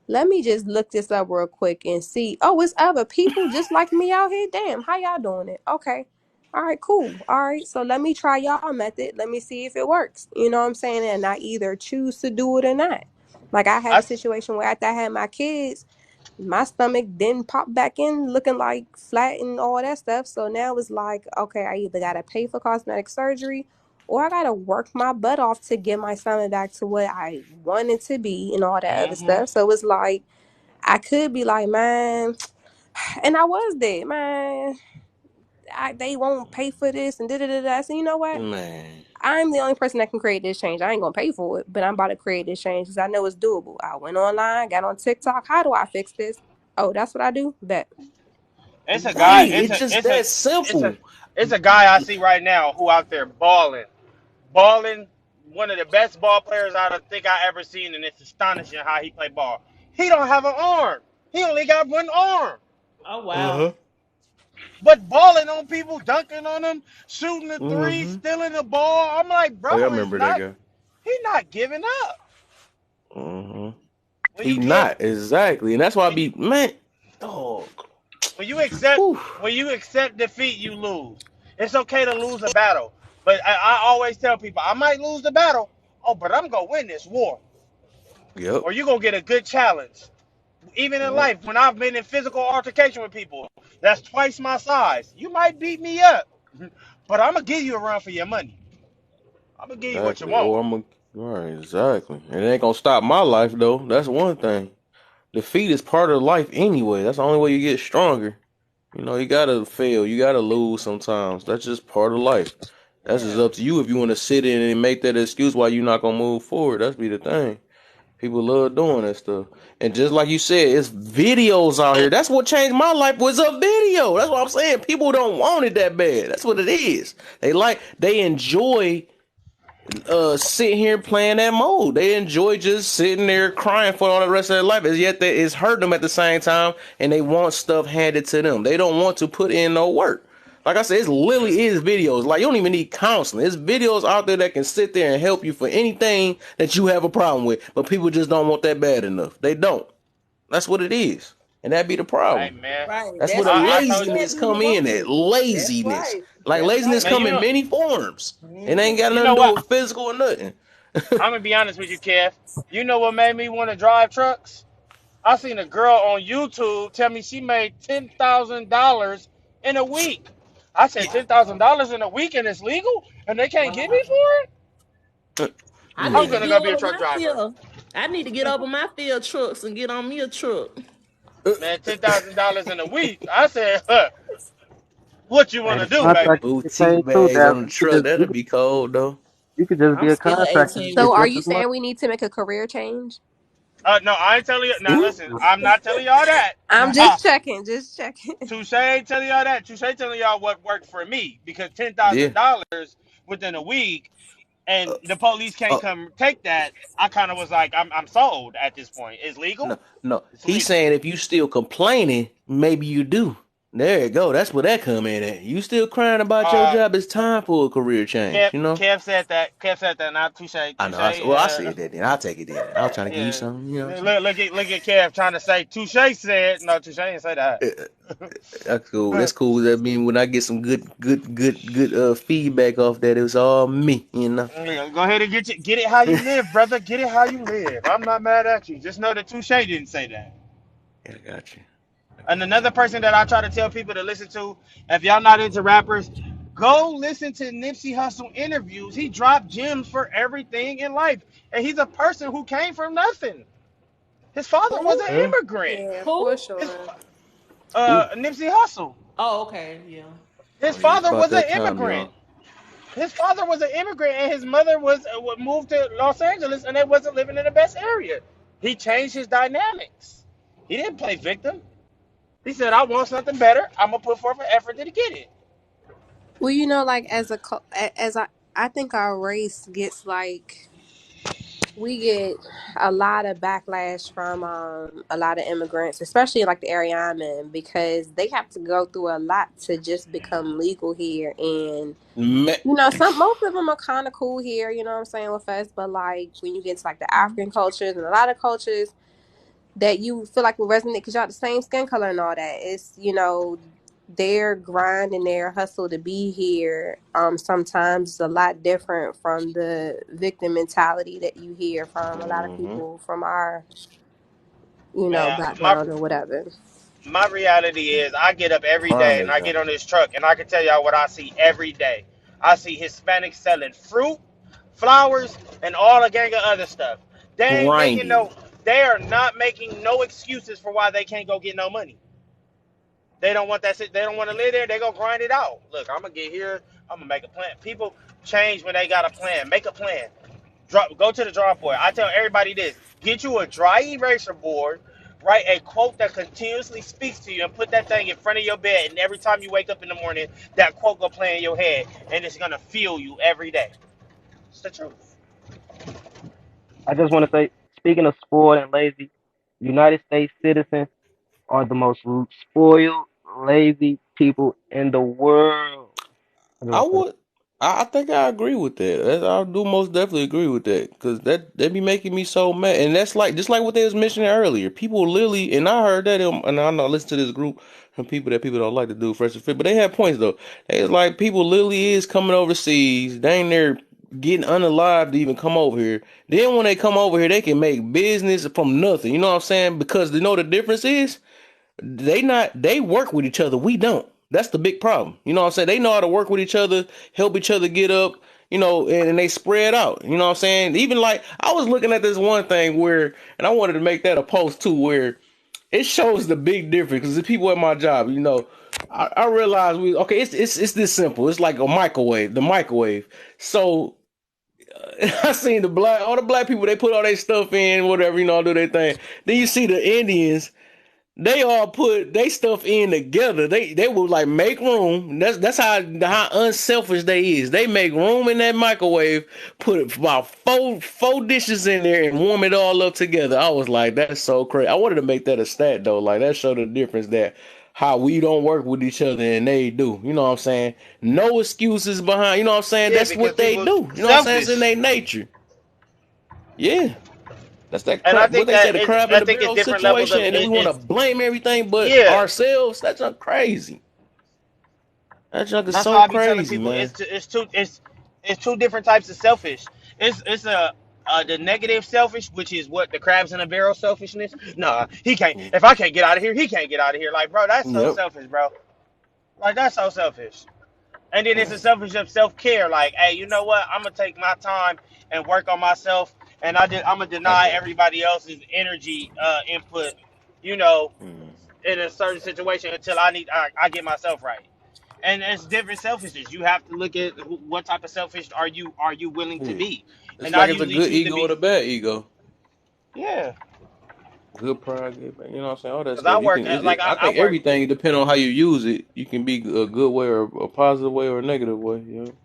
H: Let me just look this up real quick and see. Oh, it's other people just like me out here. Damn, how y'all doing it? Okay. All right, cool. All right, so let me try y'all method. Let me see if it works. You know what I'm saying? And I either choose to do it or not. Like I had
K: I,
H: a situation where after I had my kids, my stomach didn't pop back in looking like flat and all that stuff. So now it's like, okay, I either gotta pay for cosmetic surgery or I gotta work my butt off to get my stomach back to what I want it to be and all that other
K: Mm-hmm.
H: stuff. So it's like I could be like, man, and I was there, man. They won't pay for this and da da da da. So you know what?
A: Man.
H: I'm the only person that can create this change. I ain't gonna pay for it, but I'm about to create this change because I know it's doable. I went online, got on TikTok. How do I fix this? Oh, that's what I do. Bet.
K: It's a guy.
A: Right. It's just
K: It's a
A: that
K: it's a
A: simple.
K: it's a guy I see right now who out there balling. One of the best ball players I don't think I ever seen, and it's astonishing how he play ball. He don't have an arm. He only got one arm.
B: Oh wow.
A: Uh-huh.
K: But balling on people, dunking on them, shooting the three,
A: Mm-hmm.
K: stealing the ball. I'm like,
A: Oh, yeah, I
K: bro,
A: remember that guy.
K: he's not giving up.
A: Mm-hmm.
K: When you
A: He
K: give
A: not exactly, and that's why I
K: when
A: be man. Dog.
K: when you accept
A: Whew.
K: when you accept defeat, you lose. It's okay to lose a battle, but I always tell people I might lose the battle. Oh, but I'm gonna win this war,
A: Yep.
K: or you gonna get a good challenge. Even in
A: Yep.
K: life, when I've been in physical altercation with people that's twice my size, you might beat me up, but I'm gonna give you a run for your money. I'm gonna give you what you
A: Exactly.
K: want.
A: Or I'm a right. Exactly. And it ain't gonna stop my life though. That's one thing. Defeat is part of life anyway. That's the only way you get stronger. You know, you gotta fail. You gotta lose sometimes. That's just part of life. That's just
K: Yeah.
A: up to you if you want to sit in and make that excuse why you're not gonna move forward. That's be the thing. People love doing that stuff. And just like you said, it's videos out here. That's what changed my life was a video. That's what I'm saying. People don't want it that bad. That's what it is. They enjoy sitting here playing that mode. They enjoy just sitting there crying for all the rest of their life. And yet it's hurting them at the same time and they want stuff handed to them. They don't want to put in no work. Like I said, it's literally is videos. Like you don't even need counseling. There's videos out there that can sit there and help you for anything that you have a problem with. But people just don't want that bad enough. They don't. That's what it is. And that'd be the
K: Hey
A: problem.
K: man,
B: Right.
A: That's where
B: That's
A: the
B: why
K: I
B: I be
K: told you,
A: laziness
B: having these
A: come in at.
B: rooms. That's
A: Laziness.
B: right.
A: Like
B: That's
A: laziness
B: right.
K: man.
A: come
K: You
A: in
K: know,
A: many forms. It ain't
B: Hmm.
A: got
K: you
A: nothing
K: know
A: to do
K: what?
A: with physical or nothing.
K: I'm gonna be honest with you, Kev. You know what made me want to drive trucks? I seen a girl on YouTube tell me she made $10,000 in a week. I said $10,000 in a week and it's legal, and they can't get me
B: Wow.
K: for it.
B: I need
K: I'm
B: to
A: Man.
K: gonna
B: get
K: go be a
B: over
K: truck
B: my
K: driver.
B: field. I need to get over my field trucks and get on me a truck.
K: Man, $10,000 in a week. I said, huh, what you
M: Hey,
K: wanna
M: the
K: do,
A: Them
K: baby?
M: contract can get
A: boutique
M: paid too,
A: bags on
M: Dad.
A: the truck, that'd be cold though.
M: You could just
B: I'm
M: be a
B: still
M: contractor and
B: 18.
M: get
H: So are
M: just
H: you
M: as much.
H: saying we need to make a career change?
K: No, I ain't telling you. Now
A: Ooh.
K: listen, I'm not telling y'all that.
H: I'm just checking, just checking.
K: Touche ain't telling y'all that. Touche telling y'all what worked for me because ten
A: Yeah.
K: thousand dollars within a week,
A: Uh,
K: and the police can't
A: uh,
K: come take that. I kind of was like, I'm sold at this point. It's
A: no,
K: legal.
A: no.
K: It's
A: He's
K: legal.
A: saying if you still complaining, maybe you do. There you go. That's where that come in at. You still crying about your
K: Uh,
A: job. It's time for a career change,
K: Kev,
A: you know?
K: Kev said that. Kev said that. Not Touche.
A: I
K: Touche.
A: know. Well, I said that then. I'll take it then. I was trying to give you
K: Yeah.
A: something, you know what
K: Look at Kev trying to say Touche said. No, Touche didn't say that.
A: I'm saying? That's cool. That's cool. That mean when I get some good feedback off that, it was all me, you know?
K: Yeah, go ahead and get it how you live, brother. Get it how you live. I'm not mad at you. Just know that Touche didn't say that.
A: Yeah, I got you. I
K: And
A: got
K: another person that I try to tell people to listen to, if y'all not into rappers, go listen to Nipsey Hussle interviews. He dropped gems for everything in life, and he's a person who came from nothing. His father was
B: Who?
K: an
A: you.
K: immigrant.
H: Yeah, for
B: Who?
K: His
H: sure.
K: Nipsey Hussle.
B: Oh, okay. Yeah.
K: His
A: Oh yeah, it's
K: father
A: about
K: was an
A: that time,
K: immigrant.
A: y'all.
K: His father was an immigrant, and his mother was moved to Los Angeles, and they wasn't living in the best area. He changed his dynamics. He didn't play victim. He said, "I want something better. I'm gonna put forth an effort to get it."
H: Well, like as I think our race gets like we get a lot of backlash from a lot of immigrants, especially like the area I'm in, because they have to go through a lot to just become legal here. And
A: Ma-
H: some most of them are kind of cool here, you know what I'm saying, with us. But like when you get to like the African cultures and a lot of cultures that you feel like will resonate because y'all the same skin color and all that. It's their grind and their hustle to be here. Sometimes is a lot different from the victim mentality that you hear from a lot of
A: hmm
H: people from our
K: Man,
H: background or whatever.
K: my reality is I get up every
A: Prime
K: day and I get
A: example.
K: on this truck and I can tell y'all what I see every day. I see Hispanics selling fruit, flowers, and all a gang of other stuff. They ain't making
A: Grinding.
K: no. They are not making no excuses for why they can't go get no money. They don't want that. They don't want to live there. They gonna grind it out. Look, I'm gonna get here. I'm gonna make a plan. People change when they got a plan. Make a plan. Go to the drawing board. I tell everybody this: get you a dry eraser board, write a quote that continuously speaks to you, and put that thing in front of your bed. And every time you wake up in the morning, that quote gonna play in your head, and it's gonna fuel you every day. It's the truth.
M: I just want to say, speaking of spoiled and lazy, United States citizens are the most spoiled, lazy people in the world. I just
A: I
M: want to say
A: would. I think I agree with that. I do most definitely agree with that because that be making me so mad, and that's like just like what they was mentioning earlier. People literally, and I heard that, and I know listen to this group from people that people don't like to do fresh and fit, but they have points though. It's like people literally is coming overseas. They ain't there getting unalive to even come over here. Then when they come over here, they can make business from nothing. You know what I'm saying? Because you know the difference is. They work with each other. We don't. That's the big problem. You know what I'm saying? They know how to work with each other, help each other get up, and they spread out. You know what I'm saying? Even like I was looking at this one thing where, and I wanted to make that a post too, where it shows the big difference because the people at my job, I realized okay, it's this simple. It's like a microwave, the microwave. So I seen all the black people, they put all their stuff in, whatever, do their thing. Then you see the Indians, they all put they stuff in together. They would like make room. That's how unselfish they is. They make room in that microwave, put about four dishes in there, and warm it all up together. I was like, that's so crazy. I wanted to make that a stat though. Like that showed the difference that how we don't work with each other and they do. You know what I'm saying? No excuses behind. You know what I'm saying?
K: Yeah,
A: That's
K: because
A: what they
K: people
A: do. You know what I'm saying? It's in
K: selfish,
A: their nature. Yeah. That's that
K: and I
A: crap. What
K: think
A: they say,
K: that
A: the crab in the
K: it's
A: barrel
K: different levels
A: situation,
K: of
A: and then we want to
K: it's
A: blame everything but
K: yeah.
A: ourselves. That's not crazy. That junk is
K: That's why
A: so
K: I be telling
A: crazy,
K: people
A: man.
K: it's two different types of selfish. It's the negative selfish, which is what the crabs in a barrel selfishness. Nah, he can't. If I can't get out of here, he can't get out of here. Like, bro, that's so
A: Yep.
K: selfish, bro. Like, that's so selfish. And then it's a selfish of self care. Like, hey, you know what? I'm gonna take my time and work on myself, and I'm gonna
A: I
K: deny
A: got you.
K: everybody else's energy input. You know,
A: Mm.
K: in a certain situation until I get myself right. And it's different selfishness. You have to look at what type of selfish are you willing to
A: Yeah.
K: be,
A: It's
K: and I
A: like it's a
K: usually
A: good
K: choose to
A: ego and
K: be
A: a bad ego.
K: yeah,
A: Good pride, good, you know what I'm saying? All that
K: because I
A: stuff. You
K: work
A: can.
K: like
A: I
K: I
A: think
K: work.
A: everything depends on how you use it. You can be a good way or a positive way or a negative way. You know.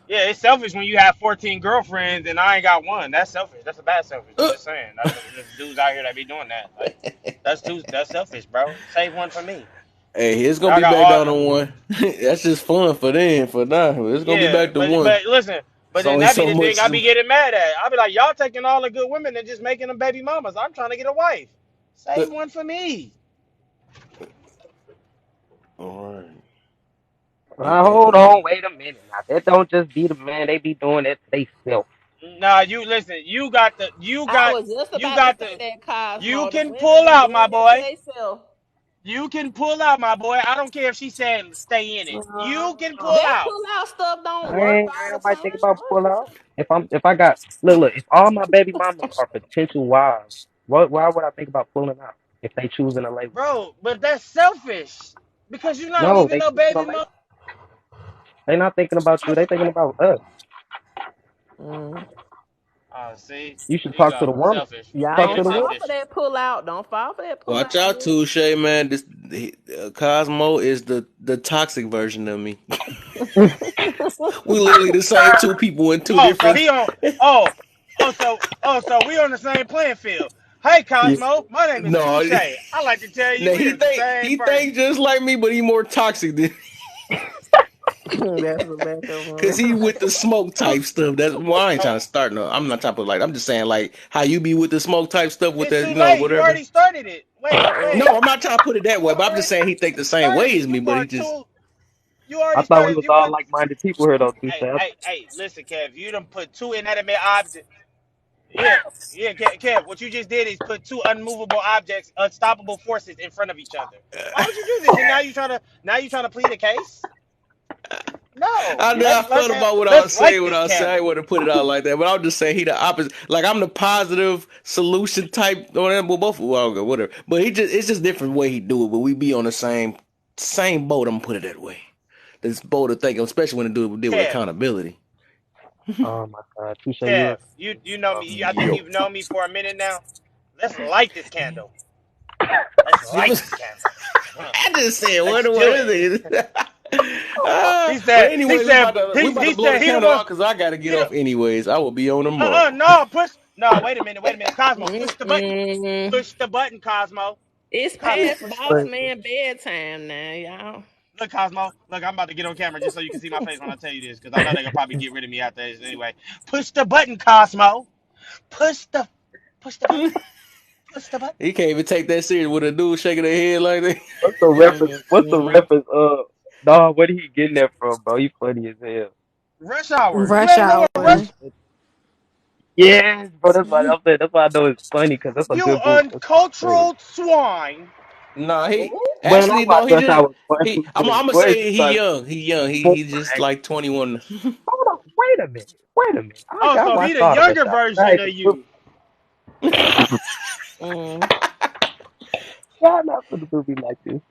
K: Yeah, it's selfish when you have 14 girlfriends and I ain't got one. That's selfish. That's a bad selfish. I'm
A: Uh,
K: just saying. There's dudes out here that be doing that. Like that's selfish, bro. Save one for me.
A: hey, it's gonna
K: Y'all
A: be
K: got
A: back down
K: all
A: to one. That's just fun for them for now. It's gonna be
K: yeah,
A: back to
K: but
A: one.
K: listen, but
A: It's
K: then
A: only
K: that be
A: so
K: the thing
A: much.
K: I be getting mad at. I be like, y'all taking all the good women and just making them baby mamas. I'm trying to get a wife. Save one for me.
A: All right. Ain't
M: now
A: that the
M: hold
A: way?
M: on, wait a minute. Now that don't just be the man, they be doing that to they self.
K: Nah, you listen.
B: I was just
K: You
B: about to
K: got
B: say
K: the.
B: that,
K: You
B: Cosmo. The
K: can
B: women
K: pull
B: be
K: out, my
B: doing that to
K: boy.
B: themselves.
K: You can pull out, my boy. I don't care if she said stay in it. You can pull
B: That
K: out.
B: pull out stuff don't
M: I
B: work
M: ain't
B: all the
M: nobody think
B: time.
M: about pull out. If I got look, if all my baby mamas are potential wives, why would I think about pulling out if they choosing to lay with me?
K: Bro, but that's selfish. Because you're not
M: No,
K: leaving
M: they
K: no
M: choosing to
K: baby
M: lay.
K: mom.
M: They not thinking about you. They thinking about us.
B: Mm.
K: Oh, see?
M: You should
K: Here you
M: talk to
K: go.
M: the woman.
K: Selfish.
B: Y'all
M: Talk
B: don't
K: Negative
M: to the
B: fall
M: woman.
B: for
K: selfish.
B: that pull out. Don't fall for that pull
A: Watch
B: out.
A: out, Touche, man. This Cosmo is the toxic version of me. We literally the same two people in two
K: Oh, so
A: different.
K: he on so we on the same playing field. Hey
A: Yeah.
K: Cosmo, my name is
A: No,
K: Touche. I like to tell you
A: now
K: we
A: he
K: are the
A: think
K: same
A: he
K: person.
A: think just like me, but he more toxic than
B: That's Rebecca
A: because he
B: room.
A: with the smoke type stuff. That's why I ain't trying to start. No, I'm not trying to put like. I'm just saying like how you be with the smoke type stuff with
K: It's
A: that,
K: too late. You
A: whatever.
K: already started it. Wait,
B: Uh-oh.
K: wait.
A: No, I'm not trying to put it that
K: You
A: way, but I'm just
K: already
A: saying he think the same
K: started
A: way
K: it.
A: as me,
K: You
A: but he
K: are
A: just
K: too you
M: I
K: already
M: thought we
K: started
M: was
K: you
M: all
K: put
M: like minded people here though, Touche.
K: hey, listen, Kev, you done put two inanimate objects. Yeah, yeah, Kev. What you just did is put two unmovable objects, unstoppable forces in front of each other. Why would you do this? And now you trying to plead a case? No,
A: I know I
K: let's let's
A: thought
K: have
A: about what I
K: let's
A: was saying
K: light
A: when
K: this
A: I was saying I
K: candle.
A: want to put it out like that, but I'm just saying he the opposite. Like I'm the positive solution type, or whatever. Well, both well, okay, whatever. But it's just different way he do it. But we be on the same boat. I'm gonna put it that way. This boat of thinking, especially when it deal with
K: Kev,
A: accountability.
M: Oh my God, Touche, you
K: Kev,
M: a
K: you know me. I think
A: Yo,
K: you've known me for a minute now. Let's light this candle. Let's light this candle. Huh.
A: I just said
K: Let's
A: what
K: do
A: is
K: it.
A: it?
K: He
A: But
K: said. He
A: anyways,
K: said.
A: we
K: He,
A: about to
K: he
A: blow
K: said
A: the
K: he the
A: candle
K: one.
A: out because I gotta get
K: He the.
A: off anyways. I will be on tomorrow.
K: No, push. No, wait a minute. Wait a minute. Cosmo, push the button.
B: Mm-mm.
K: Push the button, Cosmo.
B: It's
K: Cosmo,
B: past
K: push the
B: boss
K: button.
M: crazy.
B: man bedtime now, y'all.
K: Look, Cosmo. Look, I'm about to get on camera just so you can see my face when I tell you this, because I know they're gonna probably get rid of me after this anyway. Push the button, Cosmo. Push the push the button. Push the button.
A: He can't even take that serious with a dude shaking their head like that.
M: What's the reference? What's the reference? Dog, where did he getting that from, bro? He funny as hell.
K: Rush hour. You
I: Rush
K: ain't know what rush.
I: hour.
M: Yes, bro. That's why
K: You
M: I'm saying. That's why I know it's funny because that's a
K: you
M: good movie. That's crazy.
K: uncultured swine.
A: Nah, he
B: Ooh.
M: When I
A: actually no,
M: watched
A: he
M: Rush
A: just
M: Hour twice,
A: he. I'm gonna
M: boy,
A: say
M: like,
A: he young.
M: boy,
A: He just like 21.
M: hold on, wait a minute, wait a minute.
K: Oh,
M: I
K: so he
M: watched
K: the
M: all the Rush
K: younger
M: Hour. I
K: version
M: ain't
K: of
M: the
K: you.
B: Mm.
M: y'all not gonna do me like this.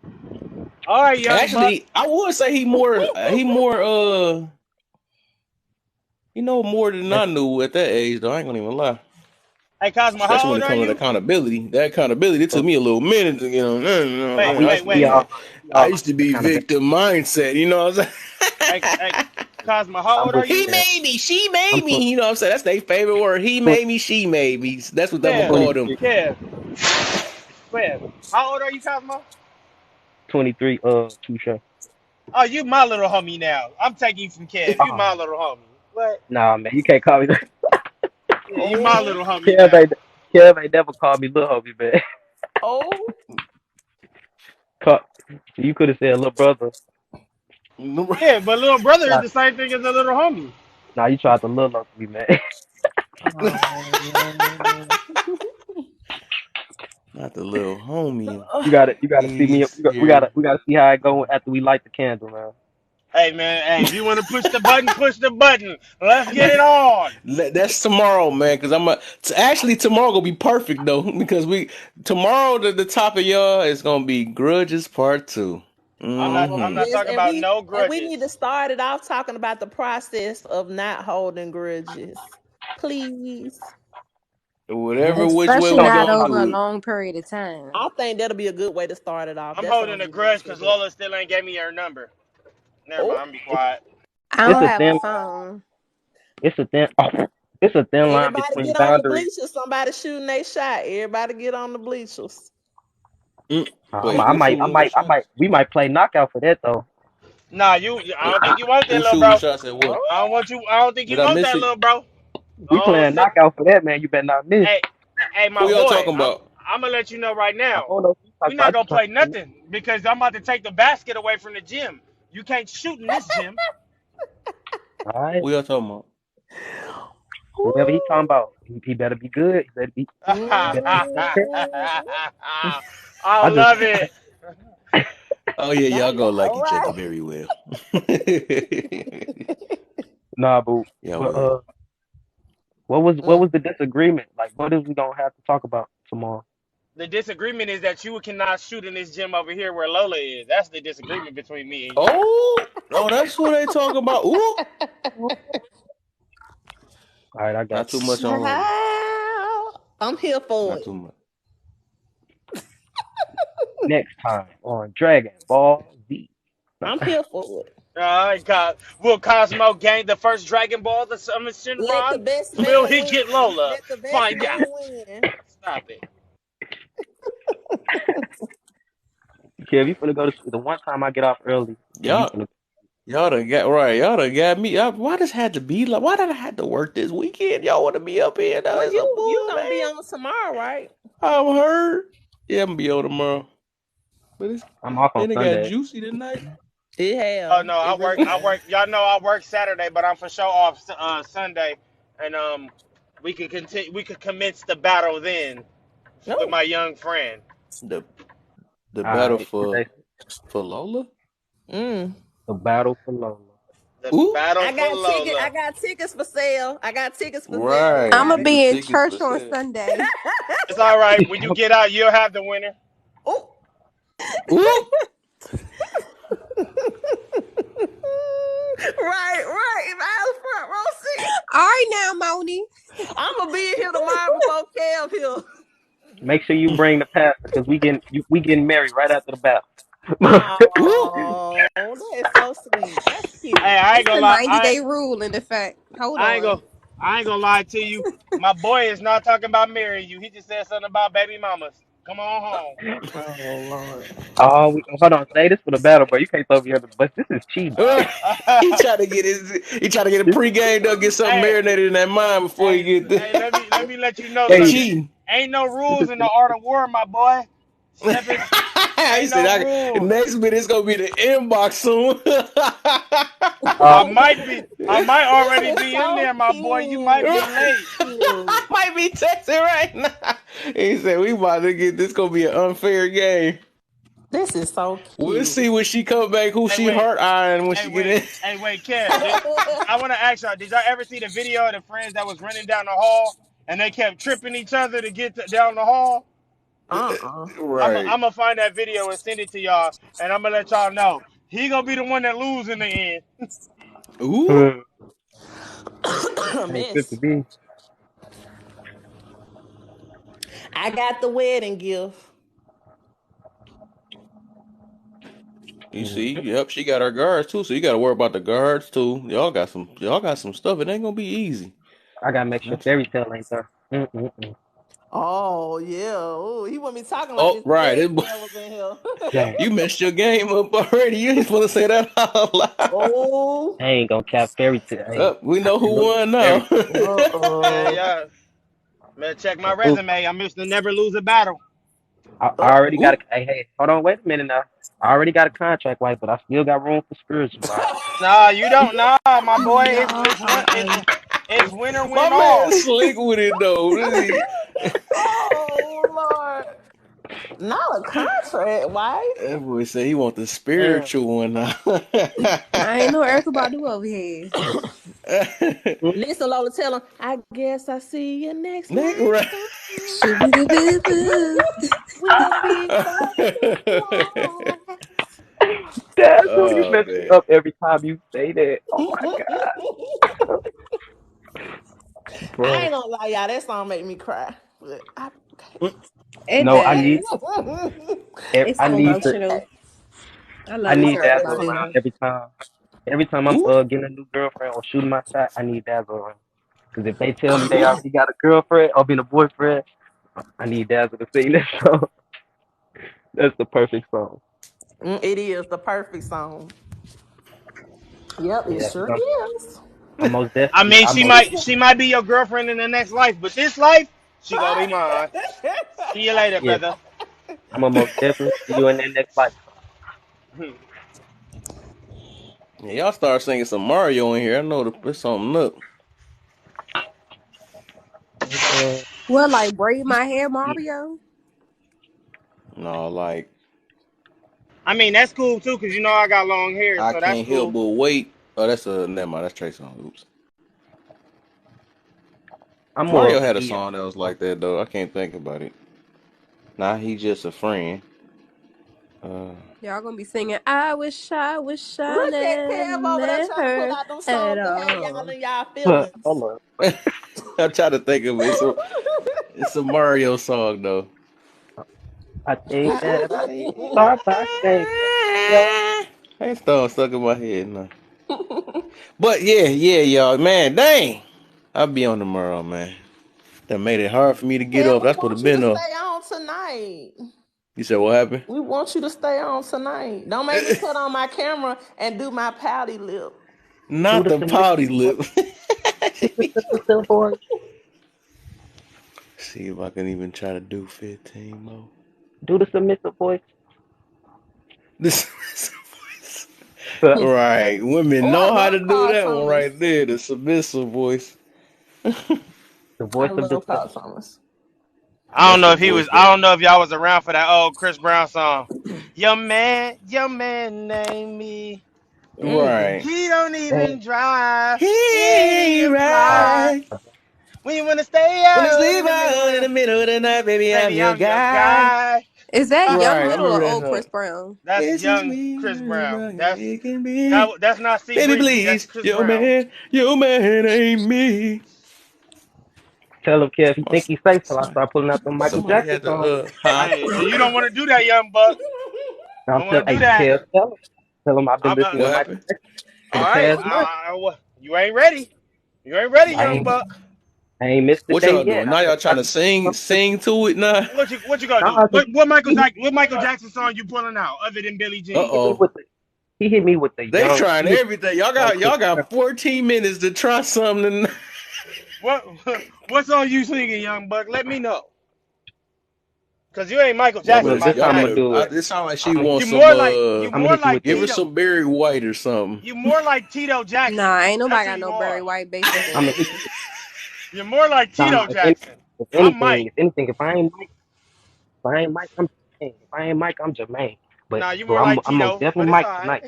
K: All right, young buck.
A: Actually, I would say he more more than
M: Yes,
A: I knew at that age though. I ain't gonna even lie.
K: Hey, Cosmo,
A: Especially
K: how
A: when
K: old
A: it
K: are
A: comes to
K: you?
A: accountability. That accountability, it
M: bro.
A: took me a little minute to get on.
K: Wait,
M: We
K: wait,
M: we
K: wait.
M: all
A: I
M: we all
A: used to
M: the
A: be
M: kind of
A: victim mindset. You know what I'm
K: Hey,
A: saying?
K: Cosmo, how
M: I'm
K: old are
M: with
A: He
K: you?
M: you, Kev.
A: made me, she made
M: I'm
A: me. You know what I'm saying? That's their favorite word. He made me, she made me. That's what I'm gonna
K: Kev,
A: call them.
M: 23,
K: Kev, Kev. How old are you, Cosmo?
M: 23. Touche.
K: Oh, you my little homie now. I'm taking you from Kev. You my
M: Oh,
K: little homie. What?
M: nah, man, you can't call me that.
K: Yeah, you my
B: Oh,
K: little homie
M: Kev
K: now.
M: ain't Kev ain't never called me little homie, man.
B: oh.
M: Call, you could have said little brother.
K: Yeah, but little brother is
M: Nah,
K: the same thing as a little homie.
M: nah, you tried to little up me, man.
B: Oh,
A: Not the little homie.
M: You gotta see me.
A: He's here.
M: We gotta see how it go after we light the candle, man.
K: Hey man, hey, if you want to push the button, push the button. Let's get it on.
A: That's tomorrow, man. Because actually tomorrow gonna be perfect though. Because we tomorrow the topic y'all is gonna be grudges part two.
K: I'm not
B: yes,
K: talking about no
B: and we need to
K: grudges.
B: start it off talking about the process of not holding grudges. Please.
A: Whatever which way
I: Especially
M: We
A: we
M: don't
I: not
M: just
A: gonna
M: talk.
I: over a
A: do it.
I: long period of time.
B: I think that'll be a good way to start it off.
K: I'm
B: That's what
K: holding
B: I'm
K: a
B: getting ready
K: grudge
B: to
K: because
B: do.
K: Lola still ain't gave me her number. Never mind,
B: Oh,
K: I'm gonna be quiet.
I: I
M: It's
I: don't
M: a
I: have a
M: thin.
I: phone.
M: It's a thin. It's a thin line
B: everybody
M: between
B: get on the
M: boundaries.
B: bleachers. Somebody shooting their shot. Everybody get on the bleachers.
A: Mm.
M: I
A: Wait,
M: I
A: who's
M: might, I
A: shooting their
M: might, I
A: shots?
M: might. We might play knockout for that though.
K: Nah, I don't think you want that,
A: Who's
K: little
A: shooting
K: bro.
A: shots at what?
B: Oh,
K: I don't want you. I don't think
A: Did
K: you
A: I
K: want
A: miss
K: that,
A: it?
K: little bro.
M: We
K: Oh,
M: playing knockout for that, man. You better not miss.
K: hey, hey, my
A: Who y'all
K: boy.
A: talking about?
K: I'm gonna let you know right
M: I
K: now.
M: don't know what you talking
K: We're
M: about.
K: not
M: I
K: gonna
M: just trying
K: play
M: to see.
K: nothing because I'm about to take the basket away from the gym. You can't shoot in this gym.
M: All right.
A: Who y'all talking about?
M: Whoever he talking about, he better be good. He better be. He better be good.
K: I
M: I just.
K: love it.
A: Oh yeah, y'all gonna like
B: all
A: each other
B: right.
A: very well.
M: Nah, but
A: Y'all
M: but
A: will.
M: what was the disagreement? Like, what is we gonna have to talk about tomorrow?
K: The disagreement is that you cannot shoot in this gym over here where Lola is. That's the disagreement between me and you.
A: Oh, that's who they talk about. Ooh,
M: All right, I got
A: not too much on Lola.
B: Child, I'm here for
A: Not
B: it.
A: too much.
M: you next time on Dragon Ball Z. Nah.
B: I'm here for it.
K: God, will Cosmo gain the first Dragon Ball, the Summon
B: Let the
K: Shenron?
B: best
K: Will
B: man
K: he
B: win.
K: get Lola?
B: Let the best
K: Find
B: man
K: out.
B: win.
K: Stop it.
M: Kev, you finna go to sleep. The one time I get off early, then you
A: Y'all,
M: finna.
A: y'all done got right. Y'all done got me. Why does had to be like? Why did I have to work this weekend? Y'all want to be up here? No,
B: Well,
A: it's a
B: you
A: bull,
B: gonna be
A: man.
B: on tomorrow, right?
A: I'm hurt. Yeah, I'm gonna be on tomorrow. But
M: I'm off on
A: then it got
M: Sunday.
A: juicy tonight.
B: It
K: Oh
B: have.
K: no,
B: It
K: I
B: really
K: work. I
B: have.
K: work. Y'all know I work Saturday, but I'm for sure off Sunday, and we could continue. We could commence the battle then with
B: No.
K: my young friend.
A: The the
M: All
A: battle
M: right.
A: for Lola.
B: Mm.
M: The battle for Lola.
K: The
A: Ooh,
K: battle
B: I
K: for
B: got ticket. I
K: Lola.
B: got tickets for sale. I got tickets for sale,
A: right.
H: I'ma
B: everybody.
A: Get the
H: be in
A: tickets for
H: church on
A: sale.
H: Sunday.
K: It's all right. When you get out, you'll have the winner.
B: Oh.
A: Ooh.
B: Right. If I was front row seat,
H: All right now, Moni.
B: I'm gonna be in here tomorrow before Kev here.
M: Make sure you bring the pastor because we getting married right after the battle.
A: Ooh.
B: Oh, that is so sweet. That's
K: Hey,
B: cute.
K: I ain't
H: It's
K: gonna
H: the
K: lie.
H: 90-day rule in effect. Hold
K: I ain't
H: on.
K: gonna, I ain't gonna lie to you. My boy is not talking about marrying you. He just said something about baby mamas. Come on home.
B: Oh Lord.
M: Oh, hold on. Say this for the battle, bro. You can't throw me under the bus. This is cheating.
A: He trying to get a
M: This,
A: pregame to get something
K: hey,
A: marinated in that mind before he
K: hey,
A: get there.
K: hey, let me let you know
A: He
M: hey,
K: something.
A: cheating.
K: Ain't no
M: this
K: rules
M: is
K: in the art of war, my boy. Stepping,
A: He
K: ain't
A: said,
K: no rules.
A: next minute it's gonna be the inbox soon.
M: uh,
K: I might
B: This
K: already
B: is
K: be in
B: so
K: there, my boy. You might
B: cute.
K: be
B: This is
K: late.
B: cute.
A: Might be texting right now. He said, we about to get this gonna be an unfair game.
B: This is so
A: We'll
B: cute.
A: see when she come back who
K: Hey,
A: she
K: wait,
A: heart eyeing when she get in.
K: Kev. I want to ask y'all. Did y'all ever see the video of the friends that was running down the hall and they kept tripping each other to get down the hall?
B: Uh-uh.
A: Right.
K: I'm gonna find that video and send it to y'all, and I'm gonna let y'all know he gonna be the one that lose in the end.
A: Ooh.
M: hmm, hey, Sister
B: Miss.
M: B.
B: I got the wedding gift.
A: You
M: Mhm.
A: see, yep, she got her guards too, so you gotta worry about the guards too. Y'all got some stuff. It ain't gonna be easy.
M: I gotta make sure
A: That's-
M: Fairy Tale ain't there. Mm-mm-mm.
B: Oh yeah. Ooh, he wouldn't be talking like
A: Oh,
B: this.
A: right.
B: Fairy tale was in here.
M: Dang,
A: You messed your game up already. You ain't supposed to say that out loud.
B: Oh.
M: I ain't gonna cap Fairy Tale. Hey,
A: We
M: I
A: know
M: can
A: who
M: look
A: won
M: Fairy
A: now.
M: Tale.
K: Man,
B: Uh-oh.
K: yeah, man, check my
M: Ooh,
K: resume. I'm Mr. Never Lose a Battle.
M: I
B: Oh.
M: already got a.
A: Ooh.
M: Hey, hold on, wait a minute now. I already got a contract, wife, but I still got room for spiritual, right?
K: Nah, you don't. Nah, my boy,
H: Y'all are
K: it's win or
A: My
K: win
A: man
K: all.
A: slick with it though.
B: Oh Lord. Not a contract, wife.
A: That boy say he want the
M: Damn.
A: spiritual one now.
H: I ain't know what Erica about to do over here.
B: Listen, Lola, tell him, I guess I see you next
A: Nick, right.
B: lifetime.
H: Shoo-boo-doo-boo-boo.
B: We'll be butterflies.
M: That's who you
A: Oh
M: mess me
A: man.
M: up every time you say that. Oh my god,
B: I
M: bro.
B: ain't gonna lie, y'all. That song make me cry. But okay.
H: It
M: No,
H: does. It's
M: I
H: so
M: need to,
H: emotional. I
M: I
H: love the
M: need
H: songs
B: Love
M: Dazzle
B: that
H: about
M: around
H: them.
B: song.
M: every time I'm
A: Ooh.
M: getting a new girlfriend or shooting my shot. I need Dazzle around. Because if they tell me they already got a girlfriend or been a boyfriend, I need Dazzle to sing that song. That's the perfect song.
B: It is the perfect song. Yep, it
M: Yeah,
B: sure is.
M: I'm most
K: I
M: definitely.
K: mean,
M: I'm most.
K: she might be your girlfriend in the next life, but this life, she gonna be mine. See you later,
M: Yeah,
K: brother.
M: I'm gonna most definitely see you in that next life.
A: Yeah, y'all start singing some Mario in here. I know there's something up.
M: Uh,
H: What, like braid my hair, Mario?
A: No, like
K: I mean, that's cool too, cause you know I got long hair,
A: I
K: so that's
A: can't help
K: cool.
A: but wait. Oh, that's a never mind. That's Trey song. Oops.
M: I'm more
A: Mario
M: of a
A: had a
M: Nia.
A: song that was like that though. I can't think about it. Nah, he's just a friend. Uh,
H: Y'all gonna be singing, I wish I
B: Look at
H: never
B: Kev over there
H: met
B: trying to pull
H: her
B: out them
H: at
B: songs to have y'all
H: all.
B: in y'all
M: Hold
B: feelings.
M: on.
A: I'm trying to think of it. It's a Mario song though.
M: I think that I start by saying, yo,
A: That song stuck in my head now. But yeah, y'all, man, dang. I'll be on tomorrow, man. That made it hard for me to get
B: Kev,
A: up.
B: we
A: That's what
B: want
A: it
B: you to
A: been up.
B: stay on tonight.
A: You said what happened?
B: We want you to stay on tonight. Don't make me put on my camera and do my pouty lip.
M: do
A: Not
M: the
A: the
M: submissive
A: pouty
M: voice.
A: lip.
M: Do the submissive voice.
A: See if I can even try to do 15 more.
M: Do the submissive voice.
A: This right. Women
B: Oh, I
A: know how to
B: love
A: do
B: Carl
A: that one
B: Thomas.
A: right there. The submissive voice.
M: The
B: I
M: voice of
B: love
M: deception.
B: Carl Thomas.
K: I don't
A: That's
K: know
A: the
K: if he
A: voice
K: was. I
A: that.
K: don't know if y'all was around for that old Chris Brown song. Your man named me.
B: Mm.
A: Right.
K: He don't
M: Damn.
K: even drive. He ain't
A: He
K: even fly.
A: right.
K: When you wanna stay
A: When I
K: out in
A: sleep
K: the middle
A: out
K: of
A: in the middle of the night, baby, I'm
K: baby,
A: your
K: I'm your
A: guy.
K: guy.
H: Is that Young
A: Right. I
H: Middle or
A: remember that
H: old
A: song.
H: Chris Brown?
K: That's
A: This is
K: young
A: me,
K: Chris Brown.
A: it can be.
K: That's not C
A: Baby,
K: Breezy. That's
A: please,
K: Chris Brown.
A: your man ain't me.
M: Tell him, Kev, he
A: Oh,
M: think he's safe till I
A: somebody,
M: start pulling out the Michael
A: somebody
M: Jackson
A: had to,
M: songs.
A: huh?
K: Hey, and you don't want to do that, young buck.
M: And
K: You
M: I'm
K: don't
M: telling,
K: want to do
M: hey,
K: that.
M: Kev, tell him. Tell him I've been listening
A: What
M: to Michael
A: happened?
M: Jackson for
K: All
M: the
K: right.
M: past month.
K: You ain't ready. You ain't ready,
M: I
K: young
M: ain't,
K: buck.
M: I ain't missed the
A: What
M: day
A: y'all
M: yet.
A: doing? Now y'all trying to sing to it now?
K: What you gonna do?
M: Nah, he,
K: What Michael Jackson song you pulling out other than Billie
A: Uh
K: Jean?
M: hit me
A: oh.
M: with the, he hit me with the
A: They
M: young,
A: trying
M: he hit me
A: everything.
M: with the young
A: Y'all
M: Chris
A: got 14 minutes to try something.
K: What what song you singing, young buck? Let me know. Cause you ain't Michael
A: Y'all
K: Jackson,
A: better,
K: my
A: y'all
M: I'm
K: guy.
M: gonna
A: better.
M: do it.
A: It sounds like she
M: I'm gonna,
A: wants
K: You
A: some.
K: more like you
M: I'm gonna
K: more
M: hit you
K: like
M: with
A: Give
M: the,
A: her
K: Tito.
A: some Barry White or something.
K: You more like Tito Jackson.
H: Nah, ain't
K: That's
H: nobody
K: who
H: got
K: you
H: no Barry
K: are.
H: White basement
M: I'm
H: in
M: gonna hit
H: here.
M: you.
K: You're more like
M: Nah,
K: Tito Jackson. I'm Mike.
M: if anything, if I ain't Mike, I'm Jermaine. If I ain't Mike, I'm Jermaine. But
K: Nah, you
M: bro,
K: more like
M: I'm most
K: Tito, but
M: definitely
K: it's
M: Mike
K: alright.
M: tonight.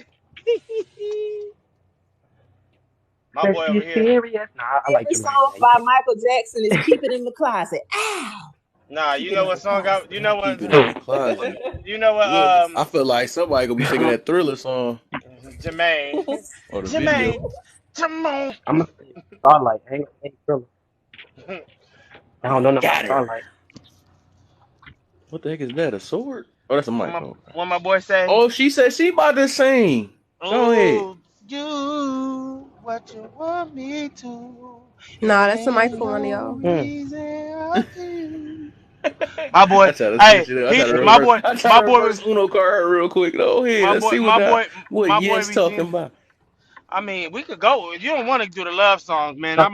K: My
M: Let's
K: boy over
M: get
K: here.
M: serious. Nah, I like
B: Every
M: Jermaine.
B: song
M: Man, you
B: by
M: can't.
B: Michael Jackson is "Keep It in the Closet." Ow!
K: Nah,
B: Keep
K: you
B: it
K: know
B: in
K: what
B: the
K: song I
B: closet.
K: you know what
A: Keep it in the closet.
K: you know what
B: Yes.
A: I feel like somebody gonna be singing that Thriller song
K: Jermaine.
A: or the video.
K: Jermaine. Come on.
M: I'm gonna say Starlight. I ain't gonna say Thriller. I don't know nothing about
A: Got her.
M: Starlight.
A: What the heck is that? A sword? Oh, that's a microphone.
K: What my boy say?
A: Oh, she said she about to sing. Go ahead.
K: Oh, do what you want me to.
H: Nah, that's a mic
K: Ain't
H: for one of
K: no
H: y'all.
K: reason I do. My boy,
A: I try to
K: hey,
A: switch it up.
K: he, my boy,
A: I try
K: my
A: to
K: boy
A: reverse
K: was,
A: Uno card real quick. Go ahead. Let's see what
K: my boy
A: Yes
K: be
A: talking
K: singing.
A: about.
K: I mean, we could go. If you don't want to do the love songs, man,
M: No,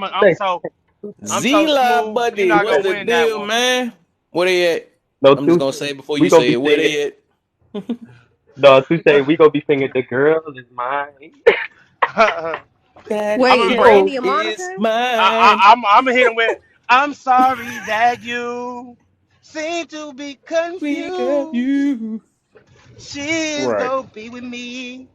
K: I'm so
A: Zila,
K: smooth. You're
A: buddy,
K: not
A: what's
K: gonna
A: the
K: win that
A: deal,
K: one.
A: man? Where they at?
M: no,
A: I'm just gonna
M: Tuesday.
A: say it before
M: We
A: you
M: gonna
A: say
M: be
A: it. Where
M: singing.
A: they at?
M: No, Tuesday.
K: What?
M: We gonna be singing "The Girl Is Mine."
A: That
K: I'm
H: Wait,
K: gonna
H: is
K: bring.
A: girl
H: Brandy and
A: is
H: Monica?
A: mine.
K: I'm gonna hit him with. I'm sorry that you seem to be
A: We got
K: confused.
A: you.
K: She's
A: Right.
K: gonna be with me.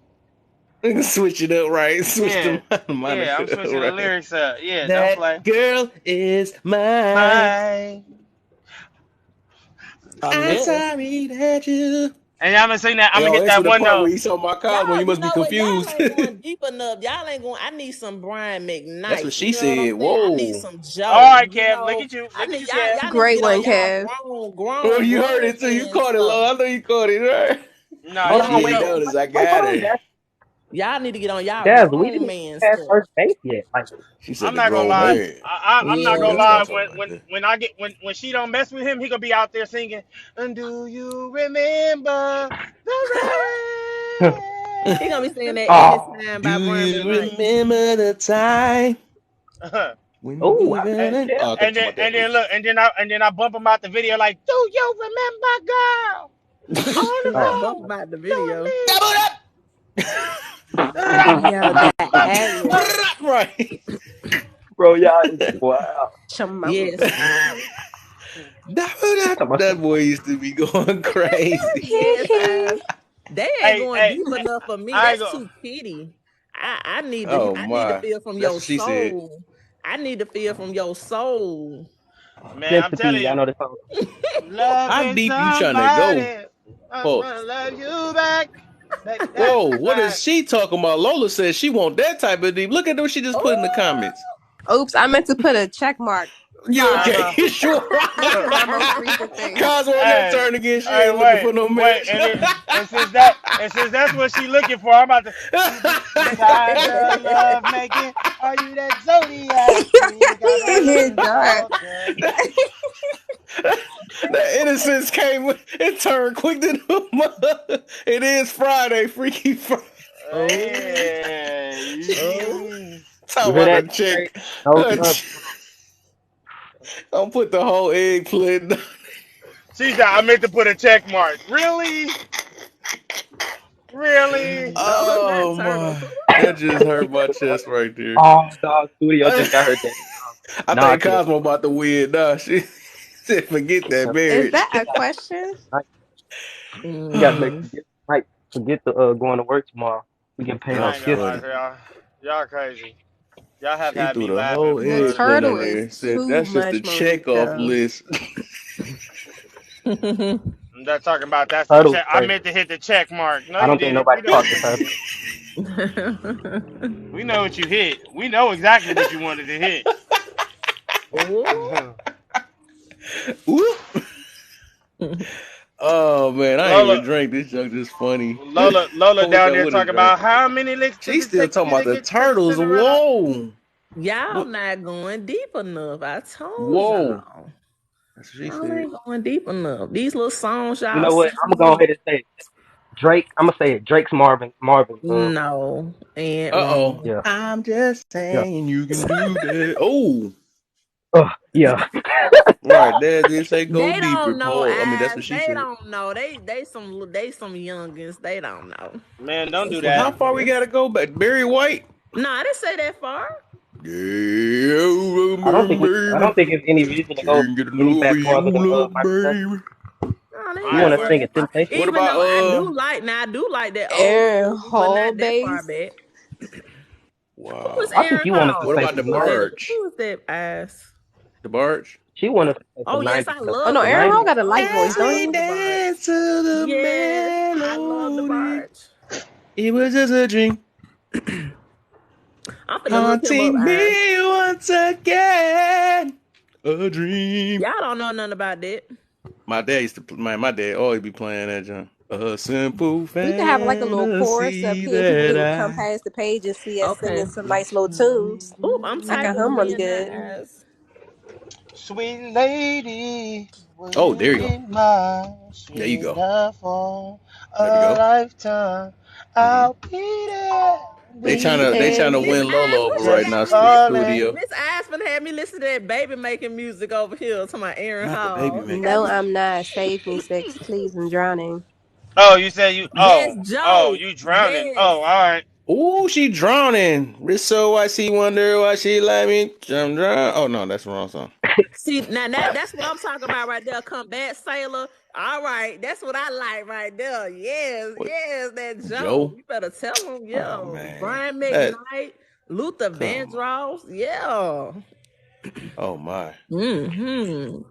A: Switch it up, right? Switch
K: Yeah,
A: the
K: yeah. I'm
A: Monica,
K: switching the
A: right?
K: lyrics up. Yeah, don't
A: That
K: play.
A: girl is mine.
K: Bye.
A: I'm
B: Unless
A: sorry that you.
K: And I'm gonna sing that. I'm
A: Hey,
K: gonna
A: oh,
K: hit
A: that's
K: that
A: what the
K: one
A: part where
K: note.
A: you talking about Cosmo.
B: y'all,
A: You
B: you
A: must be
B: know what? Y'all
A: confused.
B: ain't going deep enough. Y'all ain't going. I need some Brian
A: That's what
B: McKnight.
A: she
B: You know what I'm
A: said.
B: saying? I need
A: Whoa.
B: some
K: All
B: Joe.
K: right,
B: You
K: Kev.
B: know, I
K: Look at
B: need
K: you,
B: y'all.
K: Kev.
B: Y'all need to
H: Great
B: get on
H: one,
B: y'all
H: Kev.
A: Oh, you heard
B: grown
A: it too. You
B: man
A: caught it,
B: stuff.
A: Lord. I know you caught it, right?
K: Nah,
M: Hold
B: Yeah,
M: on,
A: She
K: she
B: you
A: ain't
M: wait,
B: know,
A: noticed. I
M: wait,
A: got
M: hold on,
A: her.
M: Dad.
B: y'all need to get on y'all
M: Dad, we didn't
B: grown
M: even
B: man
M: pass
B: stuff.
M: first base yet. Like,
A: She said
K: I'm
A: the
K: not gonna
A: grown
K: lie.
A: man.
K: I'm not
A: Oh,
K: gonna
B: Yeah.
A: let's not
K: lie.
A: talk about that.
K: When she don't mess with him, he gonna be out there singing. And do you remember
B: He gonna be
K: the
B: singing that
M: oh,
B: anytime
A: Do
B: by Brian
A: you
B: McKnight.
A: remember the time
K: rain?
A: when
M: oh,
A: we
M: I
K: and,
M: bet
A: were?
M: Kev.
A: Oh, I thought you talking about that
K: then
A: verse.
K: look, and then I bump him out the video like, do you remember, girl, on the
M: Oh,
B: Bump
K: phone
B: about the
K: doing
B: video.
K: me?
A: Double up.
B: Yeah, that ad lib.
A: Right.
M: bro, y'all is wow.
B: Yes.
H: Chumama.
A: Double up.
M: Talking about
A: That boy used to be going crazy.
B: Yes, they ain't
K: Hey,
B: going
K: hey,
B: deep enough for me.
K: I
B: That's
K: go,
B: too kitty. I need to
A: Oh
B: I need to
A: my.
B: feel from
A: That's
B: your
A: what she said.
B: soul. I need to feel from your soul.
K: man. I'm
M: Sympathy.
K: telling
M: Y'all
K: you,
M: know the song.
A: How
K: loving
A: deep you trying to go?
K: somebody, I
A: Pause.
K: wanna love you back. That's
A: Whoa, what is
K: right.
A: she talking about? Lola says she want that type of deep. Look at what she just put in the
B: Oh,
A: comments.
H: Oops, I meant to put a check mark.
A: You
K: Uh
A: okay?
H: Sorry.
K: huh.
A: You sure?
H: This is my most recent thing.
A: Cosmo, your
K: Hey,
A: turn again. She
K: hey,
A: ain't looking for no
K: wait,
A: marriage.
K: and since that's what she looking for, I'm about to. You tired of love making? Are you that zodiac? We got a
H: He is
K: looking
H: done.
K: for tonight.
A: The innocence came. It turned quick to the mother. It is Friday, Freaky Friday.
B: oh, oh.
K: Hey,
M: You
A: Talk
M: hear
A: about the
M: that?
A: chick.
M: No love.
A: Don't put the whole eggplant.
K: she said I meant to put a check mark. Really, really.
B: Don't look that
A: Oh
B: turtle.
A: my. That just hurt my chest right there.
M: Oh, dog, studio just got her day.
A: I
M: Nah,
A: think
M: kid.
A: Cosmo about to win. Nah, she said forget that
H: Is
A: marriage.
H: that a question?
M: You gotta say
B: Mm-hmm.
M: forget the going to work tomorrow. We can pay
K: I
M: off
A: That's
K: ain't gonna lie
M: Skipper.
A: funny.
K: to y'all. Y'all crazy. Y'all have
A: She
K: had
A: threw
K: me
A: the
K: laughing
A: whole
K: for
H: The
A: eggplant
K: a
A: on
H: turtle
K: minute.
H: is
A: there. Said
H: too
A: that's just a
H: much
A: check off
H: Monique.
A: list.
K: I'm not talking about that's the
M: Turtle's
K: check. I
M: crazy.
K: meant to hit the check mark. No,
M: I
K: you
M: don't think
K: didn't. We
M: nobody
K: know
M: caught
K: which
M: the
K: one you
M: turtle.
K: hit. We know what you hit. We know exactly what you wanted to hit.
B: Oh.
A: Whoop. Oh man, I ain't even
K: Lola,
A: drink. This junk just funny.
K: Lola
A: I wish
K: down
A: I
K: there
A: would have
K: talking
A: drank
K: about
A: it.
K: how many licks does
A: She's
K: it
A: still
K: take
A: talking
K: you
A: about
K: to
A: the
K: get to
A: turtles.
K: Cinderella?
A: Whoa.
B: Y'all
A: What?
B: not going deep enough. I told
A: Whoa.
B: y'all.
A: That's what she
B: Y'all
A: said.
B: ain't going deep enough. These little songs
M: You
B: y'all
M: know what? I'm gonna go
B: singing.
M: ahead and say it. Drake. I'm gonna say it. Drake's Marvin.
B: No, ain't
A: Uh-oh.
B: wrong.
M: Yeah,
A: I'm just
M: yeah.
A: saying you can do that. Oh.
M: Yeah.
A: Right. There did say go
B: They
A: deeper,
B: don't know,
A: Paul. I mean, that's
B: ass.
A: what she
B: They
A: said.
B: don't know. They some youngins. They don't know.
K: Man, don't
B: They
K: do
A: Well,
B: some
K: that.
A: how far we
B: youngins.
A: gotta go back? Barry White?
B: Nah, I didn't say that far.
A: Yeah,
M: I
A: baby.
M: don't think it's any reason to go
A: Can't get
M: any
A: enough of
M: back
A: you,
M: farther than
A: love,
M: Michael Jackson.
A: baby.
B: No, they
M: You
K: All
B: ain't
K: right,
M: want to
B: going
K: well,
M: sing a
B: that far.
M: Temptation?
A: What
B: Even
A: about
B: though I do like that old
H: Aaron
B: school, but
H: Hall
B: not that far
H: base.
B: back. Who was
A: wow.
M: I think
B: Aaron
M: you want us to
B: Hall?
A: What
M: say
A: about
M: some
A: the
B: Who was that?
M: '90s.
A: barge?
B: Who was that ass?
A: The barge?
M: She want us to say
B: Oh
M: some
B: yes,
M: '90s
B: I
M: stuff.
H: Oh
B: love
H: no,
B: the
M: The
H: Aaron Hall
M: '90s.
B: barge.
H: got a
B: Oh
H: light
B: yeah,
H: voice,
A: As
B: I
H: don't
A: we
H: he?
B: love the barge.
A: dance to the
B: Yes, I love the
A: melody.
B: barge.
A: It was just a dream.
B: I'm finna look him up,
A: Haunting
B: eyes.
A: me once again. A dream.
B: Y'all don't know nothing about that.
A: My dad used to, my dad always be playing that junk. A simple
H: We can have like a little chorus up
A: fantasy
H: here. People
A: that
H: can come
A: I
H: past the page and see us singing
B: Okay.
H: some nice little tunes.
B: Oop, I'm
H: I can
B: typing
H: hum
B: them
H: really
B: in now,
H: good.
B: eyes.
K: sweet lady, will
A: Oh,
K: you
A: there you go.
K: be mine?
A: There you
K: Sweet
A: go.
K: enough for
A: There we
K: a
A: go.
K: lifetime.
A: Hmm.
K: I'll be there, be
A: They trying to
B: Miss
K: there,
A: win Lola
B: Eyes,
A: over
B: what you
A: right
K: just
A: now.
B: got me listening?
K: calling.
A: Studio.
B: Miss Eyes finna have me listen to that baby making music over here to my Aaron
A: Not the baby
B: Hall. He
A: making
B: got
H: No,
B: me.
A: music.
H: I'm not. Save me, sex, please. I'm drowning.
K: Oh, you said you.
B: Yes,
K: Oh,
B: Joe.
K: you drowning.
B: Yes.
K: Oh, all right.
A: Ooh, she drowning. It's so why she wonder why she let me. I'm drown. Oh no, that's the wrong song.
B: See, now that's what I'm talking about right there. Come back, sailor. All right, that's what I like right there. Yes,
A: What?
B: yes, that Joe.
A: Joe?
B: You better tell him,
A: Oh
B: yo.
A: man,
B: Brian
A: that
B: McKnight, Luther
A: come on.
B: Vandross, yeah.
A: Oh my.
B: Hmm.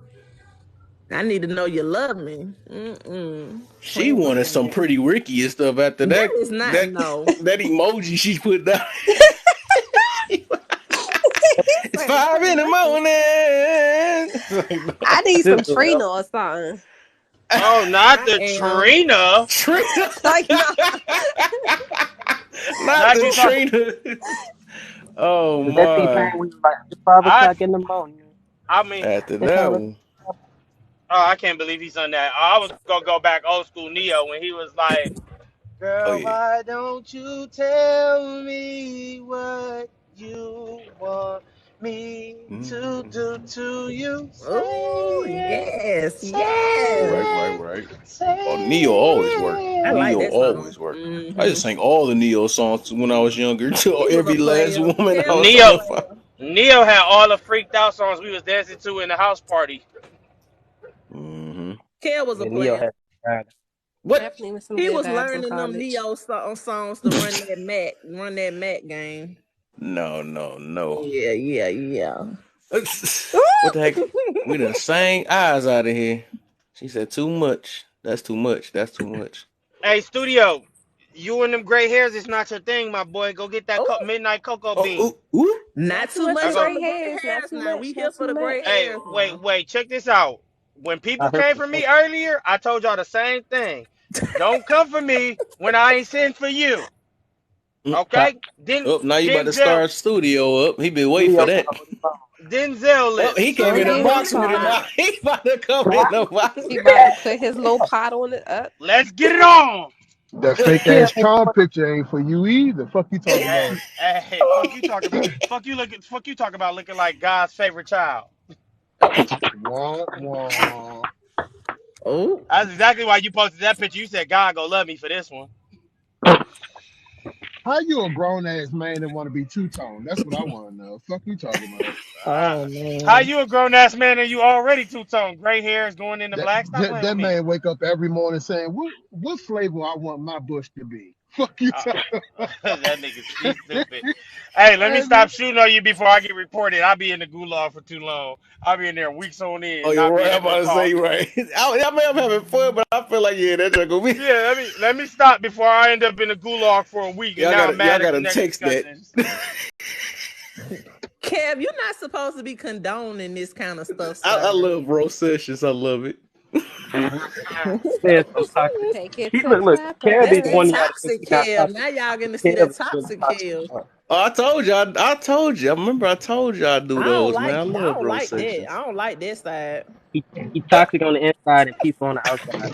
B: I need to know you love me. Mm-mm.
A: She
B: Playing with
A: wanted some
B: me.
A: pretty Ricky and stuff after
B: That
A: that.
B: is not
A: That
B: no.
A: that emoji she put down.
H: He
A: It's
H: said
A: 5
H: pretty
A: in the
H: Ricky.
A: morning.
H: I need some
M: Sister,
H: Trina or something.
K: Oh, not
B: I
K: the
B: am.
K: Trina.
A: Trina.
H: Like no.
A: Not
K: Not
A: the
K: you talk.
A: Trina. Oh
M: is that T-Pain?
A: my.
M: We was like it's 5 o'clock
K: I.
M: in the morning.
K: I mean.
A: After
M: It's
A: that
M: 5 o'clock.
A: one.
K: Oh, I can't believe he's done that. I was gonna go back old school Neo when he was like,
A: Oh
K: "Girl,
A: yeah.
K: why don't you tell me what you want me to do
A: Mm.
K: to you?
B: Oh,
K: Say it,
B: yes,
K: say
B: yes.
K: it,
A: Right. Oh, Neo always worked.
K: say
B: I like
A: Neo
B: that song.
A: always worked. I
B: Mm-hmm.
A: just sang all the Neo songs when I was younger. To
B: He was a
A: every last
B: player.
A: woman I
B: Kel
A: was
B: was
K: it.
B: a
A: trying to
K: Neo,
A: find.
B: player.
K: Neo had all the freaked out songs we was dancing to in the house party.
A: Hmm.
B: Kel was a
M: Yeah, Neo
B: player.
M: had Rider.
A: What?
H: Definitely with some
B: He
H: good
B: was
H: vibes in
B: learning them
H: college.
B: songs to run that Mac game.
A: No.
B: Yeah, yeah, yeah.
A: What the heck? We done sang eyes out of here. She said too much. That's too much. That's too much.
K: Hey, studio, you and them gray hairs is not your thing, my boy. Go get that
B: Oh,
K: midnight cocoa
A: Oh,
K: bean.
A: ooh.
B: not
H: Not too
B: too
H: much
K: I
H: of
B: much
K: go.
B: on
H: gray
B: the gray
H: hairs. Not
B: hairs
H: too
B: now.
H: much.
B: We here
H: Not
B: for
H: too
B: the gray
H: much.
K: Hey,
B: hairs now.
K: wait, check this out. When
M: I
K: people
M: heard
K: came
M: the
K: for me
M: same.
K: earlier, I told y'all the same thing. Don't come for me when I ain't sent for you.
A: Mm.
M: Right.
K: Okay?
A: Oh, now you about to
K: Denzel
A: start studio up. He been waiting for
M: Studio
A: that.
M: finna hold his own.
K: Denzel
A: Oh, he
K: lips.
A: came
B: He
A: in
H: Don't
A: the
B: know
H: get
B: what
H: him
B: he
A: box with
B: talking
A: it
B: about.
A: now.
H: started.
A: He about to come in the box.
H: He about to put his little pot on it up.
K: Let's get it on.
N: That fake
M: Kim,
N: ass Tron picture ain't for you either. Fuck you talking
K: Hey,
N: about.
K: hey, fuck you talking about. Fuck you talking about looking like God's favorite child.
N: Wah, wah.
B: Oh,
K: That's exactly why you posted that picture. You said God gonna love me for this one.
N: How you a grown ass man that want to be two tone? That's what I want to know. Fuck you talking about?
K: Uh,
E: Oh
K: how
E: man.
K: you a grown ass man and you already two tone? Gray hair is going into
N: That,
K: black. Stop
N: that
K: playing with
N: that
K: me.
N: man wake up every morning saying, what flavor I want my bush to be? Fuck you
K: Uh,
N: talking
K: that nigga, he's stupid. Hey, let me
N: about?
K: stop shooting on you before I get reported. I'll be in the gulag for too long. I'll be in there weeks on
A: Oh,
K: end,
A: you're
K: not
A: right.
K: being
A: I'm
K: able to
A: about to say
K: talk.
A: you right. I may have having fun, but I feel like yeah, that's gonna be.
K: Yeah, let me stop before I end up in the gulag for a week and now I'm
A: Y'all
K: mad at the
A: gotta
K: next
A: text that.
K: discussions.
B: Kev, you're not supposed to be condoning this kind of stuff,
A: I
B: sir.
A: love bro sessions. I love it.
M: Said some toxic.
H: Take it
M: He
H: to
M: look. Kev
B: That's
M: is
B: that
M: one
H: clapping.
M: of y'all that think
B: toxic
M: he not
B: Kev.
M: toxic.
B: Now y'all getting to see
M: Kev
B: that
M: is really
B: toxic
M: toxic.
B: Kev.
A: Oh, I told you. I told you. I remember I told you I do those, man. I
B: I
A: love
B: don't
A: bro
B: like that.
A: sessions.
B: I don't like that side.
M: He toxic on the inside and peaceful on the outside.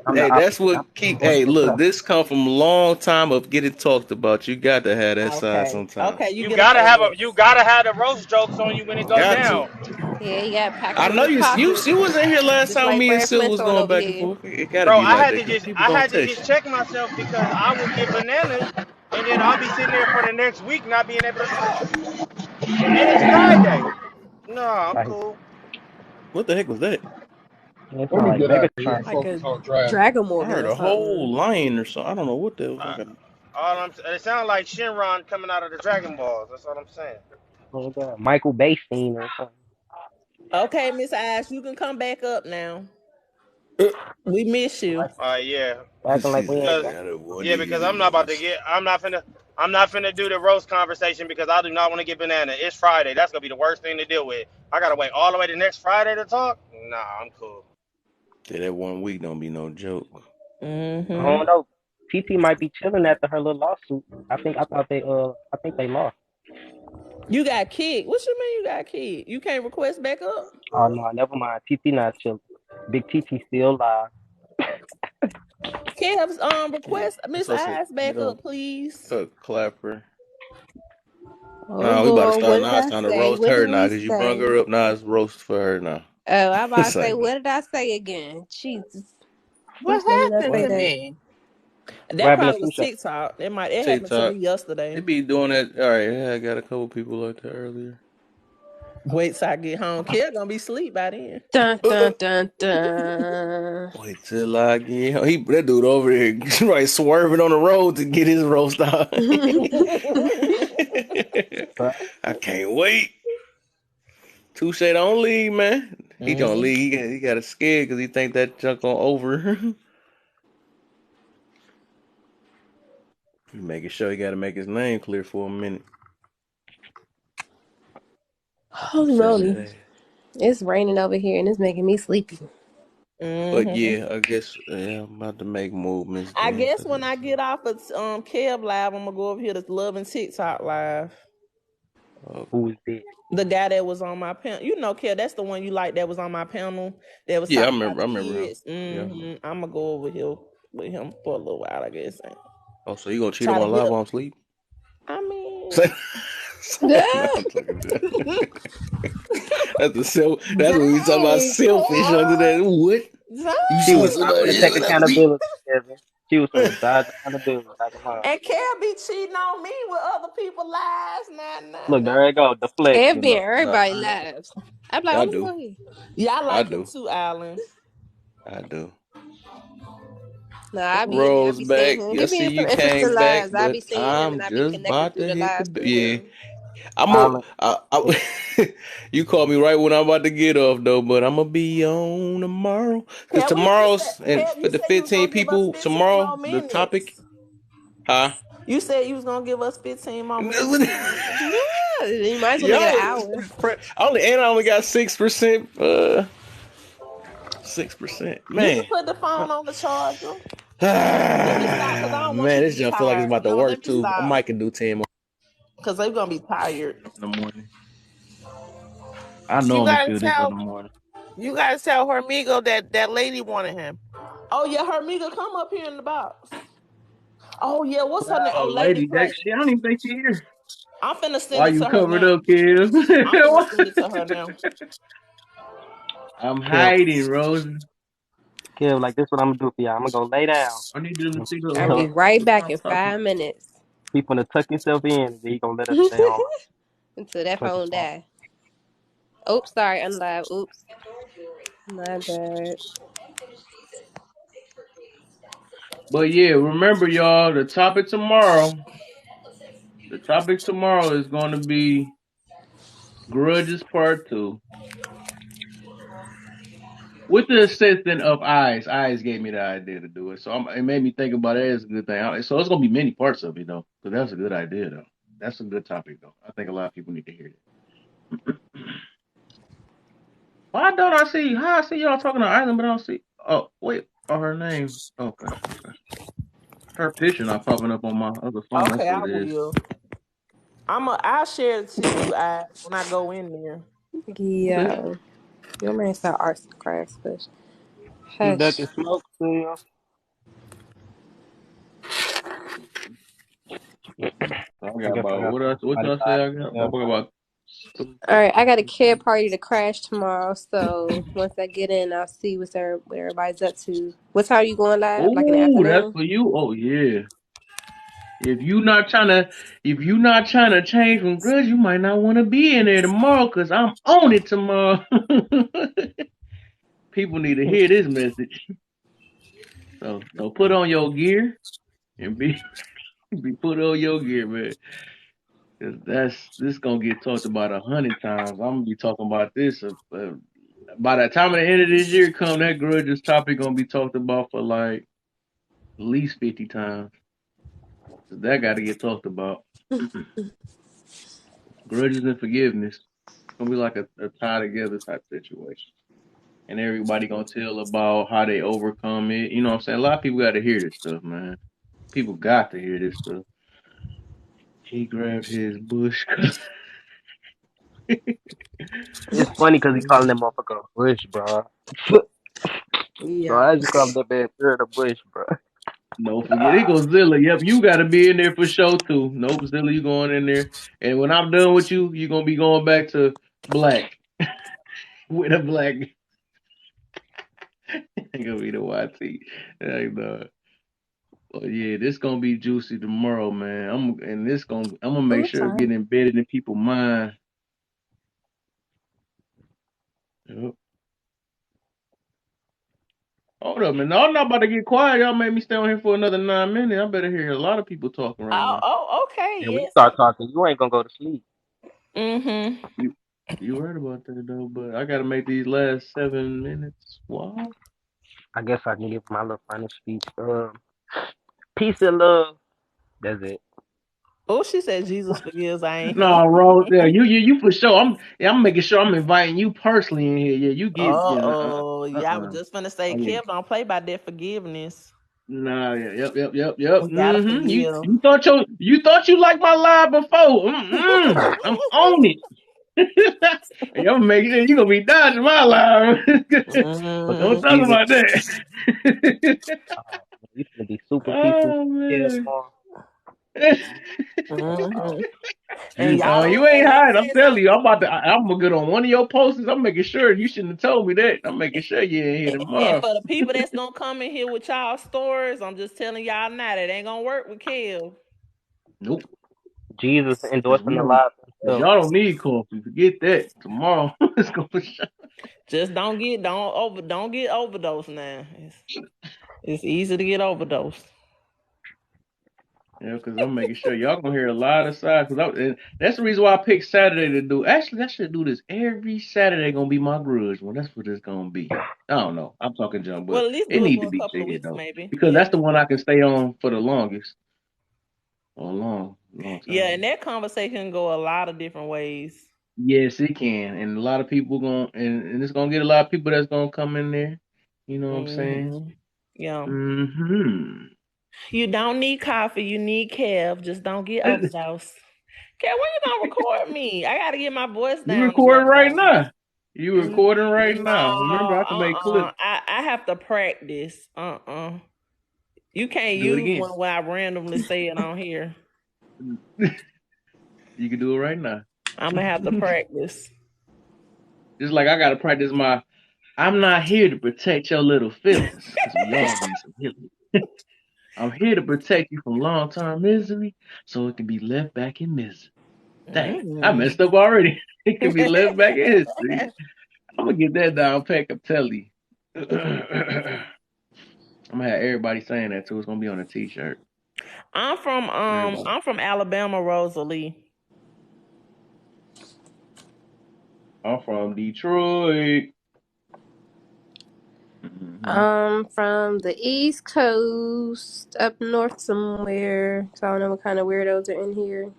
M: I'm the
A: Hey, that's
M: opposite. I'm
A: what keep.
M: going
A: Hey,
M: to the
A: look,
M: top.
A: this come from a long time of getting talked about. You got to have that side
B: Okay.
A: sometime.
B: Okay, you
K: You
B: get a
K: gotta have a
B: pass.
K: you gotta have the roast jokes on you when it go
A: Got to.
K: down.
H: Yeah, you gotta pack
A: I
H: them in
A: know
H: the
A: you
H: pocket,
A: was in here last
H: just
A: time
H: like
A: me and
H: Fred
A: Sil was
H: Flintstone
A: going
H: over
A: back and
H: here.
A: forth. It got to
K: Bro,
A: be like that because people
K: I
A: gonna
K: had to
A: text
K: just
A: you.
K: check myself because I would get bananas and then I'll be sitting there for the next week not being able to talk. And it's Friday. No, I'm
M: Like,
K: cool.
A: What the heck was that?
M: it
N: Let
M: sound
N: me
M: like
N: get out of
M: Megatron.
N: here and
H: Like a
N: focus on driving.
A: I
H: Dragamorgan
A: heard
H: or
A: a whole
H: something.
A: lion or something. I don't know what that was
K: Uh,
A: like.
K: it sounds like Shinron coming out of the Dragon Balls. That's all I'm saying.
M: Oh, God. Michael Bay scene or something.
B: Okay, Miss Ash, you can come back up now. We miss you.
M: Like,
K: Yeah,
M: acting
A: She
M: like we ain't
K: because
A: said,
M: got.
A: "I don't want
K: yeah,
A: to hear
K: because
A: the
K: I'm not about to
A: noise."
K: get. I'm not finna do the roast conversation because I do not want to get banana. It's Friday. That's gonna be the worst thing to deal with. I gotta wait all the way to next Friday to talk. Nah, I'm cool.
A: Yeah, that 1 week don't be no joke.
M: I
B: Mm-hmm.
M: don't know. TT might be chilling after her little lawsuit. I think they lost.
B: You got kicked. What you mean you got kicked? You can't request back up?
M: Oh no, never mind. TT not chilling. Big TT still alive.
B: Kev's
A: Yeah,
B: request
A: it's
B: Miss
A: also
B: Eyes
A: you
B: back
A: know,
B: up, please.
A: Clapper.
H: Oh
A: Nah, we about to
H: Lord, what
A: start.
H: did
A: Now it's
H: I
A: time to
H: say?
A: roast
H: What
A: her
H: did
A: now
H: we
A: because you brung
H: say?
A: her up. Now it's roast for her now.
H: Oh, I'm about to
A: It's
H: say,
A: like,
H: what did I say again? Jesus.
E: What
H: Whose name did I
E: happened
H: say
E: to
A: what?
H: that?
E: me?
M: What
B: That
M: happened
B: probably
M: to
B: was
M: Touche?
B: TikTok. It happened to me
A: TikTok. They
B: yesterday.
A: be doing that. All right, yeah, I got a couple people like that earlier.
B: Wait till I get home. Kev gonna be asleep by then.
H: Dun
A: Uh,
H: dun dun dun.
A: wait till I get home. That dude over here right swerving on the road to get his roast out.
M: But
A: I can't wait. Touche don't leave, man. He gonna
B: Mhm.
A: leave. He got a scared because he think that junk on over. Making sure he got to make his name clear for a minute. I'm
H: Holy
A: selling
H: moly.
A: that ass.
H: It's raining over here and it's making me sleepy.
A: But
B: Mhm.
A: yeah, I guess yeah, I'm about to make movements
B: I
A: then.
B: guess
A: Cause
B: when I get off of Kev live, I'm gonna go over here to Love and TikTok live.
A: okay.
M: who is this?
B: The guy that was on my panel, you know, Kev, that's the one you like that was on my panel that was
A: Yeah, I
B: talking about
A: remember. I
B: the
A: remember him.
B: kids.
A: Yeah, I remember.
B: I'm gonna go over here with him for a little while, I guess, and
A: Oh, so you gonna cheat on
B: try
A: my
B: to get
A: live
B: up.
A: while I'm asleep?
B: I mean,
A: No, I'm talking about. That's the self. That's what we talking about.
B: dang,
A: Selfish under that. What? You
M: She
A: cheat
M: was
B: dang.
M: trying to
A: somebody else
M: take
A: when I'm asleep?
M: accountability, Kevin. She was trying to dodge accountability like a mom.
B: And Kev be cheating on me with other people's lives.
M: Look,
B: Nah.
M: there you go,
H: Kev
M: deflection.
H: being
M: Look, look.
H: everybody lives. I'm like,
A: I
H: oh, let me
A: do.
H: go here.
B: Yeah, I
A: I
B: like him
A: do.
B: too, Alan.
A: I do.
H: No, I be in here. I
A: Rose
H: be seeing
A: back.
H: him.
A: I
H: He be
A: see
H: in some
A: you
H: interesting
A: came back,
H: lives. I be
A: but
H: seeing him and
A: I'm
H: I be
A: just
H: connecting
A: about
H: through
A: to
H: the
A: hit the.
H: lives through
A: Yeah.
H: him.
A: I'm a.
M: Island.
A: You called me right when I'm about to get off though, but I'm gonna be on tomorrow because
B: Kev, when you
A: tomorrow's
B: said
A: and
B: Kev,
A: for
B: you
A: the
B: said you was
A: 15
B: gonna give us
A: people
B: 15
A: tomorrow,
B: more
A: the topic,
B: minutes.
A: huh?
B: You said you was gonna give us 15 more minutes.
H: Yeah, you might as well make it an
A: Y'all,
H: hour.
A: I only got 6%. 6%,
B: You can
A: man.
B: put the phone on the charger. Let me stop because I
A: Ah,
B: don't want you
A: man,
B: to
A: this
B: be
A: junk feel like it's
B: tired.
A: about to
B: No, let
A: work
B: me
A: too. I
B: stop
A: might can do 10 more
B: because they're gonna be tired.
A: in the morning. I
E: You
A: normally
E: gotta
A: feel this in
E: tell
A: the morning.
E: Hermigo that lady wanted him.
B: Oh yeah, Hermiga, come up here in the box. Oh yeah, what's her name? Oh,
D: Oh,
B: Lady
D: lady, that
B: Play.
D: shit. I don't even think she here.
B: I'm finna send
D: Why
B: it
D: you
B: to her
D: covered
B: now.
D: up, Kim?
B: I'm finna send it to her now.
D: I'm
M: Kev,
D: hiding, Rose.
M: Kev, like this what I'm gonna do for y'all. I'm gonna go lay down.
D: I need them to see the
H: I'll be
M: Tuck,
H: right back
D: top
H: in
D: topic.
H: 5 minutes.
M: He finna tuck himself in, and then he gonna let us stay on
H: Until that
M: fucking
H: phone
M: phone.
H: die. Oops, sorry, unlive. Oops, my bad.
D: But yeah, remember y'all, the topic tomorrow. The topic tomorrow is going to be Grudges Part 2. With the assistance of Eyes. Eyes gave me the idea to do it. So it made me think about it as a good thing. So it's going to be many parts of it, though. Because that's a good idea, though. That's a good topic, though. I think a lot of people need to hear it. Why don't I see? How I see y'all talking to Island, but I don't see. Oh, wait. Oh, her name. Okay, okay. Her picture not popping up on my other phone. That's
B: Okay,
D: what
B: I
D: it is.
B: will. I'll share it to you when I go in there.
D: Okay.
H: Yeah, your man said arts and crafts, but
M: He
H: hush.
M: ducking smoke, still.
D: I
M: I
D: got
M: guess I
D: about
M: gotta find
D: what
M: somebody
D: y'all say?
M: live.
D: I got about
H: All right, I got a kid party to crash tomorrow, so once I get in, I'll see what everybody's up to. What time are you going live? Like in the
D: Oh, that's
H: afternoon?
D: for you. Oh yeah. If you not trying to change from grudge, you might not want to be in there tomorrow because I'm on it tomorrow. People need to hear this message. So put on your gear and be put on your gear, man. 'Cause this gonna get talked about 100 times. I'm gonna be talking about this. By the time the end of this year come, that grudges topic gonna be talked about for like at least 50 times. So that got to get talked about. Grudges and forgiveness. It's gonna be like a tie together type situation. And everybody gonna tell about how they overcome it. You know what I'm saying? A lot of people got to hear this stuff, man. People got to hear this stuff. He grabbed his bush.
M: It's funny because he calling that motherfucker a bush, bro. Bro,
H: Yeah.
M: I just call that man Bird a bush, bro.
D: Don't forget, it goes Zilla. Yep, you got to be in there for sure too. Nope, Zilla, you going in there. And when I'm done with you, you're gonna be going back to black with a black. Ain't gonna be the YT. Like, nah. But yeah, this gonna be juicy tomorrow, man. I'm gonna make sure it
H: Okay.
D: get embedded in people's mind. Yep. Hold up, man. No, I'm not about to get quiet. Y'all made me stay on here for another 9 minutes. I better hear a lot of people talking right now.
B: Okay,
M: And when you
B: yes.
M: start talking, you ain't gonna go to sleep.
B: Mm-hmm.
D: You you right about that though, but I gotta make these last 7 minutes. Wow.
M: I guess I can give my little final speech. Peace and love. That's it.
B: Oh, she said Jesus forgives. I ain't him.
D: No, Rose, yeah, you for sure. I'm making sure I'm inviting you personally in here. Yeah, you get yeah.
B: Oh, yeah. I was just gonna say,
D: Oh yeah.
B: Kev, don't play by that forgiveness.
D: Nah, yeah, yep.
B: We gotta
D: Mm-hmm. You
B: forgive.
D: you thought you liked my live before. Mm-mm. I'm on it. And I'm making sure you gonna be dodging my live.
M: But
D: Don't
B: Mm-hmm.
D: talk
M: Jesus,
D: about that.
M: you gonna be super peaceful.
D: Oh
M: Yeah,
D: man.
M: tomorrow.
B: Mm-hmm. And y'all don't,
D: You ain't
B: and let me
D: hiding.
B: tell
D: I'm
B: you
D: telling
B: something.
D: you, I'm gonna get on one of your posts. I'm making sure you shouldn't have told me that. I'm making sure you ain't here
B: And
D: tomorrow.
B: for the people that's gonna come in here with y'all stories, I'm just telling y'all now that ain't gonna work with Kev.
D: Nope.
M: Jesus
D: Cause
M: endorsing
D: we
M: the
D: don't.
M: lives
D: Cause
M: himself.
D: y'all don't need coffee. Forget that. Tomorrow it's gonna shine.
B: Just don't get overdosed now. It's easy to get overdosed.
D: Yeah, because I'm making sure y'all gonna hear a lot of sides. And that's the reason why I picked Saturday to do. Actually, I should do this every Saturday. Gonna be my grudge one. That's what it's gonna be. I don't know. I'm talking junk, but
B: Well, at least
D: it
B: do it
D: need to
B: for a
D: be
B: couple of
D: said
B: weeks,
D: though,
B: maybe.
D: because
B: Yeah.
D: that's the one I can stay on for the longest, for a long
B: Yeah,
D: time.
B: and that conversation can go a lot of different ways.
D: Yes, it can, and a lot of people and it's gonna get a lot of people that's gonna come in there. You know what I'm saying?
B: Hmm. Yeah.
D: Mm-hmm.
B: You don't need coffee, you need Kev. Just don't get overdosed. Kev, when you gonna record me? I gotta get my voice
D: You
B: down
D: recording
B: together,
D: right
B: baby.
D: now? You recording right
B: No,
D: now? Remember, I can make clips.
B: I have to practice. You can't
D: Do it
B: use
D: again.
B: one when I randomly say it on here.
D: You can do it right now.
B: I'm gonna have to practice.
D: Just like I gotta practice my I'm not here to protect your little feelings. Cause we all need some healing. I'm here to protect you from long-term misery, so it can be left back in misery. Dang, I messed up already. It can be left back in history. I'm gonna get that down pack. I'm telling you. I'm gonna have everybody saying that too. It's gonna be on a T-shirt. Everybody.
B: I'm from Alabama, Rosalie.
D: I'm from Detroit. Hmm.
H: From the East Coast, up north somewhere. So I don't know what kind of weirdos are in here.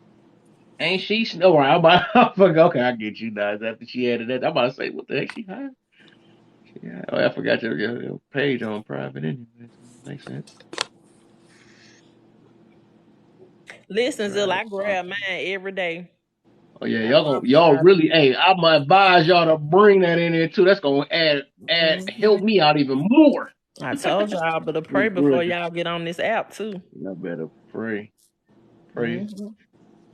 D: Ain't she snow? I'm about, okay, I get you guys after she added that. I'm about to say, what the heck she high? Yeah, oh, I forgot your page on private anyway. So it makes sense.
B: Listen, Zilla,
D: Right.
B: I grab mine every day.
D: Oh yeah,
B: I promise you
D: y'all
B: I do.
D: really. Hey, I'm gonna advise y'all to bring that in there too. That's gonna help
B: Mhm.
D: me out even more.
B: I told y'all, but to pray
D: With
B: before
D: grudges.
B: y'all get on this app too.
D: Y'all better pray. Pray.
B: Hmm.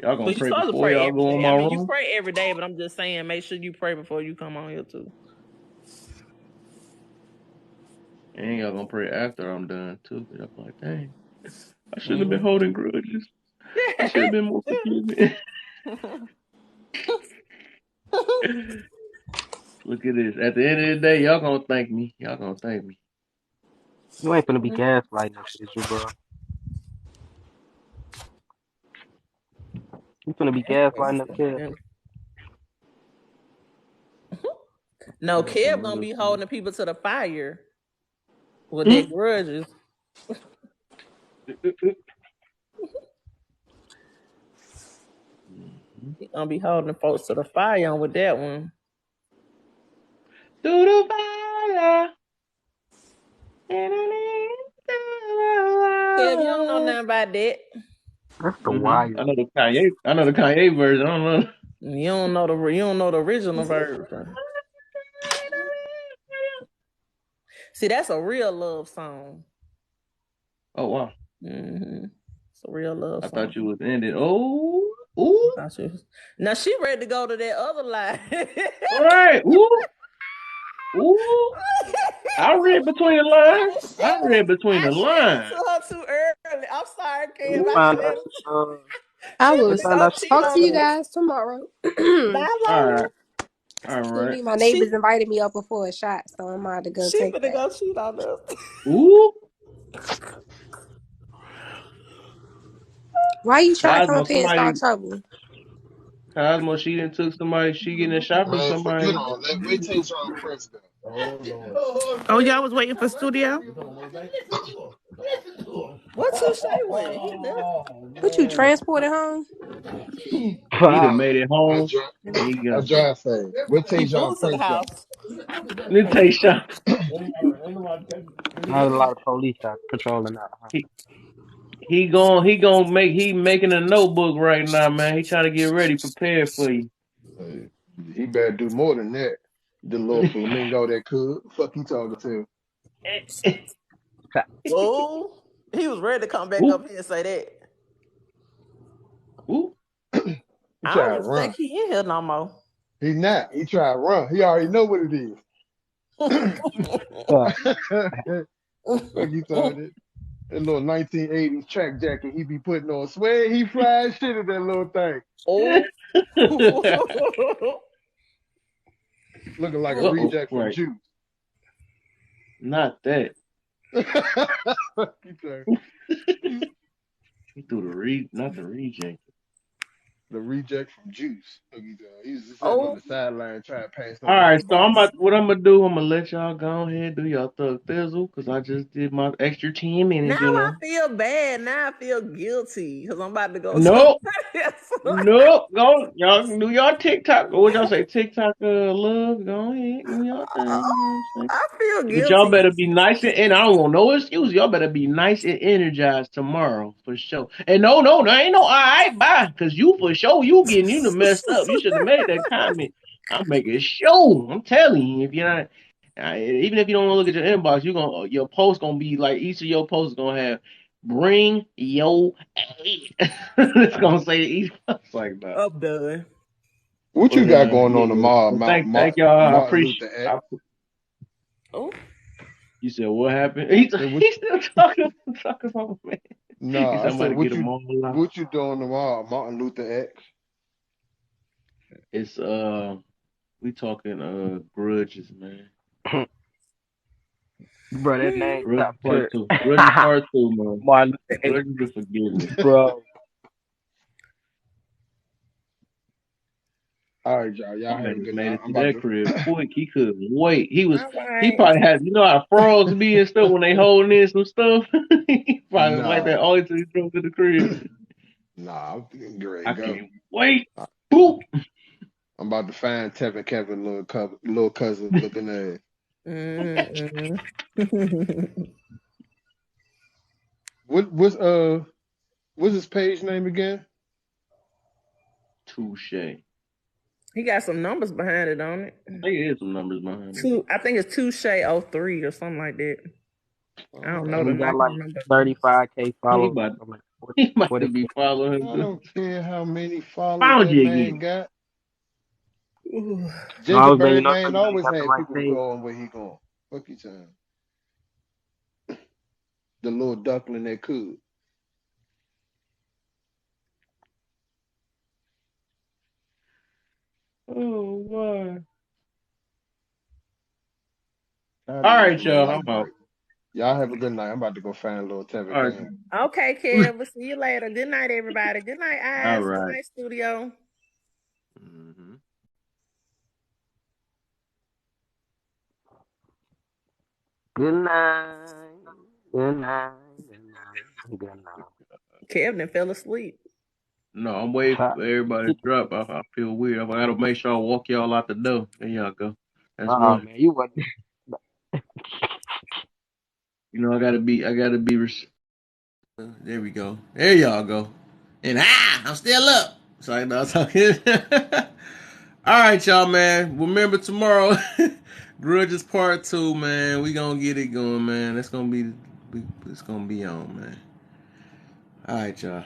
D: Y'all gonna
B: But you
D: pray
B: supposed to
D: before
B: pray
D: y'all
B: every
D: go in
B: day. I
D: my
B: mean, you
D: room?
B: pray every day, but I'm just saying, make sure you pray before you come on here too.
D: And y'all gonna pray after I'm done too. Y'all be like, dang, I shouldn't have been holding grudges. I should have been more forgiving. Look at this. At the end of the day, y'all gonna thank me. Y'all gonna thank me.
M: You ain't finna be gaslighting us, is you, bro? You finna be gaslighting us, kid.
B: No,
D: Y'all some
B: Kev gonna
D: real
B: be
D: shit.
B: holding people to the fire with their grudges.
D: Mhm.
B: He gonna be holding folks to the fire on with that one.
D: Through the fire. And I
B: Kev, you don't know nothing about that.
M: That's the
D: mm-hmm.
M: wire.
D: I know the Kanye version. I don't know.
B: You don't know the original version. See, that's a real love song.
D: Oh wow.
B: It's a real love
D: I thought you
B: song.
D: was ended. Oh, ooh.
B: Now she ready to go to that other line.
D: All right. Ooh. Ooh. I read between the lines. I read between
B: I
D: the
B: shared it
D: lines.
B: to her too early. I'm sorry,
M: Let me
B: Kev. I
M: find out.
B: shared it.
H: I
B: She
H: will
M: Let me
B: finna
M: find
B: go
M: out.
B: cheat
H: talk to
B: on
H: you
B: us.
H: guys tomorrow.
B: Bye,
D: All
B: Lola.
D: right. All right.
H: Me, my
B: She
H: neighbors invited me up before a shot, so I'm about to go
B: she
H: take
B: finna
H: that.
B: go cheat on us.
D: Ooh.
H: Why you trying to come
D: Cosmo,
H: up here and
D: somebody,
H: start trouble?
D: Cosmo, she done took somebody, she getting a shot from
N: Man, forget
D: somebody.
N: all that. Wait till Trump president.
E: Oh, y'all was waiting for studio?
B: What Tooshay went? He left.
H: What you transported home?
D: He done
M: Wow.
D: made it
N: I
D: home
N: drive.
D: and he
N: I
D: gone.
N: drive fast. Wait till
B: He
N: John
B: moved to the
N: Prince got.
B: house.
D: Let me tell you something.
M: Not a lot of police out patrolling out. Huh?
D: He, he making a notebook right now, man. He trying to get ready, prepared for you.
N: Hey, he better do more than that. The little flamingo that could. Fuck you talking to?
B: Oh, he was ready to come back
D: Ooh,
B: up here and say that.
D: ooh.
N: He
B: I
N: try
B: don't
N: to
B: even think
N: run.
B: he in here no more.
N: He not. He try to run. He already know what it is.
M: Yeah.
N: Fuck you talking to? That little 1980s track jacket he be putting on. Swear he flies shit at that little thing.
B: Oh.
N: Looking like a
D: Uh-oh,
N: reject from
D: right.
N: Juice.
D: Not that.
N: Fuck you talking?
D: He threw not the reject.
N: The reject from Juice. Fuck you talking? He was just sitting on
B: Oh.
N: the sideline trying to pass
D: All
N: on the
D: right, so
N: football.
D: what I'm gonna do, I'm gonna let y'all go ahead and do y'all thug thizzle, cause I just did my extra 10
B: Now
D: minutes, you
B: I
D: know.
B: feel bad. Now I feel guilty because I'm about to go to
D: Nope. Nope. Go y'all do y'all TikTok. Or what y'all say? TikTok love. Go ahead. Do y'all thing. You know what I'm saying?
B: I feel
D: But y'all
B: guilty.
D: better be nice and I don't want no excuse. Y'all better be nice and energized tomorrow for sure. And no, there ain't no all right, bye. Cause you for sure you done messed up. You should have made that comment. I'm making sure. I'm telling you, if you're not even if you don't look at your inbox, your post gonna be like each of your posts gonna have bring your A. It's gonna say each post like that.
B: I'm done.
N: What you
D: But
N: got going
D: yeah,
N: on tomorrow,
D: but thank
N: Martin
D: y'all. I
N: Martin
D: appreciate.
N: Luther X?
B: Oh.
D: You said what happened?
N: Hey,
D: He's still talking about man. He
N: nah, I
D: said I'm
N: said
D: about to get him all out.
N: what you doing tomorrow, Martin Luther X?
D: It's we talking grudges, man.
M: Bro, that name
D: Grudges
M: top
D: part
M: tier.
D: two. Grudges part two, man.
M: Martin Luther X,
D: Grudges and forgiveness.
M: bro.
N: All right, y'all.
D: My
N: Y'all have a
D: man
N: good
D: made
N: night.
D: it
N: I'm
D: to
N: about
D: that
N: to.
D: crib quick. He couldn't wait.
B: All
D: He
B: right.
D: probably had, you know how frogs be and stuff when they holding in some stuff. He probably was like
N: Nah,
D: that all until he drove to the crib.
N: nah. I'm getting ready
D: I
N: to go.
D: can't wait. Boop.
N: I'm about to find Tevin Kevin little cousin looking at.
B: Mm-mm.
N: What's what's his page name again?
D: Touche.
B: He got some numbers behind it, don't it?
D: I think it is some numbers behind it.
B: I think it's tooshay 03 or something like that. I don't know
M: And
B: the
M: he
B: name.
M: got
B: I can't
M: like
B: remember.
M: 35K
D: He
M: followers.
D: about
M: I'm like,
D: he might
M: 40,
D: be following him
N: I
D: too.
N: don't care how many followers
D: Found
N: that
D: you
N: man
D: again.
N: got.
B: Ooh.
M: no, I was letting you
N: Gingerbread
M: know
N: Man
M: so you
N: always
M: got the
N: had
M: right
N: people
M: page.
N: going where he going. Fuck you, time. The little duckling that could.
D: Oh my.
N: Tired
D: All
N: of
D: right,
N: looking at
D: y'all.
N: life
D: I'm out.
N: break. Y'all have a good night. I'm about to go find little Tevin
D: All right.
N: Cam.
B: Okay, Kev. We'll see you later. Good night, everybody. Good night,
D: All
B: Eyes. Good
D: right.
B: night, Studio.
A: Mm-hmm.
M: Good night. Good night. Good night. Good night.
B: Kevin fell asleep.
D: No, I'm waiting
M: Top.
D: for everybody to drop. I feel weird. I gotta make sure I walk y'all out the door. There y'all go. That's
M: Oh
D: one.
M: man, you wasn't.
D: You know, I gotta be.
A: There we go. There y'all go. And I'm still up. So I know talking. All right, y'all, man. Remember tomorrow, Grudges Part 2, man. We gonna get it going, man. It's gonna be on, man. All right, y'all.